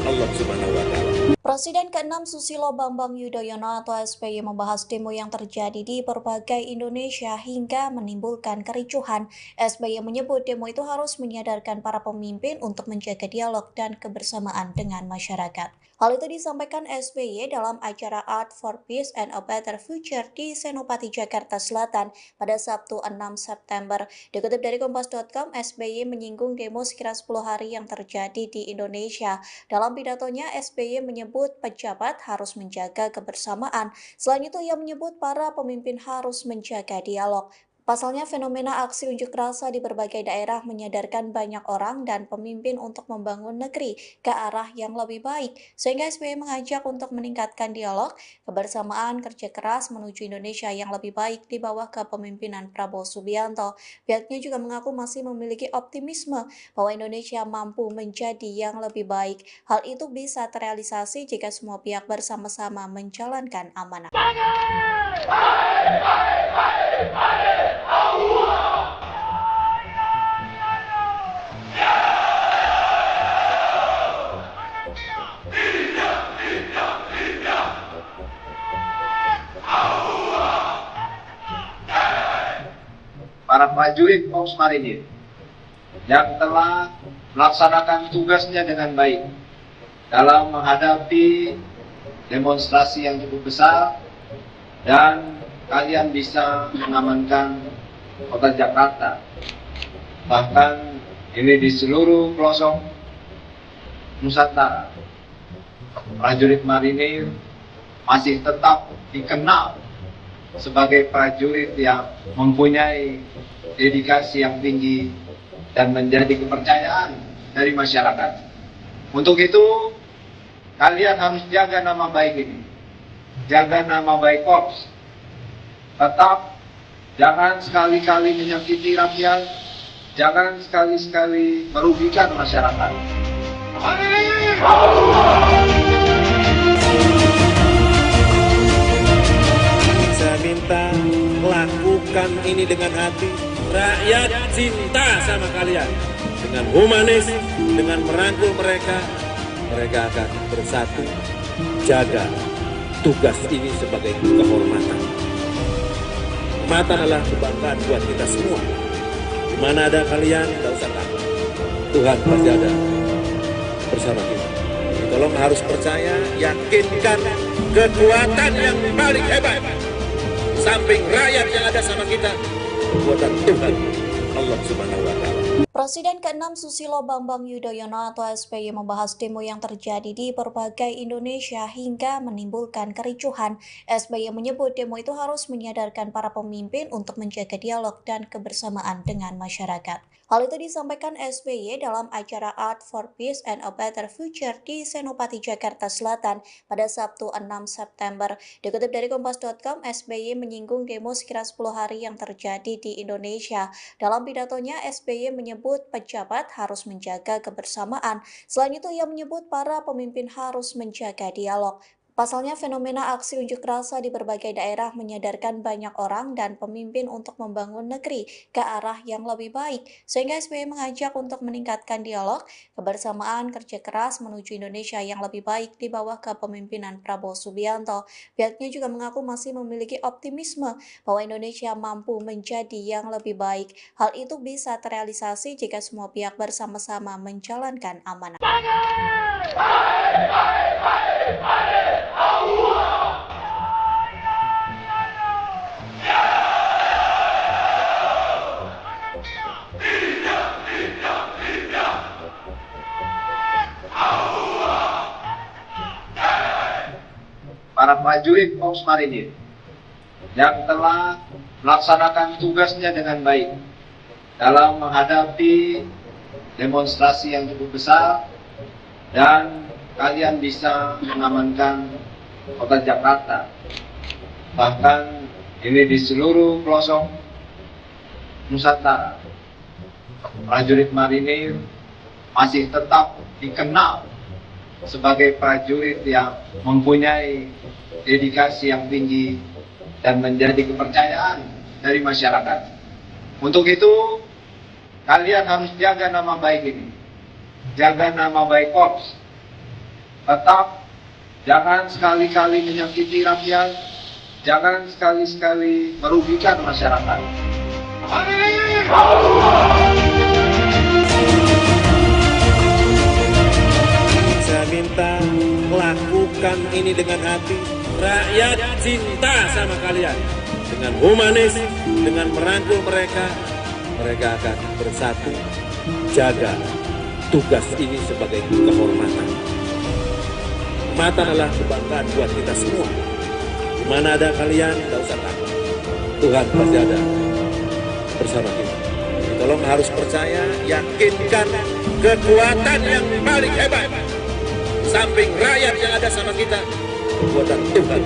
[SPEAKER 2] Allah Subhanahu wa Ta'ala.
[SPEAKER 3] Presiden ke-6 Susilo Bambang Yudhoyono atau SBY membahas demo yang terjadi di berbagai Indonesia hingga menimbulkan kericuhan. SBY menyebut demo itu harus menyadarkan para pemimpin untuk menjaga dialog dan kebersamaan dengan masyarakat. Hal itu disampaikan SBY dalam acara Art for Peace and a Better Future di Senopati, Jakarta Selatan pada Sabtu 6 September. Dikutip dari Kompas.com, SBY menyinggung demo sekira 10 hari yang terjadi di Indonesia. Dalam pidatonya, SBY menyebut pejabat harus menjaga kebersamaan. Selain itu, ia menyebut para pemimpin harus menjaga dialog. Pasalnya, fenomena aksi unjuk rasa di berbagai daerah menyadarkan banyak orang dan pemimpin untuk membangun negeri ke arah yang lebih baik, sehingga SBY mengajak untuk meningkatkan dialog, kebersamaan, kerja keras menuju Indonesia yang lebih baik di bawah kepemimpinan Prabowo Subianto. Pihaknya juga mengaku masih memiliki optimisme bahwa Indonesia mampu menjadi yang lebih baik. Hal itu bisa terrealisasi jika semua pihak bersama-sama menjalankan amanah.
[SPEAKER 1] Para prajurit Korps Marinir yang telah melaksanakan tugasnya dengan baik dalam menghadapi demonstrasi yang cukup besar, dan kalian bisa mengamankan kota Jakarta. Bahkan ini di seluruh pelosok Nusantara, prajurit marinir masih tetap dikenal sebagai prajurit yang mempunyai dedikasi yang tinggi dan menjadi kepercayaan dari masyarakat. Untuk itu, kalian harus jaga nama baik ini, jaga nama baik Korps. Tetap jangan sekali-kali menyakiti rakyat, jangan sekali-sekali merugikan masyarakat.
[SPEAKER 2] Saya minta lakukan ini dengan hati. Rakyat cinta sama kalian. Dengan humanis, dengan merangkul mereka, mereka akan bersatu jaga tugas ini sebagai kehormatan. Kehormatan adalah kebanggaan buat kita semua. Di mana ada kalian, tidak usah takut. Tuhan pasti ada bersama kita. Tolong harus percaya, yakinkan kekuatan yang paling hebat. Samping rakyat yang ada sama kita, kekuatan Tuhan, Allah Subhanahu wa Ta'ala.
[SPEAKER 3] Presiden ke-6 Susilo Bambang Yudhoyono atau SBY membahas demo yang terjadi di berbagai Indonesia hingga menimbulkan kericuhan. SBY menyebut demo itu harus menyadarkan para pemimpin untuk menjaga dialog dan kebersamaan dengan masyarakat. Hal itu disampaikan SBY dalam acara Art for Peace and a Better Future di Senopati, Jakarta Selatan pada Sabtu 6 September. Dikutip dari Kompas.com, SBY menyinggung demo sekira 10 hari yang terjadi di Indonesia. Dalam pidatonya, SBY menyebut pejabat harus menjaga kebersamaan. Selain itu, ia menyebut para pemimpin harus menjaga dialog. Pasalnya, fenomena aksi unjuk rasa di berbagai daerah menyadarkan banyak orang dan pemimpin untuk membangun negeri ke arah yang lebih baik. Sehingga SBY mengajak untuk meningkatkan dialog, kebersamaan, kerja keras menuju Indonesia yang lebih baik di bawah kepemimpinan Prabowo Subianto. Pihaknya juga mengaku masih memiliki optimisme bahwa Indonesia mampu menjadi yang lebih baik. Hal itu bisa terrealisasi jika semua pihak bersama-sama menjalankan amanah.
[SPEAKER 1] Para prajurit Korps Marinir yang telah melaksanakan tugasnya dengan baik dalam menghadapi demonstrasi yang cukup besar, dan kalian bisa mengamankan kota Jakarta. Bahkan ini di seluruh pelosok Nusantara, prajurit marinir masih tetap dikenal sebagai prajurit yang mempunyai dedikasi yang tinggi dan menjadi kepercayaan dari masyarakat. Untuk itu, kalian harus jaga nama baik ini, jaga nama baik Korps. Tetap jangan sekali-kali menyakiti rakyat, jangan sekali-sekali merugikan masyarakat.
[SPEAKER 2] Saya minta lakukan ini dengan hati. Rakyat cinta sama kalian. Dengan humanis, dengan merangkul mereka, mereka akan bersatu. Jaga tugas ini sebagai kehormatan. Mata adalah kebanggaan buat kita semua. Di mana ada kalian, tidak usah takut. Tuhan pasti ada bersama kita. Tolong harus percaya, yakinkan kekuatan yang paling hebat. Samping rakyat yang ada sama kita, kekuatan Tuhan,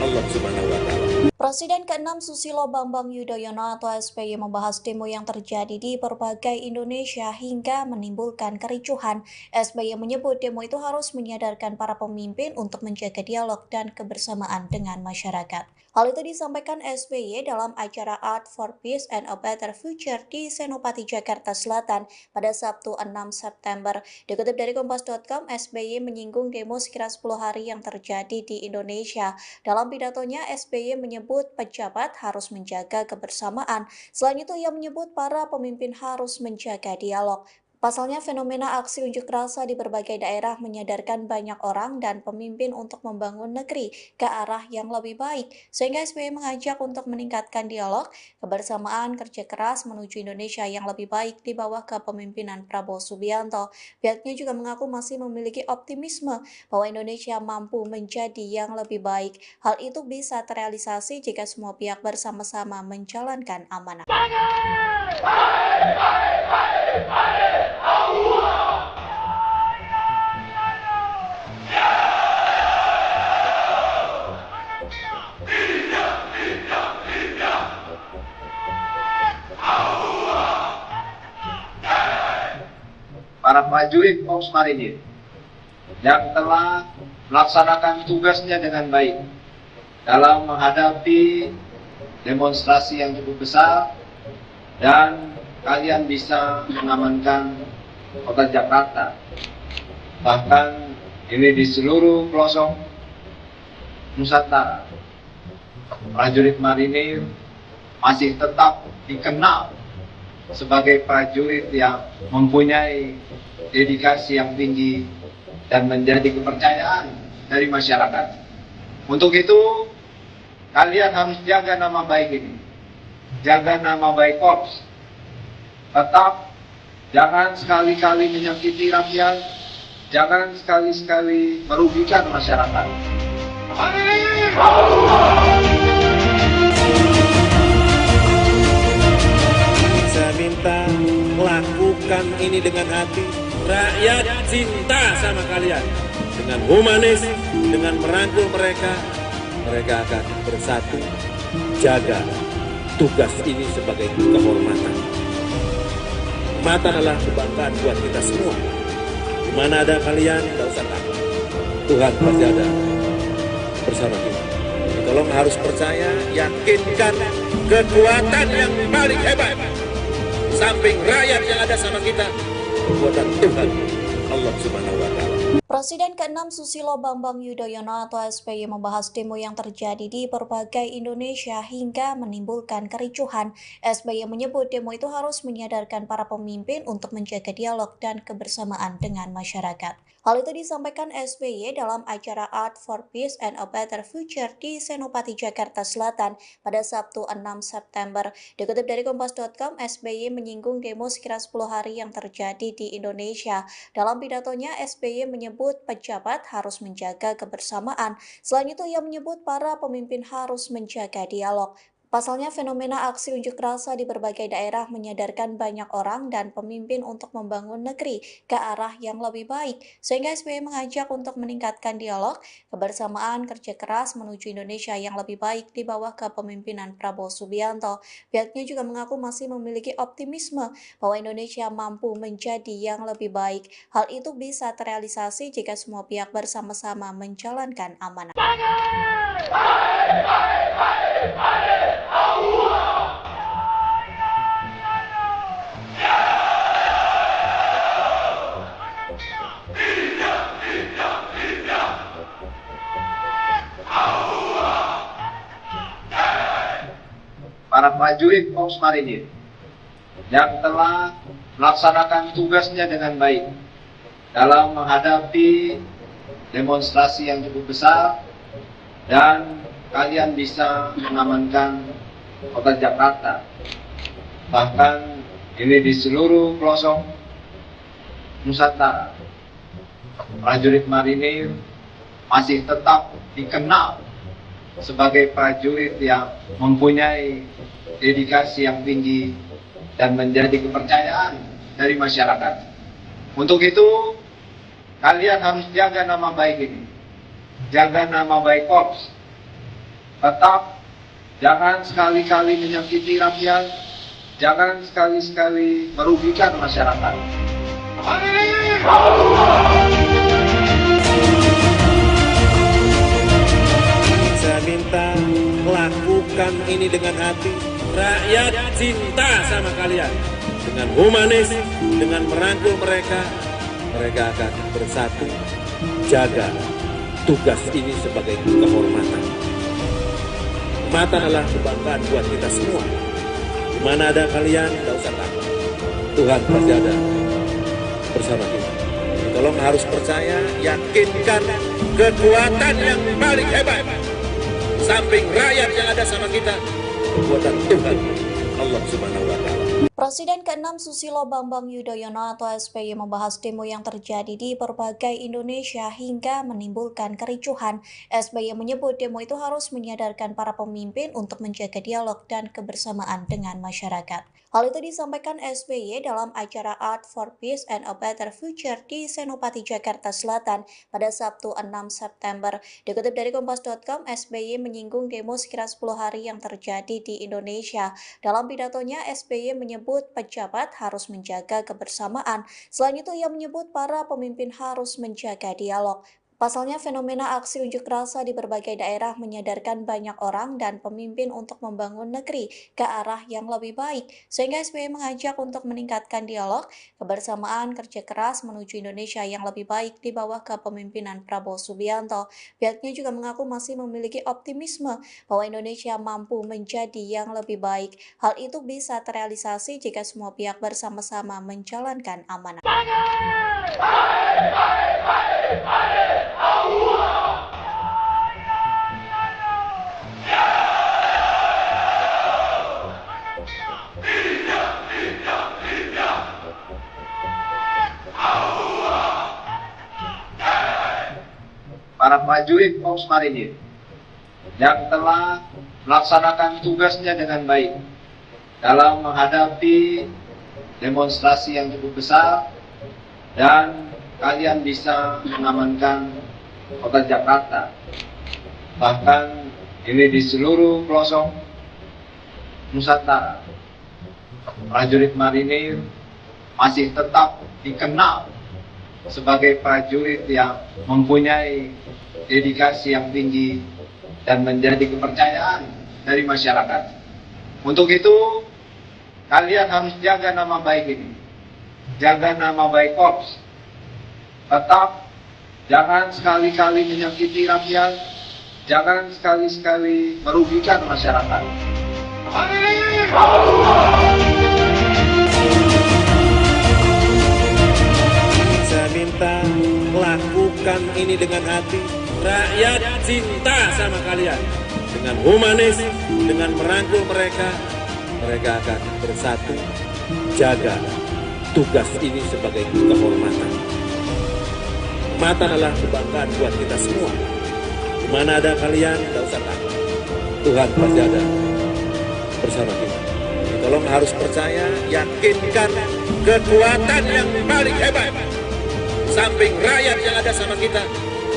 [SPEAKER 2] Allah Subhanahu wa Ta'ala.
[SPEAKER 3] Presiden ke-6 Susilo Bambang Yudhoyono atau SBY membahas demo yang terjadi di berbagai Indonesia hingga menimbulkan kericuhan. SBY menyebut demo itu harus menyadarkan para pemimpin untuk menjaga dialog dan kebersamaan dengan masyarakat. Hal itu disampaikan SBY dalam acara Art for Peace and a Better Future di Senopati, Jakarta Selatan pada Sabtu 6 September. Dikutip dari Kompas.com, SBY menyinggung demo sekira 10 hari yang terjadi di Indonesia. Dalam pidatonya, SBY menyebut pejabat harus menjaga kebersamaan. Selain itu, ia menyebut para pemimpin harus menjaga dialog. Pasalnya, fenomena aksi unjuk rasa di berbagai daerah menyadarkan banyak orang dan pemimpin untuk membangun negeri ke arah yang lebih baik. Sehingga SBY mengajak untuk meningkatkan dialog, kebersamaan, kerja keras menuju Indonesia yang lebih baik di bawah kepemimpinan Prabowo Subianto. Pihaknya juga mengaku masih memiliki optimisme bahwa Indonesia mampu menjadi yang lebih baik. Hal itu bisa terrealisasi jika semua pihak bersama-sama menjalankan amanah.
[SPEAKER 1] Para prajurit Korps Marinir yang telah melaksanakan tugasnya dengan baik dalam menghadapi demonstrasi yang cukup besar, dan kalian bisa mengamankan kota Jakarta. Bahkan ini di seluruh pelosok Nusantara, prajurit marinir masih tetap dikenal sebagai prajurit yang mempunyai dedikasi yang tinggi dan menjadi kepercayaan dari masyarakat. Untuk itu, kalian harus jaga nama baik ini. Jaga nama baik Korps. Tetap jangan sekali-kali menyakiti rakyat, jangan sekali-kali merugikan masyarakat.
[SPEAKER 2] Saya minta lakukan ini dengan hati. Rakyat cinta sama kalian. Dengan humanis, dengan merangkul mereka, mereka akan bersatu. Jaga tugas ini sebagai kehormatan. Kehormatan adalah kebanggaan buat kita semua. Di mana ada kalian, tidak usah takut. Tuhan pasti ada bersama kita. Tolong harus percaya, yakinkan kekuatan yang paling hebat. Samping rakyat yang ada sama kita, kekuatan Tuhan, Allah Subhanahu wa Ta'ala.
[SPEAKER 3] Presiden ke-6 Susilo Bambang Yudhoyono atau SBY membahas demo yang terjadi di berbagai Indonesia hingga menimbulkan kericuhan. SBY menyebut demo itu harus menyadarkan para pemimpin untuk menjaga dialog dan kebersamaan dengan masyarakat. Hal itu disampaikan SBY dalam acara Art for Peace and a Better Future di Senopati, Jakarta Selatan pada Sabtu 6 September. Dikutip dari Kompas.com, SBY menyinggung demo sekira 10 hari yang terjadi di Indonesia. Dalam pidatonya, SBY menyebut pejabat harus menjaga kebersamaan. Selain itu, ia menyebut para pemimpin harus menjaga dialog. Pasalnya, fenomena aksi unjuk rasa di berbagai daerah menyadarkan banyak orang dan pemimpin untuk membangun negeri ke arah yang lebih baik. Sehingga SBY mengajak untuk meningkatkan dialog, kebersamaan, kerja keras menuju Indonesia yang lebih baik di bawah kepemimpinan Prabowo Subianto. Pihaknya juga mengaku masih memiliki optimisme bahwa Indonesia mampu menjadi yang lebih baik. Hal itu bisa terrealisasi jika semua pihak bersama-sama menjalankan amanah.
[SPEAKER 1] Para prajurit Korps Marinir yang telah melaksanakan tugasnya dengan baik dalam menghadapi demonstrasi yang cukup besar, dan kalian bisa mengamankan kota Jakarta. Bahkan ini di seluruh pelosok Nusantara, prajurit marinir masih tetap dikenal sebagai prajurit yang mempunyai dedikasi yang tinggi dan menjadi kepercayaan dari masyarakat. Untuk itu, kalian harus jaga nama baik ini. Jaga nama baik Korps. Tetap jangan sekali-kali menyakiti rakyat, jangan sekali-kali merugikan masyarakat.
[SPEAKER 2] Saya minta lakukan ini dengan hati. Rakyat cinta sama kalian. Dengan humanis, dengan merangkul mereka, mereka akan bersatu. Jaga tugas ini sebagai kehormatan. Kehormatan adalah kebanggaan buat kita semua. Di mana ada kalian, tidak usah takut. Tuhan pasti ada bersama kita. Tolong harus percaya, yakinkan kekuatan yang paling hebat. Samping rakyat yang ada sama kita, kekuatan Tuhan, Allah Subhanahu wa Ta'ala.
[SPEAKER 3] Presiden ke-6 Susilo Bambang Yudhoyono atau SBY membahas demo yang terjadi di berbagai Indonesia hingga menimbulkan kericuhan. SBY menyebut demo itu harus menyadarkan para pemimpin untuk menjaga dialog dan kebersamaan dengan masyarakat. Hal itu disampaikan SBY dalam acara Art for Peace and a Better Future di Senopati, Jakarta Selatan pada Sabtu 6 September. Dikutip dari Kompas.com, SBY menyinggung demo sekira 10 hari yang terjadi di Indonesia. Dalam pidatonya, SBY menyebut pejabat harus menjaga kebersamaan. Selain itu, ia menyebut para pemimpin harus menjaga dialog. Pasalnya, fenomena aksi unjuk rasa di berbagai daerah menyadarkan banyak orang dan pemimpin untuk membangun negeri ke arah yang lebih baik. Sehingga SBY mengajak untuk meningkatkan dialog, kebersamaan, kerja keras menuju Indonesia yang lebih baik di bawah kepemimpinan Prabowo Subianto. Pihaknya juga mengaku masih memiliki optimisme bahwa Indonesia mampu menjadi yang lebih baik. Hal itu bisa terrealisasi jika semua pihak bersama-sama menjalankan amanah.
[SPEAKER 1] Para prajurit Korps Marinir yang telah melaksanakan tugasnya dengan baik dalam menghadapi demonstrasi yang cukup besar, dan kalian bisa mengamankan kota Jakarta. Bahkan ini di seluruh pelosok Nusantara, prajurit marinir masih tetap dikenal sebagai prajurit yang mempunyai dedikasi yang tinggi dan menjadi kepercayaan dari masyarakat. Untuk itu, kalian harus jaga nama baik ini, jaga nama baik Korps. Tetap jangan sekali-kali menyakiti rakyat, jangan sekali-kali merugikan masyarakat.
[SPEAKER 2] Saya minta lakukan ini dengan hati. Rakyat cinta sama kalian. Dengan humanis, dengan merangkul mereka, mereka akan bersatu jaga tugas ini sebagai kehormatan. Kehormatan adalah kebanggaan buat kita semua. Di mana ada kalian, tidak usah takut. Tuhan pasti ada bersama kita. Tolong harus percaya, yakinkan kekuatan yang paling hebat. Samping rakyat yang ada sama kita,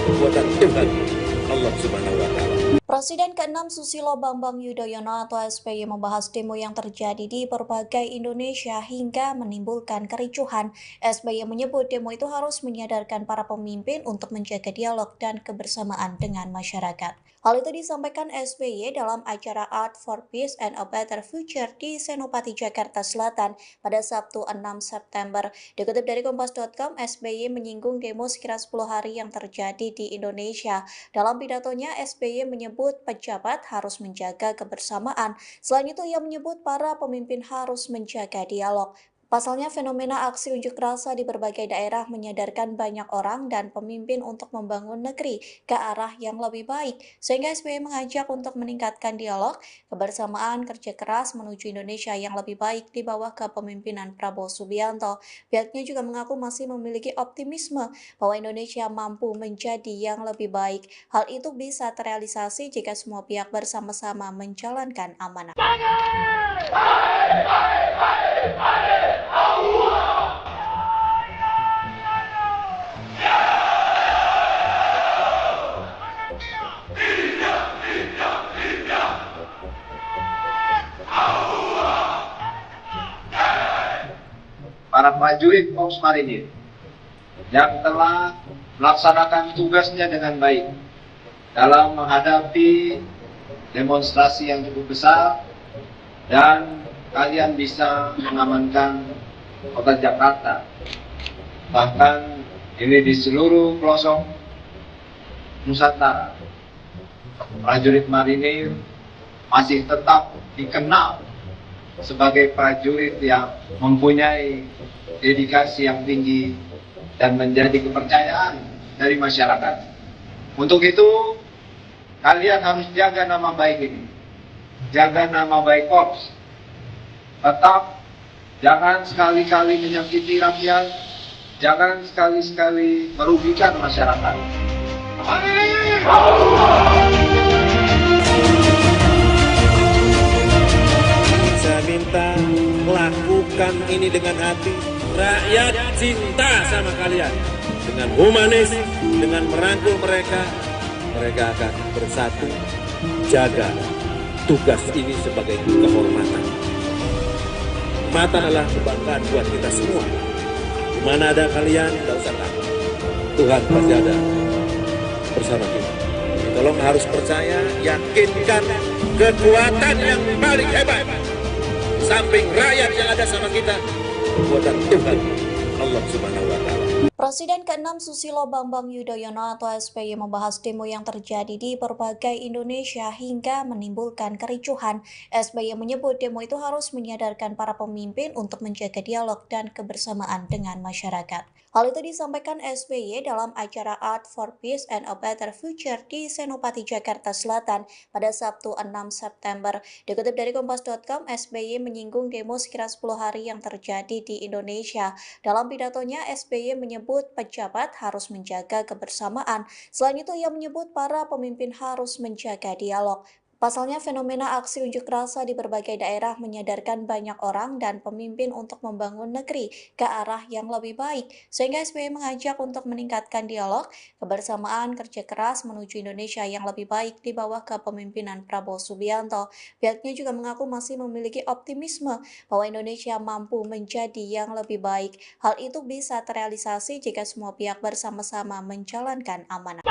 [SPEAKER 2] kekuatan Tuhan, Allah Subhanahu wa Ta'ala.
[SPEAKER 3] Presiden ke-6 Susilo Bambang Yudhoyono atau SBY membahas demo yang terjadi di berbagai Indonesia hingga menimbulkan kericuhan. SBY menyebut demo itu harus menyadarkan para pemimpin untuk menjaga dialog dan kebersamaan dengan masyarakat. Hal itu disampaikan SBY dalam acara Art for Peace and a Better Future di Senopati, Jakarta Selatan pada Sabtu 6 September. Dikutip dari Kompas.com, SBY menyinggung demo sekira 10 hari yang terjadi di Indonesia. Dalam pidatonya, SBY menyebut pejabat harus menjaga kebersamaan. Selain itu, ia menyebut para pemimpin harus menjaga dialog. Pasalnya, fenomena aksi unjuk rasa di berbagai daerah menyadarkan banyak orang dan pemimpin untuk membangun negeri ke arah yang lebih baik. Sehingga SBY mengajak untuk meningkatkan dialog, kebersamaan, kerja keras menuju Indonesia yang lebih baik di bawah kepemimpinan Prabowo Subianto. Pihaknya juga mengaku masih memiliki optimisme bahwa Indonesia mampu menjadi yang lebih baik. Hal itu bisa terrealisasi jika semua pihak bersama-sama menjalankan amanah.
[SPEAKER 1] Para prajurit Korps Marinir yang telah melaksanakan tugasnya dengan baik dalam menghadapi demonstrasi yang cukup besar, dan kalian bisa mengamankan kota Jakarta. Bahkan ini di seluruh pelosok Nusantara, prajurit marinir masih tetap dikenal sebagai prajurit yang mempunyai dedikasi yang tinggi dan menjadi kepercayaan dari masyarakat. Untuk itu, kalian harus jaga nama baik ini, jaga nama baik Korps. Tetap jangan sekali-kali menyakiti rakyat, jangan sekali-kali merugikan masyarakat.
[SPEAKER 2] Saya minta lakukan ini dengan hati. Rakyat cinta sama kalian. Dengan humanis, dengan merangkul mereka, mereka akan bersatu jaga tugas ini sebagai kehormatan. Kehormatan adalah kebanggaan buat kita semua. Di mana ada kalian, tidak usah takut. Tuhan pasti ada bersama kita. Tolong harus percaya, yakinkan kekuatan yang paling hebat. Samping rakyat yang ada sama kita, kekuatan Tuhan, Allah Subhanahu wa Ta'ala.
[SPEAKER 3] Presiden ke-6 Susilo Bambang Yudhoyono atau SBY membahas demo yang terjadi di berbagai Indonesia hingga menimbulkan kericuhan. SBY menyebut demo itu harus menyadarkan para pemimpin untuk menjaga dialog dan kebersamaan dengan masyarakat. Hal itu disampaikan SBY dalam acara Art for Peace and a Better Future di Senopati, Jakarta Selatan pada Sabtu 6 September. Dikutip dari Kompas.com, SBY menyinggung demo sekira 10 hari yang terjadi di Indonesia. Dalam pidatonya, SBY menyebut pejabat harus menjaga kebersamaan. Selain itu, ia menyebut para pemimpin harus menjaga dialog. Pasalnya, fenomena aksi unjuk rasa di berbagai daerah menyadarkan banyak orang dan pemimpin untuk membangun negeri ke arah yang lebih baik, sehingga SBY mengajak untuk meningkatkan dialog, kebersamaan, kerja keras menuju Indonesia yang lebih baik di bawah kepemimpinan Prabowo Subianto. Pihaknya juga mengaku masih memiliki optimisme bahwa Indonesia mampu menjadi yang lebih baik. Hal itu bisa terrealisasi jika semua pihak bersama-sama menjalankan amanah.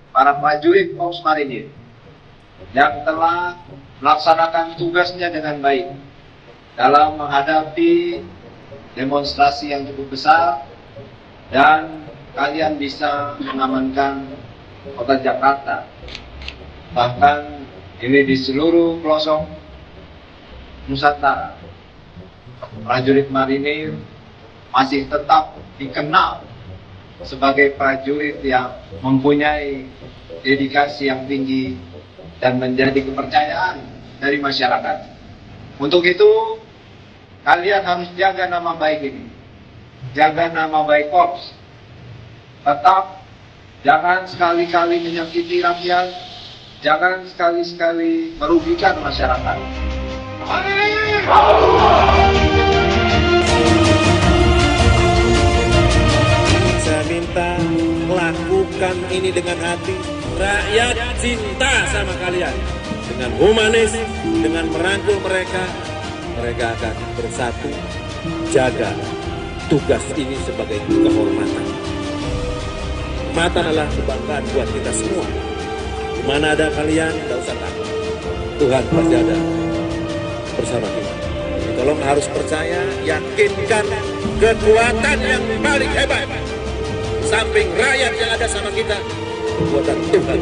[SPEAKER 1] Para prajurit Korps Marinir yang telah melaksanakan tugasnya dengan baik dalam menghadapi demonstrasi yang cukup besar, dan kalian bisa mengamankan kota Jakarta. Bahkan ini di seluruh pelosok Nusantara, prajurit marinir masih tetap dikenal sebagai prajurit yang mempunyai dedikasi yang tinggi dan menjadi kepercayaan dari masyarakat. Untuk itu, kalian harus jaga nama baik ini, jaga nama baik Korps. Tetap jangan sekali-kali menyakiti rakyat, jangan sekali-kali merugikan masyarakat.
[SPEAKER 2] Saya minta lakukan ini dengan hati. Rakyat cinta sama kalian. Dengan humanis, dengan merangkul mereka, mereka akan bersatu. Jaga tugas ini sebagai kehormatan. Kehormatan adalah kebanggaan buat kita semua. Di mana ada kalian, tidak usah takut. Tuhan pasti ada bersama kita. Jadi tolong harus percaya, yakinkan kekuatan yang paling hebat. Samping rakyat yang ada sama kita, kekuatan Tuhan,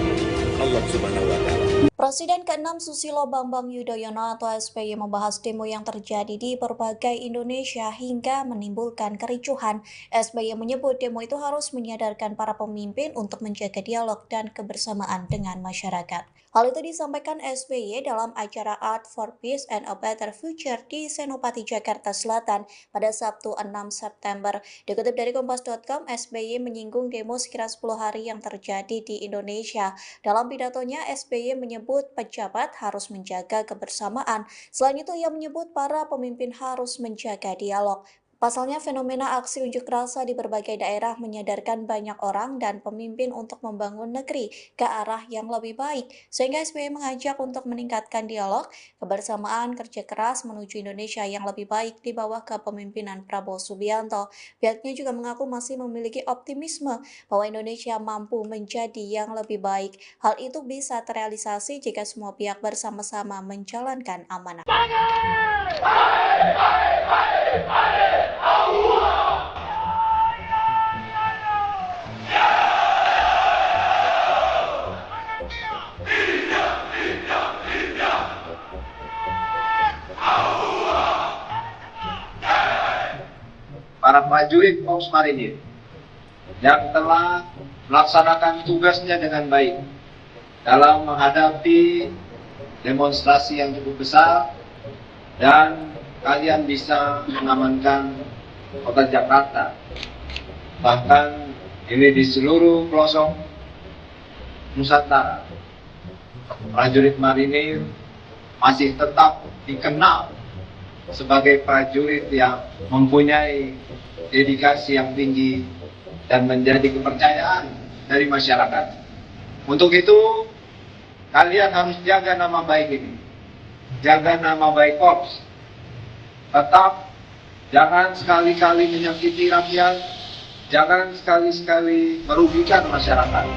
[SPEAKER 2] Allah Subhanahu wa Ta'ala.
[SPEAKER 3] Presiden ke-6 Susilo Bambang Yudhoyono atau SBY membahas demo yang terjadi di berbagai Indonesia hingga menimbulkan kericuhan. SBY menyebut demo itu harus menyadarkan para pemimpin untuk menjaga dialog dan kebersamaan dengan masyarakat. Hal itu disampaikan SBY dalam acara Art for Peace and a Better Future di Senopati, Jakarta Selatan pada Sabtu 6 September. Dikutip dari Kompas.com, SBY menyinggung demo sekira 10 hari yang terjadi di Indonesia. Dalam pidatonya, SBY menyebut pejabat harus menjaga kebersamaan. Selain itu, ia menyebut para pemimpin harus menjaga dialog. Pasalnya, fenomena aksi unjuk rasa di berbagai daerah menyadarkan banyak orang dan pemimpin untuk membangun negeri ke arah yang lebih baik, sehingga SBY mengajak untuk meningkatkan dialog, kebersamaan, kerja keras menuju Indonesia yang lebih baik di bawah kepemimpinan Prabowo Subianto. Pihaknya juga mengaku masih memiliki optimisme bahwa Indonesia mampu menjadi yang lebih baik. Hal itu bisa terrealisasi jika semua pihak bersama-sama menjalankan amanah.
[SPEAKER 1] Para prajurit Korps Marinir yang telah melaksanakan tugasnya dengan baik dalam menghadapi demonstrasi yang cukup besar, dan kalian bisa mengamankan kota Jakarta. Bahkan ini di seluruh pelosok Nusantara, prajurit marinir masih tetap dikenal sebagai prajurit yang mempunyai dedikasi yang tinggi dan menjadi kepercayaan dari masyarakat. Untuk itu, kalian harus jaga nama baik ini, jaga nama baik Korps. Tetap jangan sekali-kali menyakiti rakyat, jangan sekali-kali merugikan masyarakat.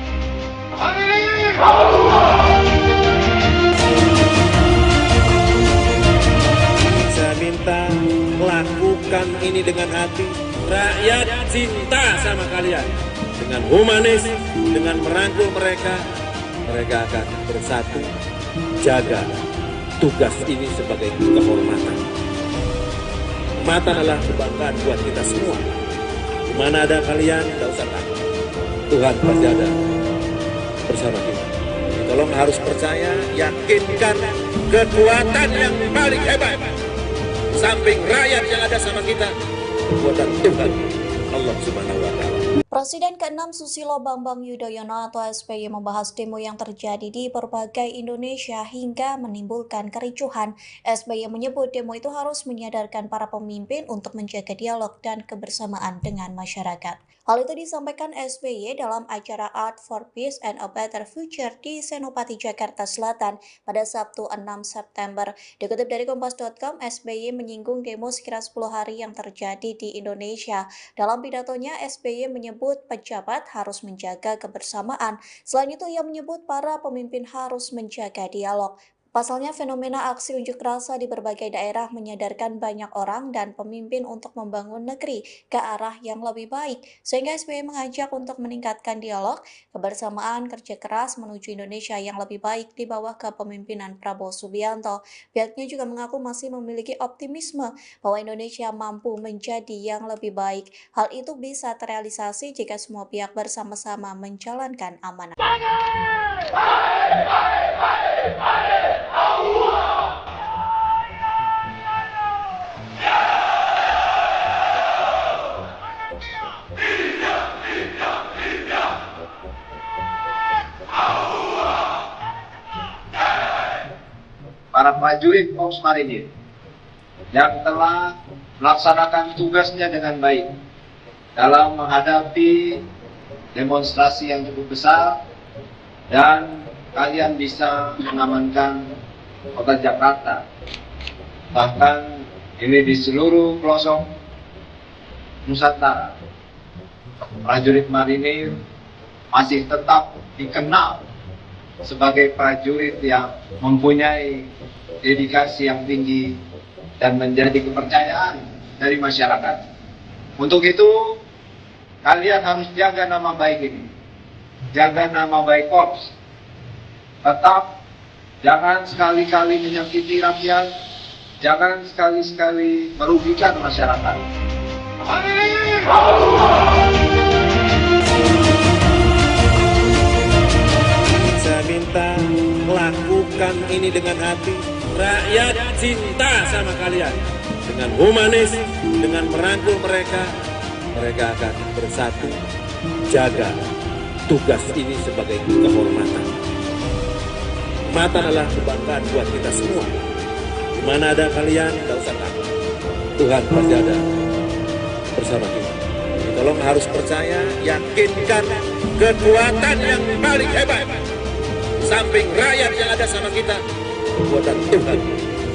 [SPEAKER 2] Saya minta lakukan lakukan ini dengan hati. Rakyat cinta sama kalian. Dengan humanis, dengan merangkul mereka, mereka akan bersatu jaga tugas ini sebagai kehormatan. Kehormatan adalah kebanggaan buat kita semua. Di mana ada kalian, tidak usah takut. Tuhan pasti ada bersama kita. Tolong harus percaya, yakinkan kekuatan yang paling hebat. Samping rakyat yang ada sama kita, kekuatan Tuhan, Allah Subhanahu wa Ta'ala.
[SPEAKER 3] Presiden ke-6 Susilo Bambang Yudhoyono atau SBY membahas demo yang terjadi di berbagai Indonesia hingga menimbulkan kericuhan. SBY menyebut demo itu harus menyadarkan para pemimpin untuk menjaga dialog dan kebersamaan dengan masyarakat. Hal itu disampaikan SBY dalam acara Art for Peace and a Better Future di Senopati, Jakarta Selatan pada Sabtu 6 September. Dikutip dari Kompas.com, SBY menyinggung demo sekira 10 hari yang terjadi di Indonesia. Dalam pidatonya, SBY menyebut pejabat harus menjaga kebersamaan. Selain itu, ia menyebut para pemimpin harus menjaga dialog. Pasalnya, fenomena aksi unjuk rasa di berbagai daerah menyadarkan banyak orang dan pemimpin untuk membangun negeri ke arah yang lebih baik. Sehingga SBY mengajak untuk meningkatkan dialog, kebersamaan, kerja keras menuju Indonesia yang lebih baik di bawah kepemimpinan Prabowo Subianto. Pihaknya juga mengaku masih memiliki optimisme bahwa Indonesia mampu menjadi yang lebih baik. Hal itu bisa terrealisasi jika semua pihak bersama-sama menjalankan amanah.
[SPEAKER 1] Para prajurit Korps Marinir yang telah melaksanakan tugasnya dengan baik dalam menghadapi demonstrasi yang cukup besar, dan kalian bisa mengamankan kota Jakarta. Bahkan ini di seluruh pelosok Nusantara, prajurit marinir masih tetap dikenal sebagai prajurit yang mempunyai dedikasi yang tinggi dan menjadi kepercayaan dari masyarakat. Untuk itu, kalian harus jaga nama baik ini, jaga nama baik Korps. Tetap jangan sekali-kali menyakiti rakyat, jangan sekali-sekali merugikan masyarakat.
[SPEAKER 2] Saya minta lakukan ini dengan hati. Rakyat cinta sama kalian. Dengan humanis, dengan merangkul mereka, mereka akan bersatu jaga tugas ini sebagai kehormatan. Kehormatan adalah kebanggaan buat kita semua. Di mana ada kalian, tidak usah takut. Tuhan pasti ada bersama kita. Tolong harus percaya, yakinkan kekuatan yang paling hebat. Samping rakyat yang ada sama kita, kekuatan Tuhan,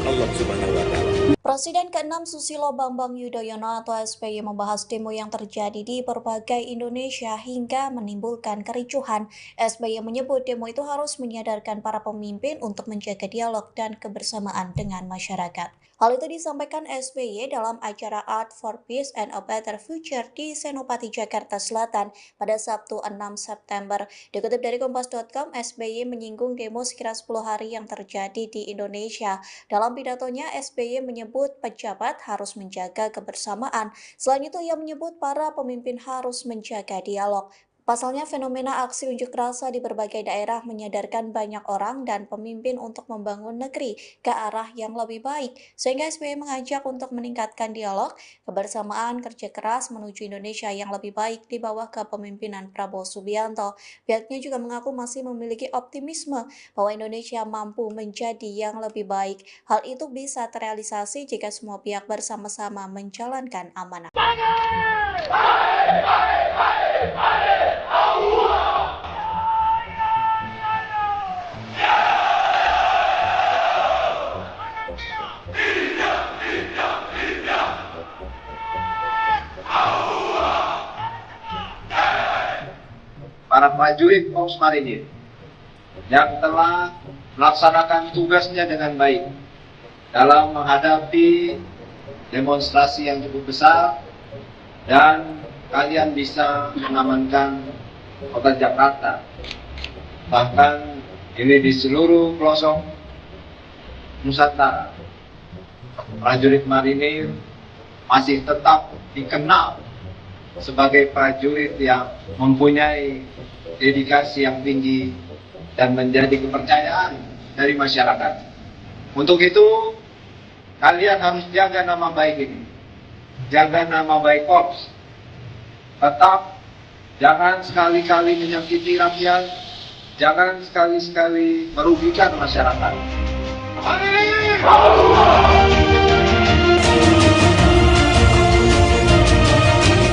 [SPEAKER 2] Allah Subhanahu wa Ta'ala.
[SPEAKER 3] Presiden ke-6 Susilo Bambang Yudhoyono atau SBY membahas demo yang terjadi di berbagai Indonesia hingga menimbulkan kericuhan. SBY menyebut demo itu harus menyadarkan para pemimpin untuk menjaga dialog dan kebersamaan dengan masyarakat. Hal itu disampaikan SBY dalam acara Art for Peace and a Better Future di Senopati, Jakarta Selatan pada Sabtu 6 September. Dikutip dari Kompas.com, SBY menyinggung demo sekira 10 hari yang terjadi di Indonesia. Dalam pidatonya, SBY menyebut pejabat harus menjaga kebersamaan. Selain itu, ia menyebut para pemimpin harus menjaga dialog. Pasalnya, fenomena aksi unjuk rasa di berbagai daerah menyadarkan banyak orang dan pemimpin untuk membangun negeri ke arah yang lebih baik. Sehingga SBY mengajak untuk meningkatkan dialog, kebersamaan, kerja keras menuju Indonesia yang lebih baik di bawah kepemimpinan Prabowo Subianto. Pihaknya juga mengaku masih memiliki optimisme bahwa Indonesia mampu menjadi yang lebih baik. Hal itu bisa terrealisasi jika semua pihak bersama-sama menjalankan amanah.
[SPEAKER 1] Para prajurit Korps Marinir yang telah melaksanakan tugasnya dengan baik dalam menghadapi demonstrasi yang cukup besar dan kalian bisa mengamankan kota Jakarta. Bahkan ini di seluruh pelosok Nusantara, prajurit marinir masih tetap dikenal sebagai prajurit yang mempunyai dedikasi yang tinggi dan menjadi kepercayaan dari masyarakat. Untuk itu, kalian harus jaga nama baik ini, jaga nama baik Korps. Tetap jangan sekali-kali menyakiti rakyat, jangan sekali-kali merugikan masyarakat.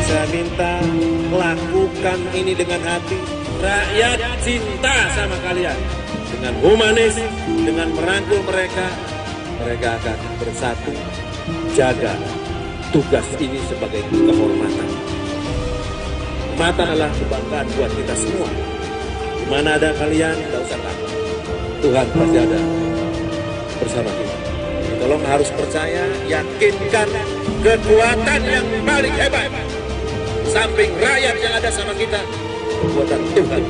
[SPEAKER 2] Saya minta lakukan ini dengan hati. Rakyat cinta sama kalian. Dengan humanis, dengan merangkul mereka, mereka akan bersatu. Jaga tugas ini sebagai kehormatan. Kehormatan adalah kebanggaan buat kita semua. Di mana ada kalian, tidak usah takut. Tuhan pasti ada bersama kita. Tolong harus percaya, yakinkan kekuatan yang paling hebat. Samping rakyat yang ada sama kita, kekuatan Tuhan,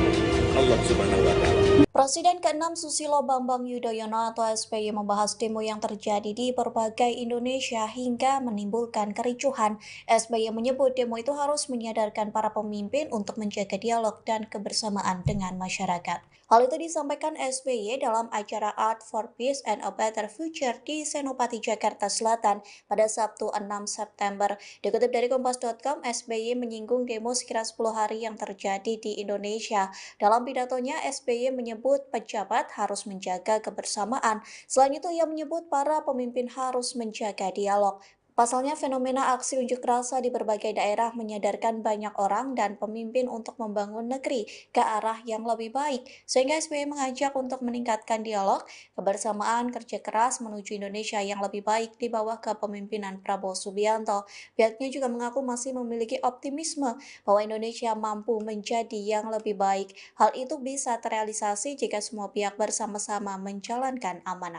[SPEAKER 2] Allah Subhanahu wa Ta'ala.
[SPEAKER 3] Presiden ke-6 Susilo Bambang Yudhoyono atau SBY membahas demo yang terjadi di berbagai Indonesia hingga menimbulkan kericuhan. SBY menyebut demo itu harus menyadarkan para pemimpin untuk menjaga dialog dan kebersamaan dengan masyarakat. Hal itu disampaikan SBY dalam acara Art for Peace and a Better Future di Senopati, Jakarta Selatan pada Sabtu 6 September. Dikutip dari Kompas.com, SBY menyinggung demo sekira 10 hari yang terjadi di Indonesia. Dalam pidatonya, SBY menyebut pejabat harus menjaga kebersamaan. Selain itu, ia menyebut para pemimpin harus menjaga dialog. Pasalnya, fenomena aksi unjuk rasa di berbagai daerah menyadarkan banyak orang dan pemimpin untuk membangun negeri ke arah yang lebih baik. Sehingga SBY mengajak untuk meningkatkan dialog, kebersamaan, kerja keras menuju Indonesia yang lebih baik di bawah kepemimpinan Prabowo Subianto. Pihaknya juga mengaku masih memiliki optimisme bahwa Indonesia mampu menjadi yang lebih baik. Hal itu bisa terrealisasi jika semua pihak bersama-sama menjalankan amanah.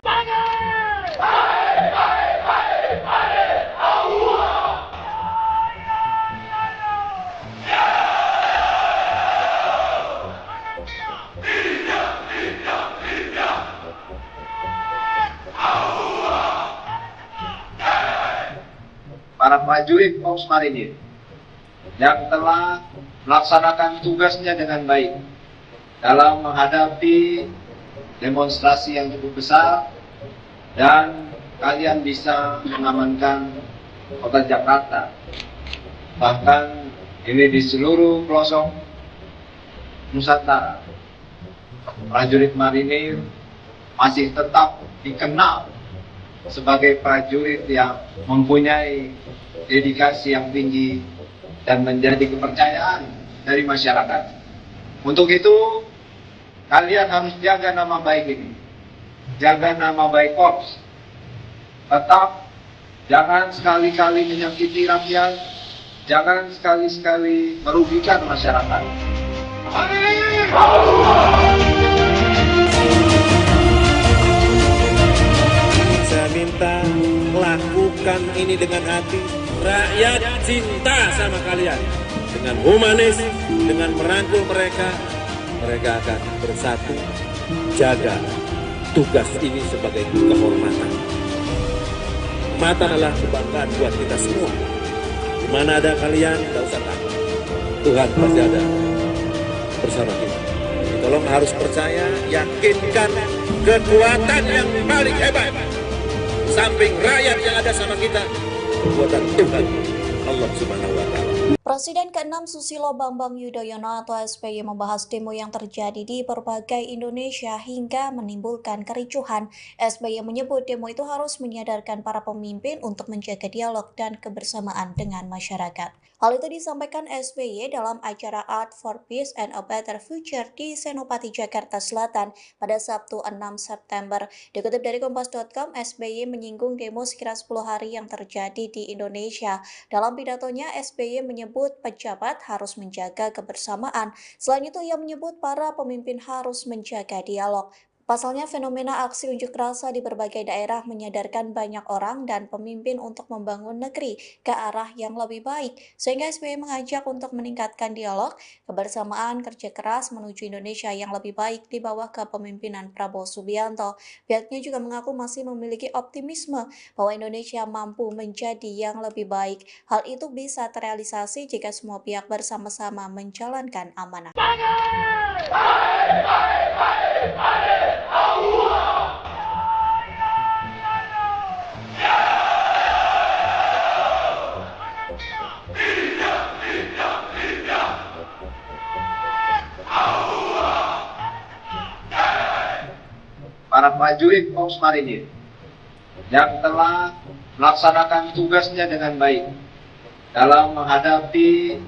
[SPEAKER 1] Para prajurit Korps Marinir yang telah melaksanakan tugasnya dengan baik dalam menghadapi demonstrasi yang cukup besar dan kalian bisa mengamankan kota Jakarta. Bahkan ini di seluruh pelosok Nusantara, prajurit marinir masih tetap dikenal sebagai prajurit yang mempunyai dedikasi yang tinggi dan menjadi kepercayaan dari masyarakat. Untuk itu, kalian harus jaga nama baik ini, jaga nama baik Korps. Tetap jangan sekali-kali menyakiti rakyat, jangan sekali-kali merugikan masyarakat.
[SPEAKER 2] Saya minta lakukan ini dengan hati. Rakyat cinta sama kalian. Dengan humanis, dengan merangkul mereka, mereka akan bersatu. Jaga tugas ini sebagai kehormatan. Kehormatan adalah kebanggaan buat kita semua. Di mana ada kalian, tidak usah takut. Tuhan pasti ada bersama kita. Tolong harus percaya, yakinkan kekuatan yang paling hebat. Samping rakyat yang ada sama kita, kekuatan Tuhan, Allah Subhanahu wa Ta'ala.
[SPEAKER 3] Presiden ke-6 Susilo Bambang Yudhoyono atau SBY membahas demo yang terjadi di berbagai Indonesia hingga menimbulkan kericuhan. SBY menyebut demo itu harus menyadarkan para pemimpin untuk menjaga dialog dan kebersamaan dengan masyarakat. Hal itu disampaikan SBY dalam acara Art for Peace and a Better Future di Senopati, Jakarta Selatan pada Sabtu 6 September. Dikutip dari Kompas.com, SBY menyinggung demo sekira 10 hari yang terjadi di Indonesia. Dalam pidatonya, SBY menyebut pejabat harus menjaga kebersamaan. Selain itu, ia menyebut para pemimpin harus menjaga dialog. Pasalnya, fenomena aksi unjuk rasa di berbagai daerah menyadarkan banyak orang dan pemimpin untuk membangun negeri ke arah yang lebih baik, sehingga SBY mengajak untuk meningkatkan dialog, kebersamaan, kerja keras menuju Indonesia yang lebih baik di bawah kepemimpinan Prabowo Subianto. Pihaknya juga mengaku masih memiliki optimisme bahwa Indonesia mampu menjadi yang lebih baik. Hal itu bisa terrealisasi jika semua pihak bersama-sama menjalankan amanah.
[SPEAKER 1] Para prajurit Korps Marinir yang telah melaksanakan tugasnya dengan baik dalam menghadapi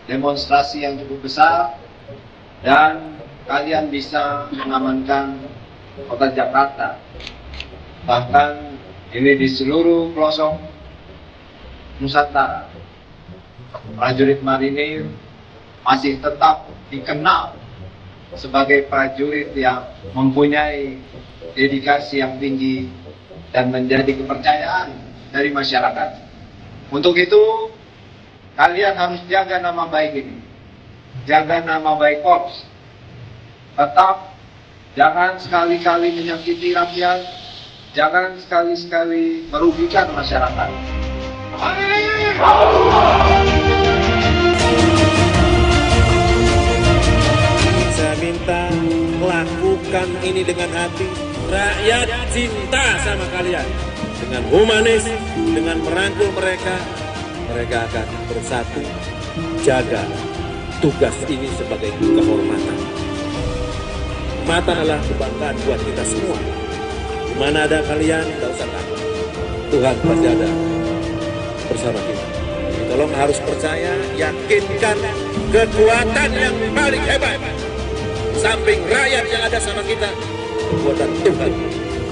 [SPEAKER 1] demonstrasi yang cukup besar, dan kalian bisa mengamankan kota Jakarta. Bahkan ini di seluruh pelosok Nusantara, prajurit marinir masih tetap dikenal sebagai prajurit yang mempunyai dedikasi yang tinggi dan menjadi kepercayaan dari masyarakat. Untuk itu, kalian harus jaga nama baik ini, jaga nama baik Korps. Tetap jangan sekali-kali menyakiti rakyat, jangan sekali-kali merugikan masyarakat.
[SPEAKER 2] Saya minta lakukan ini dengan hati. Rakyat cinta sama kalian. Dengan humanis, dengan merangkul mereka, mereka akan bersatu jaga tugas ini sebagai kehormatan. Kehormatan adalah kebanggaan buat kita semua. Di mana ada kalian, tidak usah takut. Tuhan pasti ada bersama kita. Tolong harus percaya, yakinkan kekuatan yang paling hebat. Samping rakyat yang ada sama kita, kekuatan Tuhan,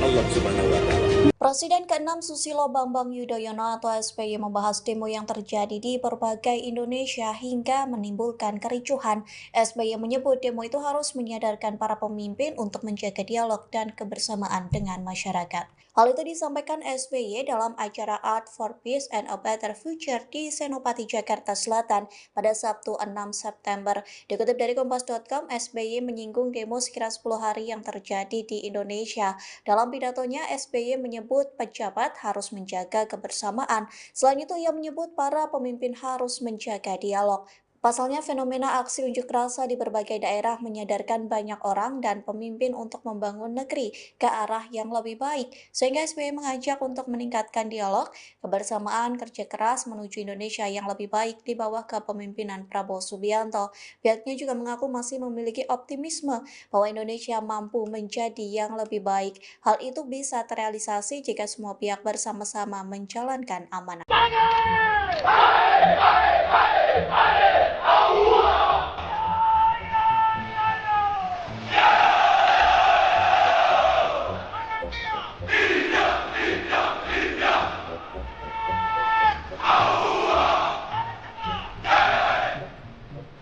[SPEAKER 2] Allah Subhanahu wa Ta'ala.
[SPEAKER 3] Presiden ke-6 Susilo Bambang Yudhoyono atau SBY membahas demo yang terjadi di berbagai Indonesia hingga menimbulkan kericuhan. SBY menyebut demo itu harus menyadarkan para pemimpin untuk menjaga dialog dan kebersamaan dengan masyarakat. Hal itu disampaikan SBY dalam acara Art for Peace and a Better Future di Senopati, Jakarta Selatan pada Sabtu 6 September. Dikutip dari Kompas.com, SBY menyinggung demo sekira 10 hari yang terjadi di Indonesia. Dalam pidatonya, SBY menyebut pejabat harus menjaga kebersamaan. Selain itu, ia menyebut para pemimpin harus menjaga dialog. Pasalnya, fenomena aksi unjuk rasa di berbagai daerah menyadarkan banyak orang dan pemimpin untuk membangun negeri ke arah yang lebih baik, sehingga SBY mengajak untuk meningkatkan dialog, kebersamaan, kerja keras menuju Indonesia yang lebih baik di bawah kepemimpinan Prabowo Subianto. Pihaknya juga mengaku masih memiliki optimisme bahwa Indonesia mampu menjadi yang lebih baik. Hal itu bisa terrealisasi jika semua pihak bersama-sama menjalankan amanah.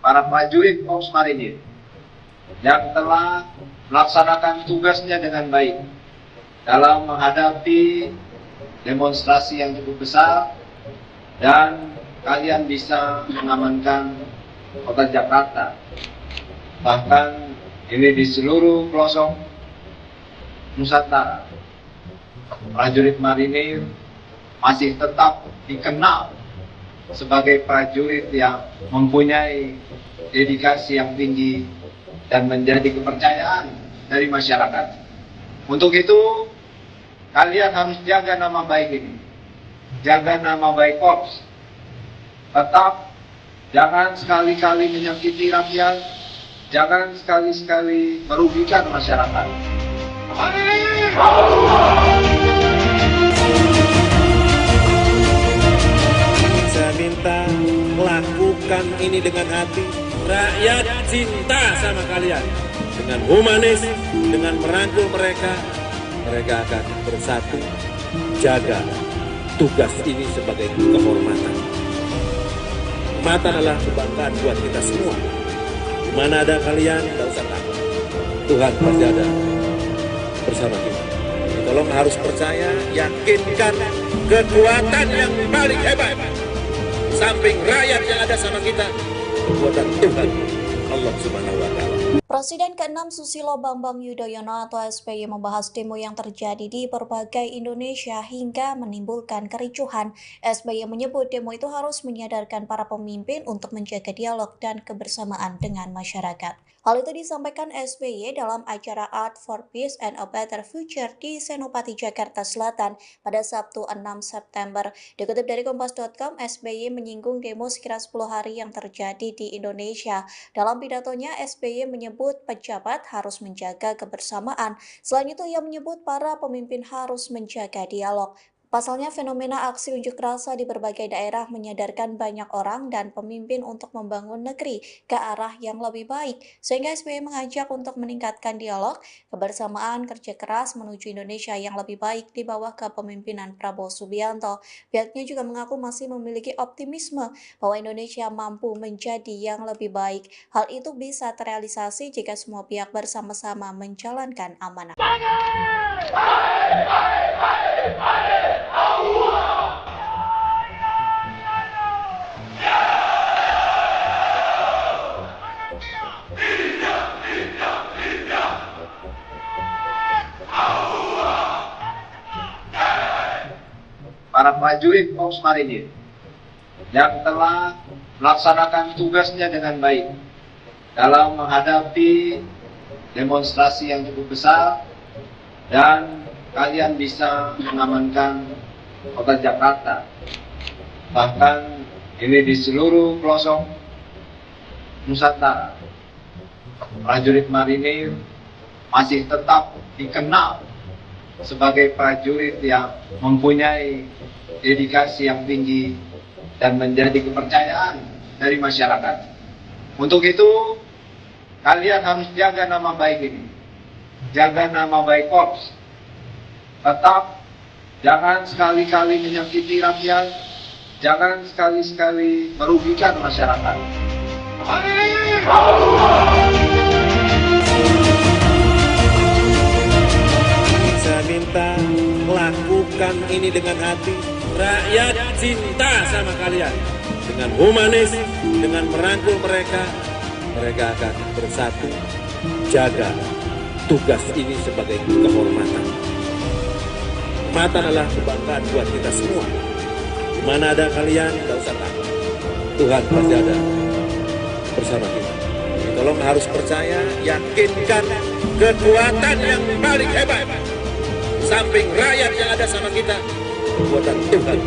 [SPEAKER 1] Para prajurit Korps Marinir yang telah melaksanakan tugasnya dengan baik dalam menghadapi demonstrasi yang cukup besar, dan kalian bisa mengamankan kota Jakarta. Bahkan ini di seluruh pelosok Nusantara, prajurit marinir masih tetap dikenal sebagai prajurit yang mempunyai dedikasi yang tinggi dan menjadi kepercayaan dari masyarakat. Untuk itu, kalian harus jaga nama baik ini, jaga nama baik Korps. Tetap jangan sekali-kali menyakiti rakyat, jangan sekali-kali merugikan masyarakat.
[SPEAKER 2] Saya minta lakukan ini dengan hati. Rakyat cinta sama kalian. Dengan humanis, dengan merangkul mereka, mereka akan bersatu jaga tugas ini sebagai kehormatan. Kehormatan adalah kebanggaan buat kita semua. Di mana ada kalian, tidak usah takut. Tuhan pasti ada bersama kita. Tolong harus percaya, yakinkan kekuatan yang paling hebat. Samping rakyat yang ada sama kita, kekuatan Tuhan, Allah Subhanahu wa Ta'ala.
[SPEAKER 3] Presiden ke-6 Susilo Bambang Yudhoyono atau SBY membahas demo yang terjadi di berbagai Indonesia hingga menimbulkan kericuhan. SBY menyebut demo itu harus menyadarkan para pemimpin untuk menjaga dialog dan kebersamaan dengan masyarakat. Hal itu disampaikan SBY dalam acara Art for Peace and a Better Future di Senopati, Jakarta Selatan pada Sabtu 6 September. Dikutip dari Kompas.com, SBY menyinggung demo sekira 10 hari yang terjadi di Indonesia. Dalam pidatonya, SBY menyebut pejabat harus menjaga kebersamaan. Selain itu, ia menyebut para pemimpin harus menjaga dialog. Pasalnya, fenomena aksi unjuk rasa di berbagai daerah menyadarkan banyak orang dan pemimpin untuk membangun negeri ke arah yang lebih baik. Sehingga SBY mengajak untuk meningkatkan dialog, kebersamaan, kerja keras menuju Indonesia yang lebih baik di bawah kepemimpinan Prabowo Subianto. Pihaknya juga mengaku masih memiliki optimisme bahwa Indonesia mampu menjadi yang lebih baik. Hal itu bisa terrealisasi jika semua pihak bersama-sama menjalankan amanah.
[SPEAKER 1] Para prajurit Korps Marinir yang telah melaksanakan tugasnya dengan baik dalam menghadapi demonstrasi yang cukup besar, dan kalian bisa mengamankan kota Jakarta. Bahkan ini di seluruh pelosok Nusantara, prajurit marinir masih tetap dikenal sebagai prajurit yang mempunyai dedikasi yang tinggi dan menjadi kepercayaan dari masyarakat. Untuk itu, kalian harus jaga nama baik ini, jaga nama baik Korps. Tetap jangan sekali-kali menyakiti rakyat, jangan sekali-kali merugikan masyarakat.
[SPEAKER 2] Saya minta lakukan ini dengan hati. Rakyat cinta sama kalian. Dengan humanis, dengan merangkul mereka, mereka akan bersatu. Jaga tugas ini sebagai kehormatan. Kehormatan adalah kebanggaan buat kita semua. Mana ada kalian, tidak usah takut. Tuhan pasti ada bersama kita. Tolong harus percaya, yakinkan kekuatan yang paling hebat. Samping rakyat yang ada sama kita, kekuatan Tuhan,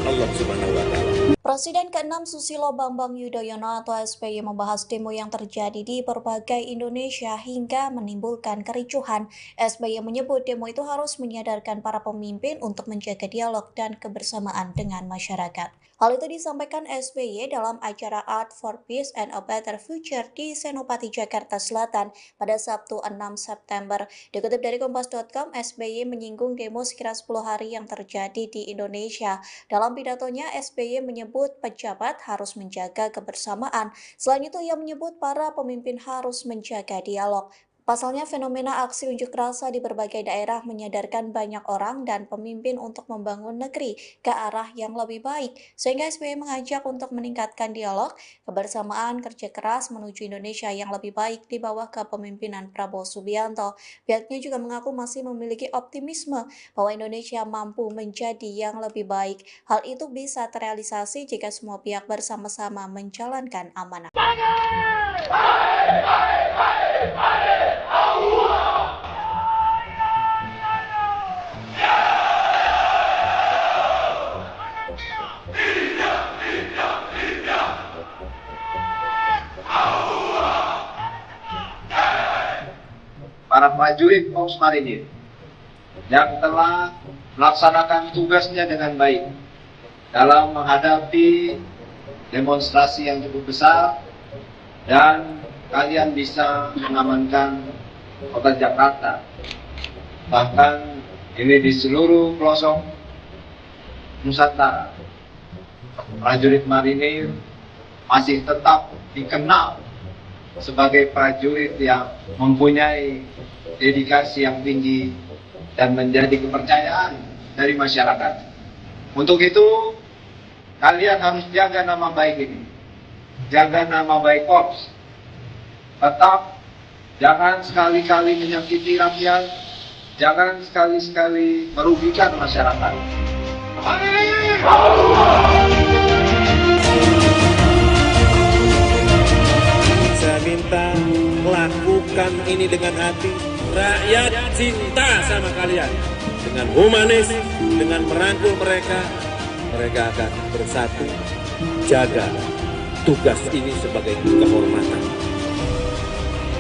[SPEAKER 2] Allah Subhanahu wa Ta'ala.
[SPEAKER 3] Presiden ke-6 Susilo Bambang Yudhoyono atau SBY membahas demo yang terjadi di berbagai Indonesia hingga menimbulkan kericuhan. SBY menyebut demo itu harus menyadarkan para pemimpin untuk menjaga dialog dan kebersamaan dengan masyarakat. Hal itu disampaikan SBY dalam acara Art for Peace and a Better Future di Senopati, Jakarta Selatan pada Sabtu 6 September. Dikutip dari Kompas.com, SBY menyinggung demo sekira 10 hari yang terjadi di Indonesia. Dalam pidatonya, SBY menyebut pejabat harus menjaga kebersamaan. Selain itu, ia menyebut para pemimpin harus menjaga dialog. Pasalnya, fenomena aksi unjuk rasa di berbagai daerah menyadarkan banyak orang dan pemimpin untuk membangun negeri ke arah yang lebih baik. Sehingga SBY mengajak untuk meningkatkan dialog, kebersamaan, kerja keras menuju Indonesia yang lebih baik di bawah kepemimpinan Prabowo Subianto. Pihaknya juga mengaku masih memiliki optimisme bahwa Indonesia mampu menjadi yang lebih baik. Hal itu bisa terrealisasi jika semua pihak bersama-sama menjalankan amanah.
[SPEAKER 1] Para prajurit Korps Marinir yang telah melaksanakan tugasnya dengan baik dalam menghadapi demonstrasi yang cukup besar, dan kalian bisa mengamankan kota Jakarta. Bahkan ini di seluruh pelosok Nusantara, prajurit marinir masih tetap dikenal sebagai prajurit yang mempunyai dedikasi yang tinggi dan menjadi kepercayaan dari masyarakat. Untuk itu, kalian harus jaga nama baik ini, jaga nama baik Korps. Tetap jangan sekali-kali menyakiti rakyat, jangan sekali-kali merugikan masyarakat.
[SPEAKER 2] Saya minta lakukan ini dengan hati. Rakyat cinta sama kalian. Dengan humanis, dengan merangkul mereka, mereka akan bersatu. Jaga tugas ini sebagai kehormatan.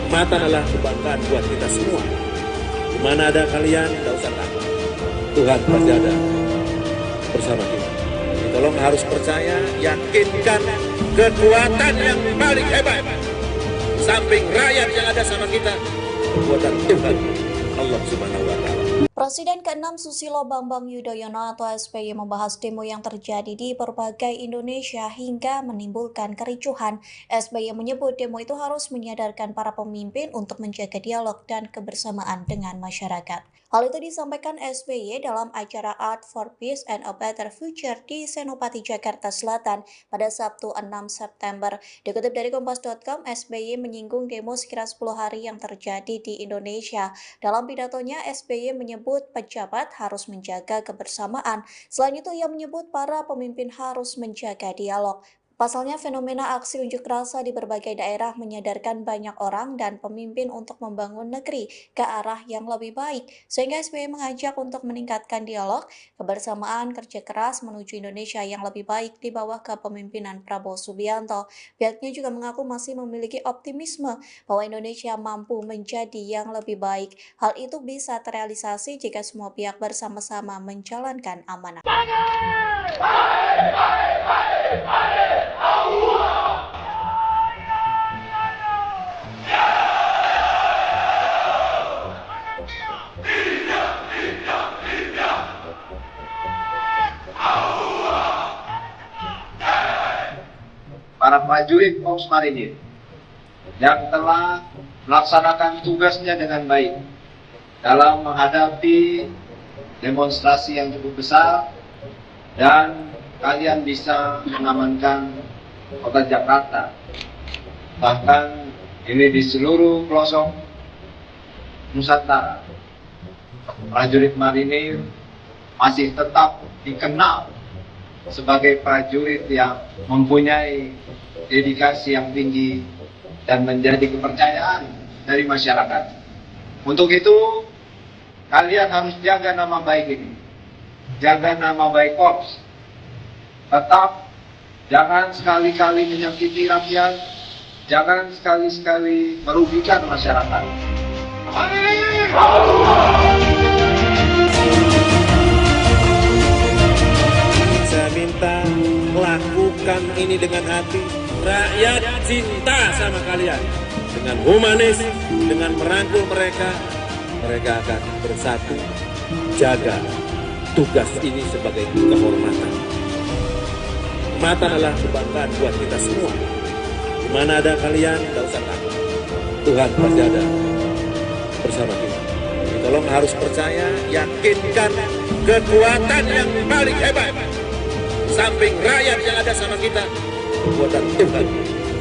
[SPEAKER 2] Kehormatan adalah kebanggaan buat kita semua. Di mana ada kalian, tidak usah takut. Tuhan pasti ada bersama kita. Jadi tolong harus percaya, yakinkan kekuatan yang paling hebat. Samping rakyat yang ada sama kita, kekuatan Tuhan Allah Subhanahu wa Ta'ala.
[SPEAKER 3] Presiden ke-6 Susilo Bambang Yudhoyono atau SBY membahas demo yang terjadi di berbagai Indonesia hingga menimbulkan kericuhan. SBY menyebut demo itu harus menyadarkan para pemimpin untuk menjaga dialog dan kebersamaan dengan masyarakat. Hal itu disampaikan SBY dalam acara Art for Peace and a Better Future di Senopati, Jakarta Selatan pada Sabtu 6 September. Dikutip dari Kompas.com, SBY menyinggung demo sekira 10 hari yang terjadi di Indonesia. Dalam pidatonya, SBY menyebut pejabat harus menjaga kebersamaan. Selain itu, ia menyebut para pemimpin harus menjaga dialog. Pasalnya, fenomena aksi unjuk rasa di berbagai daerah menyadarkan banyak orang dan pemimpin untuk membangun negeri ke arah yang lebih baik. Sehingga SBY mengajak untuk meningkatkan dialog, kebersamaan, kerja keras menuju Indonesia yang lebih baik di bawah kepemimpinan Prabowo Subianto. Pihaknya juga mengaku masih memiliki optimisme bahwa Indonesia mampu menjadi yang lebih baik. Hal itu bisa terrealisasi jika semua pihak bersama-sama menjalankan amanah.
[SPEAKER 1] Para prajurit Korps Marinir yang telah melaksanakan tugasnya dengan baik dalam menghadapi demonstrasi yang cukup besar, dan kalian bisa mengamankan kota Jakarta. Bahkan ini di seluruh pelosok Nusantara, prajurit marinir masih tetap dikenal sebagai prajurit yang mempunyai dedikasi yang tinggi dan menjadi kepercayaan dari masyarakat. Untuk itu, kalian harus jaga nama baik ini, jaga nama baik Korps. Tetap jangan sekali-kali menyakiti rakyat, jangan sekali-kali merugikan masyarakat.
[SPEAKER 2] Saya minta lakukan ini dengan hati. Rakyat cinta sama kalian. Dengan humanis, dengan merangkul mereka, mereka akan bersatu. Jaga tugas ini sebagai kehormatan. Kehormatan adalah kebanggaan buat kita semua. Di mana ada kalian, tidak usah takut. Tuhan pasti ada bersama kita. Jadi tolong harus percaya, yakinkan kekuatan yang paling hebat. Samping rakyat yang ada sama kita, kekuatan Tuhan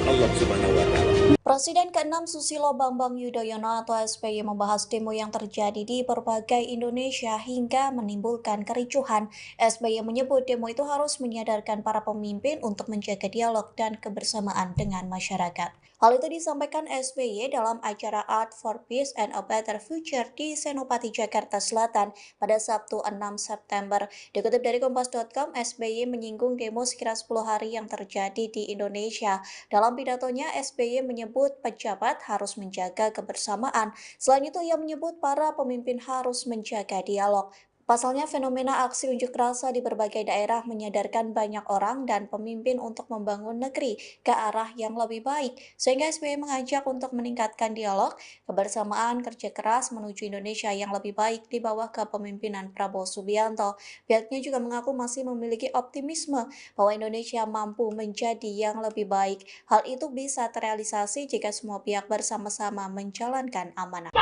[SPEAKER 2] Allah Subhanahu wa Ta'ala.
[SPEAKER 3] Presiden ke-6 Susilo Bambang Yudhoyono atau SBY membahas demo yang terjadi di berbagai Indonesia hingga menimbulkan kericuhan. SBY menyebut demo itu harus menyadarkan para pemimpin untuk menjaga dialog dan kebersamaan dengan masyarakat. Hal itu disampaikan SBY dalam acara Art for Peace and a Better Future di Senopati, Jakarta Selatan pada Sabtu 6 September. Dikutip dari Kompas.com, SBY menyinggung demo sekira 10 hari yang terjadi di Indonesia. Dalam pidatonya, SBY menyebut pejabat harus menjaga kebersamaan. Selain itu, ia menyebut para pemimpin harus menjaga dialog. Pasalnya, fenomena aksi unjuk rasa di berbagai daerah menyadarkan banyak orang dan pemimpin untuk membangun negeri ke arah yang lebih baik, sehingga SBY mengajak untuk meningkatkan dialog, kebersamaan, kerja keras menuju Indonesia yang lebih baik di bawah kepemimpinan Prabowo Subianto. Pihaknya juga mengaku masih memiliki optimisme bahwa Indonesia mampu menjadi yang lebih baik. Hal itu bisa terrealisasi jika semua pihak bersama-sama menjalankan amanah.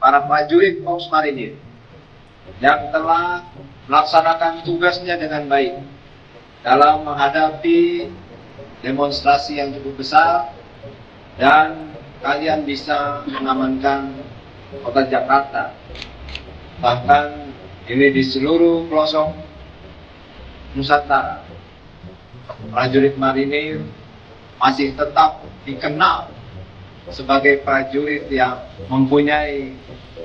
[SPEAKER 1] Para prajurit Korps Marinir yang telah melaksanakan tugasnya dengan baik dalam menghadapi demonstrasi yang cukup besar, dan kalian bisa mengamankan kota Jakarta. Bahkan ini di seluruh pelosok Nusantara, prajurit marinir masih tetap dikenal sebagai prajurit yang mempunyai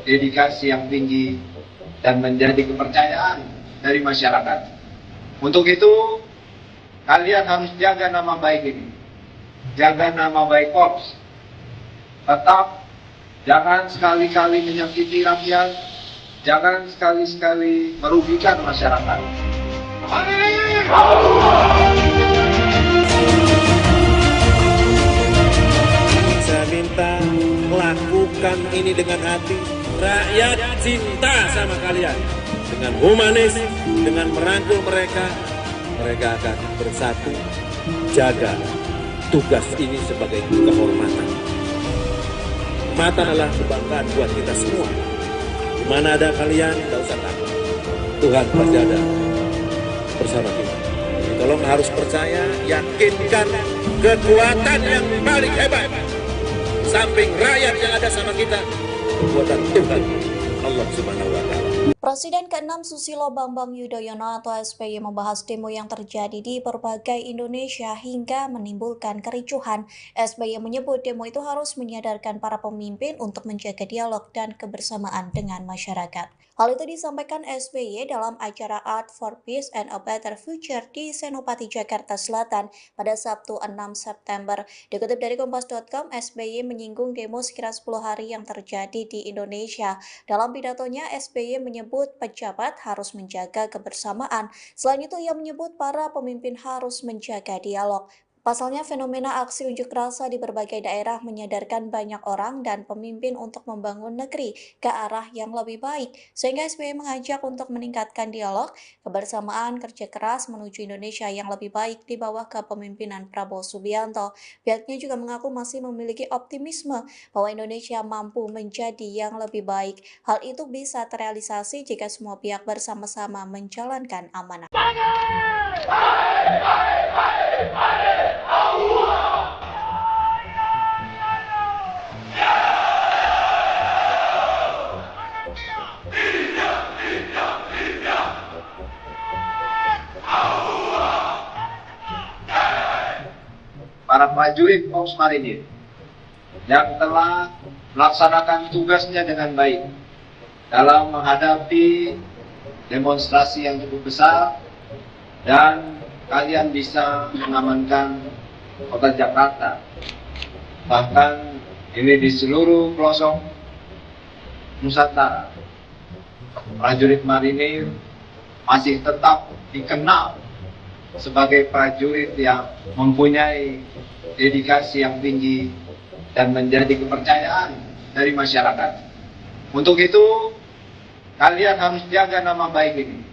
[SPEAKER 1] dedikasi yang tinggi dan menjadi kepercayaan dari masyarakat. Untuk itu, kalian harus jaga nama baik ini, jaga nama baik Korps. Tetap jangan sekali-kali menyakiti rakyat, jangan sekali-kali merugikan masyarakat.
[SPEAKER 2] Saya minta lakukan ini dengan hati. Rakyat cinta sama kalian. Dengan humanis, dengan merangkul mereka, mereka akan bersatu. Jaga tugas ini sebagai kehormatan. Mata adalah kebanggaan buat kita semua. Di mana ada kalian, tidak usah takut. Tuhan pasti ada bersama kita. Jadi tolong harus percaya, yakinkan kekuatan yang paling hebat. Samping rakyat yang ada sama kita, kekuatan Tuhan, Allah Subhanahu wa Ta'ala.
[SPEAKER 3] Presiden ke-6 Susilo Bambang Yudhoyono atau SBY membahas demo yang terjadi di berbagai Indonesia hingga menimbulkan kericuhan. SBY menyebut demo itu harus menyadarkan para pemimpin untuk menjaga dialog dan kebersamaan dengan masyarakat. Hal itu disampaikan SBY dalam acara Art for Peace and a Better Future di Senopati, Jakarta Selatan pada Sabtu 6 September. Dikutip dari Kompas.com, SBY menyinggung demo sekira 10 hari yang terjadi di Indonesia. Dalam pidatonya, SBY menyebut pejabat harus menjaga kebersamaan. Selain itu, ia menyebut para pemimpin harus menjaga dialog. Pasalnya, fenomena aksi unjuk rasa di berbagai daerah menyadarkan banyak orang dan pemimpin untuk membangun negeri ke arah yang lebih baik, sehingga SBY mengajak untuk meningkatkan dialog, kebersamaan, kerja keras menuju Indonesia yang lebih baik di bawah kepemimpinan Prabowo Subianto. Pihaknya juga mengaku masih memiliki optimisme bahwa Indonesia mampu menjadi yang lebih baik. Hal itu bisa terrealisasi jika semua pihak bersama-sama menjalankan amanah.
[SPEAKER 1] Para prajurit Korps Marinir yang telah melaksanakan tugasnya dengan baik dalam menghadapi demonstrasi yang cukup besar, dan kalian bisa mengamankan kota Jakarta. Bahkan ini di seluruh pelosok Nusantara, prajurit marinir masih tetap dikenal sebagai prajurit yang mempunyai dedikasi yang tinggi dan menjadi kepercayaan dari masyarakat. Untuk itu, kalian harus jaga nama baik ini,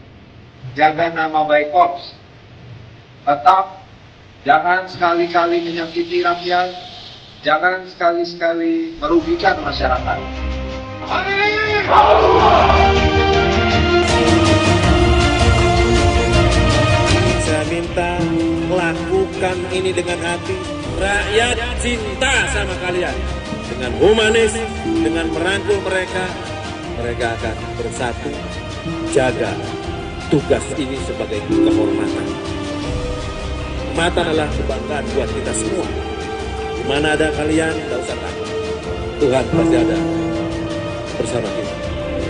[SPEAKER 1] jaga nama baik Korps. Tetap jangan sekali-kali menyakiti rakyat, jangan sekali-kali merugikan masyarakat.
[SPEAKER 2] Saya minta lakukan ini dengan hati. Rakyat cinta sama kalian. Dengan humanis, dengan merangkul mereka, mereka akan bersatu. Jaga tugas ini sebagai kehormatan. Mata adalah kebanggaan buat kita semua. Di mana ada kalian, tidak usah takut. Tuhan pasti ada bersama kita.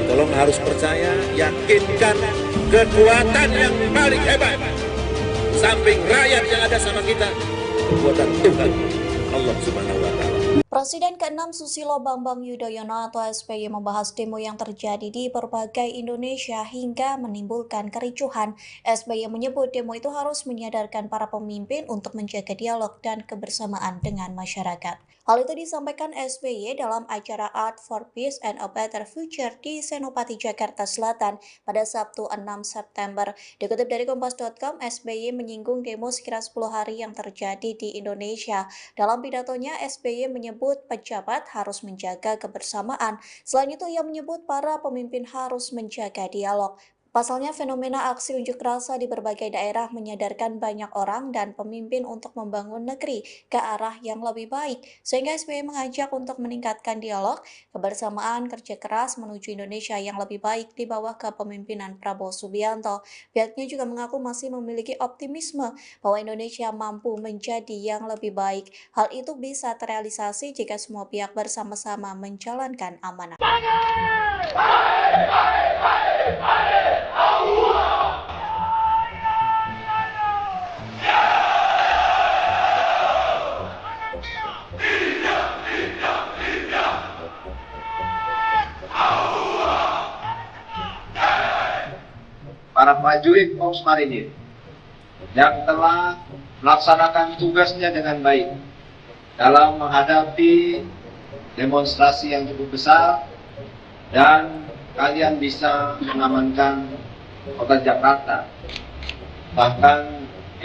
[SPEAKER 2] Tolong harus percaya, yakinkan kekuatan yang paling hebat. Samping rakyat yang ada sama kita, kekuatan Tuhan, Allah Subhanahu wa Ta'ala.
[SPEAKER 3] Presiden ke-6 Susilo Bambang Yudhoyono atau SBY membahas demo yang terjadi di berbagai Indonesia hingga menimbulkan kericuhan. SBY menyebut demo itu harus menyadarkan para pemimpin untuk menjaga dialog dan kebersamaan dengan masyarakat. Hal itu disampaikan SBY dalam acara Art for Peace and a Better Future di Senopati, Jakarta Selatan pada Sabtu 6 September. Dikutip dari Kompas.com, SBY menyinggung demo sekira 10 hari yang terjadi di Indonesia. Dalam pidatonya, SBY menyebut pejabat harus menjaga kebersamaan. Selain itu, ia menyebut para pemimpin harus menjaga dialog. Pasalnya, fenomena aksi unjuk rasa di berbagai daerah menyadarkan banyak orang dan pemimpin untuk membangun negeri ke arah yang lebih baik. Sehingga SBY mengajak untuk meningkatkan dialog, kebersamaan, kerja keras menuju Indonesia yang lebih baik di bawah kepemimpinan Prabowo Subianto. Pihaknya juga mengaku masih memiliki optimisme bahwa Indonesia mampu menjadi yang lebih baik. Hal itu bisa terrealisasi jika semua pihak bersama-sama menjalankan amanah.
[SPEAKER 1] Para prajurit Korps Marinir yang telah melaksanakan tugasnya dengan baik dalam menghadapi demonstrasi yang cukup besar, dan kalian bisa mengamankan kota Jakarta. Bahkan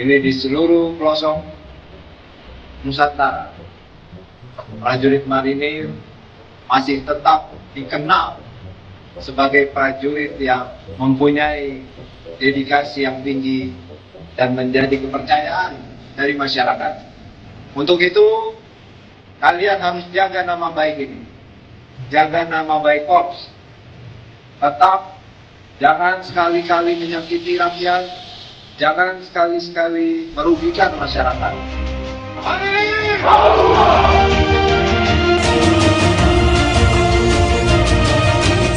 [SPEAKER 1] ini di seluruh pelosok Nusantara, prajurit marinir masih tetap dikenal sebagai prajurit yang mempunyai dedikasi yang tinggi dan menjadi kepercayaan dari masyarakat. Untuk itu, kalian harus jaga nama baik ini, jaga nama baik Korps. Tetap jangan sekali-kali menyakiti rakyat, jangan sekali-sekali merugikan masyarakat.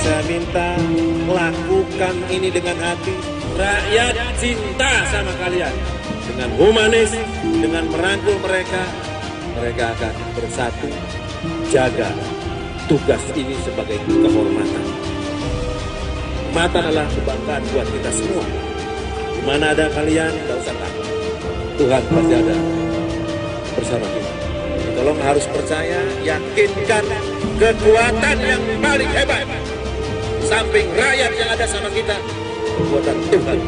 [SPEAKER 2] Saya minta lakukan ini dengan hati. Rakyat cinta sama kalian. Dengan humanis, dengan merangkul mereka, mereka akan bersatu. Jaga tugas ini sebagai kehormatan. Mata adalah kebanggaan buat kita semua. Di mana ada kalian, tidak usah takut. Tuhan pasti ada bersama kita. Tolong harus percaya, yakinkan kekuatan yang paling hebat. Samping rakyat yang ada sama kita, kekuatan Tuhan,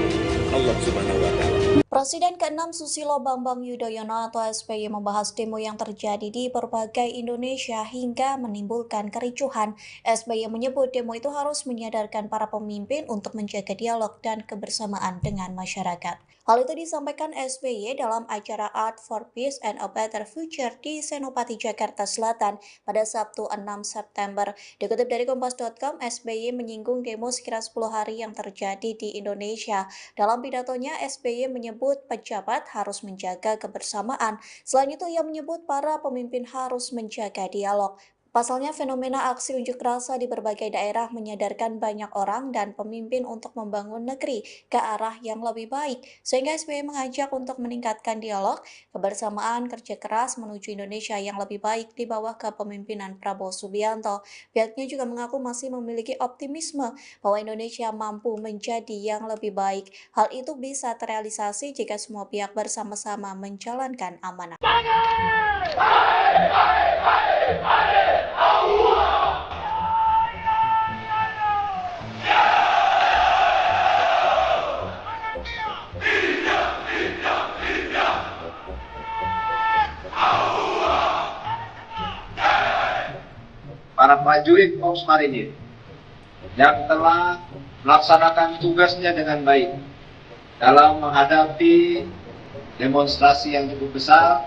[SPEAKER 2] Allah Subhanahu wa Ta'ala.
[SPEAKER 3] Presiden ke-6 Susilo Bambang Yudhoyono atau SBY membahas demo yang terjadi di berbagai Indonesia hingga menimbulkan kericuhan. SBY menyebut demo itu harus menyadarkan para pemimpin untuk menjaga dialog dan kebersamaan dengan masyarakat. Hal itu disampaikan SBY dalam acara Art for Peace and a Better Future di Senopati, Jakarta Selatan pada Sabtu 6 September. Dikutip dari Kompas.com, SBY menyinggung demo sekira 10 hari yang terjadi di Indonesia. Dalam pidatonya, SBY menyebut pejabat harus menjaga kebersamaan. Selain itu, ia menyebut para pemimpin harus menjaga dialog. Pasalnya, fenomena aksi unjuk rasa di berbagai daerah menyadarkan banyak orang dan pemimpin untuk membangun negeri ke arah yang lebih baik. Sehingga SBY mengajak untuk meningkatkan dialog, kebersamaan, kerja keras menuju Indonesia yang lebih baik di bawah kepemimpinan Prabowo Subianto. Pihaknya juga mengaku masih memiliki optimisme bahwa Indonesia mampu menjadi yang lebih baik. Hal itu bisa terrealisasi jika semua pihak bersama-sama menjalankan amanah.
[SPEAKER 1] Para prajurit Korps Marinir yang telah melaksanakan tugasnya dengan baik dalam menghadapi demonstrasi yang cukup besar,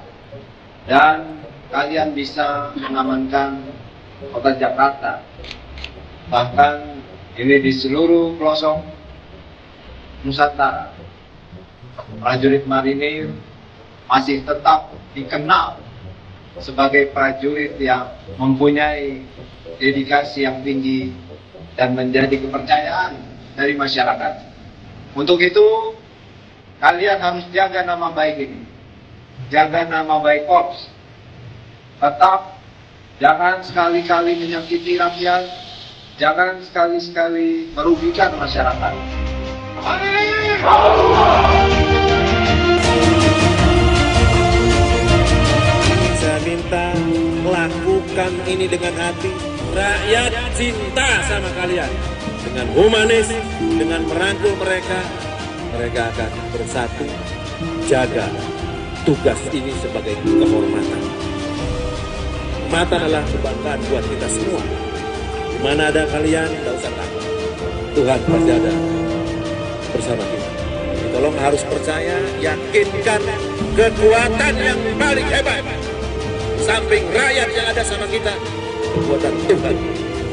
[SPEAKER 1] dan kalian bisa mengamankan kota Jakarta. Bahkan ini di seluruh pelosok Nusantara, prajurit marinir masih tetap dikenal sebagai prajurit yang mempunyai dedikasi yang tinggi dan menjadi kepercayaan dari masyarakat. Untuk itu, kalian harus jaga nama baik ini. Jaga nama baik Korps. Tetap jangan sekali-kali menyakiti rakyat, jangan sekali-sekali merugikan masyarakat.
[SPEAKER 2] Saya minta lakukan ini dengan hati. Rakyat cinta sama kalian. Dengan humanis, dengan merangkul mereka, mereka akan bersatu. Jaga tugas ini sebagai kehormatan. Kehormatan adalah kebanggaan buat kita semua. Di mana ada kalian, tidak usah takut. Tuhan pasti ada bersama kita. Tolong harus percaya, yakinkan kekuatan yang paling hebat. Samping rakyat yang ada sama kita, kekuatan Tuhan,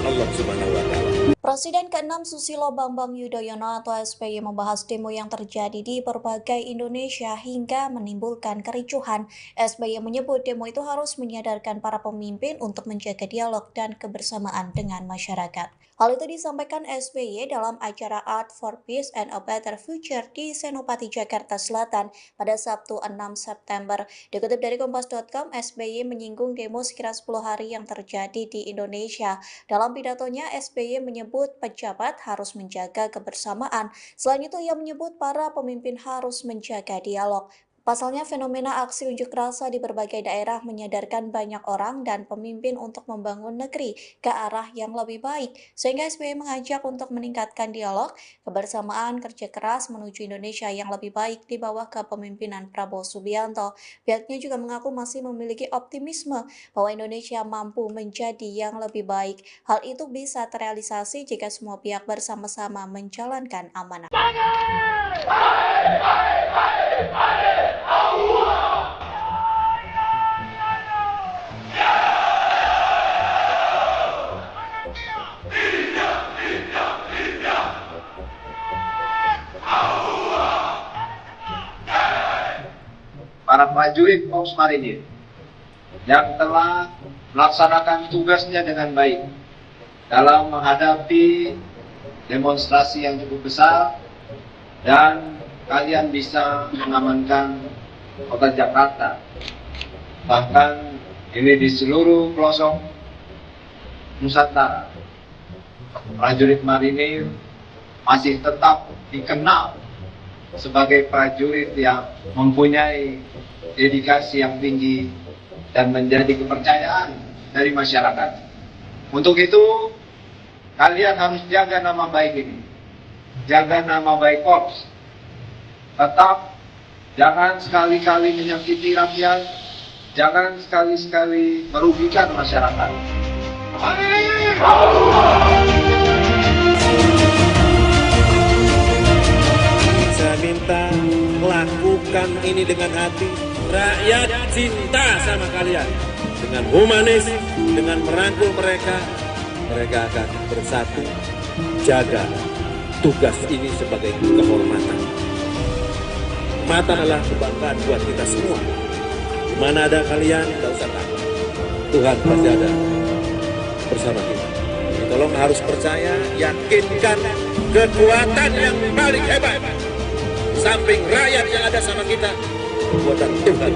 [SPEAKER 2] Allah Subhanahu wa Ta'ala.
[SPEAKER 3] Presiden ke-6 Susilo Bambang Yudhoyono atau SBY membahas demo yang terjadi di berbagai Indonesia hingga menimbulkan kericuhan. SBY menyebut demo itu harus menyadarkan para pemimpin untuk menjaga dialog dan kebersamaan dengan masyarakat. Hal itu disampaikan SBY dalam acara Art for Peace and a Better Future di Senopati, Jakarta Selatan pada Sabtu 6 September. Dikutip dari Kompas.com, SBY menyinggung demo sekira 10 hari yang terjadi di Indonesia. Dalam pidatonya, SBY menyebut pejabat harus menjaga kebersamaan. Selain itu, ia menyebut para pemimpin harus menjaga dialog. Pasalnya, fenomena aksi unjuk rasa di berbagai daerah menyadarkan banyak orang dan pemimpin untuk membangun negeri ke arah yang lebih baik. Sehingga SBY mengajak untuk meningkatkan dialog, kebersamaan, kerja keras menuju Indonesia yang lebih baik di bawah kepemimpinan Prabowo Subianto. Pihaknya juga mengaku masih memiliki optimisme bahwa Indonesia mampu menjadi yang lebih baik. Hal itu bisa terrealisasi jika semua pihak bersama-sama menjalankan amanah.
[SPEAKER 1] Para prajurit Korps Marinir yang telah melaksanakan tugasnya dengan baik dalam menghadapi demonstrasi yang cukup besar, dan kalian bisa mengamankan kota Jakarta. Bahkan ini di seluruh pelosok Nusantara, prajurit marinir masih tetap dikenal sebagai prajurit yang mempunyai dedikasi yang tinggi dan menjadi kepercayaan dari masyarakat. Untuk itu, kalian harus jaga nama baik ini. Jaga nama baik Korps. Tetap jangan sekali-kali menyakiti rakyat, jangan sekali-sekali merugikan masyarakat.
[SPEAKER 2] Saya minta lakukan ini dengan hati. Rakyat cinta sama kalian. Dengan humanis, dengan merangkul mereka, mereka akan bersatu. Jaga tugas ini sebagai kehormatan. Kehormatan adalah kebanggaan buat kita semua. Di mana ada kalian, tidak usah takut. Tuhan pasti ada bersama kita. Tolong harus percaya, yakinkan kekuatan yang paling hebat. Samping rakyat yang ada sama kita, kekuatan Tuhan,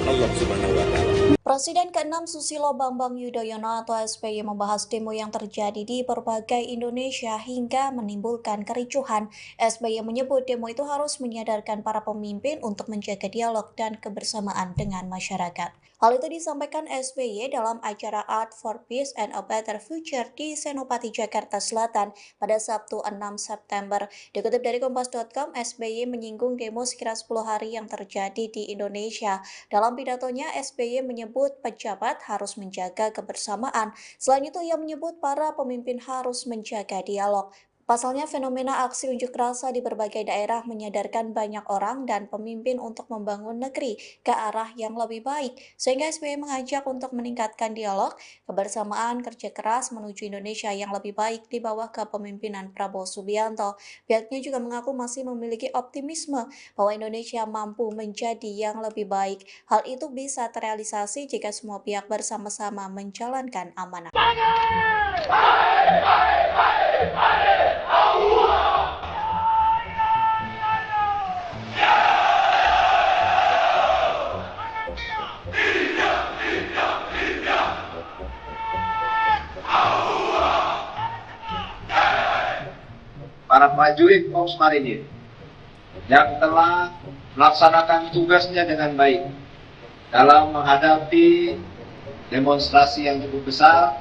[SPEAKER 2] Allah Subhanahu wa Ta'ala.
[SPEAKER 3] Presiden ke-6 Susilo Bambang Yudhoyono atau SBY membahas demo yang terjadi di berbagai Indonesia hingga menimbulkan kericuhan. SBY menyebut demo itu harus menyadarkan para pemimpin untuk menjaga dialog dan kebersamaan dengan masyarakat. Hal itu disampaikan SBY dalam acara Art for Peace and a Better Future di Senopati, Jakarta Selatan pada Sabtu 6 September. Dikutip dari Kompas.com, SBY menyinggung demo sekira 10 hari yang terjadi di Indonesia. Dalam pidatonya, SBY menyebut pejabat harus menjaga kebersamaan. Selain itu, ia menyebut para pemimpin harus menjaga dialog. Pasalnya, fenomena aksi unjuk rasa di berbagai daerah menyadarkan banyak orang dan pemimpin untuk membangun negeri ke arah yang lebih baik, sehingga SBY mengajak untuk meningkatkan dialog, kebersamaan, kerja keras menuju Indonesia yang lebih baik di bawah kepemimpinan Prabowo Subianto. Pihaknya juga mengaku masih memiliki optimisme bahwa Indonesia mampu menjadi yang lebih baik. Hal itu bisa terrealisasi jika semua pihak bersama-sama menjalankan amanah.
[SPEAKER 1] Para prajurit Korps Marinir yang telah melaksanakan tugasnya dengan baik dalam menghadapi demonstrasi yang cukup besar,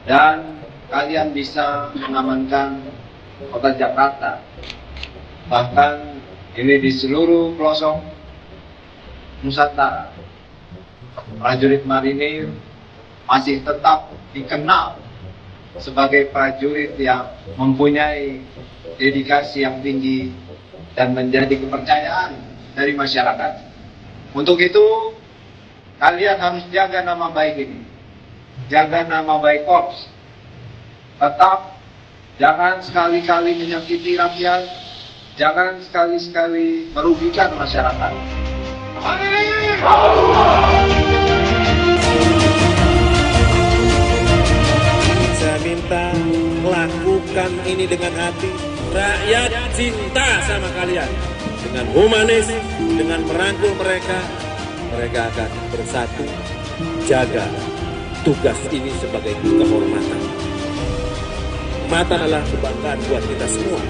[SPEAKER 1] dan kalian bisa mengamankan kota Jakarta. Bahkan ini di seluruh pelosok Nusantara, prajurit marinir masih tetap dikenal sebagai prajurit yang mempunyai dedikasi yang tinggi dan menjadi kepercayaan dari masyarakat. Untuk itu, kalian harus jaga nama baik ini, jaga nama baik Korps. Tetap jangan sekali-kali menyakiti rakyat, jangan sekali-sekali merugikan masyarakat.
[SPEAKER 2] Saya minta lakukan ini dengan hati. Rakyat cinta sama kalian. Dengan humanis, dengan merangkul mereka, mereka akan bersatu. Jaga tugas ini sebagai kehormatan. Kehormatan adalah kebanggaan buat kita semua.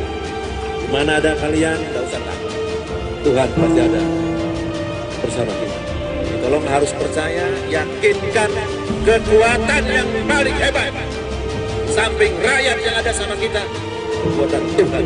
[SPEAKER 2] Di mana ada kalian, tidak usah takut. Tuhan pasti ada bersama kita. Jadi tolong harus percaya, yakinkan kekuatan yang paling hebat. Samping rakyat yang ada sama kita, kekuatan Tuhan,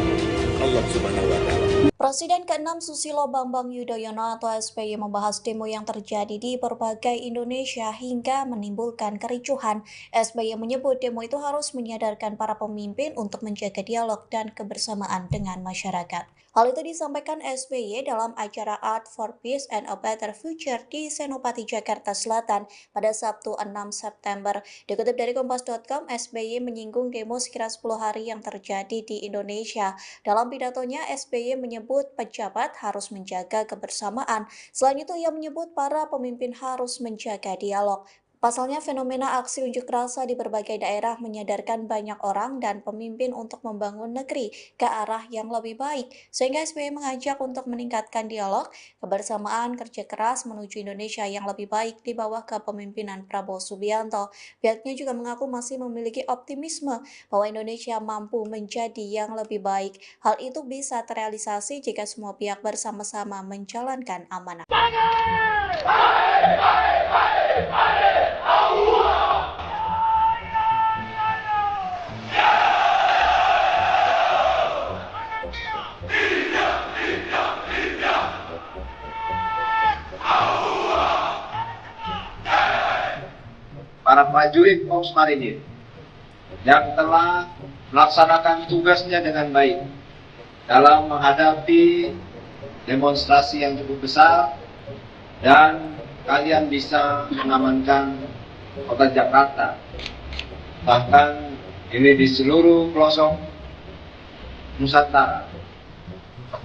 [SPEAKER 2] Allah Subhanahu wa Ta'ala.
[SPEAKER 3] Presiden ke-6 Susilo Bambang Yudhoyono atau SBY membahas demo yang terjadi di berbagai Indonesia hingga menimbulkan kericuhan. SBY menyebut demo itu harus menyadarkan para pemimpin untuk menjaga dialog dan kebersamaan dengan masyarakat. Hal itu disampaikan SBY dalam acara Art for Peace and a Better Future di Senopati, Jakarta Selatan pada Sabtu 6 September. Dikutip dari Kompas.com, SBY menyinggung demo sekira 10 hari yang terjadi di Indonesia. Dalam pidatonya, SBY menyebut pejabat harus menjaga kebersamaan. Selain itu, ia menyebut para pemimpin harus menjaga dialog. Pasalnya, fenomena aksi unjuk rasa di berbagai daerah menyadarkan banyak orang dan pemimpin untuk membangun negeri ke arah yang lebih baik, sehingga SBY mengajak untuk meningkatkan dialog, kebersamaan, kerja keras menuju Indonesia yang lebih baik di bawah kepemimpinan Prabowo Subianto. Pihaknya juga mengaku masih memiliki optimisme bahwa Indonesia mampu menjadi yang lebih baik. Hal itu bisa terrealisasi jika semua pihak bersama-sama menjalankan amanah.
[SPEAKER 1] Para prajurit Korps Marinir yang telah melaksanakan tugasnya dengan baik dalam menghadapi demonstrasi yang cukup besar, dan kalian bisa mengamankan kota Jakarta. Bahkan ini di seluruh pelosok Nusantara,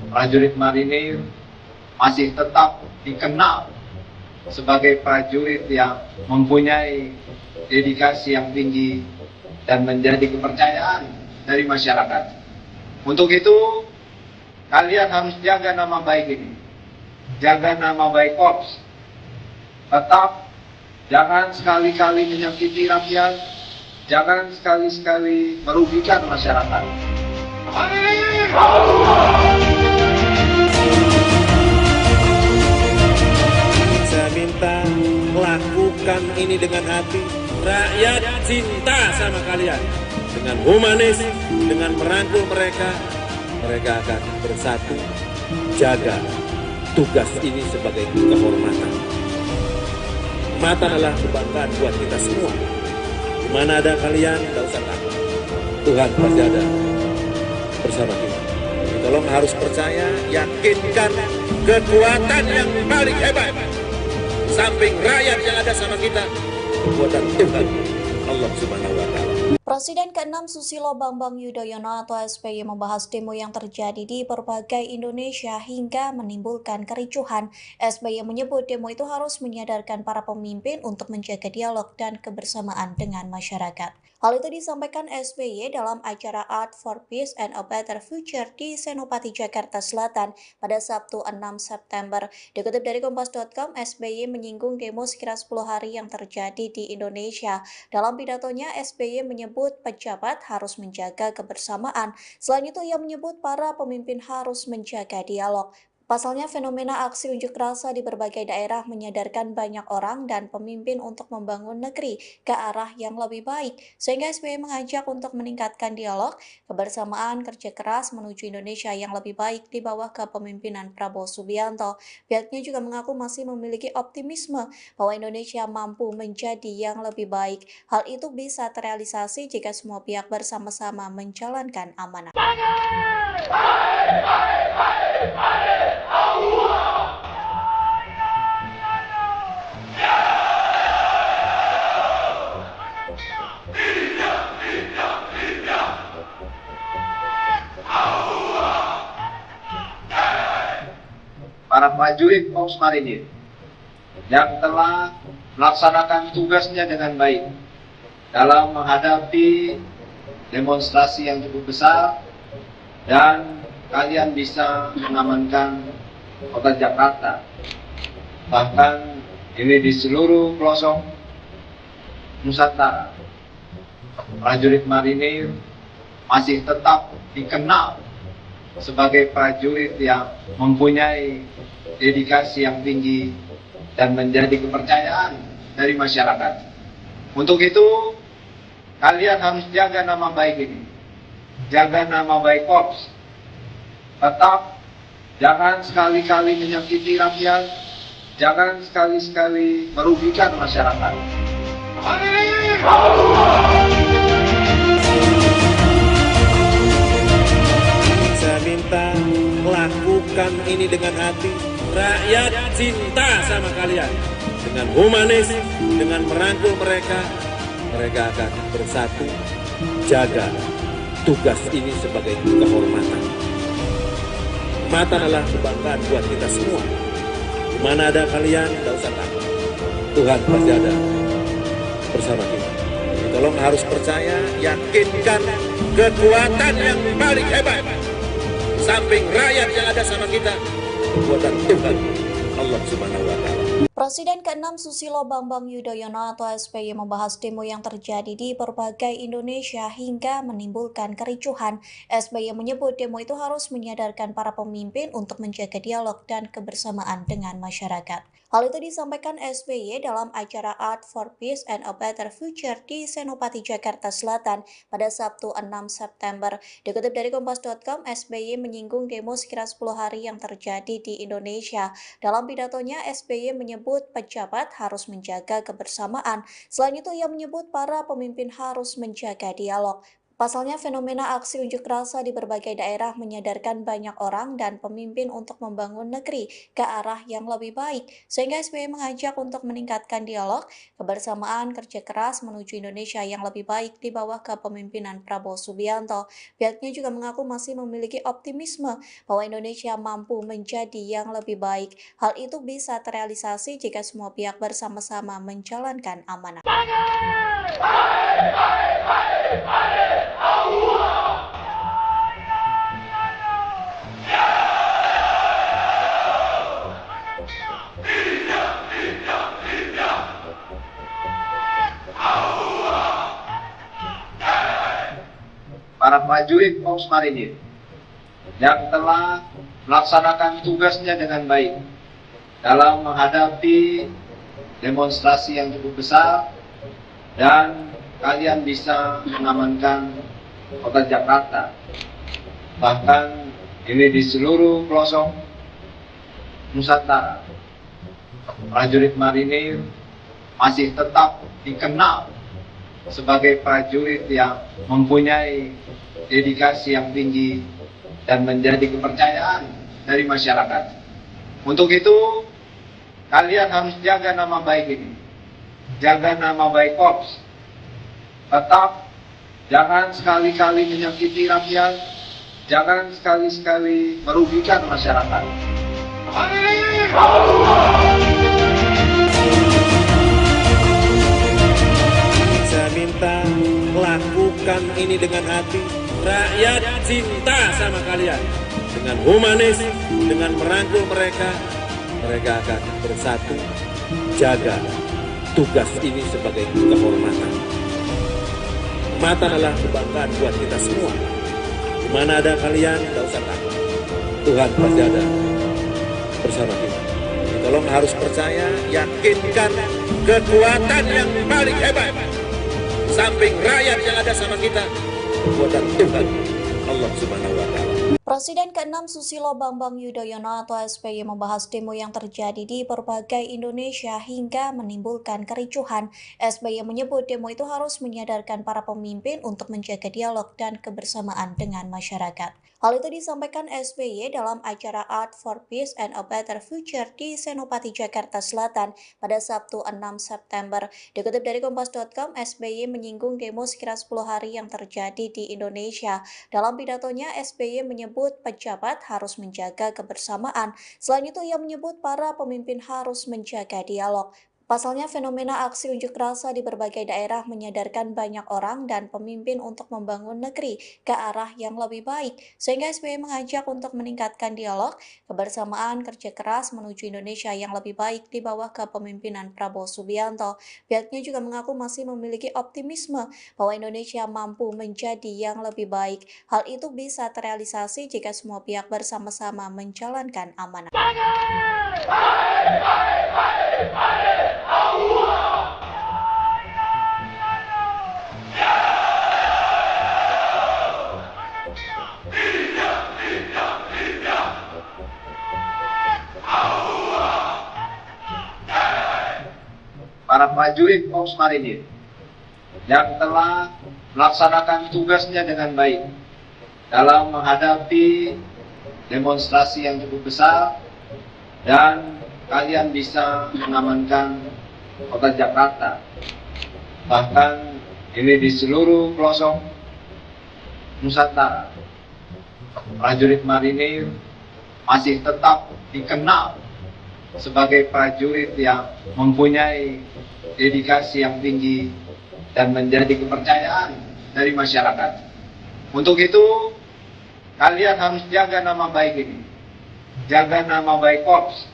[SPEAKER 1] prajurit marinir masih tetap dikenal sebagai prajurit yang mempunyai dedikasi yang tinggi dan menjadi kepercayaan dari masyarakat. Untuk itu, kalian harus jaga nama baik ini, jaga nama baik Korps. Tetap jangan sekali-kali menyakiti rakyat, jangan sekali-sekali merugikan masyarakat.
[SPEAKER 2] Saya minta lakukan ini dengan hati. Rakyat cinta sama kalian. Dengan humanis, dengan merangkul mereka, mereka akan bersatu. Jaga tugas ini sebagai kehormatan. Kehormatan adalah kebanggaan buat kita semua. Di mana ada kalian, tidak usah takut. Tuhan pasti ada bersama kita. Tolong harus percaya, yakinkan kekuatan yang paling hebat. Samping rakyat yang ada sama kita, kekuatan Tuhan, Allah Subhanahu wa Ta'ala.
[SPEAKER 3] Presiden ke-6 Susilo Bambang Yudhoyono atau SBY membahas demo yang terjadi di berbagai Indonesia hingga menimbulkan kericuhan. SBY menyebut demo itu harus menyadarkan para pemimpin untuk menjaga dialog dan kebersamaan dengan masyarakat. Hal itu disampaikan SBY dalam acara Art for Peace and a Better Future di Senopati, Jakarta Selatan pada Sabtu 6 September. Dikutip dari Kompas.com, SBY menyinggung demo sekira 10 hari yang terjadi di Indonesia. Dalam pidatonya, SBY menyebut pejabat harus menjaga kebersamaan. Selain itu, ia menyebut para pemimpin harus menjaga dialog. Pasalnya, fenomena aksi unjuk rasa di berbagai daerah menyadarkan banyak orang dan pemimpin untuk membangun negeri ke arah yang lebih baik. Sehingga SBY mengajak untuk meningkatkan dialog, kebersamaan, kerja keras menuju Indonesia yang lebih baik di bawah kepemimpinan Prabowo Subianto. Pihaknya juga mengaku masih memiliki optimisme bahwa Indonesia mampu menjadi yang lebih baik. Hal itu bisa terrealisasi jika semua pihak bersama-sama menjalankan amanah.
[SPEAKER 1] Para prajurit Korps Marinir yang telah melaksanakan tugasnya dengan baik dalam menghadapi demonstrasi yang cukup besar, dan kalian bisa mengamankan kota Jakarta. Bahkan ini di seluruh pelosok Nusantara, prajurit marinir masih tetap dikenal sebagai prajurit yang mempunyai dedikasi yang tinggi dan menjadi kepercayaan dari masyarakat. Untuk itu, kalian harus jaga nama baik ini, jaga nama baik Korps. Tetap jangan sekali-kali menyakiti rakyat, jangan sekali-kali merugikan masyarakat.
[SPEAKER 2] Saya minta lakukan ini dengan hati. Rakyat cinta sama kalian. Dengan humanis, dengan merangkul mereka, mereka akan bersatu. Jaga tugas ini sebagai kehormatan. Kehormatan adalah kebanggaan buat kita semua. Di mana ada kalian, tidak usah takut. Tuhan pasti ada bersama kita. Tolong harus percaya, yakinkan kekuatan yang paling hebat. Samping rakyat yang ada sama kita, kekuatan Tuhan, Allah Subhanahu wa Ta'ala.
[SPEAKER 3] Presiden ke-6 Susilo Bambang Yudhoyono atau SBY membahas demo yang terjadi di berbagai Indonesia hingga menimbulkan kericuhan. SBY menyebut demo itu harus menyadarkan para pemimpin untuk menjaga dialog dan kebersamaan dengan masyarakat. Hal itu disampaikan SBY dalam acara Art for Peace and a Better Future di Senopati, Jakarta Selatan pada Sabtu 6 September. Dikutip dari Kompas.com, SBY menyinggung demo sekira 10 hari yang terjadi di Indonesia. Dalam pidatonya, SBY menyebut pejabat harus menjaga kebersamaan. Selain itu, ia menyebut para pemimpin harus menjaga dialog. Pasalnya, fenomena aksi unjuk rasa di berbagai daerah menyadarkan banyak orang dan pemimpin untuk membangun negeri ke arah yang lebih baik. Sehingga SBY mengajak untuk meningkatkan dialog, kebersamaan, kerja keras menuju Indonesia yang lebih baik di bawah kepemimpinan Prabowo Subianto. Pihaknya juga mengaku masih memiliki optimisme bahwa Indonesia mampu menjadi yang lebih baik. Hal itu bisa terrealisasi jika semua pihak bersama-sama menjalankan amanah.
[SPEAKER 1] Para prajurit Korps Marinir yang telah melaksanakan tugasnya dengan baik dalam menghadapi demonstrasi yang cukup besar, dan kalian bisa mengamankan kota Jakarta. Bahkan ini di seluruh pelosok Nusantara, prajurit marinir masih tetap dikenal sebagai prajurit yang mempunyai dedikasi yang tinggi dan menjadi kepercayaan dari masyarakat. Untuk itu, kalian harus jaga nama baik ini. Jaga nama baik Korps. Tetap jangan sekali-kali menyakiti rakyat, jangan sekali-sekali merugikan masyarakat.
[SPEAKER 2] Saya minta lakukan ini dengan hati. Rakyat cinta sama kalian. Dengan humanis, dengan merangkul mereka, mereka akan bersatu. Jaga tugas ini sebagai kehormatan. Kehormatan adalah kebanggaan buat kita semua. Di mana ada kalian, tidak usah takut. Tuhan pasti ada bersama kita. Jadi tolong harus percaya, yakinkan kekuatan yang paling hebat. Samping rakyat yang ada sama kita, kekuatan Tuhan, Allah Subhanahu wa Ta'ala.
[SPEAKER 3] Presiden ke-6 Susilo Bambang Yudhoyono atau SBY membahas demo yang terjadi di berbagai Indonesia hingga menimbulkan kericuhan. SBY menyebut demo itu harus menyadarkan para pemimpin untuk menjaga dialog dan kebersamaan dengan masyarakat. Hal itu disampaikan SBY dalam acara Art for Peace and a Better Future di Senopati, Jakarta Selatan pada Sabtu 6 September. Dikutip dari Kompas.com, SBY menyinggung demo sekira 10 hari yang terjadi di Indonesia. Dalam pidatonya, SBY menyebut pejabat harus menjaga kebersamaan. Selain itu, ia menyebut para pemimpin harus menjaga dialog. Pasalnya, fenomena aksi unjuk rasa di berbagai daerah menyadarkan banyak orang dan pemimpin untuk membangun negeri ke arah yang lebih baik. Sehingga SBY mengajak untuk meningkatkan dialog, kebersamaan, kerja keras menuju Indonesia yang lebih baik di bawah kepemimpinan Prabowo Subianto. Pihaknya juga mengaku masih memiliki optimisme bahwa Indonesia mampu menjadi yang lebih baik. Hal itu bisa terrealisasi jika semua pihak bersama-sama menjalankan amanah.
[SPEAKER 1] Para prajurit Korps Marinir yang telah melaksanakan tugasnya dengan baik dalam menghadapi demonstrasi yang cukup besar, dan kalian bisa mengamankan kota Jakarta. Bahkan ini di seluruh pelosok Nusantara, prajurit marinir masih tetap dikenal sebagai prajurit yang mempunyai dedikasi yang tinggi dan menjadi kepercayaan dari masyarakat. Untuk itu, kalian harus jaga nama baik ini. Jaga nama baik Korps.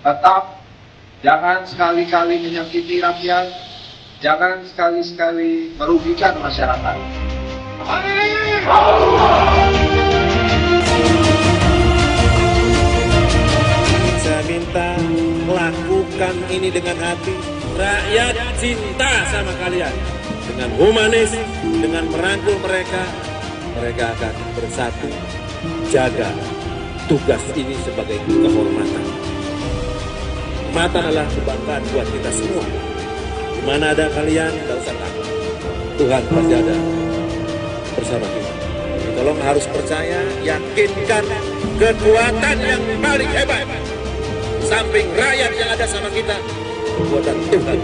[SPEAKER 1] Tetap jangan sekali-kali menyakiti rakyat, jangan sekali-sekali merugikan masyarakat.
[SPEAKER 2] Saya minta lakukan ini dengan hati. Rakyat cinta sama kalian. Dengan humanis, dengan merangkul mereka, mereka akan bersatu. Jaga tugas ini sebagai kehormatan. Kehormatan adalah kebanggaan buat kita semua. Di mana ada kalian, tidak usah takut. Tuhan pasti ada bersama kita. Jadi tolong harus percaya, yakinkan kekuatan yang paling hebat. Samping rakyat yang ada sama kita, kekuatan Tuhan,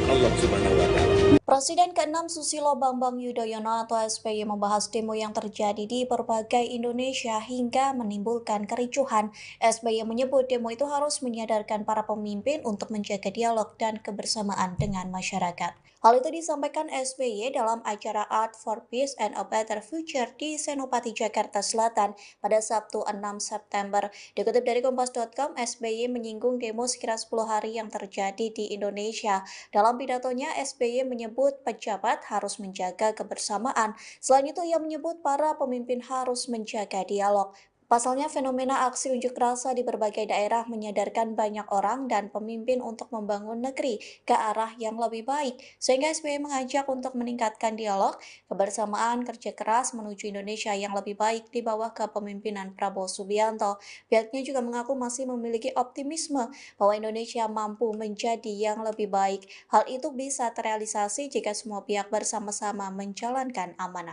[SPEAKER 2] Allah Subhanahu wa Ta'ala.
[SPEAKER 3] Presiden ke-6 Susilo Bambang Yudhoyono atau SBY membahas demo yang terjadi di berbagai Indonesia hingga menimbulkan kericuhan. SBY menyebut demo itu harus menyadarkan para pemimpin untuk menjaga dialog dan kebersamaan dengan masyarakat. Hal itu disampaikan SBY dalam acara Art for Peace and a Better Future di Senopati, Jakarta Selatan pada Sabtu 6 September. Dikutip dari Kompas.com, SBY menyinggung demo sekira 10 hari yang terjadi di Indonesia. Dalam pidatonya, SBY menyebut pejabat harus menjaga kebersamaan. Selain itu, ia menyebut para pemimpin harus menjaga dialog. Pasalnya, fenomena aksi unjuk rasa di berbagai daerah menyadarkan banyak orang dan pemimpin untuk membangun negeri ke arah yang lebih baik. Sehingga SBY mengajak untuk meningkatkan dialog, kebersamaan, kerja keras menuju Indonesia yang lebih baik di bawah kepemimpinan Prabowo Subianto. Pihaknya juga mengaku masih memiliki optimisme bahwa Indonesia mampu menjadi yang lebih baik. Hal itu bisa terrealisasi jika semua pihak bersama-sama menjalankan amanah.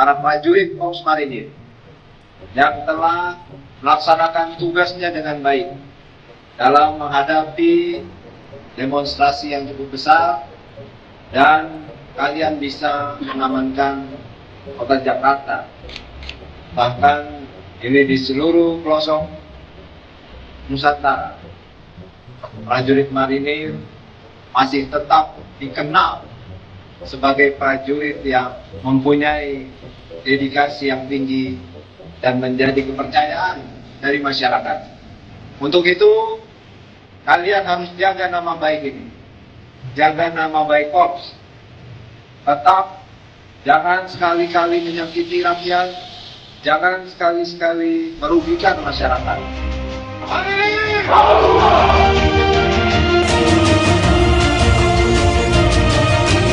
[SPEAKER 1] Para prajurit Korps Marinir yang telah melaksanakan tugasnya dengan baik dalam menghadapi demonstrasi yang cukup besar, dan kalian bisa mengamankan kota Jakarta. Bahkan ini di seluruh pelosok Nusantara, prajurit marinir masih tetap dikenal sebagai prajurit yang mempunyai dedikasi yang tinggi dan menjadi kepercayaan dari masyarakat. Untuk itu, kalian harus jaga nama baik ini, jaga nama baik Korps. Tetap jangan sekali-kali menyakiti rakyat, jangan sekali-kali merugikan masyarakat.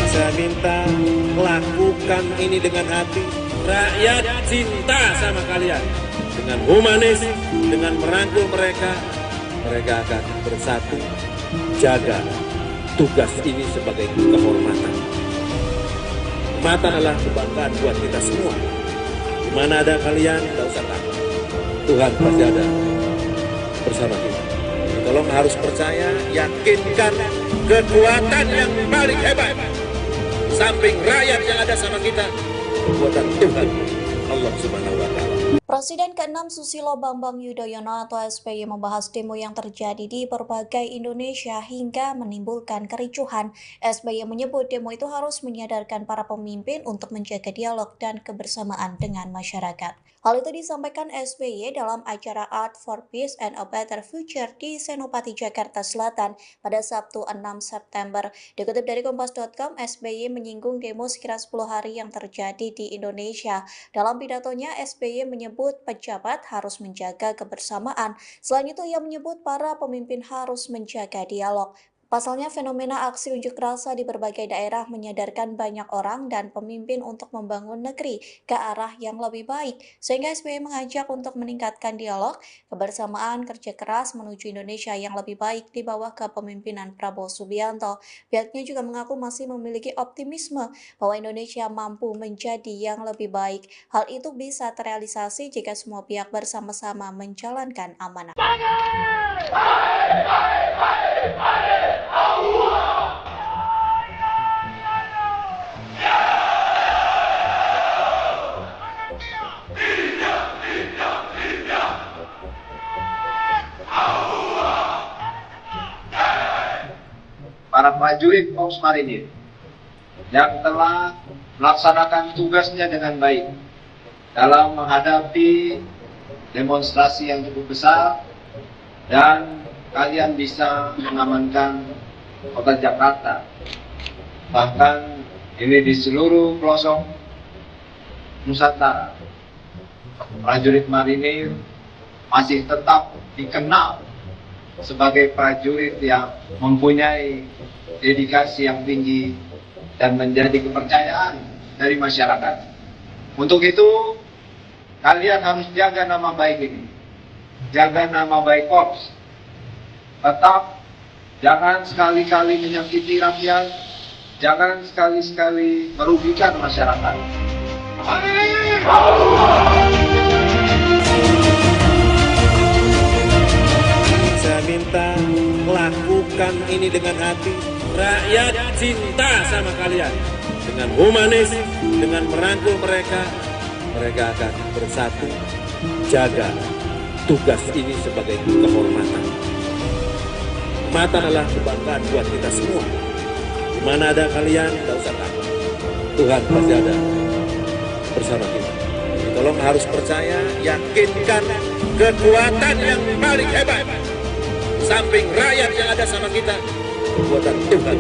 [SPEAKER 2] Saya minta lakukan ini dengan hati. Rakyat cinta sama kalian. Dengan humanis, dengan merangkul mereka, mereka akan bersatu. Jaga tugas ini sebagai kehormatan. Kehormatan adalah kebanggaan buat kita semua. Di mana ada kalian, tidak usah takut. Tuhan pasti ada bersama kita. Tolong harus percaya, yakinkan kekuatan yang paling hebat. Samping rakyat yang ada sama kita, kekuatan Tuhan, Allah Subhanahu wa Ta'ala.
[SPEAKER 3] Presiden ke-6 Susilo Bambang Yudhoyono atau SBY membahas demo yang terjadi di berbagai Indonesia hingga menimbulkan kericuhan. SBY menyebut demo itu harus menyadarkan para pemimpin untuk menjaga dialog dan kebersamaan dengan masyarakat. Hal itu disampaikan SBY dalam acara Art for Peace and a Better Future di Senopati, Jakarta Selatan pada Sabtu 6 September. Dikutip dari Kompas.com, SBY menyinggung demo sekira 10 hari yang terjadi di Indonesia. Dalam pidatonya, SBY menyebut pejabat harus menjaga kebersamaan. Selain itu, ia menyebut para pemimpin harus menjaga dialog. Pasalnya, fenomena aksi unjuk rasa di berbagai daerah menyadarkan banyak orang dan pemimpin untuk membangun negeri ke arah yang lebih baik. Sehingga SBY mengajak untuk meningkatkan dialog, kebersamaan, kerja keras menuju Indonesia yang lebih baik di bawah kepemimpinan Prabowo Subianto. Pihaknya juga mengaku masih memiliki optimisme bahwa Indonesia mampu menjadi yang lebih baik. Hal itu bisa terrealisasi jika semua pihak bersama-sama menjalankan amanah.
[SPEAKER 1] Para prajurit Korps Marinir yang telah melaksanakan tugasnya dengan baik dalam menghadapi demonstrasi yang cukup besar, dan kalian bisa mengamankan kota Jakarta. Bahkan ini di seluruh pelosok Nusantara, prajurit marinir masih tetap dikenal sebagai prajurit yang mempunyai dedikasi yang tinggi dan menjadi kepercayaan dari masyarakat. Untuk itu, kalian harus jaga nama baik ini, jaga nama baik Korps. Tetap jangan sekali-kali menyakiti rakyat, jangan sekali-kali merugikan masyarakat.
[SPEAKER 2] Saya minta lakukan ini dengan hati. Rakyat cinta sama kalian. Dengan humanis, dengan merangkul mereka, mereka akan bersatu. Jaga tugas ini sebagai kehormatan. Kehormatan adalah kebanggaan buat kita semua. Di mana ada kalian, tidak usah takut. Tuhan pasti ada bersama kita. Tolong harus percaya, yakinkan kekuatan yang paling hebat. Samping rakyat yang ada sama kita, kekuatan Tuhan,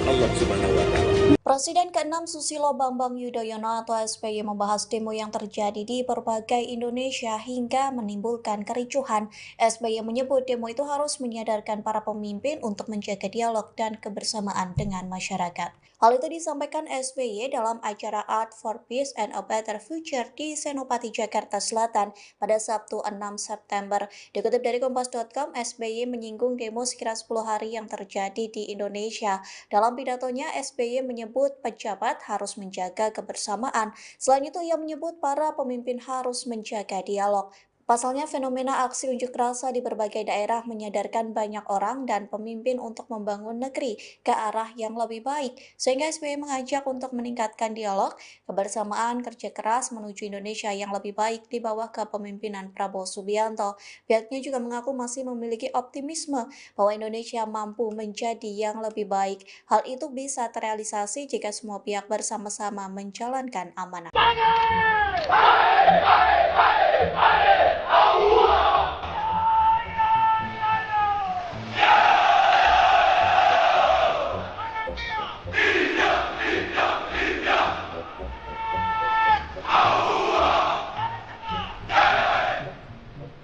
[SPEAKER 2] Allah Subhanahu wa Ta'ala.
[SPEAKER 3] Presiden ke-6 Susilo Bambang Yudhoyono atau SBY membahas demo yang terjadi di berbagai Indonesia hingga menimbulkan kericuhan. SBY menyebut demo itu harus menyadarkan para pemimpin untuk menjaga dialog dan kebersamaan dengan masyarakat. Hal itu disampaikan SBY dalam acara Art for Peace and a Better Future di Senopati, Jakarta Selatan pada Sabtu 6 September. Dikutip dari Kompas.com, SBY menyinggung demo sekira 10 hari yang terjadi di Indonesia. Dalam pidatonya, SBY menyebut pejabat harus menjaga kebersamaan. Selain itu, ia menyebut para pemimpin harus menjaga dialog. Pasalnya, fenomena aksi unjuk rasa di berbagai daerah menyadarkan banyak orang dan pemimpin untuk membangun negeri ke arah yang lebih baik. Sehingga SBY mengajak untuk meningkatkan dialog, kebersamaan, kerja keras menuju Indonesia yang lebih baik di bawah kepemimpinan Prabowo Subianto. Pihaknya juga mengaku masih memiliki optimisme bahwa Indonesia mampu menjadi yang lebih baik. Hal itu bisa terrealisasi jika semua pihak bersama-sama menjalankan amanah.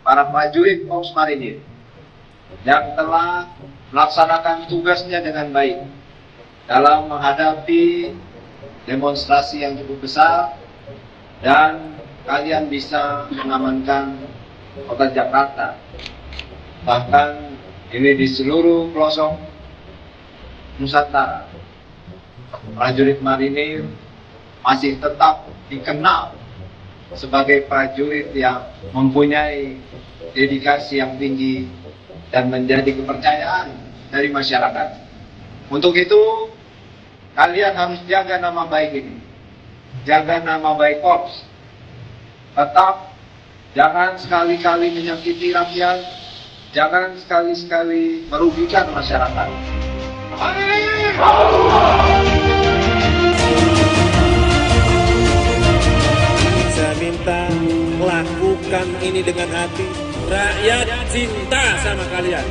[SPEAKER 1] Para prajurit Korps Marinir yang telah melaksanakan tugasnya dengan baik dalam menghadapi demonstrasi yang cukup besar, dan kalian bisa mengamankan kota Jakarta. Bahkan ini di seluruh pelosok Nusantara, prajurit marinir masih tetap dikenal sebagai prajurit yang mempunyai dedikasi yang tinggi dan menjadi kepercayaan dari masyarakat. Untuk itu, kalian harus jaga nama baik ini, jaga nama baik Korps. Tetap jangan sekali-kali menyakiti rakyat, jangan sekali-kali merugikan masyarakat.
[SPEAKER 2] Saya minta lakukan ini dengan hati. Rakyat cinta sama kalian.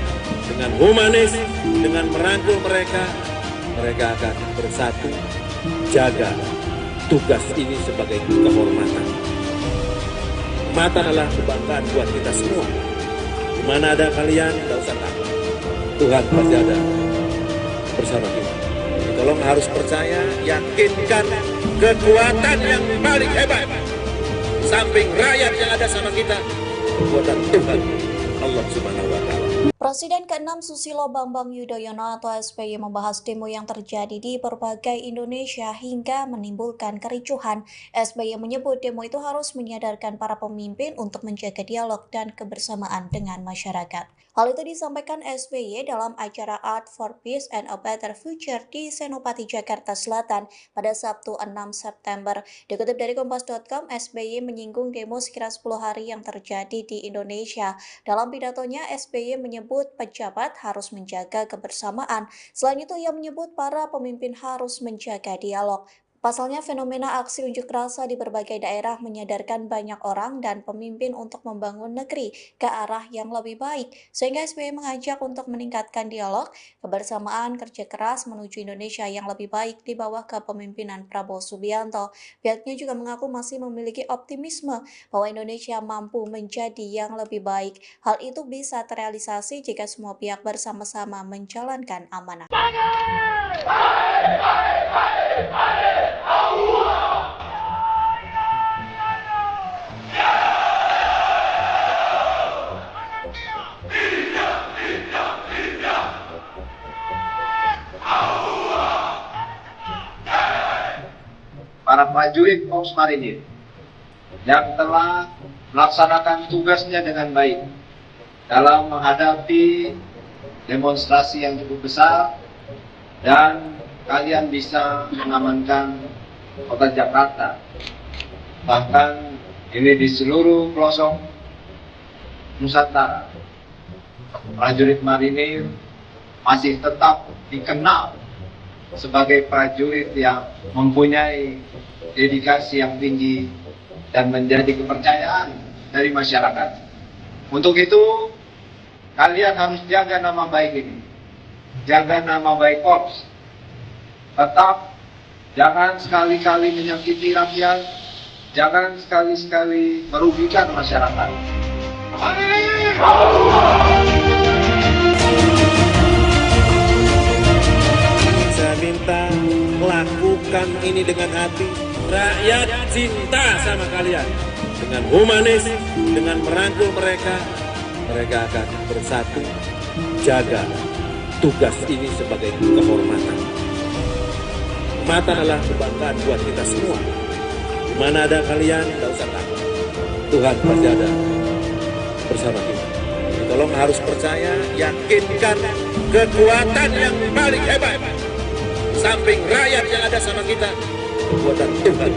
[SPEAKER 2] Dengan humanis, dengan merangkul mereka, mereka akan bersatu. Jaga tugas ini sebagai kehormatan. Kehormatan adalah kebanggaan buat kita semua. Di mana ada kalian, tidak usah takut. Tuhan pasti ada bersama kita. Tolong harus percaya, yakinkan kekuatan yang paling hebat. Samping rakyat yang ada sama kita, kekuatan Tuhan, Allah Subhanahu wa Ta'ala.
[SPEAKER 3] Presiden ke-6 Susilo Bambang Yudhoyono atau SBY membahas demo yang terjadi di berbagai Indonesia hingga menimbulkan kericuhan. SBY menyebut demo itu harus menyadarkan para pemimpin untuk menjaga dialog dan kebersamaan dengan masyarakat. Hal itu disampaikan SBY dalam acara Art for Peace and a Better Future di Senopati, Jakarta Selatan pada Sabtu 6 September. Dikutip dari Kompas.com, SBY menyinggung demo sekira 10 hari yang terjadi di Indonesia. Dalam pidatonya, SBY menyebut pejabat harus menjaga kebersamaan. Selain itu, ia menyebut para pemimpin harus menjaga dialog. Pasalnya, fenomena aksi unjuk rasa di berbagai daerah menyadarkan banyak orang dan pemimpin untuk membangun negeri ke arah yang lebih baik. Sehingga SBY mengajak untuk meningkatkan dialog, kebersamaan, kerja keras menuju Indonesia yang lebih baik di bawah kepemimpinan Prabowo Subianto. Pihaknya juga mengaku masih memiliki optimisme bahwa Indonesia mampu menjadi yang lebih baik. Hal itu bisa terrealisasi jika semua pihak bersama-sama menjalankan amanah.
[SPEAKER 1] Para prajurit Korps Marinir yang telah melaksanakan tugasnya dengan baik dalam menghadapi demonstrasi yang cukup besar, dan kalian bisa mengamankan kota Jakarta. Bahkan ini di seluruh pelosok Nusantara, prajurit marinir masih tetap dikenal sebagai prajurit yang mempunyai dedikasi yang tinggi dan menjadi kepercayaan dari masyarakat. Untuk itu, kalian harus jaga nama baik ini, jaga nama baik Korps. Tetap Jangan sekali-kali menyakiti rakyat, jangan sekali-sekali merugikan masyarakat.
[SPEAKER 2] Saya minta lakukan ini dengan hati. Rakyat cinta sama kalian. Dengan humanis, dengan merangkul mereka, mereka akan bersatu. Jaga tugas ini sebagai kehormatan. Kehormatan adalah kebanggaan buat kita semua. Di mana ada kalian, tidak usah takut. Tuhan pasti ada bersama kita. Tolong harus percaya, yakinkan kekuatan yang paling hebat. Samping rakyat yang ada sama kita, kekuatan Tuhan,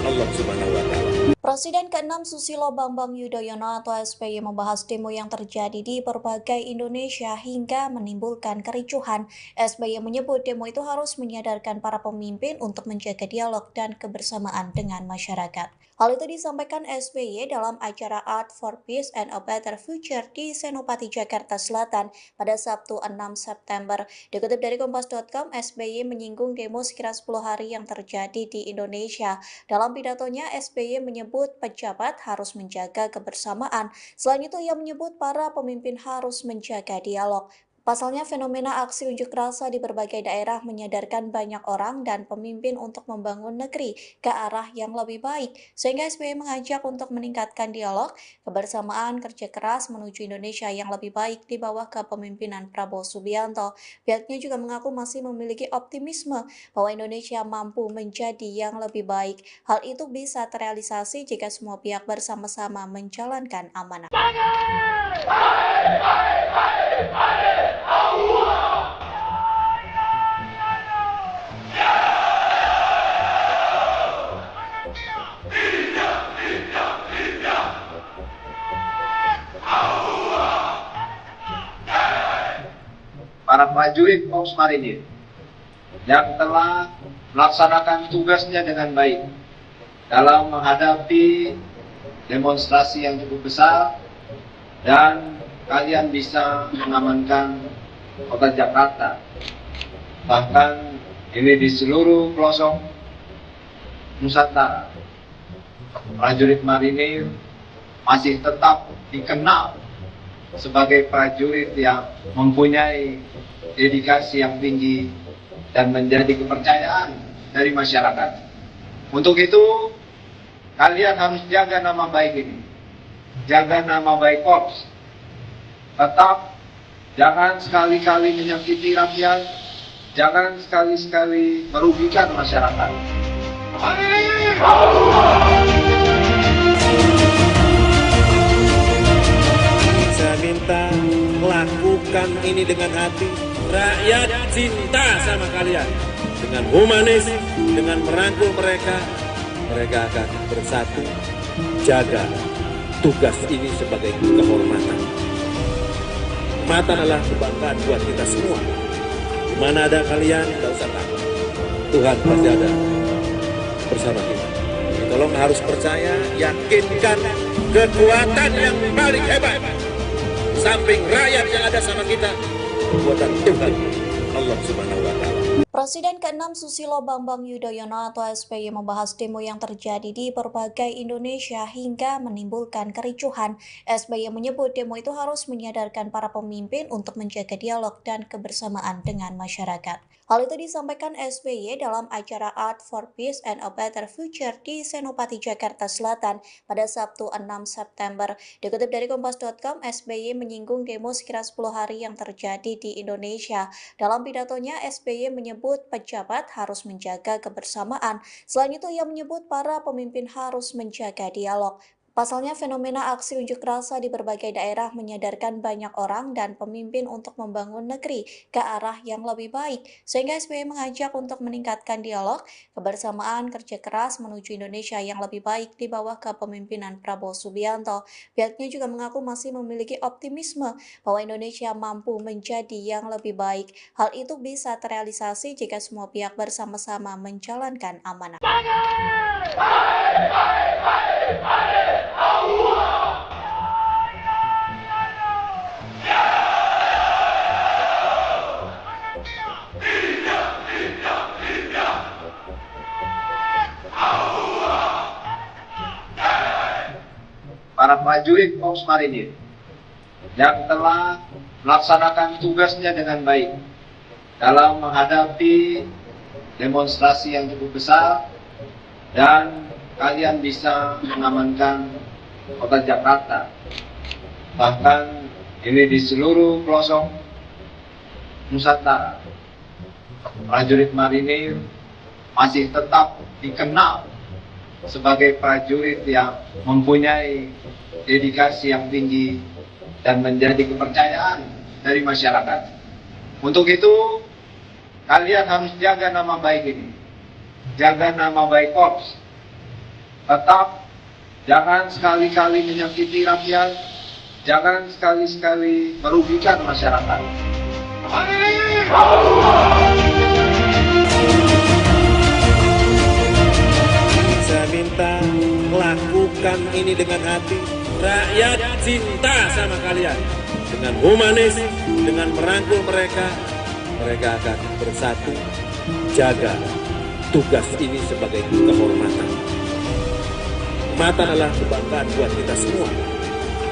[SPEAKER 2] Allah Subhanahu wa Ta'ala.
[SPEAKER 3] Presiden ke-6 Susilo Bambang Yudhoyono atau SBY membahas demo yang terjadi di berbagai Indonesia hingga menimbulkan kericuhan. SBY menyebut demo itu harus menyadarkan para pemimpin untuk menjaga dialog dan kebersamaan dengan masyarakat. Hal itu disampaikan SBY dalam acara Art for Peace and a Better Future di Senopati, Jakarta Selatan pada Sabtu 6 September. Dikutip dari Kompas.com, SBY menyinggung demo sekira 10 hari yang terjadi di Indonesia. Dalam pidatonya, SBY menyebut pejabat harus menjaga kebersamaan. Selain itu, ia menyebut para pemimpin harus menjaga dialog. Pasalnya, fenomena aksi unjuk rasa di berbagai daerah menyadarkan banyak orang dan pemimpin untuk membangun negeri ke arah yang lebih baik. Sehingga SBY mengajak untuk meningkatkan dialog, kebersamaan, kerja keras menuju Indonesia yang lebih baik di bawah kepemimpinan Prabowo Subianto. Pihaknya juga mengaku masih memiliki optimisme bahwa Indonesia mampu menjadi yang lebih baik. Hal itu bisa terrealisasi jika semua pihak bersama-sama menjalankan amanah.
[SPEAKER 1] Para prajurit Korps Marinir yang telah melaksanakan tugasnya dengan baik dalam menghadapi demonstrasi yang cukup besar, dan kalian bisa mengamankan kota Jakarta. Bahkan ini di seluruh pelosok Nusantara, prajurit marinir masih tetap dikenal sebagai prajurit yang mempunyai dedikasi yang tinggi dan menjadi kepercayaan dari masyarakat. Untuk itu, kalian harus jaga nama baik ini, jaga nama baik Korps. Tetap jangan sekali-kali menyakiti rakyat, jangan sekali-sekali merugikan masyarakat.
[SPEAKER 2] Saya minta lakukan ini dengan hati. Rakyat cinta sama kalian. Dengan humanis, dengan merangkul mereka, mereka akan bersatu. Jaga tugas ini sebagai kehormatan. Kehormatan adalah kebanggaan buat kita semua. Di mana ada kalian, tidak usah takut. Tuhan pasti ada bersama kita. Tolong harus percaya, yakinkan kekuatan yang paling hebat. Samping rakyat yang ada sama kita, kekuatan Tuhan, Allah Subhanahu wa Ta'ala.
[SPEAKER 3] Presiden ke-6 Susilo Bambang Yudhoyono atau SBY membahas demo yang terjadi di berbagai Indonesia hingga menimbulkan kericuhan. SBY menyebut demo itu harus menyadarkan para pemimpin untuk menjaga dialog dan kebersamaan dengan masyarakat. Hal itu disampaikan SBY dalam acara Art for Peace and a Better Future di Senopati, Jakarta Selatan pada Sabtu 6 September. Dikutip dari Kompas.com, SBY menyinggung demo sekira 10 hari yang terjadi di Indonesia. Dalam pidatonya, SBY menyebut pejabat harus menjaga kebersamaan. Selain itu, ia menyebut para pemimpin harus menjaga dialog. Pasalnya, fenomena aksi unjuk rasa di berbagai daerah menyadarkan banyak orang dan pemimpin untuk membangun negeri ke arah yang lebih baik. Sehingga SBY mengajak untuk meningkatkan dialog, kebersamaan, kerja keras menuju Indonesia yang lebih baik di bawah kepemimpinan Prabowo Subianto. Pihaknya juga mengaku masih memiliki optimisme bahwa Indonesia mampu menjadi yang lebih baik. Hal itu bisa terrealisasi jika semua pihak bersama-sama menjalankan amanah.
[SPEAKER 1] prajurit Korps Marinir yang telah melaksanakan tugasnya dengan baik dalam menghadapi demonstrasi yang cukup besar, dan kalian bisa mengamankan kota Jakarta. Bahkan ini di seluruh pelosok Nusantara, prajurit marinir masih tetap dikenal sebagai prajurit yang mempunyai dedikasi yang tinggi dan menjadi kepercayaan dari masyarakat. Untuk itu, kalian harus jaga nama baik ini, jaga nama baik Korps. Tetap jangan sekali-kali menyakiti rakyat, jangan sekali-kali merugikan masyarakat.
[SPEAKER 2] Saya minta lakukan ini dengan hati. Rakyat cinta sama kalian. Dengan humanis, dengan merangkul mereka, mereka akan bersatu jaga tugas ini sebagai kehormatan. Kehormatan adalah kebanggaan buat kita semua.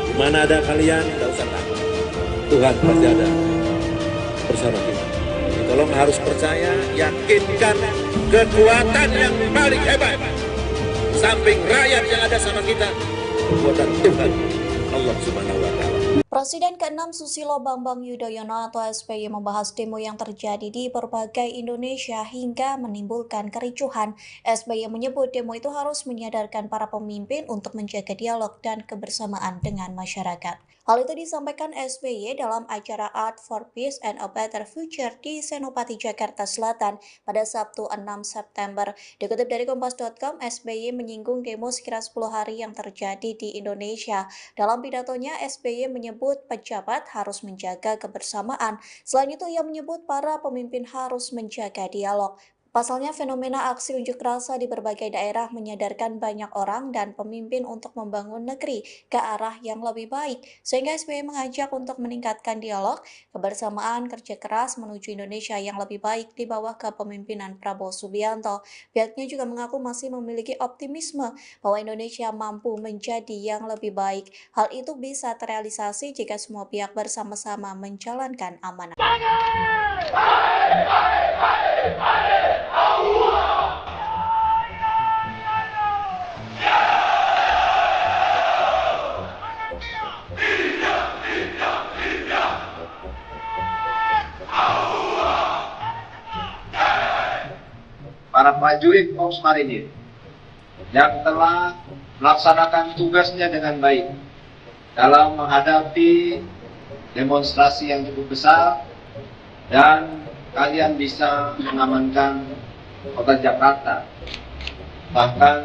[SPEAKER 2] Di mana ada kalian, tidak usah takut. Tuhan pasti ada bersama kita. Jadi tolong harus percaya, yakinkan kekuatan yang paling hebat. Samping rakyat yang ada sama kita, kekuatan Tuhan, Allah Subhanahu wa Ta'ala.
[SPEAKER 3] Presiden ke-6 Susilo Bambang Yudhoyono atau SBY membahas demo yang terjadi di berbagai Indonesia hingga menimbulkan kericuhan. SBY menyebut demo itu harus menyadarkan para pemimpin untuk menjaga dialog dan kebersamaan dengan masyarakat. Hal itu disampaikan SBY dalam acara Art for Peace and a Better Future di Senopati, Jakarta Selatan pada Sabtu 6 September. Dikutip dari Kompas.com, SBY menyinggung demo sekira 10 hari yang terjadi di Indonesia. Dalam pidatonya, SBY menyebut pejabat harus menjaga kebersamaan. Selain itu, ia menyebut para pemimpin harus menjaga dialog. Pasalnya, fenomena aksi unjuk rasa di berbagai daerah menyadarkan banyak orang dan pemimpin untuk membangun negeri ke arah yang lebih baik. Sehingga SBY mengajak untuk meningkatkan dialog, kebersamaan, kerja keras menuju Indonesia yang lebih baik di bawah kepemimpinan Prabowo Subianto. Pihaknya juga mengaku masih memiliki optimisme bahwa Indonesia mampu menjadi yang lebih baik. Hal itu bisa terrealisasi jika semua pihak bersama-sama menjalankan amanah.
[SPEAKER 1] Para prajurit Korps Marinir yang telah melaksanakan tugasnya dengan baik dalam menghadapi demonstrasi yang cukup besar, dan kalian bisa mengamankan kota Jakarta. Bahkan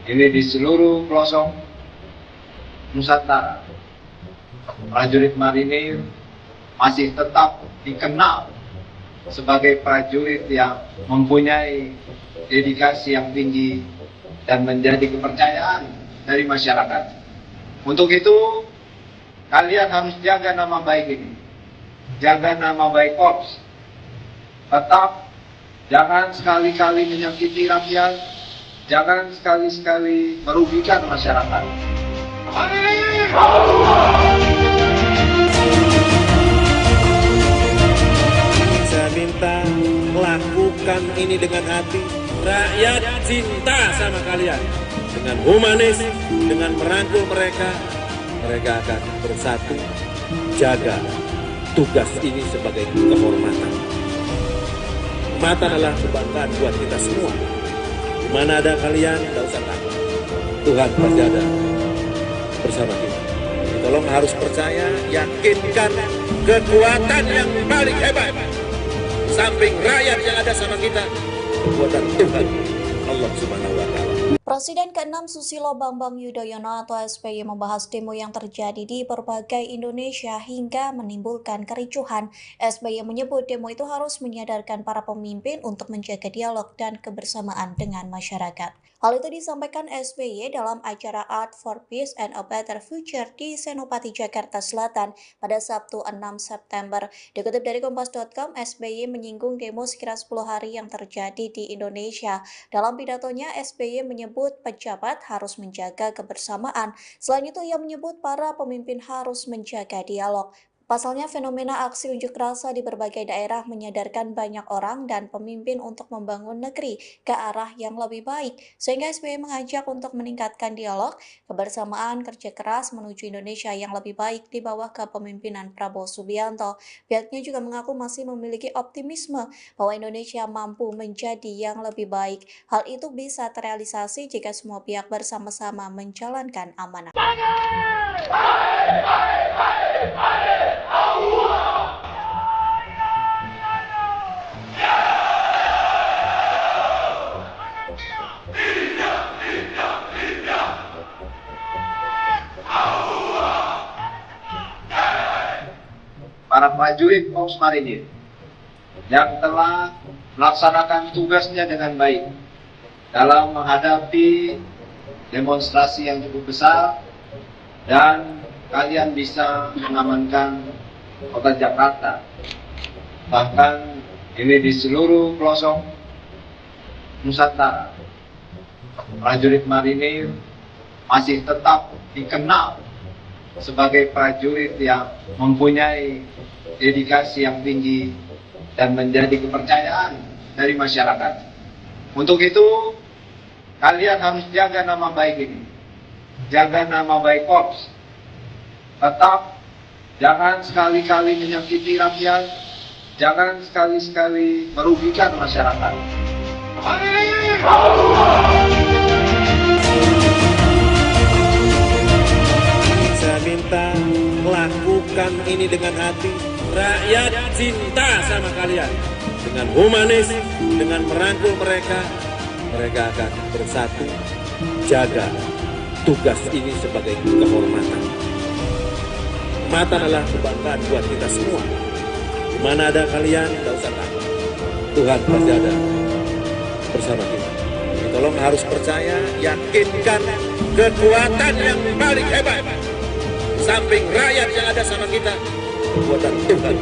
[SPEAKER 1] ini di seluruh pelosok Nusantara, prajurit marinir masih tetap dikenal sebagai prajurit yang mempunyai dedikasi yang tinggi dan menjadi kepercayaan dari masyarakat. Untuk itu, kalian harus jaga nama baik ini, jaga nama baik Korps. Tetap jangan sekali-kali menyakiti rakyat, jangan sekali-kali merugikan masyarakat.
[SPEAKER 2] Saya minta lakukan ini dengan hati. Rakyat cinta sama kalian. Dengan humanis, dengan merangkul mereka, mereka akan bersatu jaga tugas ini sebagai kehormatan. Kehormatan adalah kebanggaan buat kita semua. Di mana ada kalian, tidak usah takut. Tuhan pasti ada bersama kita. Jadi tolong harus percaya, yakinkan kekuatan yang paling hebat. Samping rakyat yang ada sama kita, kekuatan Tuhan, Allah Subhanahu wa Ta'ala.
[SPEAKER 3] Presiden ke-6 Susilo Bambang Yudhoyono atau SBY membahas demo yang terjadi di berbagai Indonesia hingga menimbulkan kericuhan. SBY menyebut demo itu harus menyadarkan para pemimpin untuk menjaga dialog dan kebersamaan dengan masyarakat. Hal itu disampaikan SBY dalam acara Art for Peace and a Better Future di Senopati, Jakarta Selatan pada Sabtu 6 September. Dikutip dari Kompas.com, SBY menyinggung demo sekira 10 hari yang terjadi di Indonesia. Dalam pidatonya, SBY menyebut menyebut pejabat harus menjaga kebersamaan. Selain itu, ia menyebut para pemimpin harus menjaga dialog. Pasalnya, fenomena aksi unjuk rasa di berbagai daerah menyadarkan banyak orang dan pemimpin untuk membangun negeri ke arah yang lebih baik, sehingga SBY mengajak untuk meningkatkan dialog, kebersamaan, kerja keras menuju Indonesia yang lebih baik di bawah kepemimpinan Prabowo Subianto. Pihaknya juga mengaku masih memiliki optimisme bahwa Indonesia mampu menjadi yang lebih baik. Hal itu bisa terrealisasi jika semua pihak bersama-sama menjalankan amanah.
[SPEAKER 1] Para prajurit Korps Marinir yang telah melaksanakan tugasnya dengan baik dalam menghadapi demonstrasi yang cukup besar, dan kalian bisa mengamankan kota Jakarta. Bahkan ini di seluruh pelosok Nusantara, prajurit marinir masih tetap dikenal sebagai prajurit yang mempunyai dedikasi yang tinggi dan menjadi kepercayaan dari masyarakat. Untuk itu, kalian harus jaga nama baik ini, jaga nama baik Korps. Tetap jangan sekali-kali menyakiti rakyat, jangan sekali-kali merugikan masyarakat.
[SPEAKER 2] Saya minta lakukan ini dengan hati. Rakyat cinta sama kalian. Dengan humanis, dengan merangkul mereka, mereka akan bersatu. Jaga tugas ini sebagai kehormatan. Kehormatan adalah kebanggaan buat kita semua. Di mana ada kalian, tidak usah takut. Tuhan pasti ada bersama kita. Jadi tolong harus percaya, yakinkan kekuatan yang paling hebat. Samping rakyat yang ada sama kita, kekuatan Tuhan,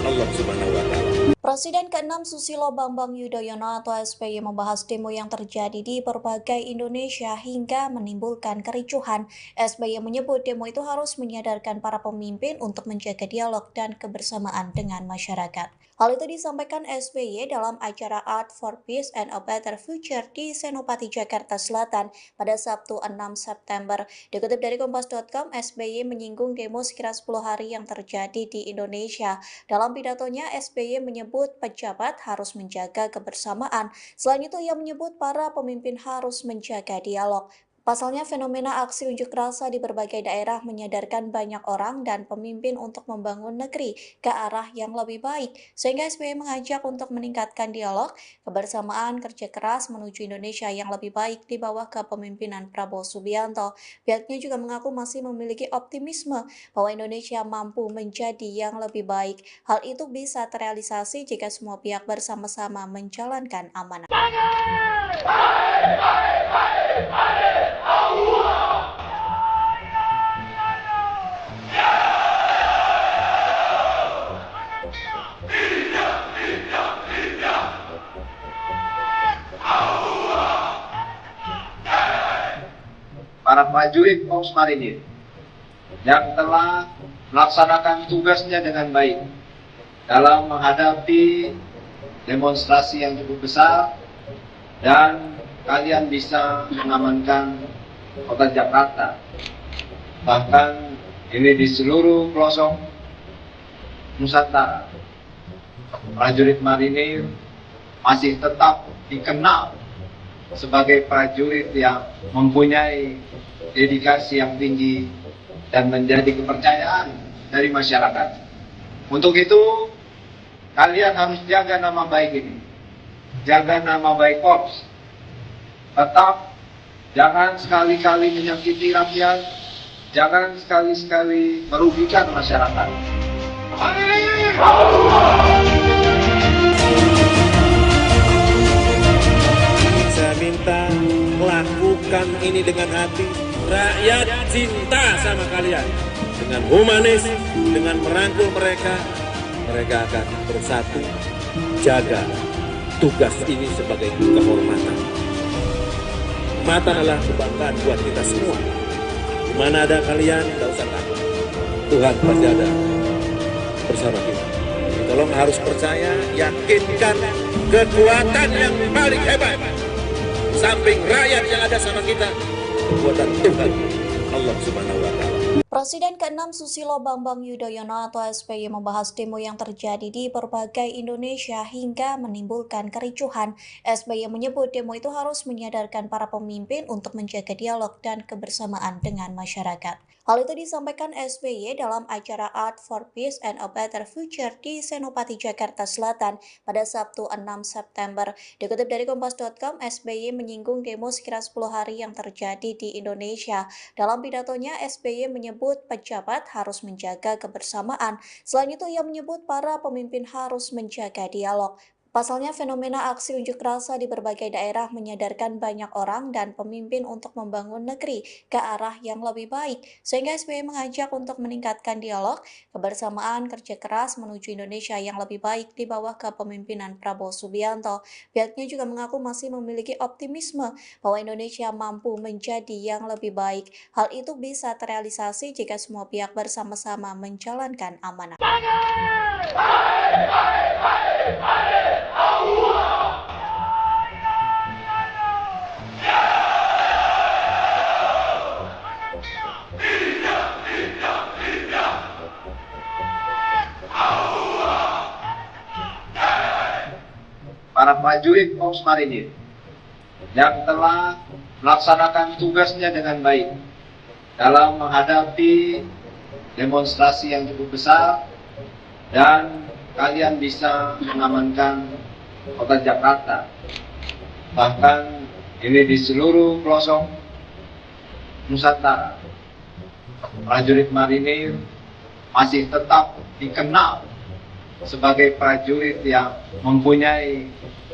[SPEAKER 2] Allah Subhanahu wa Ta'ala.
[SPEAKER 3] Presiden ke-6 Susilo Bambang Yudhoyono atau SBY membahas demo yang terjadi di berbagai Indonesia hingga menimbulkan kericuhan. SBY menyebut demo itu harus menyadarkan para pemimpin untuk menjaga dialog dan kebersamaan dengan masyarakat. Hal itu disampaikan SBY dalam acara Art for Peace and a Better Future di Senopati, Jakarta Selatan pada Sabtu 6 September. Dikutip dari Kompas.com, SBY menyinggung demo sekira 10 hari yang terjadi di Indonesia. Dalam pidatonya, SBY menyebut pejabat harus menjaga kebersamaan. Selain itu, ia menyebut para pemimpin harus menjaga dialog. Pasalnya, fenomena aksi unjuk rasa di berbagai daerah menyadarkan banyak orang dan pemimpin untuk membangun negeri ke arah yang lebih baik, sehingga SBY mengajak untuk meningkatkan dialog, kebersamaan, kerja keras menuju Indonesia yang lebih baik di bawah kepemimpinan Prabowo Subianto. Pihaknya juga mengaku masih memiliki optimisme bahwa Indonesia mampu menjadi yang lebih baik. Hal itu bisa terrealisasi jika semua pihak bersama-sama menjalankan amanah.
[SPEAKER 1] Para prajurit Korps Marinir yang telah melaksanakan tugasnya dengan baik dalam menghadapi demonstrasi yang cukup besar, dan kalian bisa mengamankan kota Jakarta. Bahkan ini di seluruh pelosok Nusantara, prajurit marinir masih tetap dikenal sebagai prajurit yang mempunyai dedikasi yang tinggi dan menjadi kepercayaan dari masyarakat. Untuk itu, kalian harus jaga nama baik ini, jaga nama baik Korps. Tetap jangan sekali-kali menyakiti rakyat, jangan sekali-kali merugikan masyarakat.
[SPEAKER 2] Saya minta lakukan ini dengan hati. Rakyat cinta sama kalian. Dengan humanis, dengan merangkul mereka, mereka akan bersatu. Jaga tugas ini sebagai kehormatan. Mata adalah kebanggaan buat kita semua. Di mana ada kalian, tidak usah takut. Tuhan pasti ada bersama kita. Tolong harus percaya, yakinkan kekuatan yang paling hebat. Samping rakyat yang ada sama kita, kekuatan Tuhan, Allah Subhanahu wa Ta'ala.
[SPEAKER 3] Presiden ke-6 Susilo Bambang Yudhoyono atau SBY membahas demo yang terjadi di berbagai Indonesia hingga menimbulkan kericuhan. SBY menyebut demo itu harus menyadarkan para pemimpin untuk menjaga dialog dan kebersamaan dengan masyarakat. Hal itu disampaikan SBY dalam acara Art for Peace and a Better Future di Senopati, Jakarta Selatan pada Sabtu 6 September. Dikutip dari Kompas.com, SBY menyinggung demo sekira 10 hari yang terjadi di Indonesia. Dalam pidatonya, SBY menyebut pejabat harus menjaga kebersamaan. Selain itu, ia menyebut para pemimpin harus menjaga dialog. Pasalnya, fenomena aksi unjuk rasa di berbagai daerah menyadarkan banyak orang dan pemimpin untuk membangun negeri ke arah yang lebih baik. Sehingga SBY mengajak untuk meningkatkan dialog, kebersamaan, kerja keras menuju Indonesia yang lebih baik di bawah kepemimpinan Prabowo Subianto. Pihaknya juga mengaku masih memiliki optimisme bahwa Indonesia mampu menjadi yang lebih baik. Hal itu bisa terrealisasi jika semua pihak bersama-sama menjalankan amanah.
[SPEAKER 1] Para prajurit Korps Marinir yang telah melaksanakan tugasnya dengan baik dalam menghadapi demonstrasi yang cukup besar, dan kalian bisa mengamankan kota Jakarta. Bahkan ini di seluruh pelosok Nusantara, prajurit marinir masih tetap dikenal sebagai prajurit yang mempunyai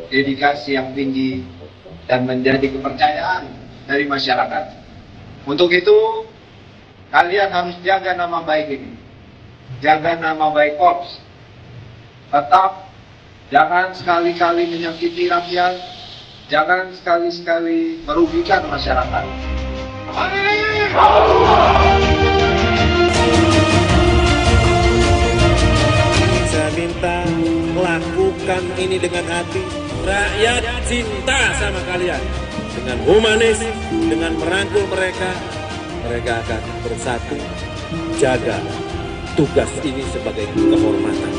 [SPEAKER 1] dedikasi yang tinggi dan menjadi kepercayaan dari masyarakat. Untuk itu, kalian harus jaga nama baik ini, jaga nama baik Korps. Tetap jangan sekali-kali menyakiti rakyat, jangan sekali-kali merugikan masyarakat.
[SPEAKER 2] Saya minta lakukan ini dengan hati. Rakyat cinta sama kalian. Dengan humanis, dengan merangkul mereka, mereka akan bersatu. Jaga tugas ini sebagai kehormatan.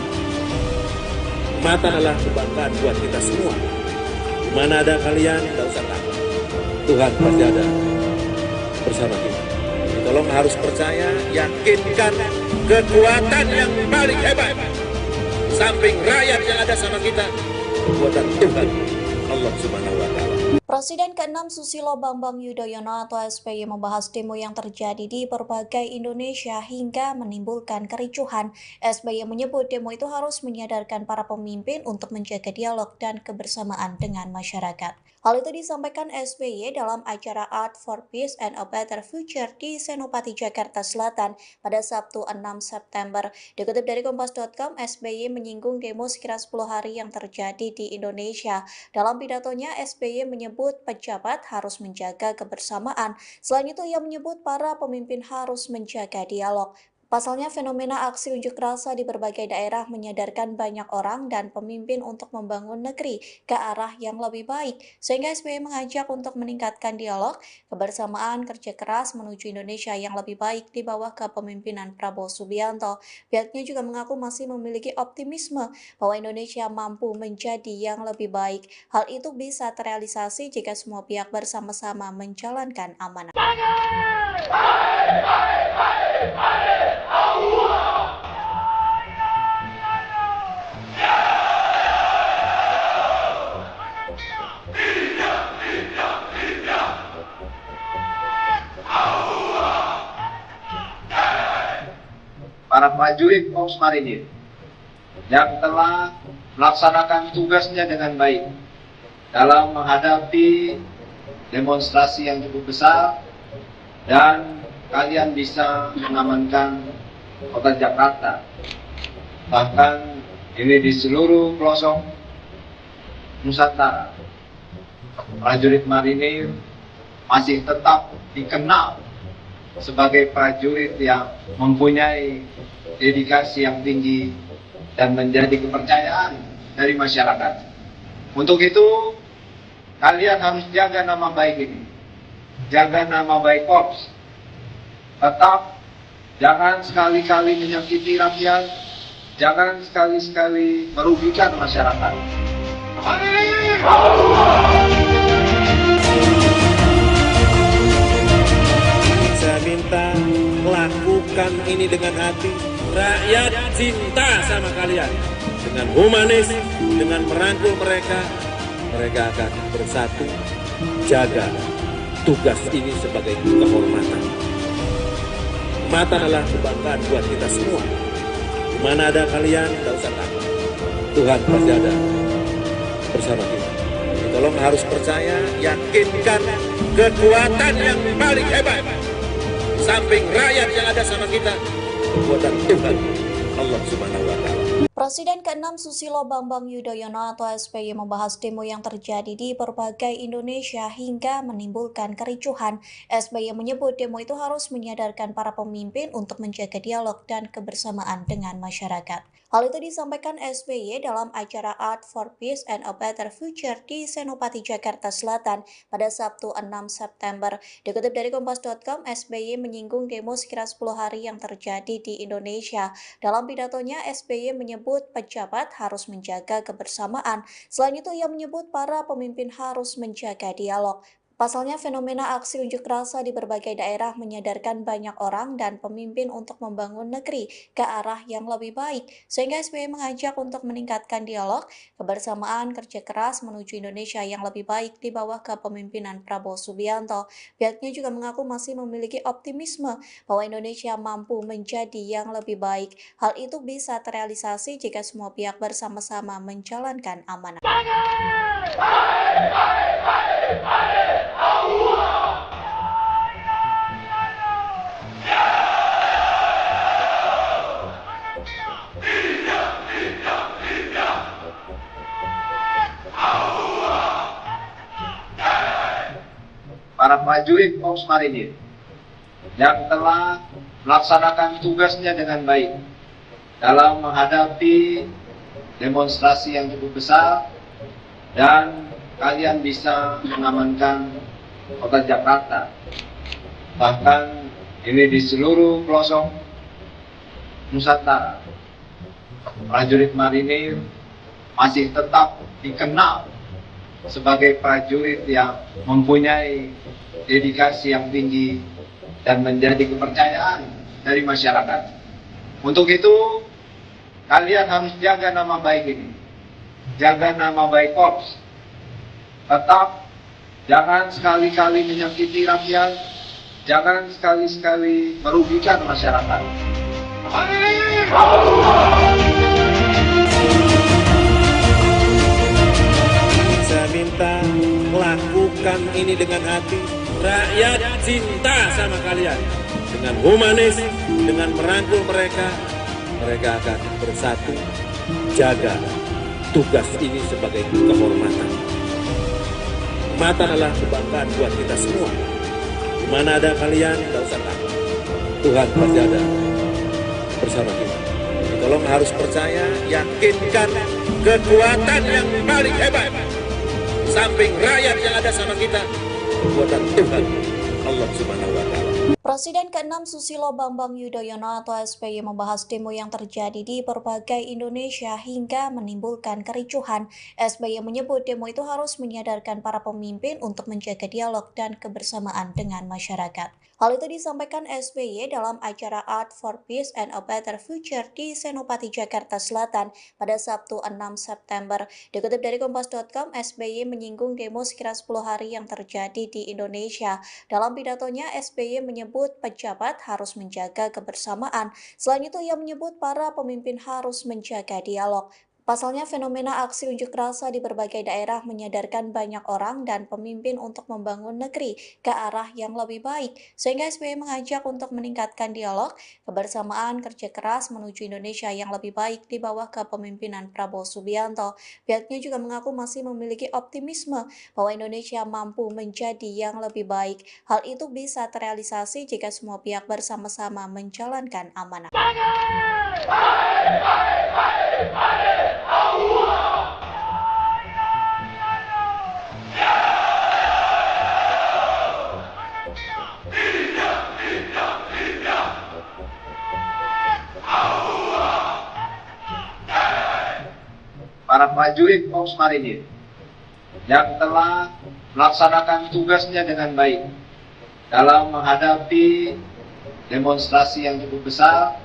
[SPEAKER 2] Mata adalah kebanggaan buat kita semua. Di mana ada kalian, tidak usah takut. Tuhan pasti ada bersama kita. Tolong harus percaya, yakinkan kekuatan yang paling hebat. Samping rakyat yang ada sama kita, kekuatan Tuhan, Allah Subhanahu wa Ta'ala.
[SPEAKER 3] Presiden ke-6 Susilo Bambang Yudhoyono atau SBY membahas demo yang terjadi di berbagai Indonesia hingga menimbulkan kericuhan. SBY menyebut demo itu harus menyadarkan para pemimpin untuk menjaga dialog dan kebersamaan dengan masyarakat. Hal itu disampaikan SBY dalam acara Art for Peace and a Better Future di Senopati, Jakarta Selatan pada Sabtu 6 September. Dikutip dari Kompas.com, SBY menyinggung demo sekira 10 hari yang terjadi di Indonesia. Dalam pidatonya, SBY menyebut pejabat harus menjaga kebersamaan. Selain itu, ia menyebut para pemimpin harus menjaga dialog. Pasalnya, fenomena aksi unjuk rasa di berbagai daerah menyadarkan banyak orang dan pemimpin untuk membangun negeri ke arah yang lebih baik. Sehingga SBY mengajak untuk meningkatkan dialog, kebersamaan, kerja keras menuju Indonesia yang lebih baik di bawah kepemimpinan Prabowo Subianto. Pihaknya juga mengaku masih memiliki optimisme bahwa Indonesia mampu menjadi yang lebih baik. Hal itu bisa terrealisasi jika semua pihak bersama-sama menjalankan amanah.
[SPEAKER 1] Para prajurit Korps Marinir yang telah melaksanakan tugasnya dengan baik dalam menghadapi demonstrasi yang cukup besar, dan kalian bisa mengamankan kota Jakarta. Bahkan ini di seluruh pelosok Nusantara, prajurit marinir masih tetap dikenal sebagai prajurit yang mempunyai dedikasi yang tinggi dan menjadi kepercayaan dari masyarakat. Untuk itu, kalian harus jaga nama baik ini, jaga nama baik Korps. Tetap jangan sekali-kali menyakiti rakyat, jangan sekali-sekali merugikan masyarakat.
[SPEAKER 2] Saya minta lakukan ini dengan hati. Rakyat cinta sama kalian. Dengan humanis, dengan merangkul mereka, mereka akan bersatu jaga tugas ini sebagai kehormatan. Kehormatan adalah kebanggaan buat kita semua. Di mana ada kalian, tidak usah takut. Tuhan pasti ada bersama kita. Tolong harus percaya, yakinkan kekuatan yang paling hebat. Samping rakyat yang ada sama kita, kekuatan Tuhan, Allah Subhanahu wa Ta'ala.
[SPEAKER 3] Presiden ke-6 Susilo Bambang Yudhoyono atau SBY membahas demo yang terjadi di berbagai Indonesia hingga menimbulkan kericuhan. SBY menyebut demo itu harus menyadarkan para pemimpin untuk menjaga dialog dan kebersamaan dengan masyarakat. Hal itu disampaikan SBY dalam acara Art for Peace and a Better Future di Senopati, Jakarta Selatan pada Sabtu 6 September. Dikutip dari Kompas.com, SBY menyinggung demo sekira 10 hari yang terjadi di Indonesia. Dalam pidatonya, SBY menyebut pejabat harus menjaga kebersamaan. Selain itu, ia menyebut para pemimpin harus menjaga dialog. Pasalnya, fenomena aksi unjuk rasa di berbagai daerah menyadarkan banyak orang dan pemimpin untuk membangun negeri ke arah yang lebih baik. Sehingga SBY mengajak untuk meningkatkan dialog, kebersamaan, kerja keras menuju Indonesia yang lebih baik di bawah kepemimpinan Prabowo Subianto. Pihaknya juga mengaku masih memiliki optimisme bahwa Indonesia mampu menjadi yang lebih baik. Hal itu bisa terrealisasi jika semua pihak bersama-sama menjalankan amanah.
[SPEAKER 1] Para prajurit Korps Marinir yang telah melaksanakan tugasnya dengan baik dalam menghadapi demonstrasi yang cukup besar, dan kalian bisa mengamankan kota Jakarta. Bahkan ini di seluruh pelosok Nusantara, prajurit marinir masih tetap dikenal sebagai prajurit yang mempunyai dedikasi yang tinggi dan menjadi kepercayaan dari masyarakat. Untuk itu, kalian harus jaga nama baik ini, jaga nama baik Korps. Tetap jangan sekali-kali menyakiti rakyat, jangan sekali-sekali merugikan masyarakat.
[SPEAKER 2] Saya minta lakukan ini dengan hati. Rakyat cinta sama kalian. Dengan humanis, dengan merangkul mereka, mereka akan bersatu jaga tugas ini sebagai kehormatan. Kehormatan adalah kebanggaan buat kita semua. Di mana ada kalian, tidak usah takut. Tuhan pasti ada bersama kita. Tolong harus percaya, yakinkan kekuatan yang paling hebat. Samping rakyat yang ada sama kita, kekuatan Tuhan, Allah Subhanahu wa Ta'ala.
[SPEAKER 3] Presiden ke-6 Susilo Bambang Yudhoyono atau SBY membahas demo yang terjadi di berbagai Indonesia hingga menimbulkan kericuhan. SBY menyebut demo itu harus menyadarkan para pemimpin untuk menjaga dialog dan kebersamaan dengan masyarakat. Hal itu disampaikan SBY dalam acara Art for Peace and a Better Future di Senopati, Jakarta Selatan pada Sabtu 6 September. Dikutip dari Kompas.com, SBY menyinggung demo sekira 10 hari yang terjadi di Indonesia. Dalam pidatonya, SBY menyebut pejabat harus menjaga kebersamaan. Selain itu, ia menyebut para pemimpin harus menjaga dialog. Pasalnya, fenomena aksi unjuk rasa di berbagai daerah menyadarkan banyak orang dan pemimpin untuk membangun negeri ke arah yang lebih baik, sehingga SBY mengajak untuk meningkatkan dialog, kebersamaan, kerja keras menuju Indonesia yang lebih baik di bawah kepemimpinan Prabowo Subianto. Pihaknya juga mengaku masih memiliki optimisme bahwa Indonesia mampu menjadi yang lebih baik. Hal itu bisa terrealisasi jika semua pihak bersama-sama menjalankan amanah.
[SPEAKER 1] Para prajurit Korps Marinir yang telah melaksanakan tugasnya dengan baik dalam menghadapi demonstrasi yang cukup besar,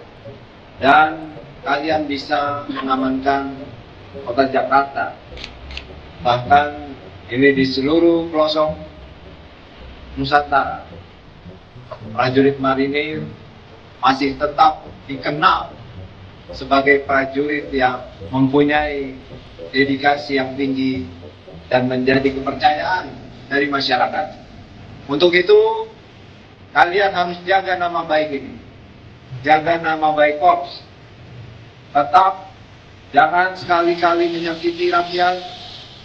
[SPEAKER 1] dan kalian bisa mengamankan kota Jakarta. Bahkan ini di seluruh pelosok Nusantara, prajurit marinir masih tetap dikenal sebagai prajurit yang mempunyai dedikasi yang tinggi dan menjadi kepercayaan dari masyarakat. Untuk itu, kalian harus jaga nama baik ini, jaga nama baik Korps. Tetap jangan sekali-kali menyakiti rakyat,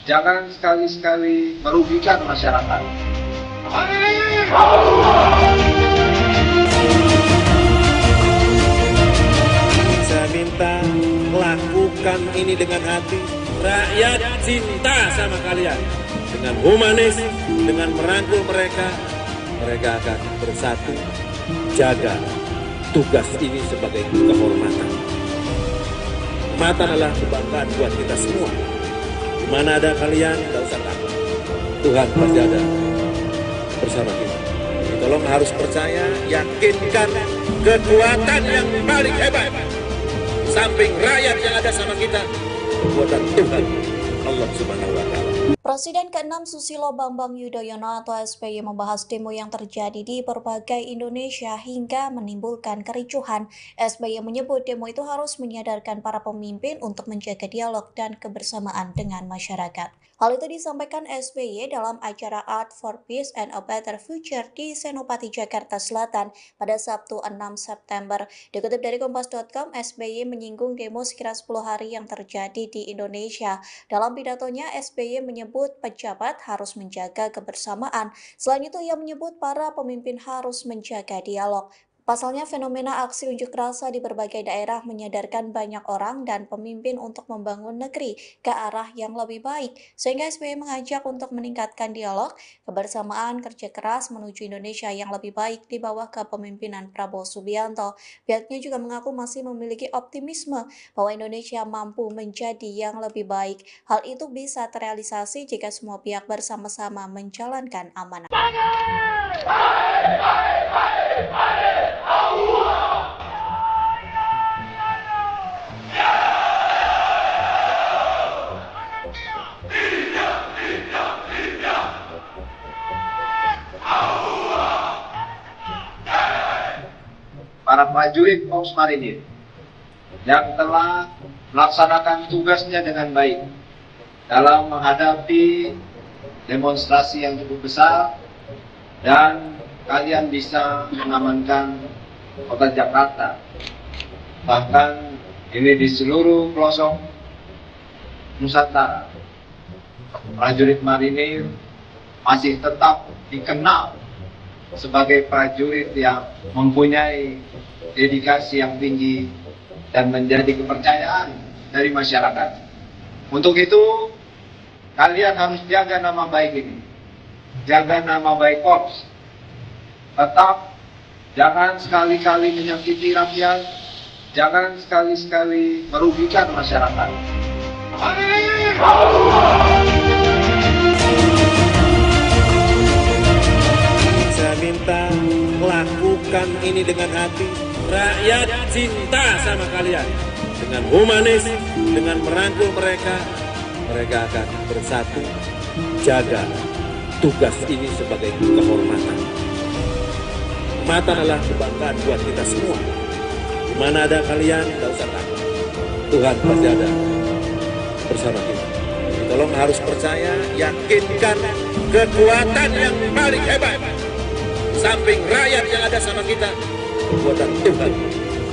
[SPEAKER 1] jangan sekali-kali merugikan masyarakat.
[SPEAKER 2] Saya minta lakukan ini dengan hati. Rakyat cinta sama kalian. Dengan humanis, dengan merangkul mereka, mereka akan bersatu. Jaga tugas ini sebagai kehormatan. Mata adalah kebanggaan buat kita semua. Di mana ada kalian, tidak usah takut. Tuhan pasti ada bersama kita. Tolong harus percaya, yakinkan kekuatan yang paling hebat. Samping rakyat yang ada sama kita, kekuatan Tuhan, Allah Subhanahu wa Ta'ala.
[SPEAKER 3] Presiden ke-6 Susilo Bambang Yudhoyono atau SBY membahas demo yang terjadi di berbagai Indonesia hingga menimbulkan kericuhan. SBY menyebut demo itu harus menyadarkan para pemimpin untuk menjaga dialog dan kebersamaan dengan masyarakat. Hal itu disampaikan SBY dalam acara Art for Peace and a Better Future di Senopati, Jakarta Selatan pada Sabtu 6 September. Dikutip dari Kompas.com, SBY menyinggung demo sekira 10 hari yang terjadi di Indonesia. Dalam pidatonya, SBY menyebut pejabat harus menjaga kebersamaan. Selain itu, ia menyebut para pemimpin harus menjaga dialog. Pasalnya, fenomena aksi unjuk rasa di berbagai daerah menyadarkan banyak orang dan pemimpin untuk membangun negeri ke arah yang lebih baik, sehingga SBY mengajak untuk meningkatkan dialog, kebersamaan, kerja keras menuju Indonesia yang lebih baik di bawah kepemimpinan Prabowo Subianto. Pihaknya juga mengaku masih memiliki optimisme bahwa Indonesia mampu menjadi yang lebih baik. Hal itu bisa terrealisasi jika semua pihak bersama-sama menjalankan amanah.
[SPEAKER 1] Para prajurit Korps Marinir yang telah melaksanakan tugasnya dengan baik dalam menghadapi demonstrasi yang cukup besar, dan kalian bisa mengamankan kota Jakarta. Bahkan ini di seluruh pelosok Nusantara, prajurit marinir masih tetap dikenal sebagai prajurit yang mempunyai dedikasi yang tinggi dan menjadi kepercayaan dari masyarakat. Untuk itu, kalian harus jaga nama baik ini, jaga nama baik Korps. Tetap jangan sekali-kali menyakiti rakyat, jangan sekali-kali merugikan masyarakat.
[SPEAKER 2] Saya minta lakukan ini dengan hati. Rakyat cinta sama kalian. Dengan humanis, dengan merangkul mereka, mereka akan bersatu. Jaga tugas ini sebagai kehormatan. Mata adalah kebanggaan buat kita semua. Di mana ada kalian, tidak usah takut. Tuhan pasti ada bersama kita. Tolong harus percaya, yakinkan kekuatan yang paling hebat. Samping rakyat yang ada sama kita, kekuatan Tuhan,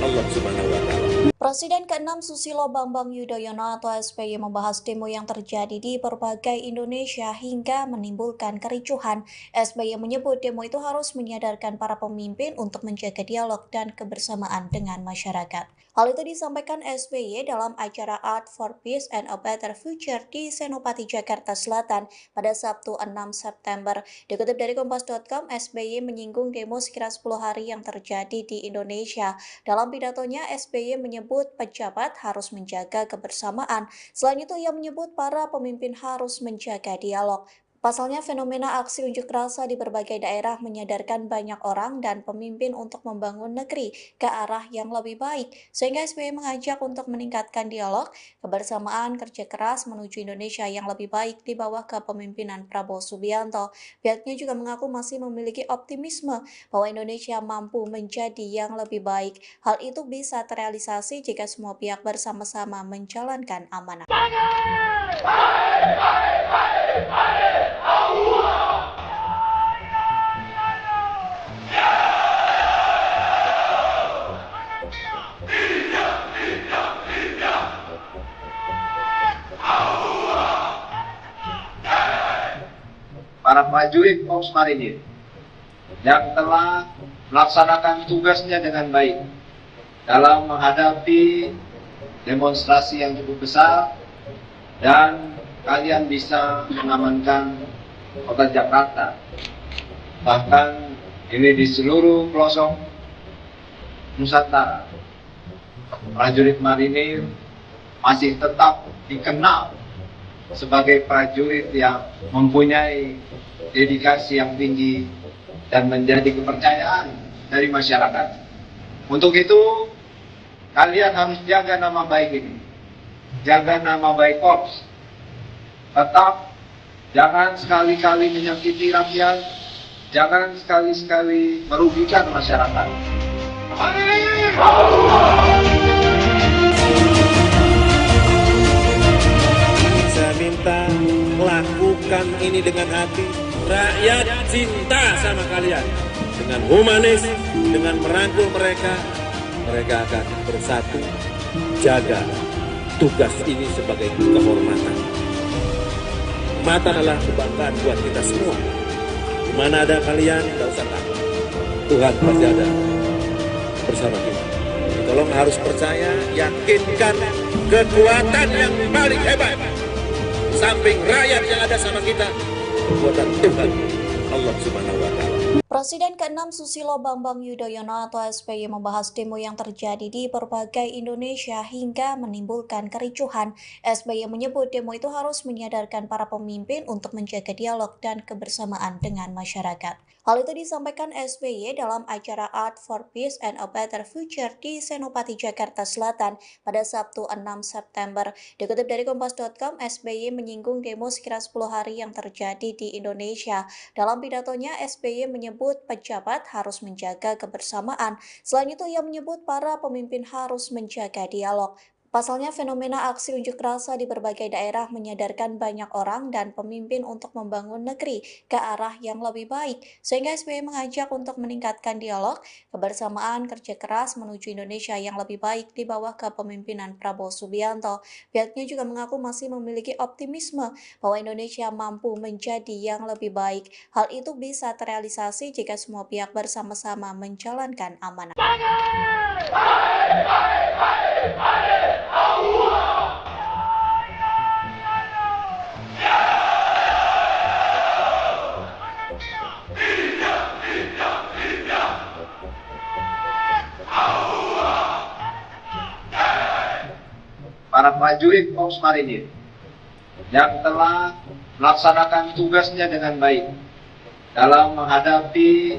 [SPEAKER 2] Allah Subhanahu wa Ta'ala.
[SPEAKER 3] Presiden ke-6 Susilo Bambang Yudhoyono atau SBY membahas demo yang terjadi di berbagai Indonesia hingga menimbulkan kericuhan. SBY menyebut demo itu harus menyadarkan para pemimpin untuk menjaga dialog dan kebersamaan dengan masyarakat. Hal itu disampaikan SBY dalam acara Art for Peace and a Better Future di Senopati, Jakarta Selatan pada Sabtu 6 September. Dikutip dari Kompas.com, SBY menyinggung demo sekira 10 hari yang terjadi di Indonesia. Dalam pidatonya, SBY menyebut pejabat harus menjaga kebersamaan. Selain itu, ia menyebut para pemimpin harus menjaga dialog. Pasalnya, fenomena aksi unjuk rasa di berbagai daerah menyadarkan banyak orang dan pemimpin untuk membangun negeri ke arah yang lebih baik. Sehingga SBY mengajak untuk meningkatkan dialog, kebersamaan, kerja keras menuju Indonesia yang lebih baik di bawah kepemimpinan Prabowo Subianto. Pihaknya juga mengaku masih memiliki optimisme bahwa Indonesia mampu menjadi yang lebih baik. Hal itu bisa terrealisasi jika semua pihak bersama-sama menjalankan amanah.
[SPEAKER 1] Para prajurit Korps Marinir yang telah melaksanakan tugasnya dengan baik dalam menghadapi demonstrasi yang cukup besar, dan kalian bisa mengamankan kota Jakarta. Bahkan ini di seluruh pelosok Nusantara, prajurit marinir masih tetap dikenal sebagai prajurit yang mempunyai dedikasi yang tinggi dan menjadi kepercayaan dari masyarakat. Untuk itu, kalian harus jaga nama baik ini, jaga nama baik Korps. Tetap jangan sekali-kali menyakiti rakyat, jangan sekali-kali merugikan masyarakat.
[SPEAKER 2] Saya minta lakukan ini dengan hati. Rakyat cinta sama kalian. Dengan humanis, dengan merangkul mereka, mereka akan bersatu. Jaga tugas ini sebagai kehormatan. Mata adalah kebanggaan buat kita semua. Di mana ada kalian, tidak usah takut. Tuhan pasti ada bersama kita. Tolong harus percaya, yakinkan kekuatan yang paling hebat. Samping rakyat yang ada sama kita, kekuatan Tuhan, Allah Subhanahu wa Ta'ala.
[SPEAKER 3] Presiden ke-6 Susilo Bambang Yudhoyono atau SBY membahas demo yang terjadi di berbagai Indonesia hingga menimbulkan kericuhan. SBY menyebut demo itu harus menyadarkan para pemimpin untuk menjaga dialog dan kebersamaan dengan masyarakat. Hal itu disampaikan SBY dalam acara Art for Peace and a Better Future di Senopati, Jakarta Selatan pada Sabtu 6 September. Dikutip dari Kompas.com, SBY menyinggung demo sekira 10 hari yang terjadi di Indonesia. Dalam pidatonya, SBY menyebut pejabat harus menjaga kebersamaan. Selain itu, ia menyebut para pemimpin harus menjaga dialog. Pasalnya, fenomena aksi unjuk rasa di berbagai daerah menyadarkan banyak orang dan pemimpin untuk membangun negeri ke arah yang lebih baik. Sehingga SBY mengajak untuk meningkatkan dialog, kebersamaan, kerja keras menuju Indonesia yang lebih baik di bawah kepemimpinan Prabowo Subianto. Pihaknya juga mengaku masih memiliki optimisme bahwa Indonesia mampu menjadi yang lebih baik. Hal itu bisa terrealisasi jika semua pihak bersama-sama menjalankan amanah.
[SPEAKER 1] Para prajurit Korps Marinir yang telah melaksanakan tugasnya dengan baik dalam menghadapi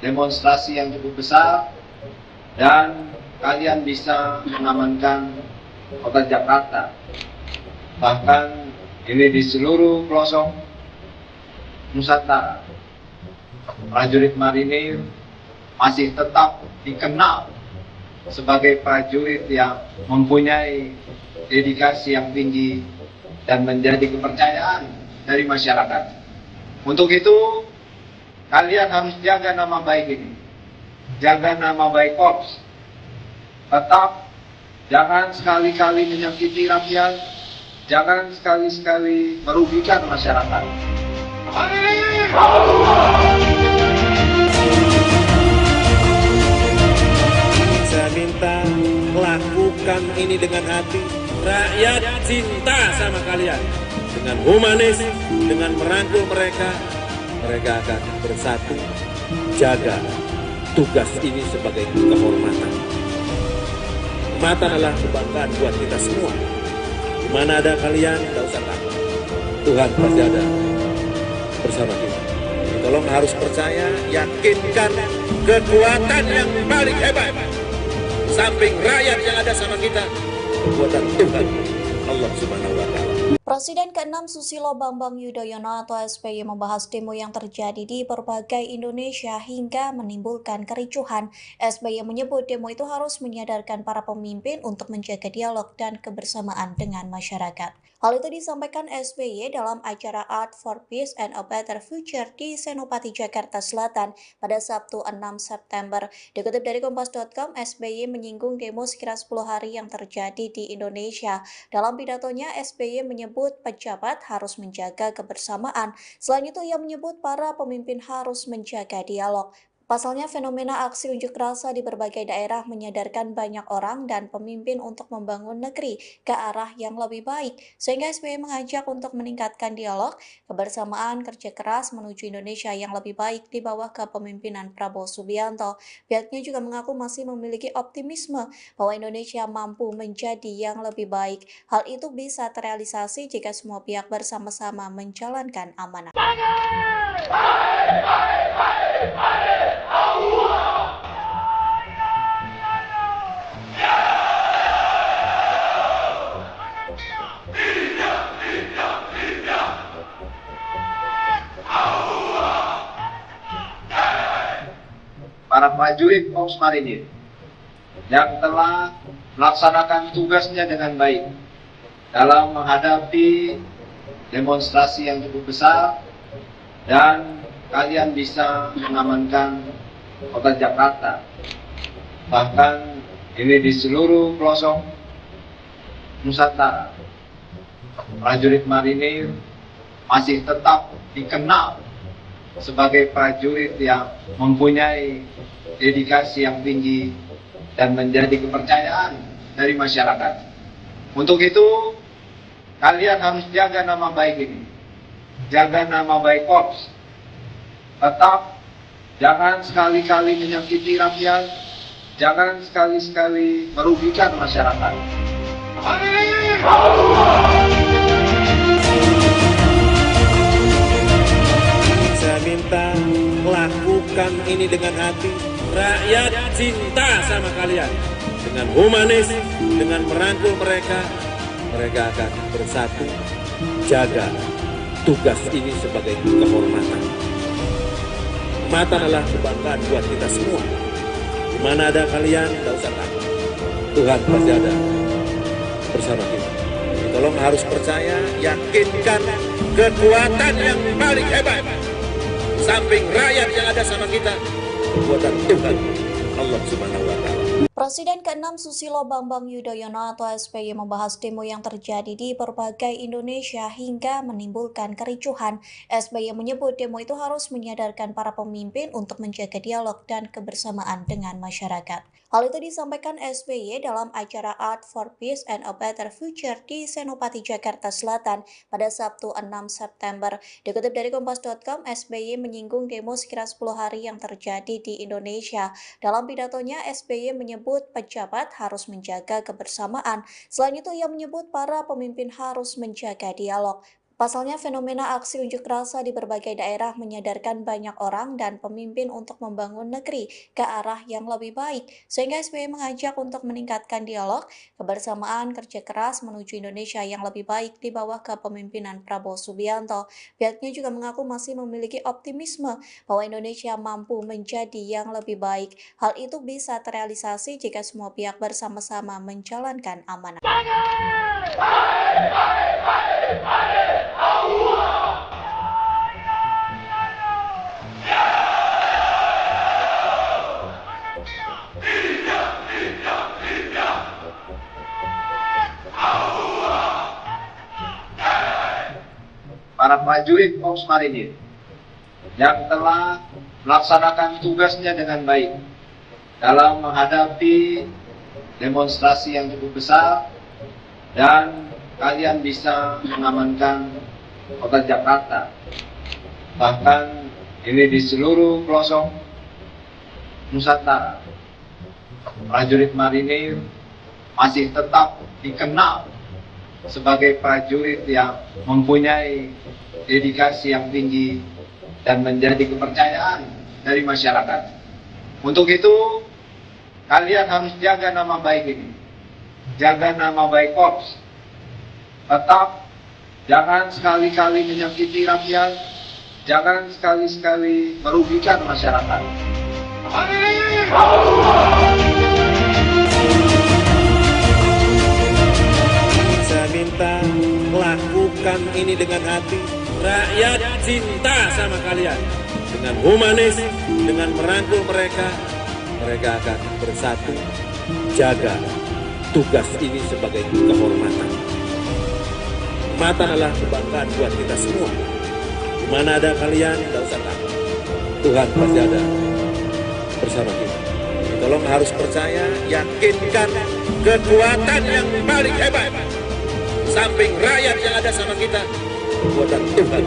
[SPEAKER 1] demonstrasi yang cukup besar, dan kalian bisa mengamankan kota Jakarta. Bahkan ini di seluruh pelosok Nusantara, prajurit marinir masih tetap dikenal sebagai prajurit yang mempunyai dedikasi yang tinggi dan menjadi kepercayaan dari masyarakat. Untuk itu, kalian harus jaga nama baik ini. Jaga nama baik Korps. Tetap jangan sekali-kali menyakiti rakyat, jangan sekali-kali merugikan masyarakat.
[SPEAKER 2] Saya minta lakukan ini dengan hati. Rakyat cinta sama kalian. Dengan humanis, dengan merangkul mereka, mereka akan bersatu. Jaga tugas ini sebagai kehormatan. Kehormatan adalah kebanggaan buat kita semua. Di mana ada kalian, tidak usah takut. Tuhan pasti ada bersama kita. Tolong harus percaya, yakinkan kekuatan yang paling hebat. Samping rakyat yang ada sama kita, kekuatan Tuhan, Allah Subhanahu wa Ta'ala.
[SPEAKER 3] Presiden ke-6 Susilo Bambang Yudhoyono atau SBY membahas demo yang terjadi di berbagai Indonesia hingga menimbulkan kericuhan. SBY menyebut demo itu harus menyadarkan para pemimpin untuk menjaga dialog dan kebersamaan dengan masyarakat. Hal itu disampaikan SBY dalam acara Art for Peace and a Better Future di Senopati, Jakarta Selatan pada Sabtu 6 September. Dikutip dari Kompas.com, SBY menyinggung demo sekira 10 hari yang terjadi di Indonesia. Dalam pidatonya, SBY menyebut pejabat harus menjaga kebersamaan. Selain itu, ia menyebut para pemimpin harus menjaga dialog. Pasalnya, fenomena aksi unjuk rasa di berbagai daerah menyadarkan banyak orang dan pemimpin untuk membangun negeri ke arah yang lebih baik. Sehingga SBY mengajak untuk meningkatkan dialog, kebersamaan, kerja keras menuju Indonesia yang lebih baik di bawah kepemimpinan Prabowo Subianto. Pihaknya juga mengaku masih memiliki optimisme bahwa Indonesia mampu menjadi yang lebih baik. Hal itu bisa terrealisasi jika semua pihak bersama-sama menjalankan amanah.
[SPEAKER 1] Para prajurit Korps Marinir yang telah melaksanakan tugasnya dengan baik dalam menghadapi demonstrasi yang cukup besar, dan kalian bisa mengamankan kota Jakarta. Bahkan ini di seluruh pelosok Nusantara, prajurit marinir masih tetap dikenal sebagai prajurit yang mempunyai dedikasi yang tinggi dan menjadi kepercayaan dari masyarakat. Untuk itu, kalian harus jaga nama baik ini. Jaga nama baik Korps. Tetap jangan sekali-kali menyakiti rakyat, jangan sekali-kali merugikan masyarakat.
[SPEAKER 2] Saya minta lakukan ini dengan hati. Rakyat cinta sama kalian. Dengan humanis, dengan merangkul mereka, mereka akan bersatu. Jaga tugas ini sebagai kehormatan. Kehormatan adalah kebanggaan buat kita semua. Di mana ada kalian, tidak usah takut. Tuhan pasti ada bersama kita. Tolong harus percaya, yakinkan kekuatan yang paling hebat. Samping rakyat yang ada sama kita, kekuatan Tuhan, Allah Subhanahu wa Ta'ala.
[SPEAKER 3] Presiden ke-6 Susilo Bambang Yudhoyono atau SBY membahas demo yang terjadi di berbagai Indonesia hingga menimbulkan kericuhan. SBY menyebut demo itu harus menyadarkan para pemimpin untuk menjaga dialog dan kebersamaan dengan masyarakat. Hal itu disampaikan SBY dalam acara Art for Peace and a Better Future di Senopati, Jakarta Selatan pada Sabtu 6 September. Dikutip dari Kompas.com, SBY menyinggung demo sekira 10 hari yang terjadi di Indonesia. Dalam pidatonya, SBY menyebut pejabat harus menjaga kebersamaan. Selain itu, ia menyebut para pemimpin harus menjaga dialog. Pasalnya, fenomena aksi unjuk rasa di berbagai daerah menyadarkan banyak orang dan pemimpin untuk membangun negeri ke arah yang lebih baik, sehingga SBY mengajak untuk meningkatkan dialog, kebersamaan, kerja keras menuju Indonesia yang lebih baik di bawah kepemimpinan Prabowo Subianto. Pihaknya juga mengaku masih memiliki optimisme bahwa Indonesia mampu menjadi yang lebih baik. Hal itu bisa terrealisasi jika semua pihak bersama-sama menjalankan amanah.
[SPEAKER 1] Para prajurit Korps Marinir yang telah melaksanakan tugasnya dengan baik dalam menghadapi demonstrasi yang cukup besar, dan kalian bisa mengamankan kota Jakarta. Bahkan ini di seluruh pelosok Nusantara, prajurit marinir masih tetap dikenal sebagai prajurit yang mempunyai dedikasi yang tinggi dan menjadi kepercayaan dari masyarakat. Untuk itu, kalian harus jaga nama baik ini, jaga nama baik Korps. Tetap jangan sekali-kali menyakiti rakyat, jangan sekali-sekali merugikan masyarakat.
[SPEAKER 2] Saya minta lakukan ini dengan hati. Rakyat cinta sama kalian. Dengan humanis, dengan merangkul mereka, mereka akan bersatu. Jaga tugas ini sebagai kehormatan. Kehormatan adalah kebanggaan buat kita semua. Di mana ada kalian, tidak usah takut. Tuhan pasti ada bersama kita. Tolong harus percaya, yakinkan kekuatan yang paling hebat. Samping rakyat yang ada sama kita, kekuatan Tuhan,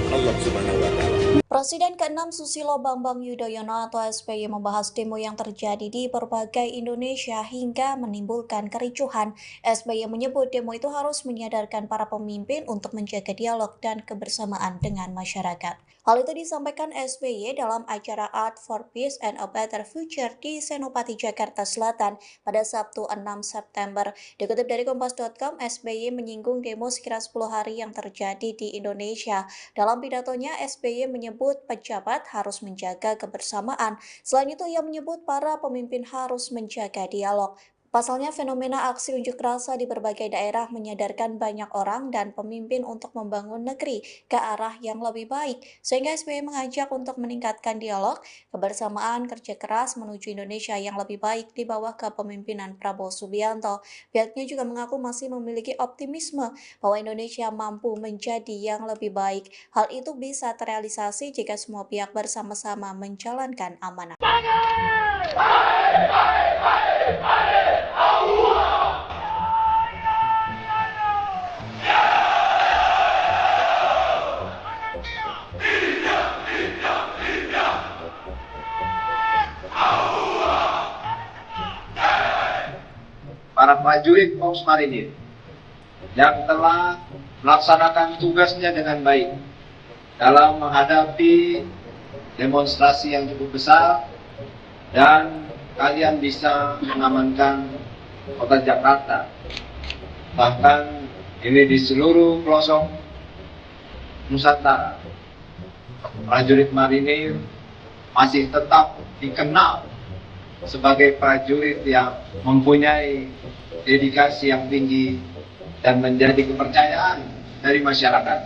[SPEAKER 2] Allah Subhanahu wa Ta'ala.
[SPEAKER 3] Presiden ke-6 Susilo Bambang Yudhoyono atau SBY membahas demo yang terjadi di berbagai Indonesia hingga menimbulkan kericuhan. SBY menyebut demo itu harus menyadarkan para pemimpin untuk menjaga dialog dan kebersamaan dengan masyarakat. Hal itu disampaikan SBY dalam acara Art for Peace and a Better Future di Senopati, Jakarta Selatan pada Sabtu 6 September. Dikutip dari Kompas.com, SBY menyinggung demo sekira 10 hari yang terjadi di Indonesia. Dalam pidatonya, SBY menyebut pejabat harus menjaga kebersamaan. Selain itu, ia menyebut para pemimpin harus menjaga dialog. Pasalnya, fenomena aksi unjuk rasa di berbagai daerah menyadarkan banyak orang dan pemimpin untuk membangun negeri ke arah yang lebih baik, sehingga SBY mengajak untuk meningkatkan dialog, kebersamaan, kerja keras menuju Indonesia yang lebih baik di bawah kepemimpinan Prabowo Subianto. Pihaknya juga mengaku masih memiliki optimisme bahwa Indonesia mampu menjadi yang lebih baik. Hal itu bisa terrealisasi jika semua pihak bersama-sama menjalankan amanah.
[SPEAKER 1] Para prajurit Korps Marinir yang telah melaksanakan tugasnya dengan baik dalam menghadapi demonstrasi yang cukup besar, dan kalian bisa mengamankan kota Jakarta. Bahkan ini di seluruh pelosok Nusantara, prajurit marinir masih tetap dikenal sebagai prajurit yang mempunyai dedikasi yang tinggi dan menjadi kepercayaan dari masyarakat.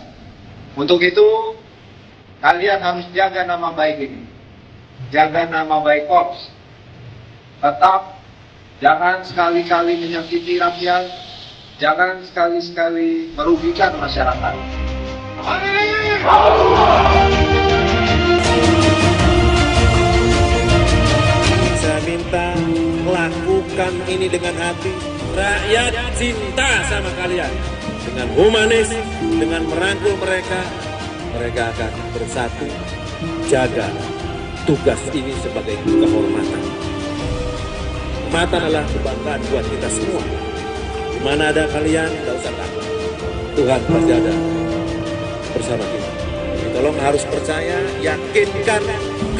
[SPEAKER 1] Untuk itu, kalian harus jaga nama baik ini, jaga nama baik Korps. Tetap jangan sekali-kali menyakiti rakyat, jangan sekali-sekali merugikan masyarakat.
[SPEAKER 2] Saya minta lakukan ini dengan hati. Rakyat cinta sama kalian. Dengan humanis, dengan merangkul mereka, mereka akan bersatu. Jaga tugas ini sebagai kehormatan. Kehormatan adalah kebanggaan buat kita semua. Di mana ada kalian, tidak usah takut. Tuhan pasti ada bersama kita. Jadi tolong harus percaya, yakinkan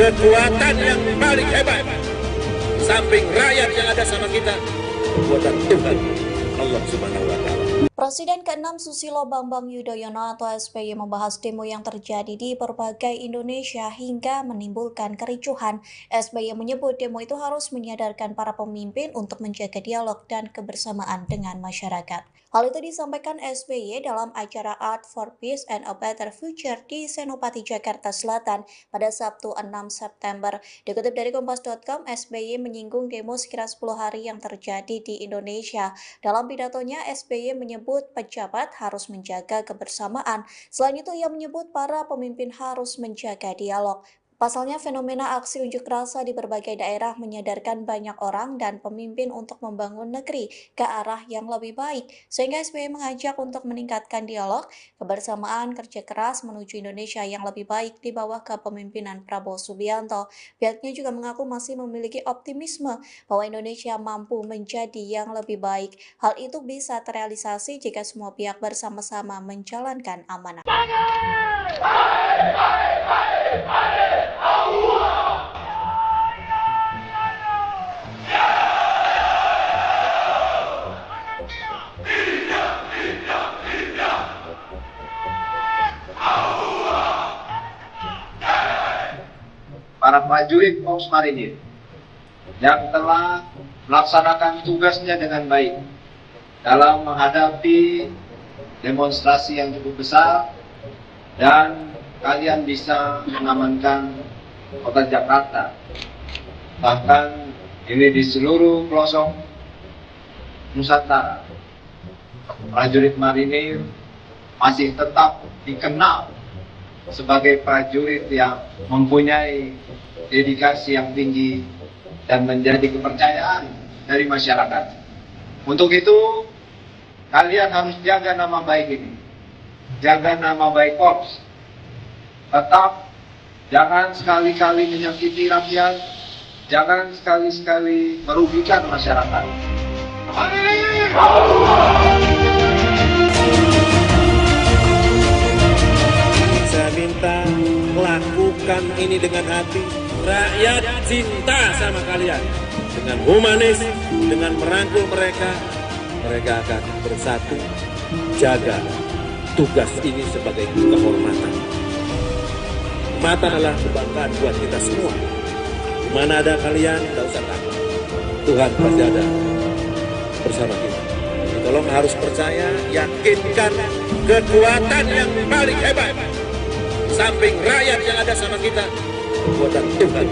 [SPEAKER 2] kekuatan yang paling hebat. Samping rakyat yang ada sama kita, kekuatan Tuhan, Allah Subhanahu wa Ta'ala.
[SPEAKER 3] Presiden ke-6 Susilo Bambang Yudhoyono atau SBY membahas demo yang terjadi di berbagai Indonesia hingga menimbulkan kericuhan. SBY menyebut demo itu harus menyadarkan para pemimpin untuk menjaga dialog dan kebersamaan dengan masyarakat. Hal itu disampaikan SBY dalam acara Art for Peace and a Better Future di Senopati, Jakarta Selatan pada Sabtu 6 September. Dikutip dari Kompas.com, SBY menyinggung demo sekira 10 hari yang terjadi di Indonesia. Dalam pidatonya, SBY menyebut pejabat harus menjaga kebersamaan. Selain itu, ia menyebut para pemimpin harus menjaga dialog. Pasalnya, fenomena aksi unjuk rasa di berbagai daerah menyadarkan banyak orang dan pemimpin untuk membangun negeri ke arah yang lebih baik. Sehingga SBY mengajak untuk meningkatkan dialog, kebersamaan, kerja keras menuju Indonesia yang lebih baik di bawah kepemimpinan Prabowo Subianto. Pihaknya juga mengaku masih memiliki optimisme bahwa Indonesia mampu menjadi yang lebih baik. Hal itu bisa terrealisasi jika semua pihak bersama-sama menjalankan amanah.
[SPEAKER 1] Para prajurit Korps Marinir yang telah melaksanakan tugasnya dengan baik dalam menghadapi demonstrasi yang cukup besar, dan kalian bisa mengamankan kota Jakarta. Bahkan ini di seluruh pelosok Nusantara, prajurit marinir masih tetap dikenal sebagai prajurit yang mempunyai dedikasi yang tinggi dan menjadi kepercayaan dari masyarakat. Untuk itu, kalian harus jaga nama baik ini, jaga nama baik Korps. Tetap jangan sekali-kali menyakiti rakyat, jangan sekali-kali merugikan masyarakat.
[SPEAKER 2] Saya minta lakukan ini dengan hati. Rakyat cinta sama kalian. Dengan humanis, dengan merangkul mereka, mereka akan bersatu. Jaga tugas ini sebagai kehormatan. Mata adalah kebanggaan buat kita semua. Mana ada kalian, tidak usah takut. Tuhan pasti ada bersama kita. Jadi tolong harus percaya, yakinkan kekuatan yang paling hebat. Samping rakyat yang ada sama kita, kekuatan Tuhan,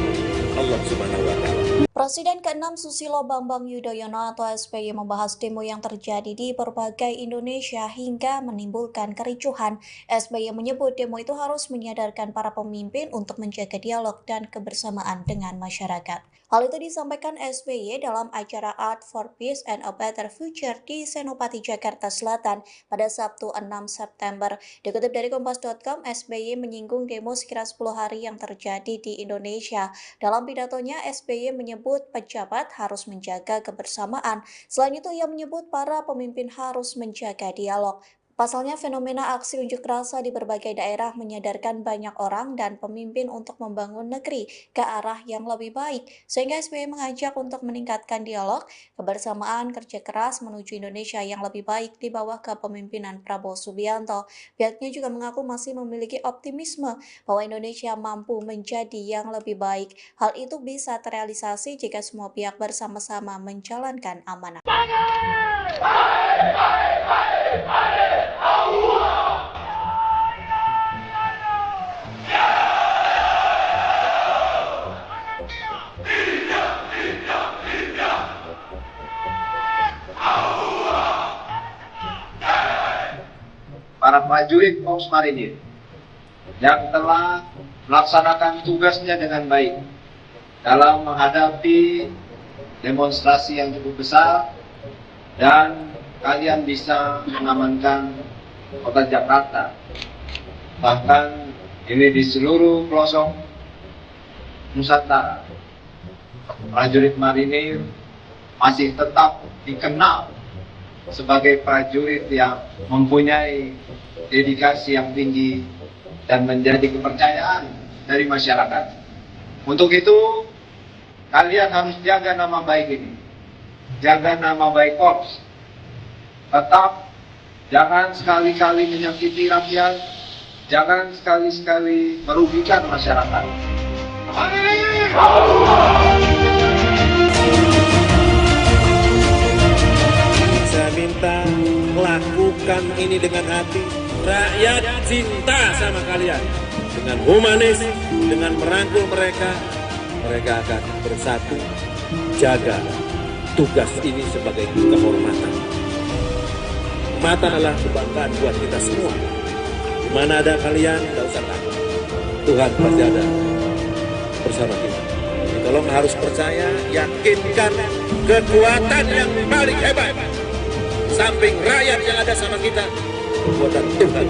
[SPEAKER 2] Allah Subhanahu wa Ta'ala.
[SPEAKER 3] Presiden ke-6 Susilo Bambang Yudhoyono atau SBY membahas demo yang terjadi di berbagai Indonesia hingga menimbulkan kericuhan. SBY menyebut demo itu harus menyadarkan para pemimpin untuk menjaga dialog dan kebersamaan dengan masyarakat. Hal itu disampaikan SBY dalam acara Art for Peace and a Better Future di Senopati, Jakarta Selatan pada Sabtu 6 September. Dikutip dari Kompas.com, SBY menyinggung demo sekira 10 hari yang terjadi di Indonesia. Dalam pidatonya, SBY menyebut pejabat harus menjaga kebersamaan. Selain itu, ia menyebut para pemimpin harus menjaga dialog. Pasalnya, fenomena aksi unjuk rasa di berbagai daerah menyadarkan banyak orang dan pemimpin untuk membangun negeri ke arah yang lebih baik. Sehingga SBY mengajak untuk meningkatkan dialog, kebersamaan, kerja keras menuju Indonesia yang lebih baik di bawah kepemimpinan Prabowo Subianto. Pihaknya juga mengaku masih memiliki optimisme bahwa Indonesia mampu menjadi yang lebih baik. Hal itu bisa terrealisasi jika semua pihak bersama-sama menjalankan amanah.
[SPEAKER 1] Para prajurit Korps Marinir yang telah melaksanakan tugasnya dengan baik dalam menghadapi demonstrasi yang cukup besar, dan kalian bisa mengamankan kota Jakarta. Bahkan ini di seluruh pelosok Nusantara, prajurit marinir masih tetap dikenal sebagai prajurit yang mempunyai dedikasi yang tinggi dan menjadi kepercayaan dari masyarakat. Untuk itu, kalian harus jaga nama baik ini. Jaga nama baik Korps. Tetap jangan sekali-kali menyakiti rakyat, jangan sekali-kali merugikan masyarakat.
[SPEAKER 2] Saya minta lakukan ini dengan hati. Rakyat cinta sama kalian. Dengan humanis, dengan merangkul mereka, mereka akan bersatu jaga tugas ini sebagai kehormatan. Kehormatan adalah kebanggaan buat kita semua. Di mana ada kalian, tidak usah takut. Tuhan pasti ada bersama kita. Jadi tolong harus percaya, yakinkan kekuatan yang paling hebat. Samping rakyat yang ada sama kita, kekuatan Tuhan,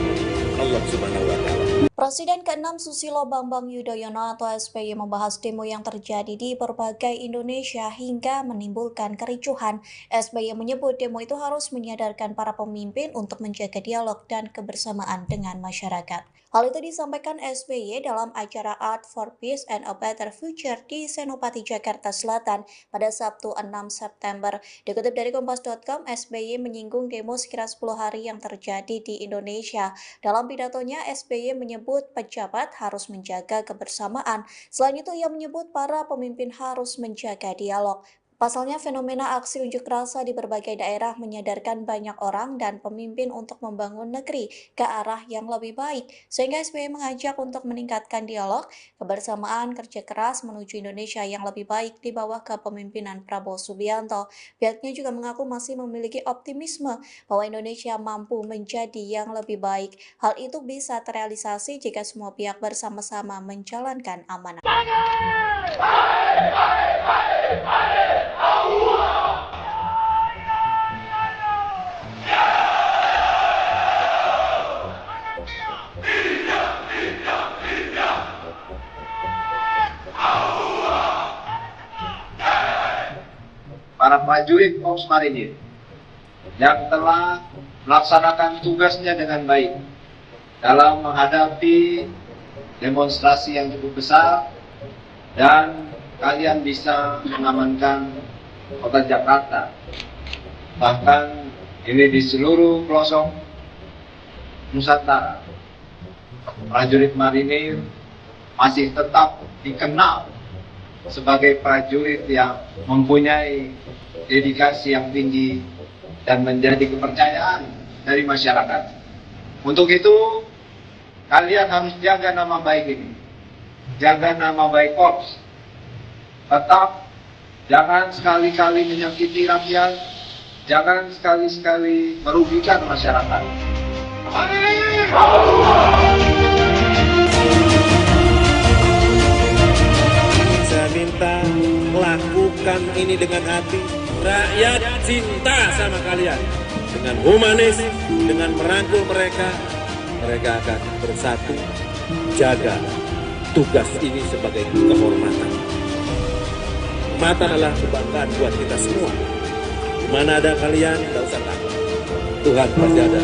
[SPEAKER 2] Allah Subhanahu wa Ta'ala.
[SPEAKER 3] Presiden ke-6 Susilo Bambang Yudhoyono atau SBY membahas demo yang terjadi di berbagai Indonesia hingga menimbulkan kericuhan. SBY menyebut demo itu harus menyadarkan para pemimpin untuk menjaga dialog dan kebersamaan dengan masyarakat. Hal itu disampaikan SBY dalam acara Art for Peace and a Better Future di Senopati, Jakarta Selatan pada Sabtu 6 September. Dikutip dari Kompas.com, SBY menyinggung demo sekira 10 hari yang terjadi di Indonesia. Dalam pidatonya, SBY menyebut pejabat harus menjaga kebersamaan. Selain itu, ia menyebut para pemimpin harus menjaga dialog. Pasalnya, fenomena aksi unjuk rasa di berbagai daerah menyadarkan banyak orang dan pemimpin untuk membangun negeri ke arah yang lebih baik. Sehingga SBY mengajak untuk meningkatkan dialog, kebersamaan, kerja keras menuju Indonesia yang lebih baik di bawah kepemimpinan Prabowo Subianto. Pihaknya juga mengaku masih memiliki optimisme bahwa Indonesia mampu menjadi yang lebih baik. Hal itu bisa terrealisasi jika semua pihak bersama-sama menjalankan amanah.
[SPEAKER 1] Para prajurit Korps Marinir yang telah melaksanakan tugasnya dengan baik dalam menghadapi demonstrasi yang cukup besar, dan kalian bisa mengamankan kota Jakarta. Bahkan ini di seluruh pelosok Nusantara, prajurit marinir masih tetap dikenal sebagai prajurit yang mempunyai dedikasi yang tinggi dan menjadi kepercayaan dari masyarakat. Untuk itu, kalian harus jaga nama baik ini. Jaga nama baik Korps. Tetap jangan sekali-kali menyakiti rakyat, jangan sekali-kali merugikan masyarakat.
[SPEAKER 2] Saya minta lakukan ini dengan hati. Rakyat cinta sama kalian. Dengan humanis, dengan merangkul mereka, mereka akan bersatu jaga tugas ini sebagai kehormatan. Kehormatan adalah kebanggaan buat kita semua. Di mana ada kalian, tidak usah takut. Tuhan pasti ada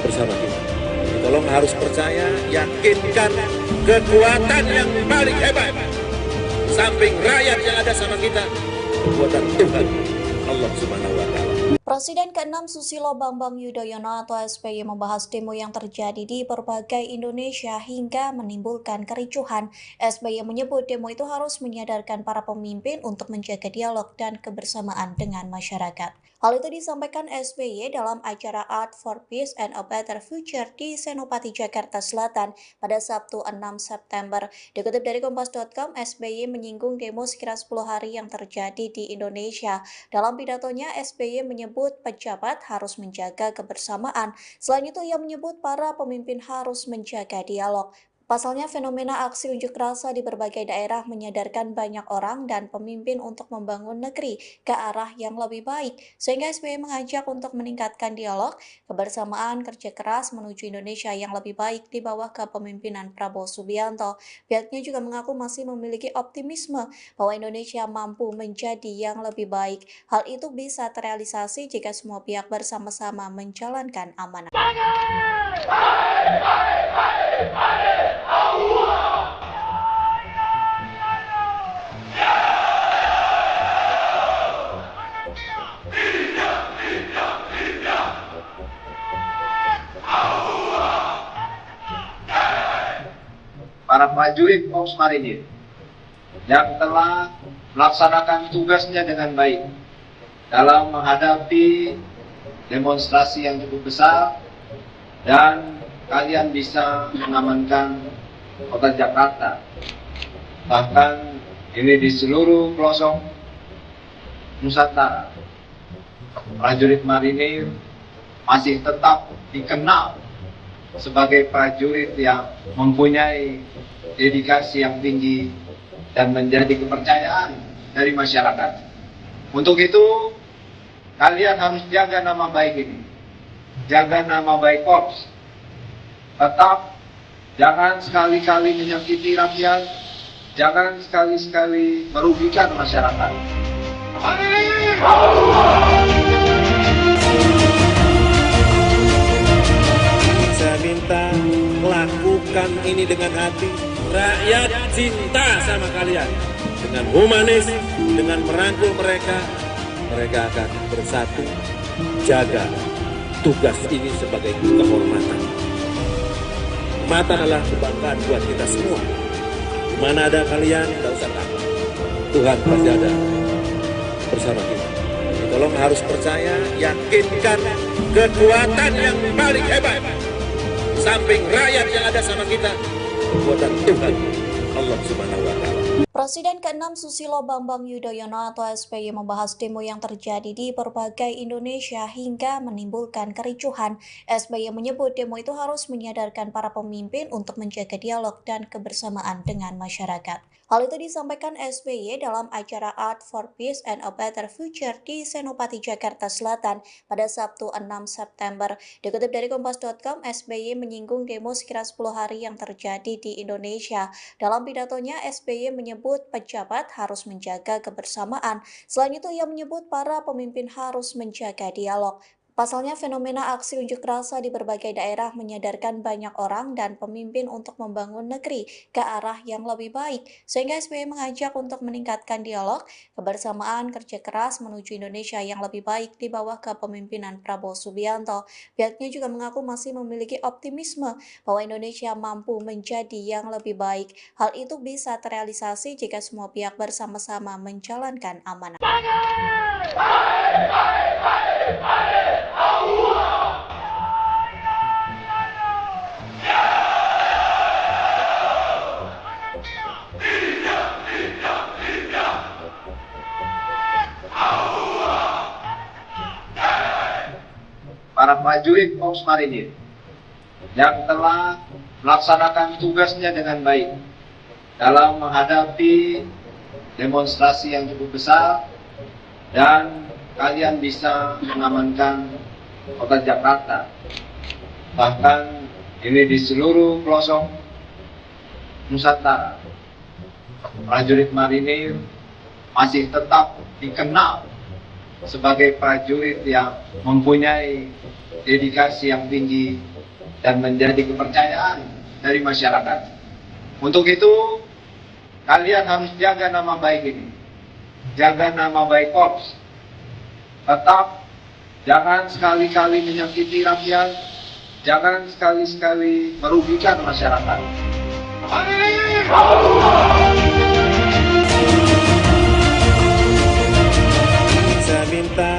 [SPEAKER 2] bersama kita. Jadi tolong harus percaya, yakinkan kekuatan yang paling hebat. Samping rakyat yang ada sama kita, kekuatan Tuhan, Allah Subhanahu wa Ta'ala.
[SPEAKER 3] Presiden ke-6 Susilo Bambang Yudhoyono atau SBY membahas demo yang terjadi di berbagai Indonesia hingga menimbulkan kericuhan. SBY menyebut demo itu harus menyadarkan para pemimpin untuk menjaga dialog dan kebersamaan dengan masyarakat. Hal itu disampaikan SBY dalam acara Art for Peace and a Better Future di Senopati, Jakarta Selatan pada Sabtu 6 September. Dikutip dari Kompas.com, SBY menyinggung demo sekira 10 hari yang terjadi di Indonesia. Dalam pidatonya, SBY menyebut pejabat harus menjaga kebersamaan. Selain itu, ia menyebut para pemimpin harus menjaga dialog. Pasalnya, fenomena aksi unjuk rasa di berbagai daerah menyadarkan banyak orang dan pemimpin untuk membangun negeri ke arah yang lebih baik, sehingga SBY mengajak untuk meningkatkan dialog, kebersamaan, kerja keras menuju Indonesia yang lebih baik di bawah kepemimpinan Prabowo Subianto. Pihaknya juga mengaku masih memiliki optimisme bahwa Indonesia mampu menjadi yang lebih baik. Hal itu bisa terrealisasi jika semua pihak bersama-sama menjalankan amanah.
[SPEAKER 1] Para prajurit Korps Marinir yang telah melaksanakan tugasnya dengan baik dalam menghadapi demonstrasi yang cukup besar, dan kalian bisa mengamankan kota Jakarta. Bahkan ini di seluruh pelosok Nusantara, prajurit marinir masih tetap dikenal sebagai prajurit yang mempunyai dedikasi yang tinggi dan menjadi kepercayaan dari masyarakat. Untuk itu, kalian harus jaga nama baik ini, jaga nama baik Korps. Tetap jangan sekali-kali menyakiti rakyat, jangan sekali-sekali merugikan masyarakat.
[SPEAKER 2] Saya minta lakukan ini dengan hati. Rakyat cinta sama kalian. Dengan humanis, dengan merangkul mereka, mereka akan bersatu. Jaga tugas ini sebagai kehormatan. Mata adalah kebanggaan buat kita semua. Mana ada kalian, tidak usah takut. Tuhan pasti ada bersama kita. Jadi tolong harus percaya, yakinkan kekuatan yang paling hebat. Samping rakyat yang ada sama kita, kekuatan Tuhan, Allah Subhanahu wa Ta'ala.
[SPEAKER 3] Presiden ke-6 Susilo Bambang Yudhoyono atau SBY membahas demo yang terjadi di berbagai Indonesia hingga menimbulkan kericuhan. SBY menyebut demo itu harus menyadarkan para pemimpin untuk menjaga dialog dan kebersamaan dengan masyarakat. Hal itu disampaikan SBY dalam acara Art for Peace and a Better Future di Senopati, Jakarta Selatan pada Sabtu 6 September. Dikutip dari Kompas.com, SBY menyinggung demo sekira 10 hari yang terjadi di Indonesia. Dalam pidatonya, SBY menyebut pejabat harus menjaga kebersamaan. Selain itu, ia menyebut para pemimpin harus menjaga dialog. Pasalnya, fenomena aksi unjuk rasa di berbagai daerah menyadarkan banyak orang dan pemimpin untuk membangun negeri ke arah yang lebih baik, sehingga SBY mengajak untuk meningkatkan dialog, kebersamaan, kerja keras menuju Indonesia yang lebih baik di bawah kepemimpinan Prabowo Subianto. Pihaknya juga mengaku masih memiliki optimisme bahwa Indonesia mampu menjadi yang lebih baik. Hal itu bisa terrealisasi jika semua pihak bersama-sama menjalankan amanah.
[SPEAKER 1] Para prajurit Korps Marinir yang telah melaksanakan tugasnya dengan baik dalam menghadapi demonstrasi yang cukup besar, dan kalian bisa mengamankan kota Jakarta. Bahkan ini di seluruh pelosok Nusantara, prajurit marinir masih tetap dikenal sebagai prajurit yang mempunyai dedikasi yang tinggi dan menjadi kepercayaan dari masyarakat. Untuk itu, kalian harus jaga nama baik ini, jaga nama baik Korps. Tetap jangan sekali-kali menyakiti rakyat, jangan sekali-sekali merugikan masyarakat.
[SPEAKER 2] Saya minta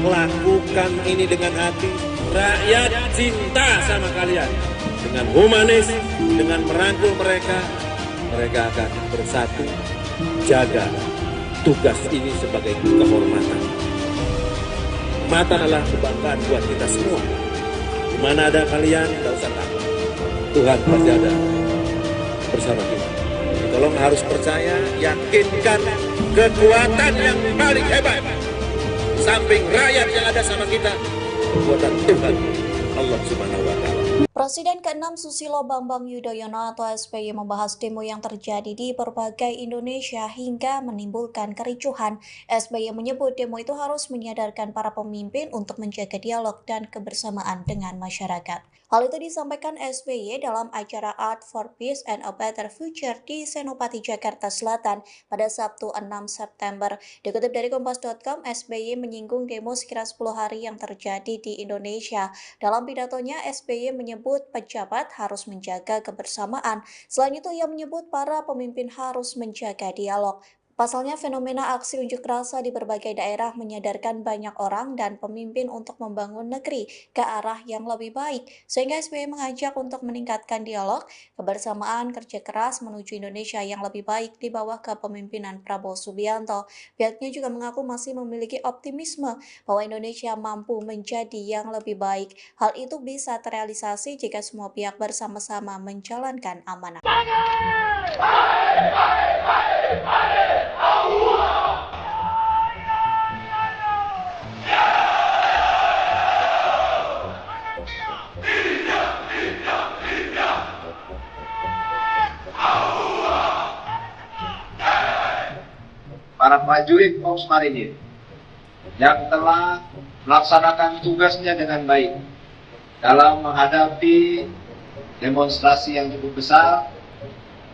[SPEAKER 2] lakukan ini dengan hati. Rakyat cinta sama kalian. Dengan humanis, dengan merangkul mereka, mereka akan bersatu. Jaga tugas ini sebagai kehormatan. Mata adalah kebanggaan buat kita semua. Di mana ada kalian, tidak usah takut. Tuhan pasti ada bersama kita. Tolong harus percaya, yakinkan kekuatan yang paling hebat. Samping rakyat yang ada sama kita, kekuatan Tuhan, Allah Subhanahu wa Ta'ala.
[SPEAKER 3] Presiden ke-6 Susilo Bambang Yudhoyono atau SBY membahas demo yang terjadi di berbagai Indonesia hingga menimbulkan kericuhan. SBY menyebut demo itu harus menyadarkan para pemimpin untuk menjaga dialog dan kebersamaan dengan masyarakat. Hal itu disampaikan SBY dalam acara Art for Peace and a Better Future di Senopati, Jakarta Selatan pada Sabtu 6 September. Dikutip dari Kompas.com, SBY menyinggung demo sekira 10 hari yang terjadi di Indonesia. Dalam pidatonya, SBY menyebut pejabat harus menjaga kebersamaan. Selain itu, ia menyebut para pemimpin harus menjaga dialog. Pasalnya, fenomena aksi unjuk rasa di berbagai daerah menyadarkan banyak orang dan pemimpin untuk membangun negeri ke arah yang lebih baik. Sehingga SBY mengajak untuk meningkatkan dialog, kebersamaan, kerja keras menuju Indonesia yang lebih baik di bawah kepemimpinan Prabowo Subianto. Pihaknya juga mengaku masih memiliki optimisme bahwa Indonesia mampu menjadi yang lebih baik. Hal itu bisa terrealisasi jika semua pihak bersama-sama menjalankan amanah.
[SPEAKER 1] Para prajurit Korps Marinir yang telah melaksanakan tugasnya dengan baik dalam menghadapi demonstrasi yang cukup besar,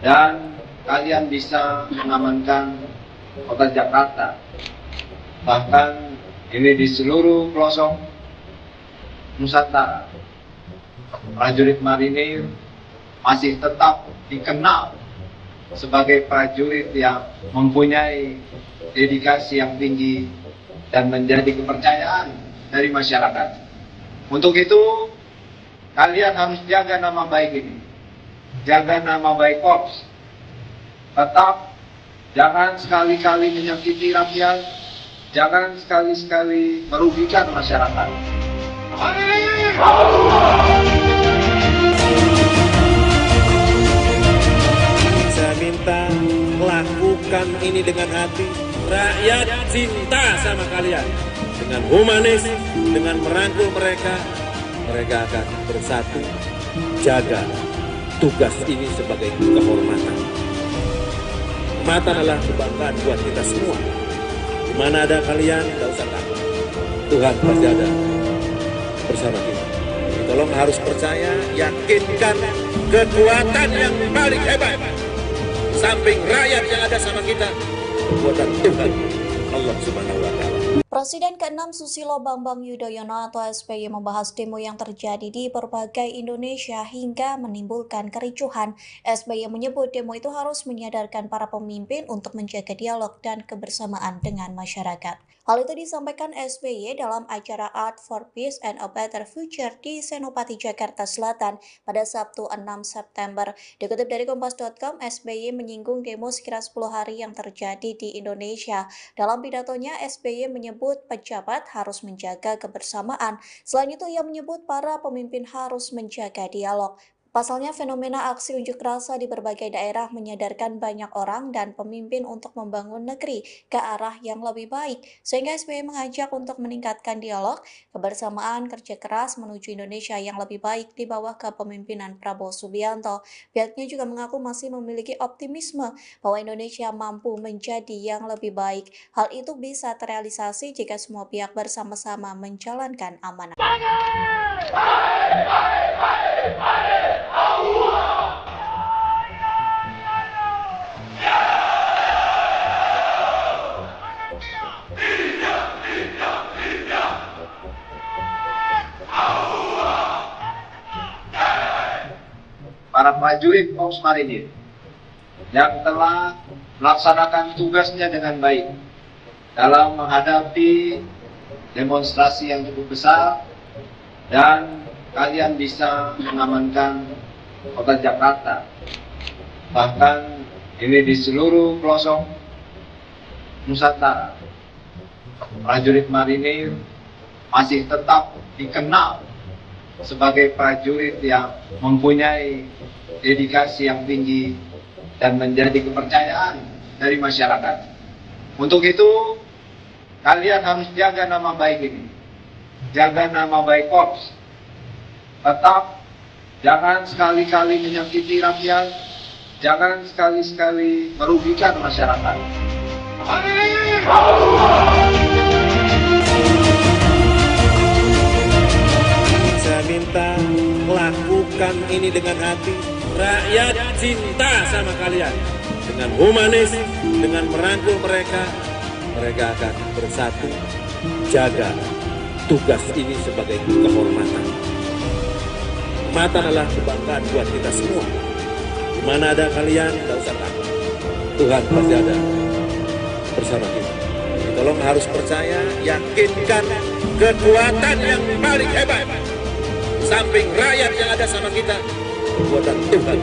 [SPEAKER 1] dan kalian bisa mengamankan kota Jakarta. Bahkan ini di seluruh pelosok Nusantara, prajurit marinir masih tetap dikenal sebagai prajurit yang mempunyai dedikasi yang tinggi dan menjadi kepercayaan dari masyarakat. Untuk itu, kalian harus jaga nama baik ini, jaga nama baik Korps. Tetap jangan sekali-kali menyakiti rakyat, jangan sekali-sekali merugikan masyarakat.
[SPEAKER 2] Saya minta lakukan ini dengan hati. Rakyat cinta sama kalian. Dengan humanis, dengan merangkul mereka, mereka akan bersatu. Jaga tugas ini sebagai kehormatan. Kehormatan adalah kebanggaan buat kita semua. Di mana ada kalian, tidak usah takut. Tuhan pasti ada bersama kita. Tolong harus percaya, yakinkan kekuatan yang paling hebat. Samping rakyat yang ada sama kita, kekuatan Tuhan, Allah Subhanahu wa Ta'ala.
[SPEAKER 3] Presiden ke-6 Susilo Bambang Yudhoyono atau SBY membahas demo yang terjadi di berbagai Indonesia hingga menimbulkan kericuhan. SBY menyebut demo itu harus menyadarkan para pemimpin untuk menjaga dialog dan kebersamaan dengan masyarakat. Hal itu disampaikan SBY dalam acara Art for Peace and a Better Future di Senopati, Jakarta Selatan pada Sabtu 6 September. Dikutip dari Kompas.com, SBY menyinggung demo sekira 10 hari yang terjadi di Indonesia. Dalam pidatonya, SBY menyebut pejabat harus menjaga kebersamaan. Selain itu, ia menyebut para pemimpin harus menjaga dialog. Pasalnya, fenomena aksi unjuk rasa di berbagai daerah menyadarkan banyak orang dan pemimpin untuk membangun negeri ke arah yang lebih baik. Sehingga SBY mengajak untuk meningkatkan dialog, kebersamaan, kerja keras menuju Indonesia yang lebih baik di bawah kepemimpinan Prabowo Subianto. Pihaknya juga mengaku masih memiliki optimisme bahwa Indonesia mampu menjadi yang lebih baik. Hal itu bisa terrealisasi jika semua pihak bersama-sama menjalankan amanah.
[SPEAKER 1] Para prajurit Korps Marinir yang telah melaksanakan tugasnya dengan baik dalam menghadapi demonstrasi yang cukup besar, dan kalian bisa mengamankan kota Jakarta. Bahkan ini di seluruh pelosok Nusantara, prajurit marinir masih tetap dikenal sebagai prajurit yang mempunyai dedikasi yang tinggi dan menjadi kepercayaan dari masyarakat. Untuk itu, kalian harus jaga nama baik ini, jaga nama baik Korps. Tetap jangan sekali-kali menyakiti rakyat, jangan sekali-sekali merugikan masyarakat.
[SPEAKER 2] Saya minta lakukan ini dengan hati. Rakyat cinta sama kalian. Dengan humanis, dengan merangkul mereka, mereka akan bersatu jaga tugas ini sebagai kehormatan. Mata adalah kebanggaan buat kita semua. Di mana ada kalian, tidak usah takut. Tuhan pasti ada bersama kita. Tolong harus percaya, yakinkan kekuatan yang paling hebat. Samping rakyat yang ada sama kita, kekuatan Tuhan,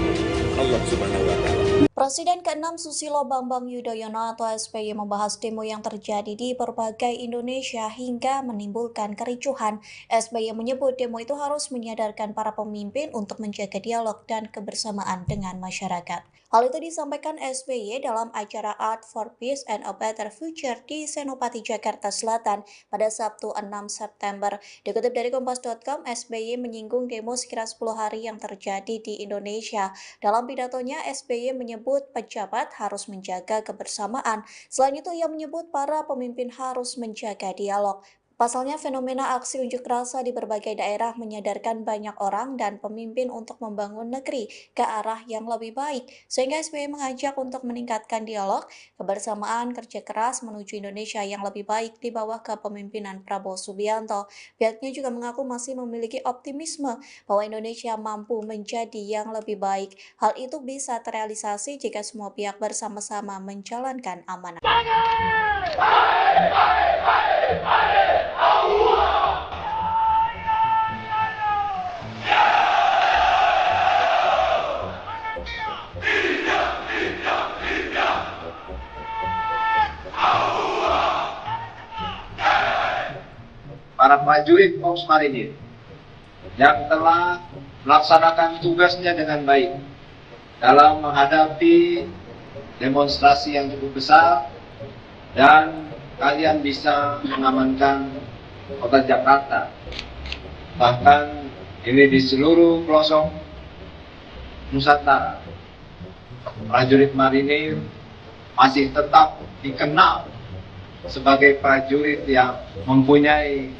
[SPEAKER 2] Allah Subhanahu wa Ta'ala.
[SPEAKER 3] Presiden ke-6 Susilo Bambang Yudhoyono atau SBY membahas demo yang terjadi di berbagai Indonesia hingga menimbulkan kericuhan. SBY menyebut demo itu harus menyadarkan para pemimpin untuk menjaga dialog dan kebersamaan dengan masyarakat. Hal itu disampaikan SBY dalam acara Art for Peace and a Better Future di Senopati, Jakarta Selatan pada Sabtu 6 September. Dikutip dari Kompas.com, SBY menyinggung demo sekira 10 hari yang terjadi di Indonesia. Dalam pidatonya, SBY menyebut pejabat harus menjaga kebersamaan. Selain itu, ia menyebut para pemimpin harus menjaga dialog. Pasalnya, fenomena aksi unjuk rasa di berbagai daerah menyadarkan banyak orang dan pemimpin untuk membangun negeri ke arah yang lebih baik. Sehingga SBY mengajak untuk meningkatkan dialog, kebersamaan, kerja keras menuju Indonesia yang lebih baik di bawah kepemimpinan Prabowo Subianto. Pihaknya juga mengaku masih memiliki optimisme bahwa Indonesia mampu menjadi yang lebih baik. Hal itu bisa terrealisasi jika semua pihak bersama-sama menjalankan amanah.
[SPEAKER 1] Para prajurit Korps Marinir yang telah melaksanakan tugasnya dengan baik dalam menghadapi demonstrasi yang cukup besar, dan kalian bisa mengamankan kota Jakarta. Bahkan ini di seluruh pelosok Nusantara, prajurit marinir masih tetap dikenal sebagai prajurit yang mempunyai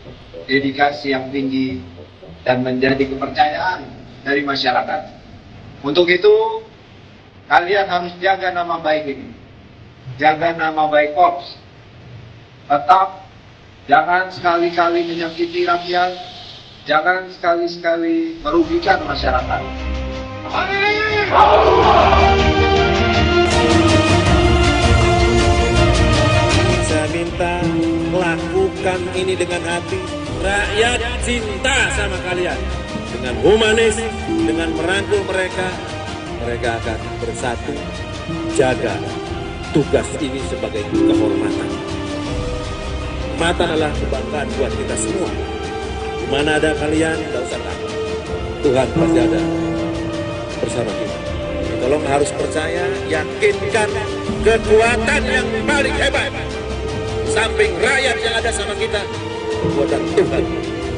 [SPEAKER 1] dedikasi yang tinggi dan menjadi kepercayaan dari masyarakat. Untuk itu, kalian harus jaga nama baik ini, jaga nama baik Korps. Tetap jangan sekali-kali menyakiti rakyat, jangan sekali-sekali merugikan masyarakat.
[SPEAKER 2] Saya minta lakukan ini dengan hati. Rakyat cinta sama kalian. Dengan humanis, dengan merangkul mereka, mereka akan bersatu jaga tugas ini sebagai kehormatan. Mata adalah kebanggaan buat kita semua. Di mana ada kalian, tidak usah takut. Tuhan pasti ada bersama kita. Tolong harus percaya, yakinkan kekuatan yang paling hebat. Samping rakyat yang ada sama kita, kekuatan Tuhan,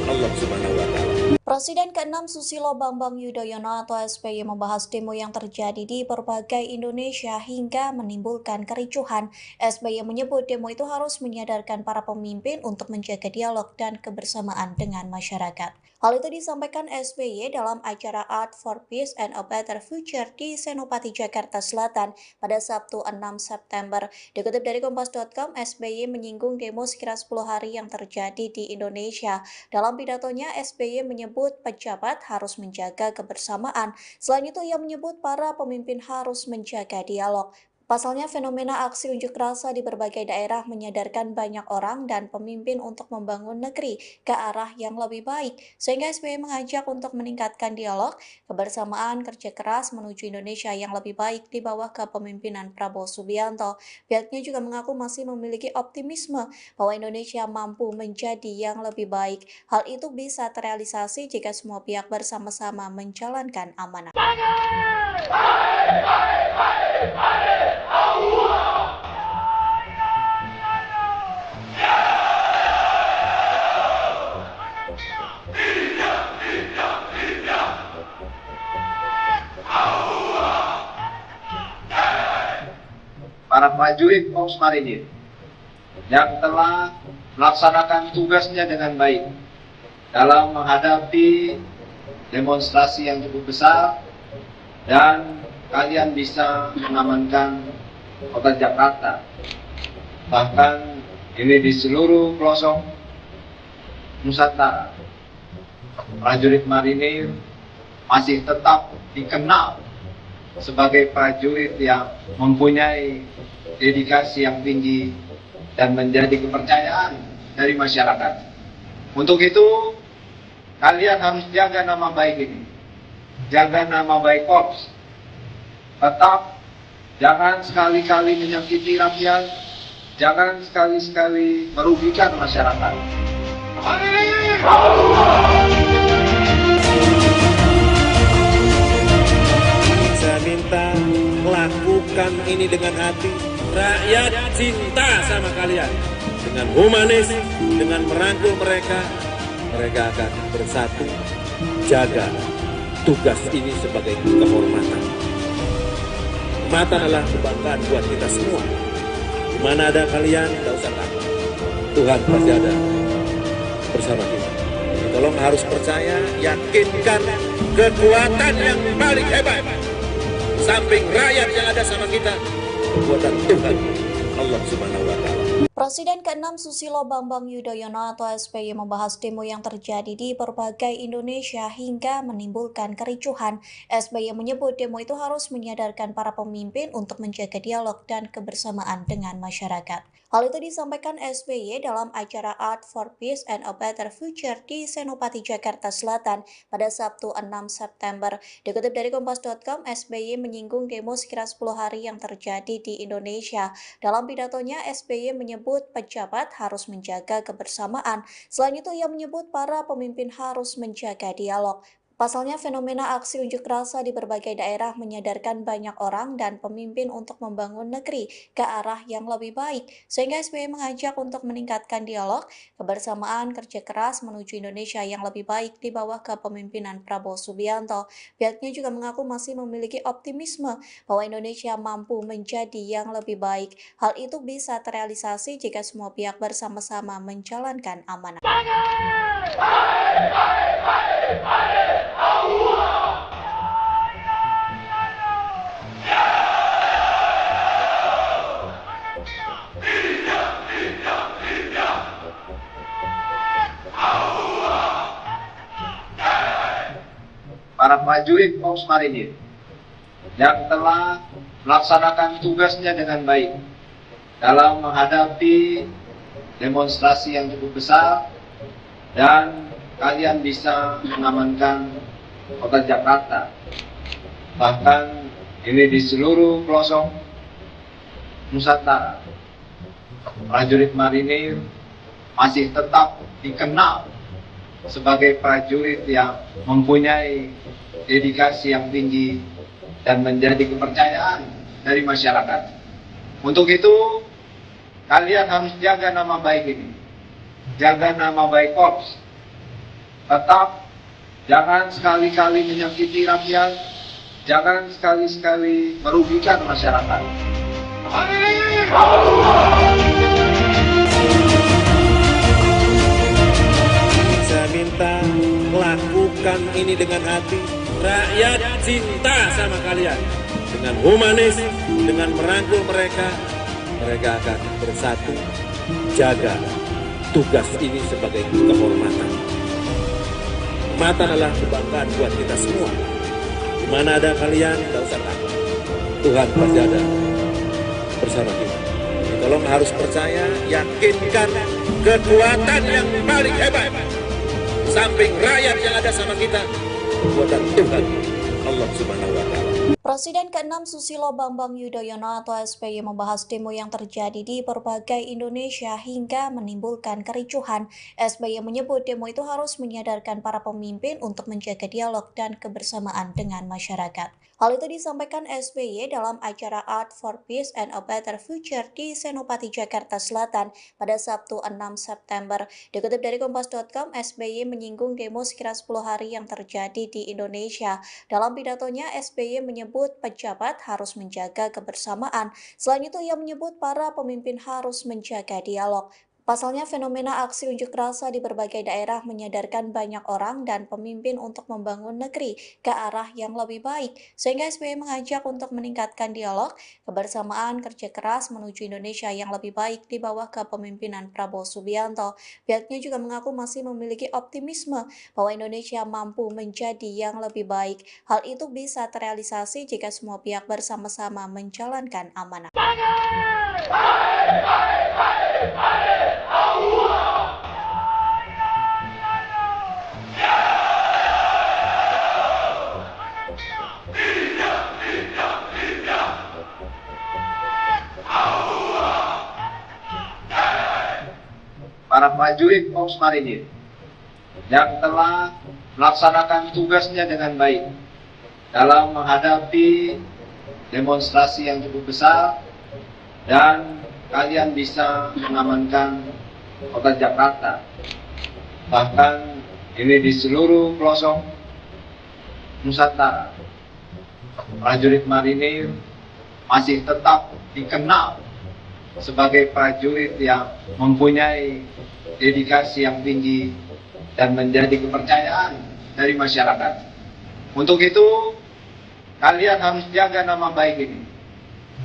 [SPEAKER 2] Allah Subhanahu wa Ta'ala.
[SPEAKER 3] Presiden ke-6 Susilo Bambang Yudhoyono atau SBY membahas demo yang terjadi di berbagai Indonesia hingga menimbulkan kericuhan. SBY menyebut demo itu harus menyadarkan para pemimpin untuk menjaga dialog dan kebersamaan dengan masyarakat. Hal itu disampaikan SBY dalam acara Art for Peace and a Better Future di Senopati, Jakarta Selatan pada Sabtu 6 September. Dikutip dari Kompas.com, SBY menyinggung demo sekira 10 hari yang terjadi di Indonesia. Dalam pidatonya, SBY menyebut pejabat harus menjaga kebersamaan. Selain itu, ia menyebut para pemimpin harus menjaga dialog. Pasalnya, fenomena aksi unjuk rasa di berbagai daerah menyadarkan banyak orang dan pemimpin untuk membangun negeri ke arah yang lebih baik, sehingga SBY mengajak untuk meningkatkan dialog, kebersamaan, kerja keras menuju Indonesia yang lebih baik di bawah kepemimpinan Prabowo Subianto. Pihaknya juga mengaku masih memiliki optimisme bahwa Indonesia mampu menjadi yang lebih baik. Hal itu bisa terrealisasi jika semua pihak bersama-sama menjalankan amanah.
[SPEAKER 1] Para prajurit Korps Marinir yang telah melaksanakan tugasnya dengan baik dalam menghadapi demonstrasi yang cukup besar, dan kalian bisa mengamankan kota Jakarta. Bahkan ini di seluruh pelosok Nusantara, prajurit marinir masih tetap dikenal sebagai prajurit yang mempunyai dedikasi yang tinggi dan menjadi kepercayaan dari masyarakat. Untuk itu, kalian harus jaga nama baik ini, jaga nama baik Korps. Tetap jangan sekali-kali menyakiti rakyat, jangan sekali-kali merugikan masyarakat.
[SPEAKER 2] Saya minta lakukan ini dengan hati. Rakyat cinta sama kalian. Dengan humanis, dengan merangkul mereka, mereka akan bersatu. Jaga tugas ini sebagai kehormatan. Kehormatan adalah kebanggaan buat kita semua. Di mana ada kalian, tidak usah takut. Tuhan pasti ada bersama kita. Jadi tolong harus percaya, yakinkan kekuatan yang paling hebat. Samping rakyat yang ada sama kita, kekuatan Tuhan, Allah Subhanahu wa Ta'ala.
[SPEAKER 3] Presiden ke-6 Susilo Bambang Yudhoyono atau SBY membahas demo yang terjadi di berbagai Indonesia hingga menimbulkan kericuhan. SBY menyebut demo itu harus menyadarkan para pemimpin untuk menjaga dialog dan kebersamaan dengan masyarakat. Hal itu disampaikan SBY dalam acara Art for Peace and a Better Future di Senopati, Jakarta Selatan pada Sabtu 6 September. Dikutip dari Kompas.com, SBY menyinggung demo sekira 10 hari yang terjadi di Indonesia. Dalam pidatonya, SBY menyebut pejabat harus menjaga kebersamaan. Selain itu, ia menyebut para pemimpin harus menjaga dialog. Pasalnya, fenomena aksi unjuk rasa di berbagai daerah menyadarkan banyak orang dan pemimpin untuk membangun negeri ke arah yang lebih baik, sehingga SBY mengajak untuk meningkatkan dialog, kebersamaan, kerja keras menuju Indonesia yang lebih baik di bawah kepemimpinan Prabowo Subianto. Pihaknya juga mengaku masih memiliki optimisme bahwa Indonesia mampu menjadi yang lebih baik. Hal itu bisa terrealisasi jika semua pihak bersama-sama menjalankan amanah.
[SPEAKER 1] Para prajurit Korps Marinir yang telah melaksanakan tugasnya dengan baik dalam menghadapi demonstrasi yang cukup besar, dan kalian bisa mengamankan kota Jakarta. Bahkan ini di seluruh pelosok Nusantara, prajurit marinir masih tetap dikenal sebagai prajurit yang mempunyai dedikasi yang tinggi dan menjadi kepercayaan dari masyarakat. Untuk itu, kalian harus jaga nama baik ini, jaga nama baik Korps. Tetap jangan sekali-kali menyakiti rakyat, jangan sekali-kali merugikan masyarakat.
[SPEAKER 2] Saya minta lakukan ini dengan hati. Rakyat cinta sama kalian. Dengan humanis, dengan merangkul mereka, mereka akan bersatu. Jaga tugas ini sebagai kehormatan. Kehormatan adalah kebanggaan buat kita semua. Di mana ada kalian, tidak usah takut. Tuhan pasti ada bersama kita. Tolong harus percaya, yakinkan kekuatan yang paling hebat. Samping rakyat yang ada sama kita, kekuatan Tuhan, Allah Subhanahu wa Ta'ala.
[SPEAKER 3] Presiden ke-6 Susilo Bambang Yudhoyono atau SBY membahas demo yang terjadi di berbagai Indonesia hingga menimbulkan kericuhan. SBY menyebut demo itu harus menyadarkan para pemimpin untuk menjaga dialog dan kebersamaan dengan masyarakat. Hal itu disampaikan SBY dalam acara Art for Peace and a Better Future di Senopati, Jakarta Selatan pada Sabtu 6 September. Dikutip dari Kompas.com, SBY menyinggung demo sekira 10 hari yang terjadi di Indonesia. Dalam pidatonya, SBY menyebut pejabat harus menjaga kebersamaan. Selain itu, ia menyebut para pemimpin harus menjaga dialog. Pasalnya, fenomena aksi unjuk rasa di berbagai daerah menyadarkan banyak orang dan pemimpin untuk membangun negeri ke arah yang lebih baik. Sehingga SBY mengajak untuk meningkatkan dialog, kebersamaan, kerja keras menuju Indonesia yang lebih baik di bawah kepemimpinan Prabowo Subianto. Pihaknya juga mengaku masih memiliki optimisme bahwa Indonesia mampu menjadi yang lebih baik. Hal itu bisa terrealisasi jika semua pihak bersama-sama menjalankan amanah.
[SPEAKER 1] Para prajurit Korps Marinir yang telah melaksanakan tugasnya dengan baik dalam menghadapi demonstrasi yang cukup besar, dan kalian bisa mengamankan kota Jakarta. Bahkan ini di seluruh pelosok Nusantara, prajurit marinir masih tetap dikenal sebagai prajurit yang mempunyai dedikasi yang tinggi dan menjadi kepercayaan dari masyarakat. Untuk itu, kalian harus jaga nama baik ini,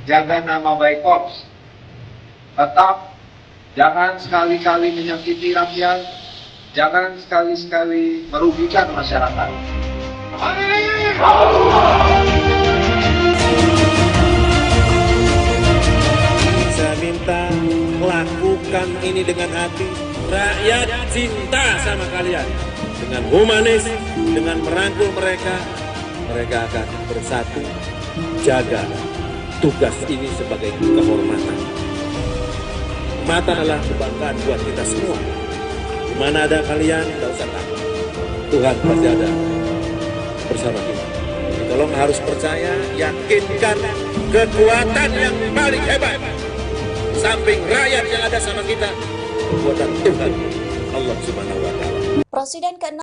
[SPEAKER 1] jaga nama baik Korps. Tetap jangan sekali-kali menyakiti rakyat, jangan sekali-kali merugikan masyarakat.
[SPEAKER 2] Saya minta lakukan ini dengan hati. Rakyat cinta sama kalian. Dengan humanis, dengan merangkul mereka, mereka akan bersatu. Jaga tugas ini sebagai kehormatan. Kehormatan adalah kebanggaan buat kita semua. Di mana ada kalian, tidak usah takut. Tuhan pasti ada bersama kita. Tolong harus percaya, yakinkan kekuatan yang paling hebat. Samping rakyat yang ada sama kita, kekuatan Tuhan, Allah Subhanahu wa Ta'ala.
[SPEAKER 3] Presiden ke-6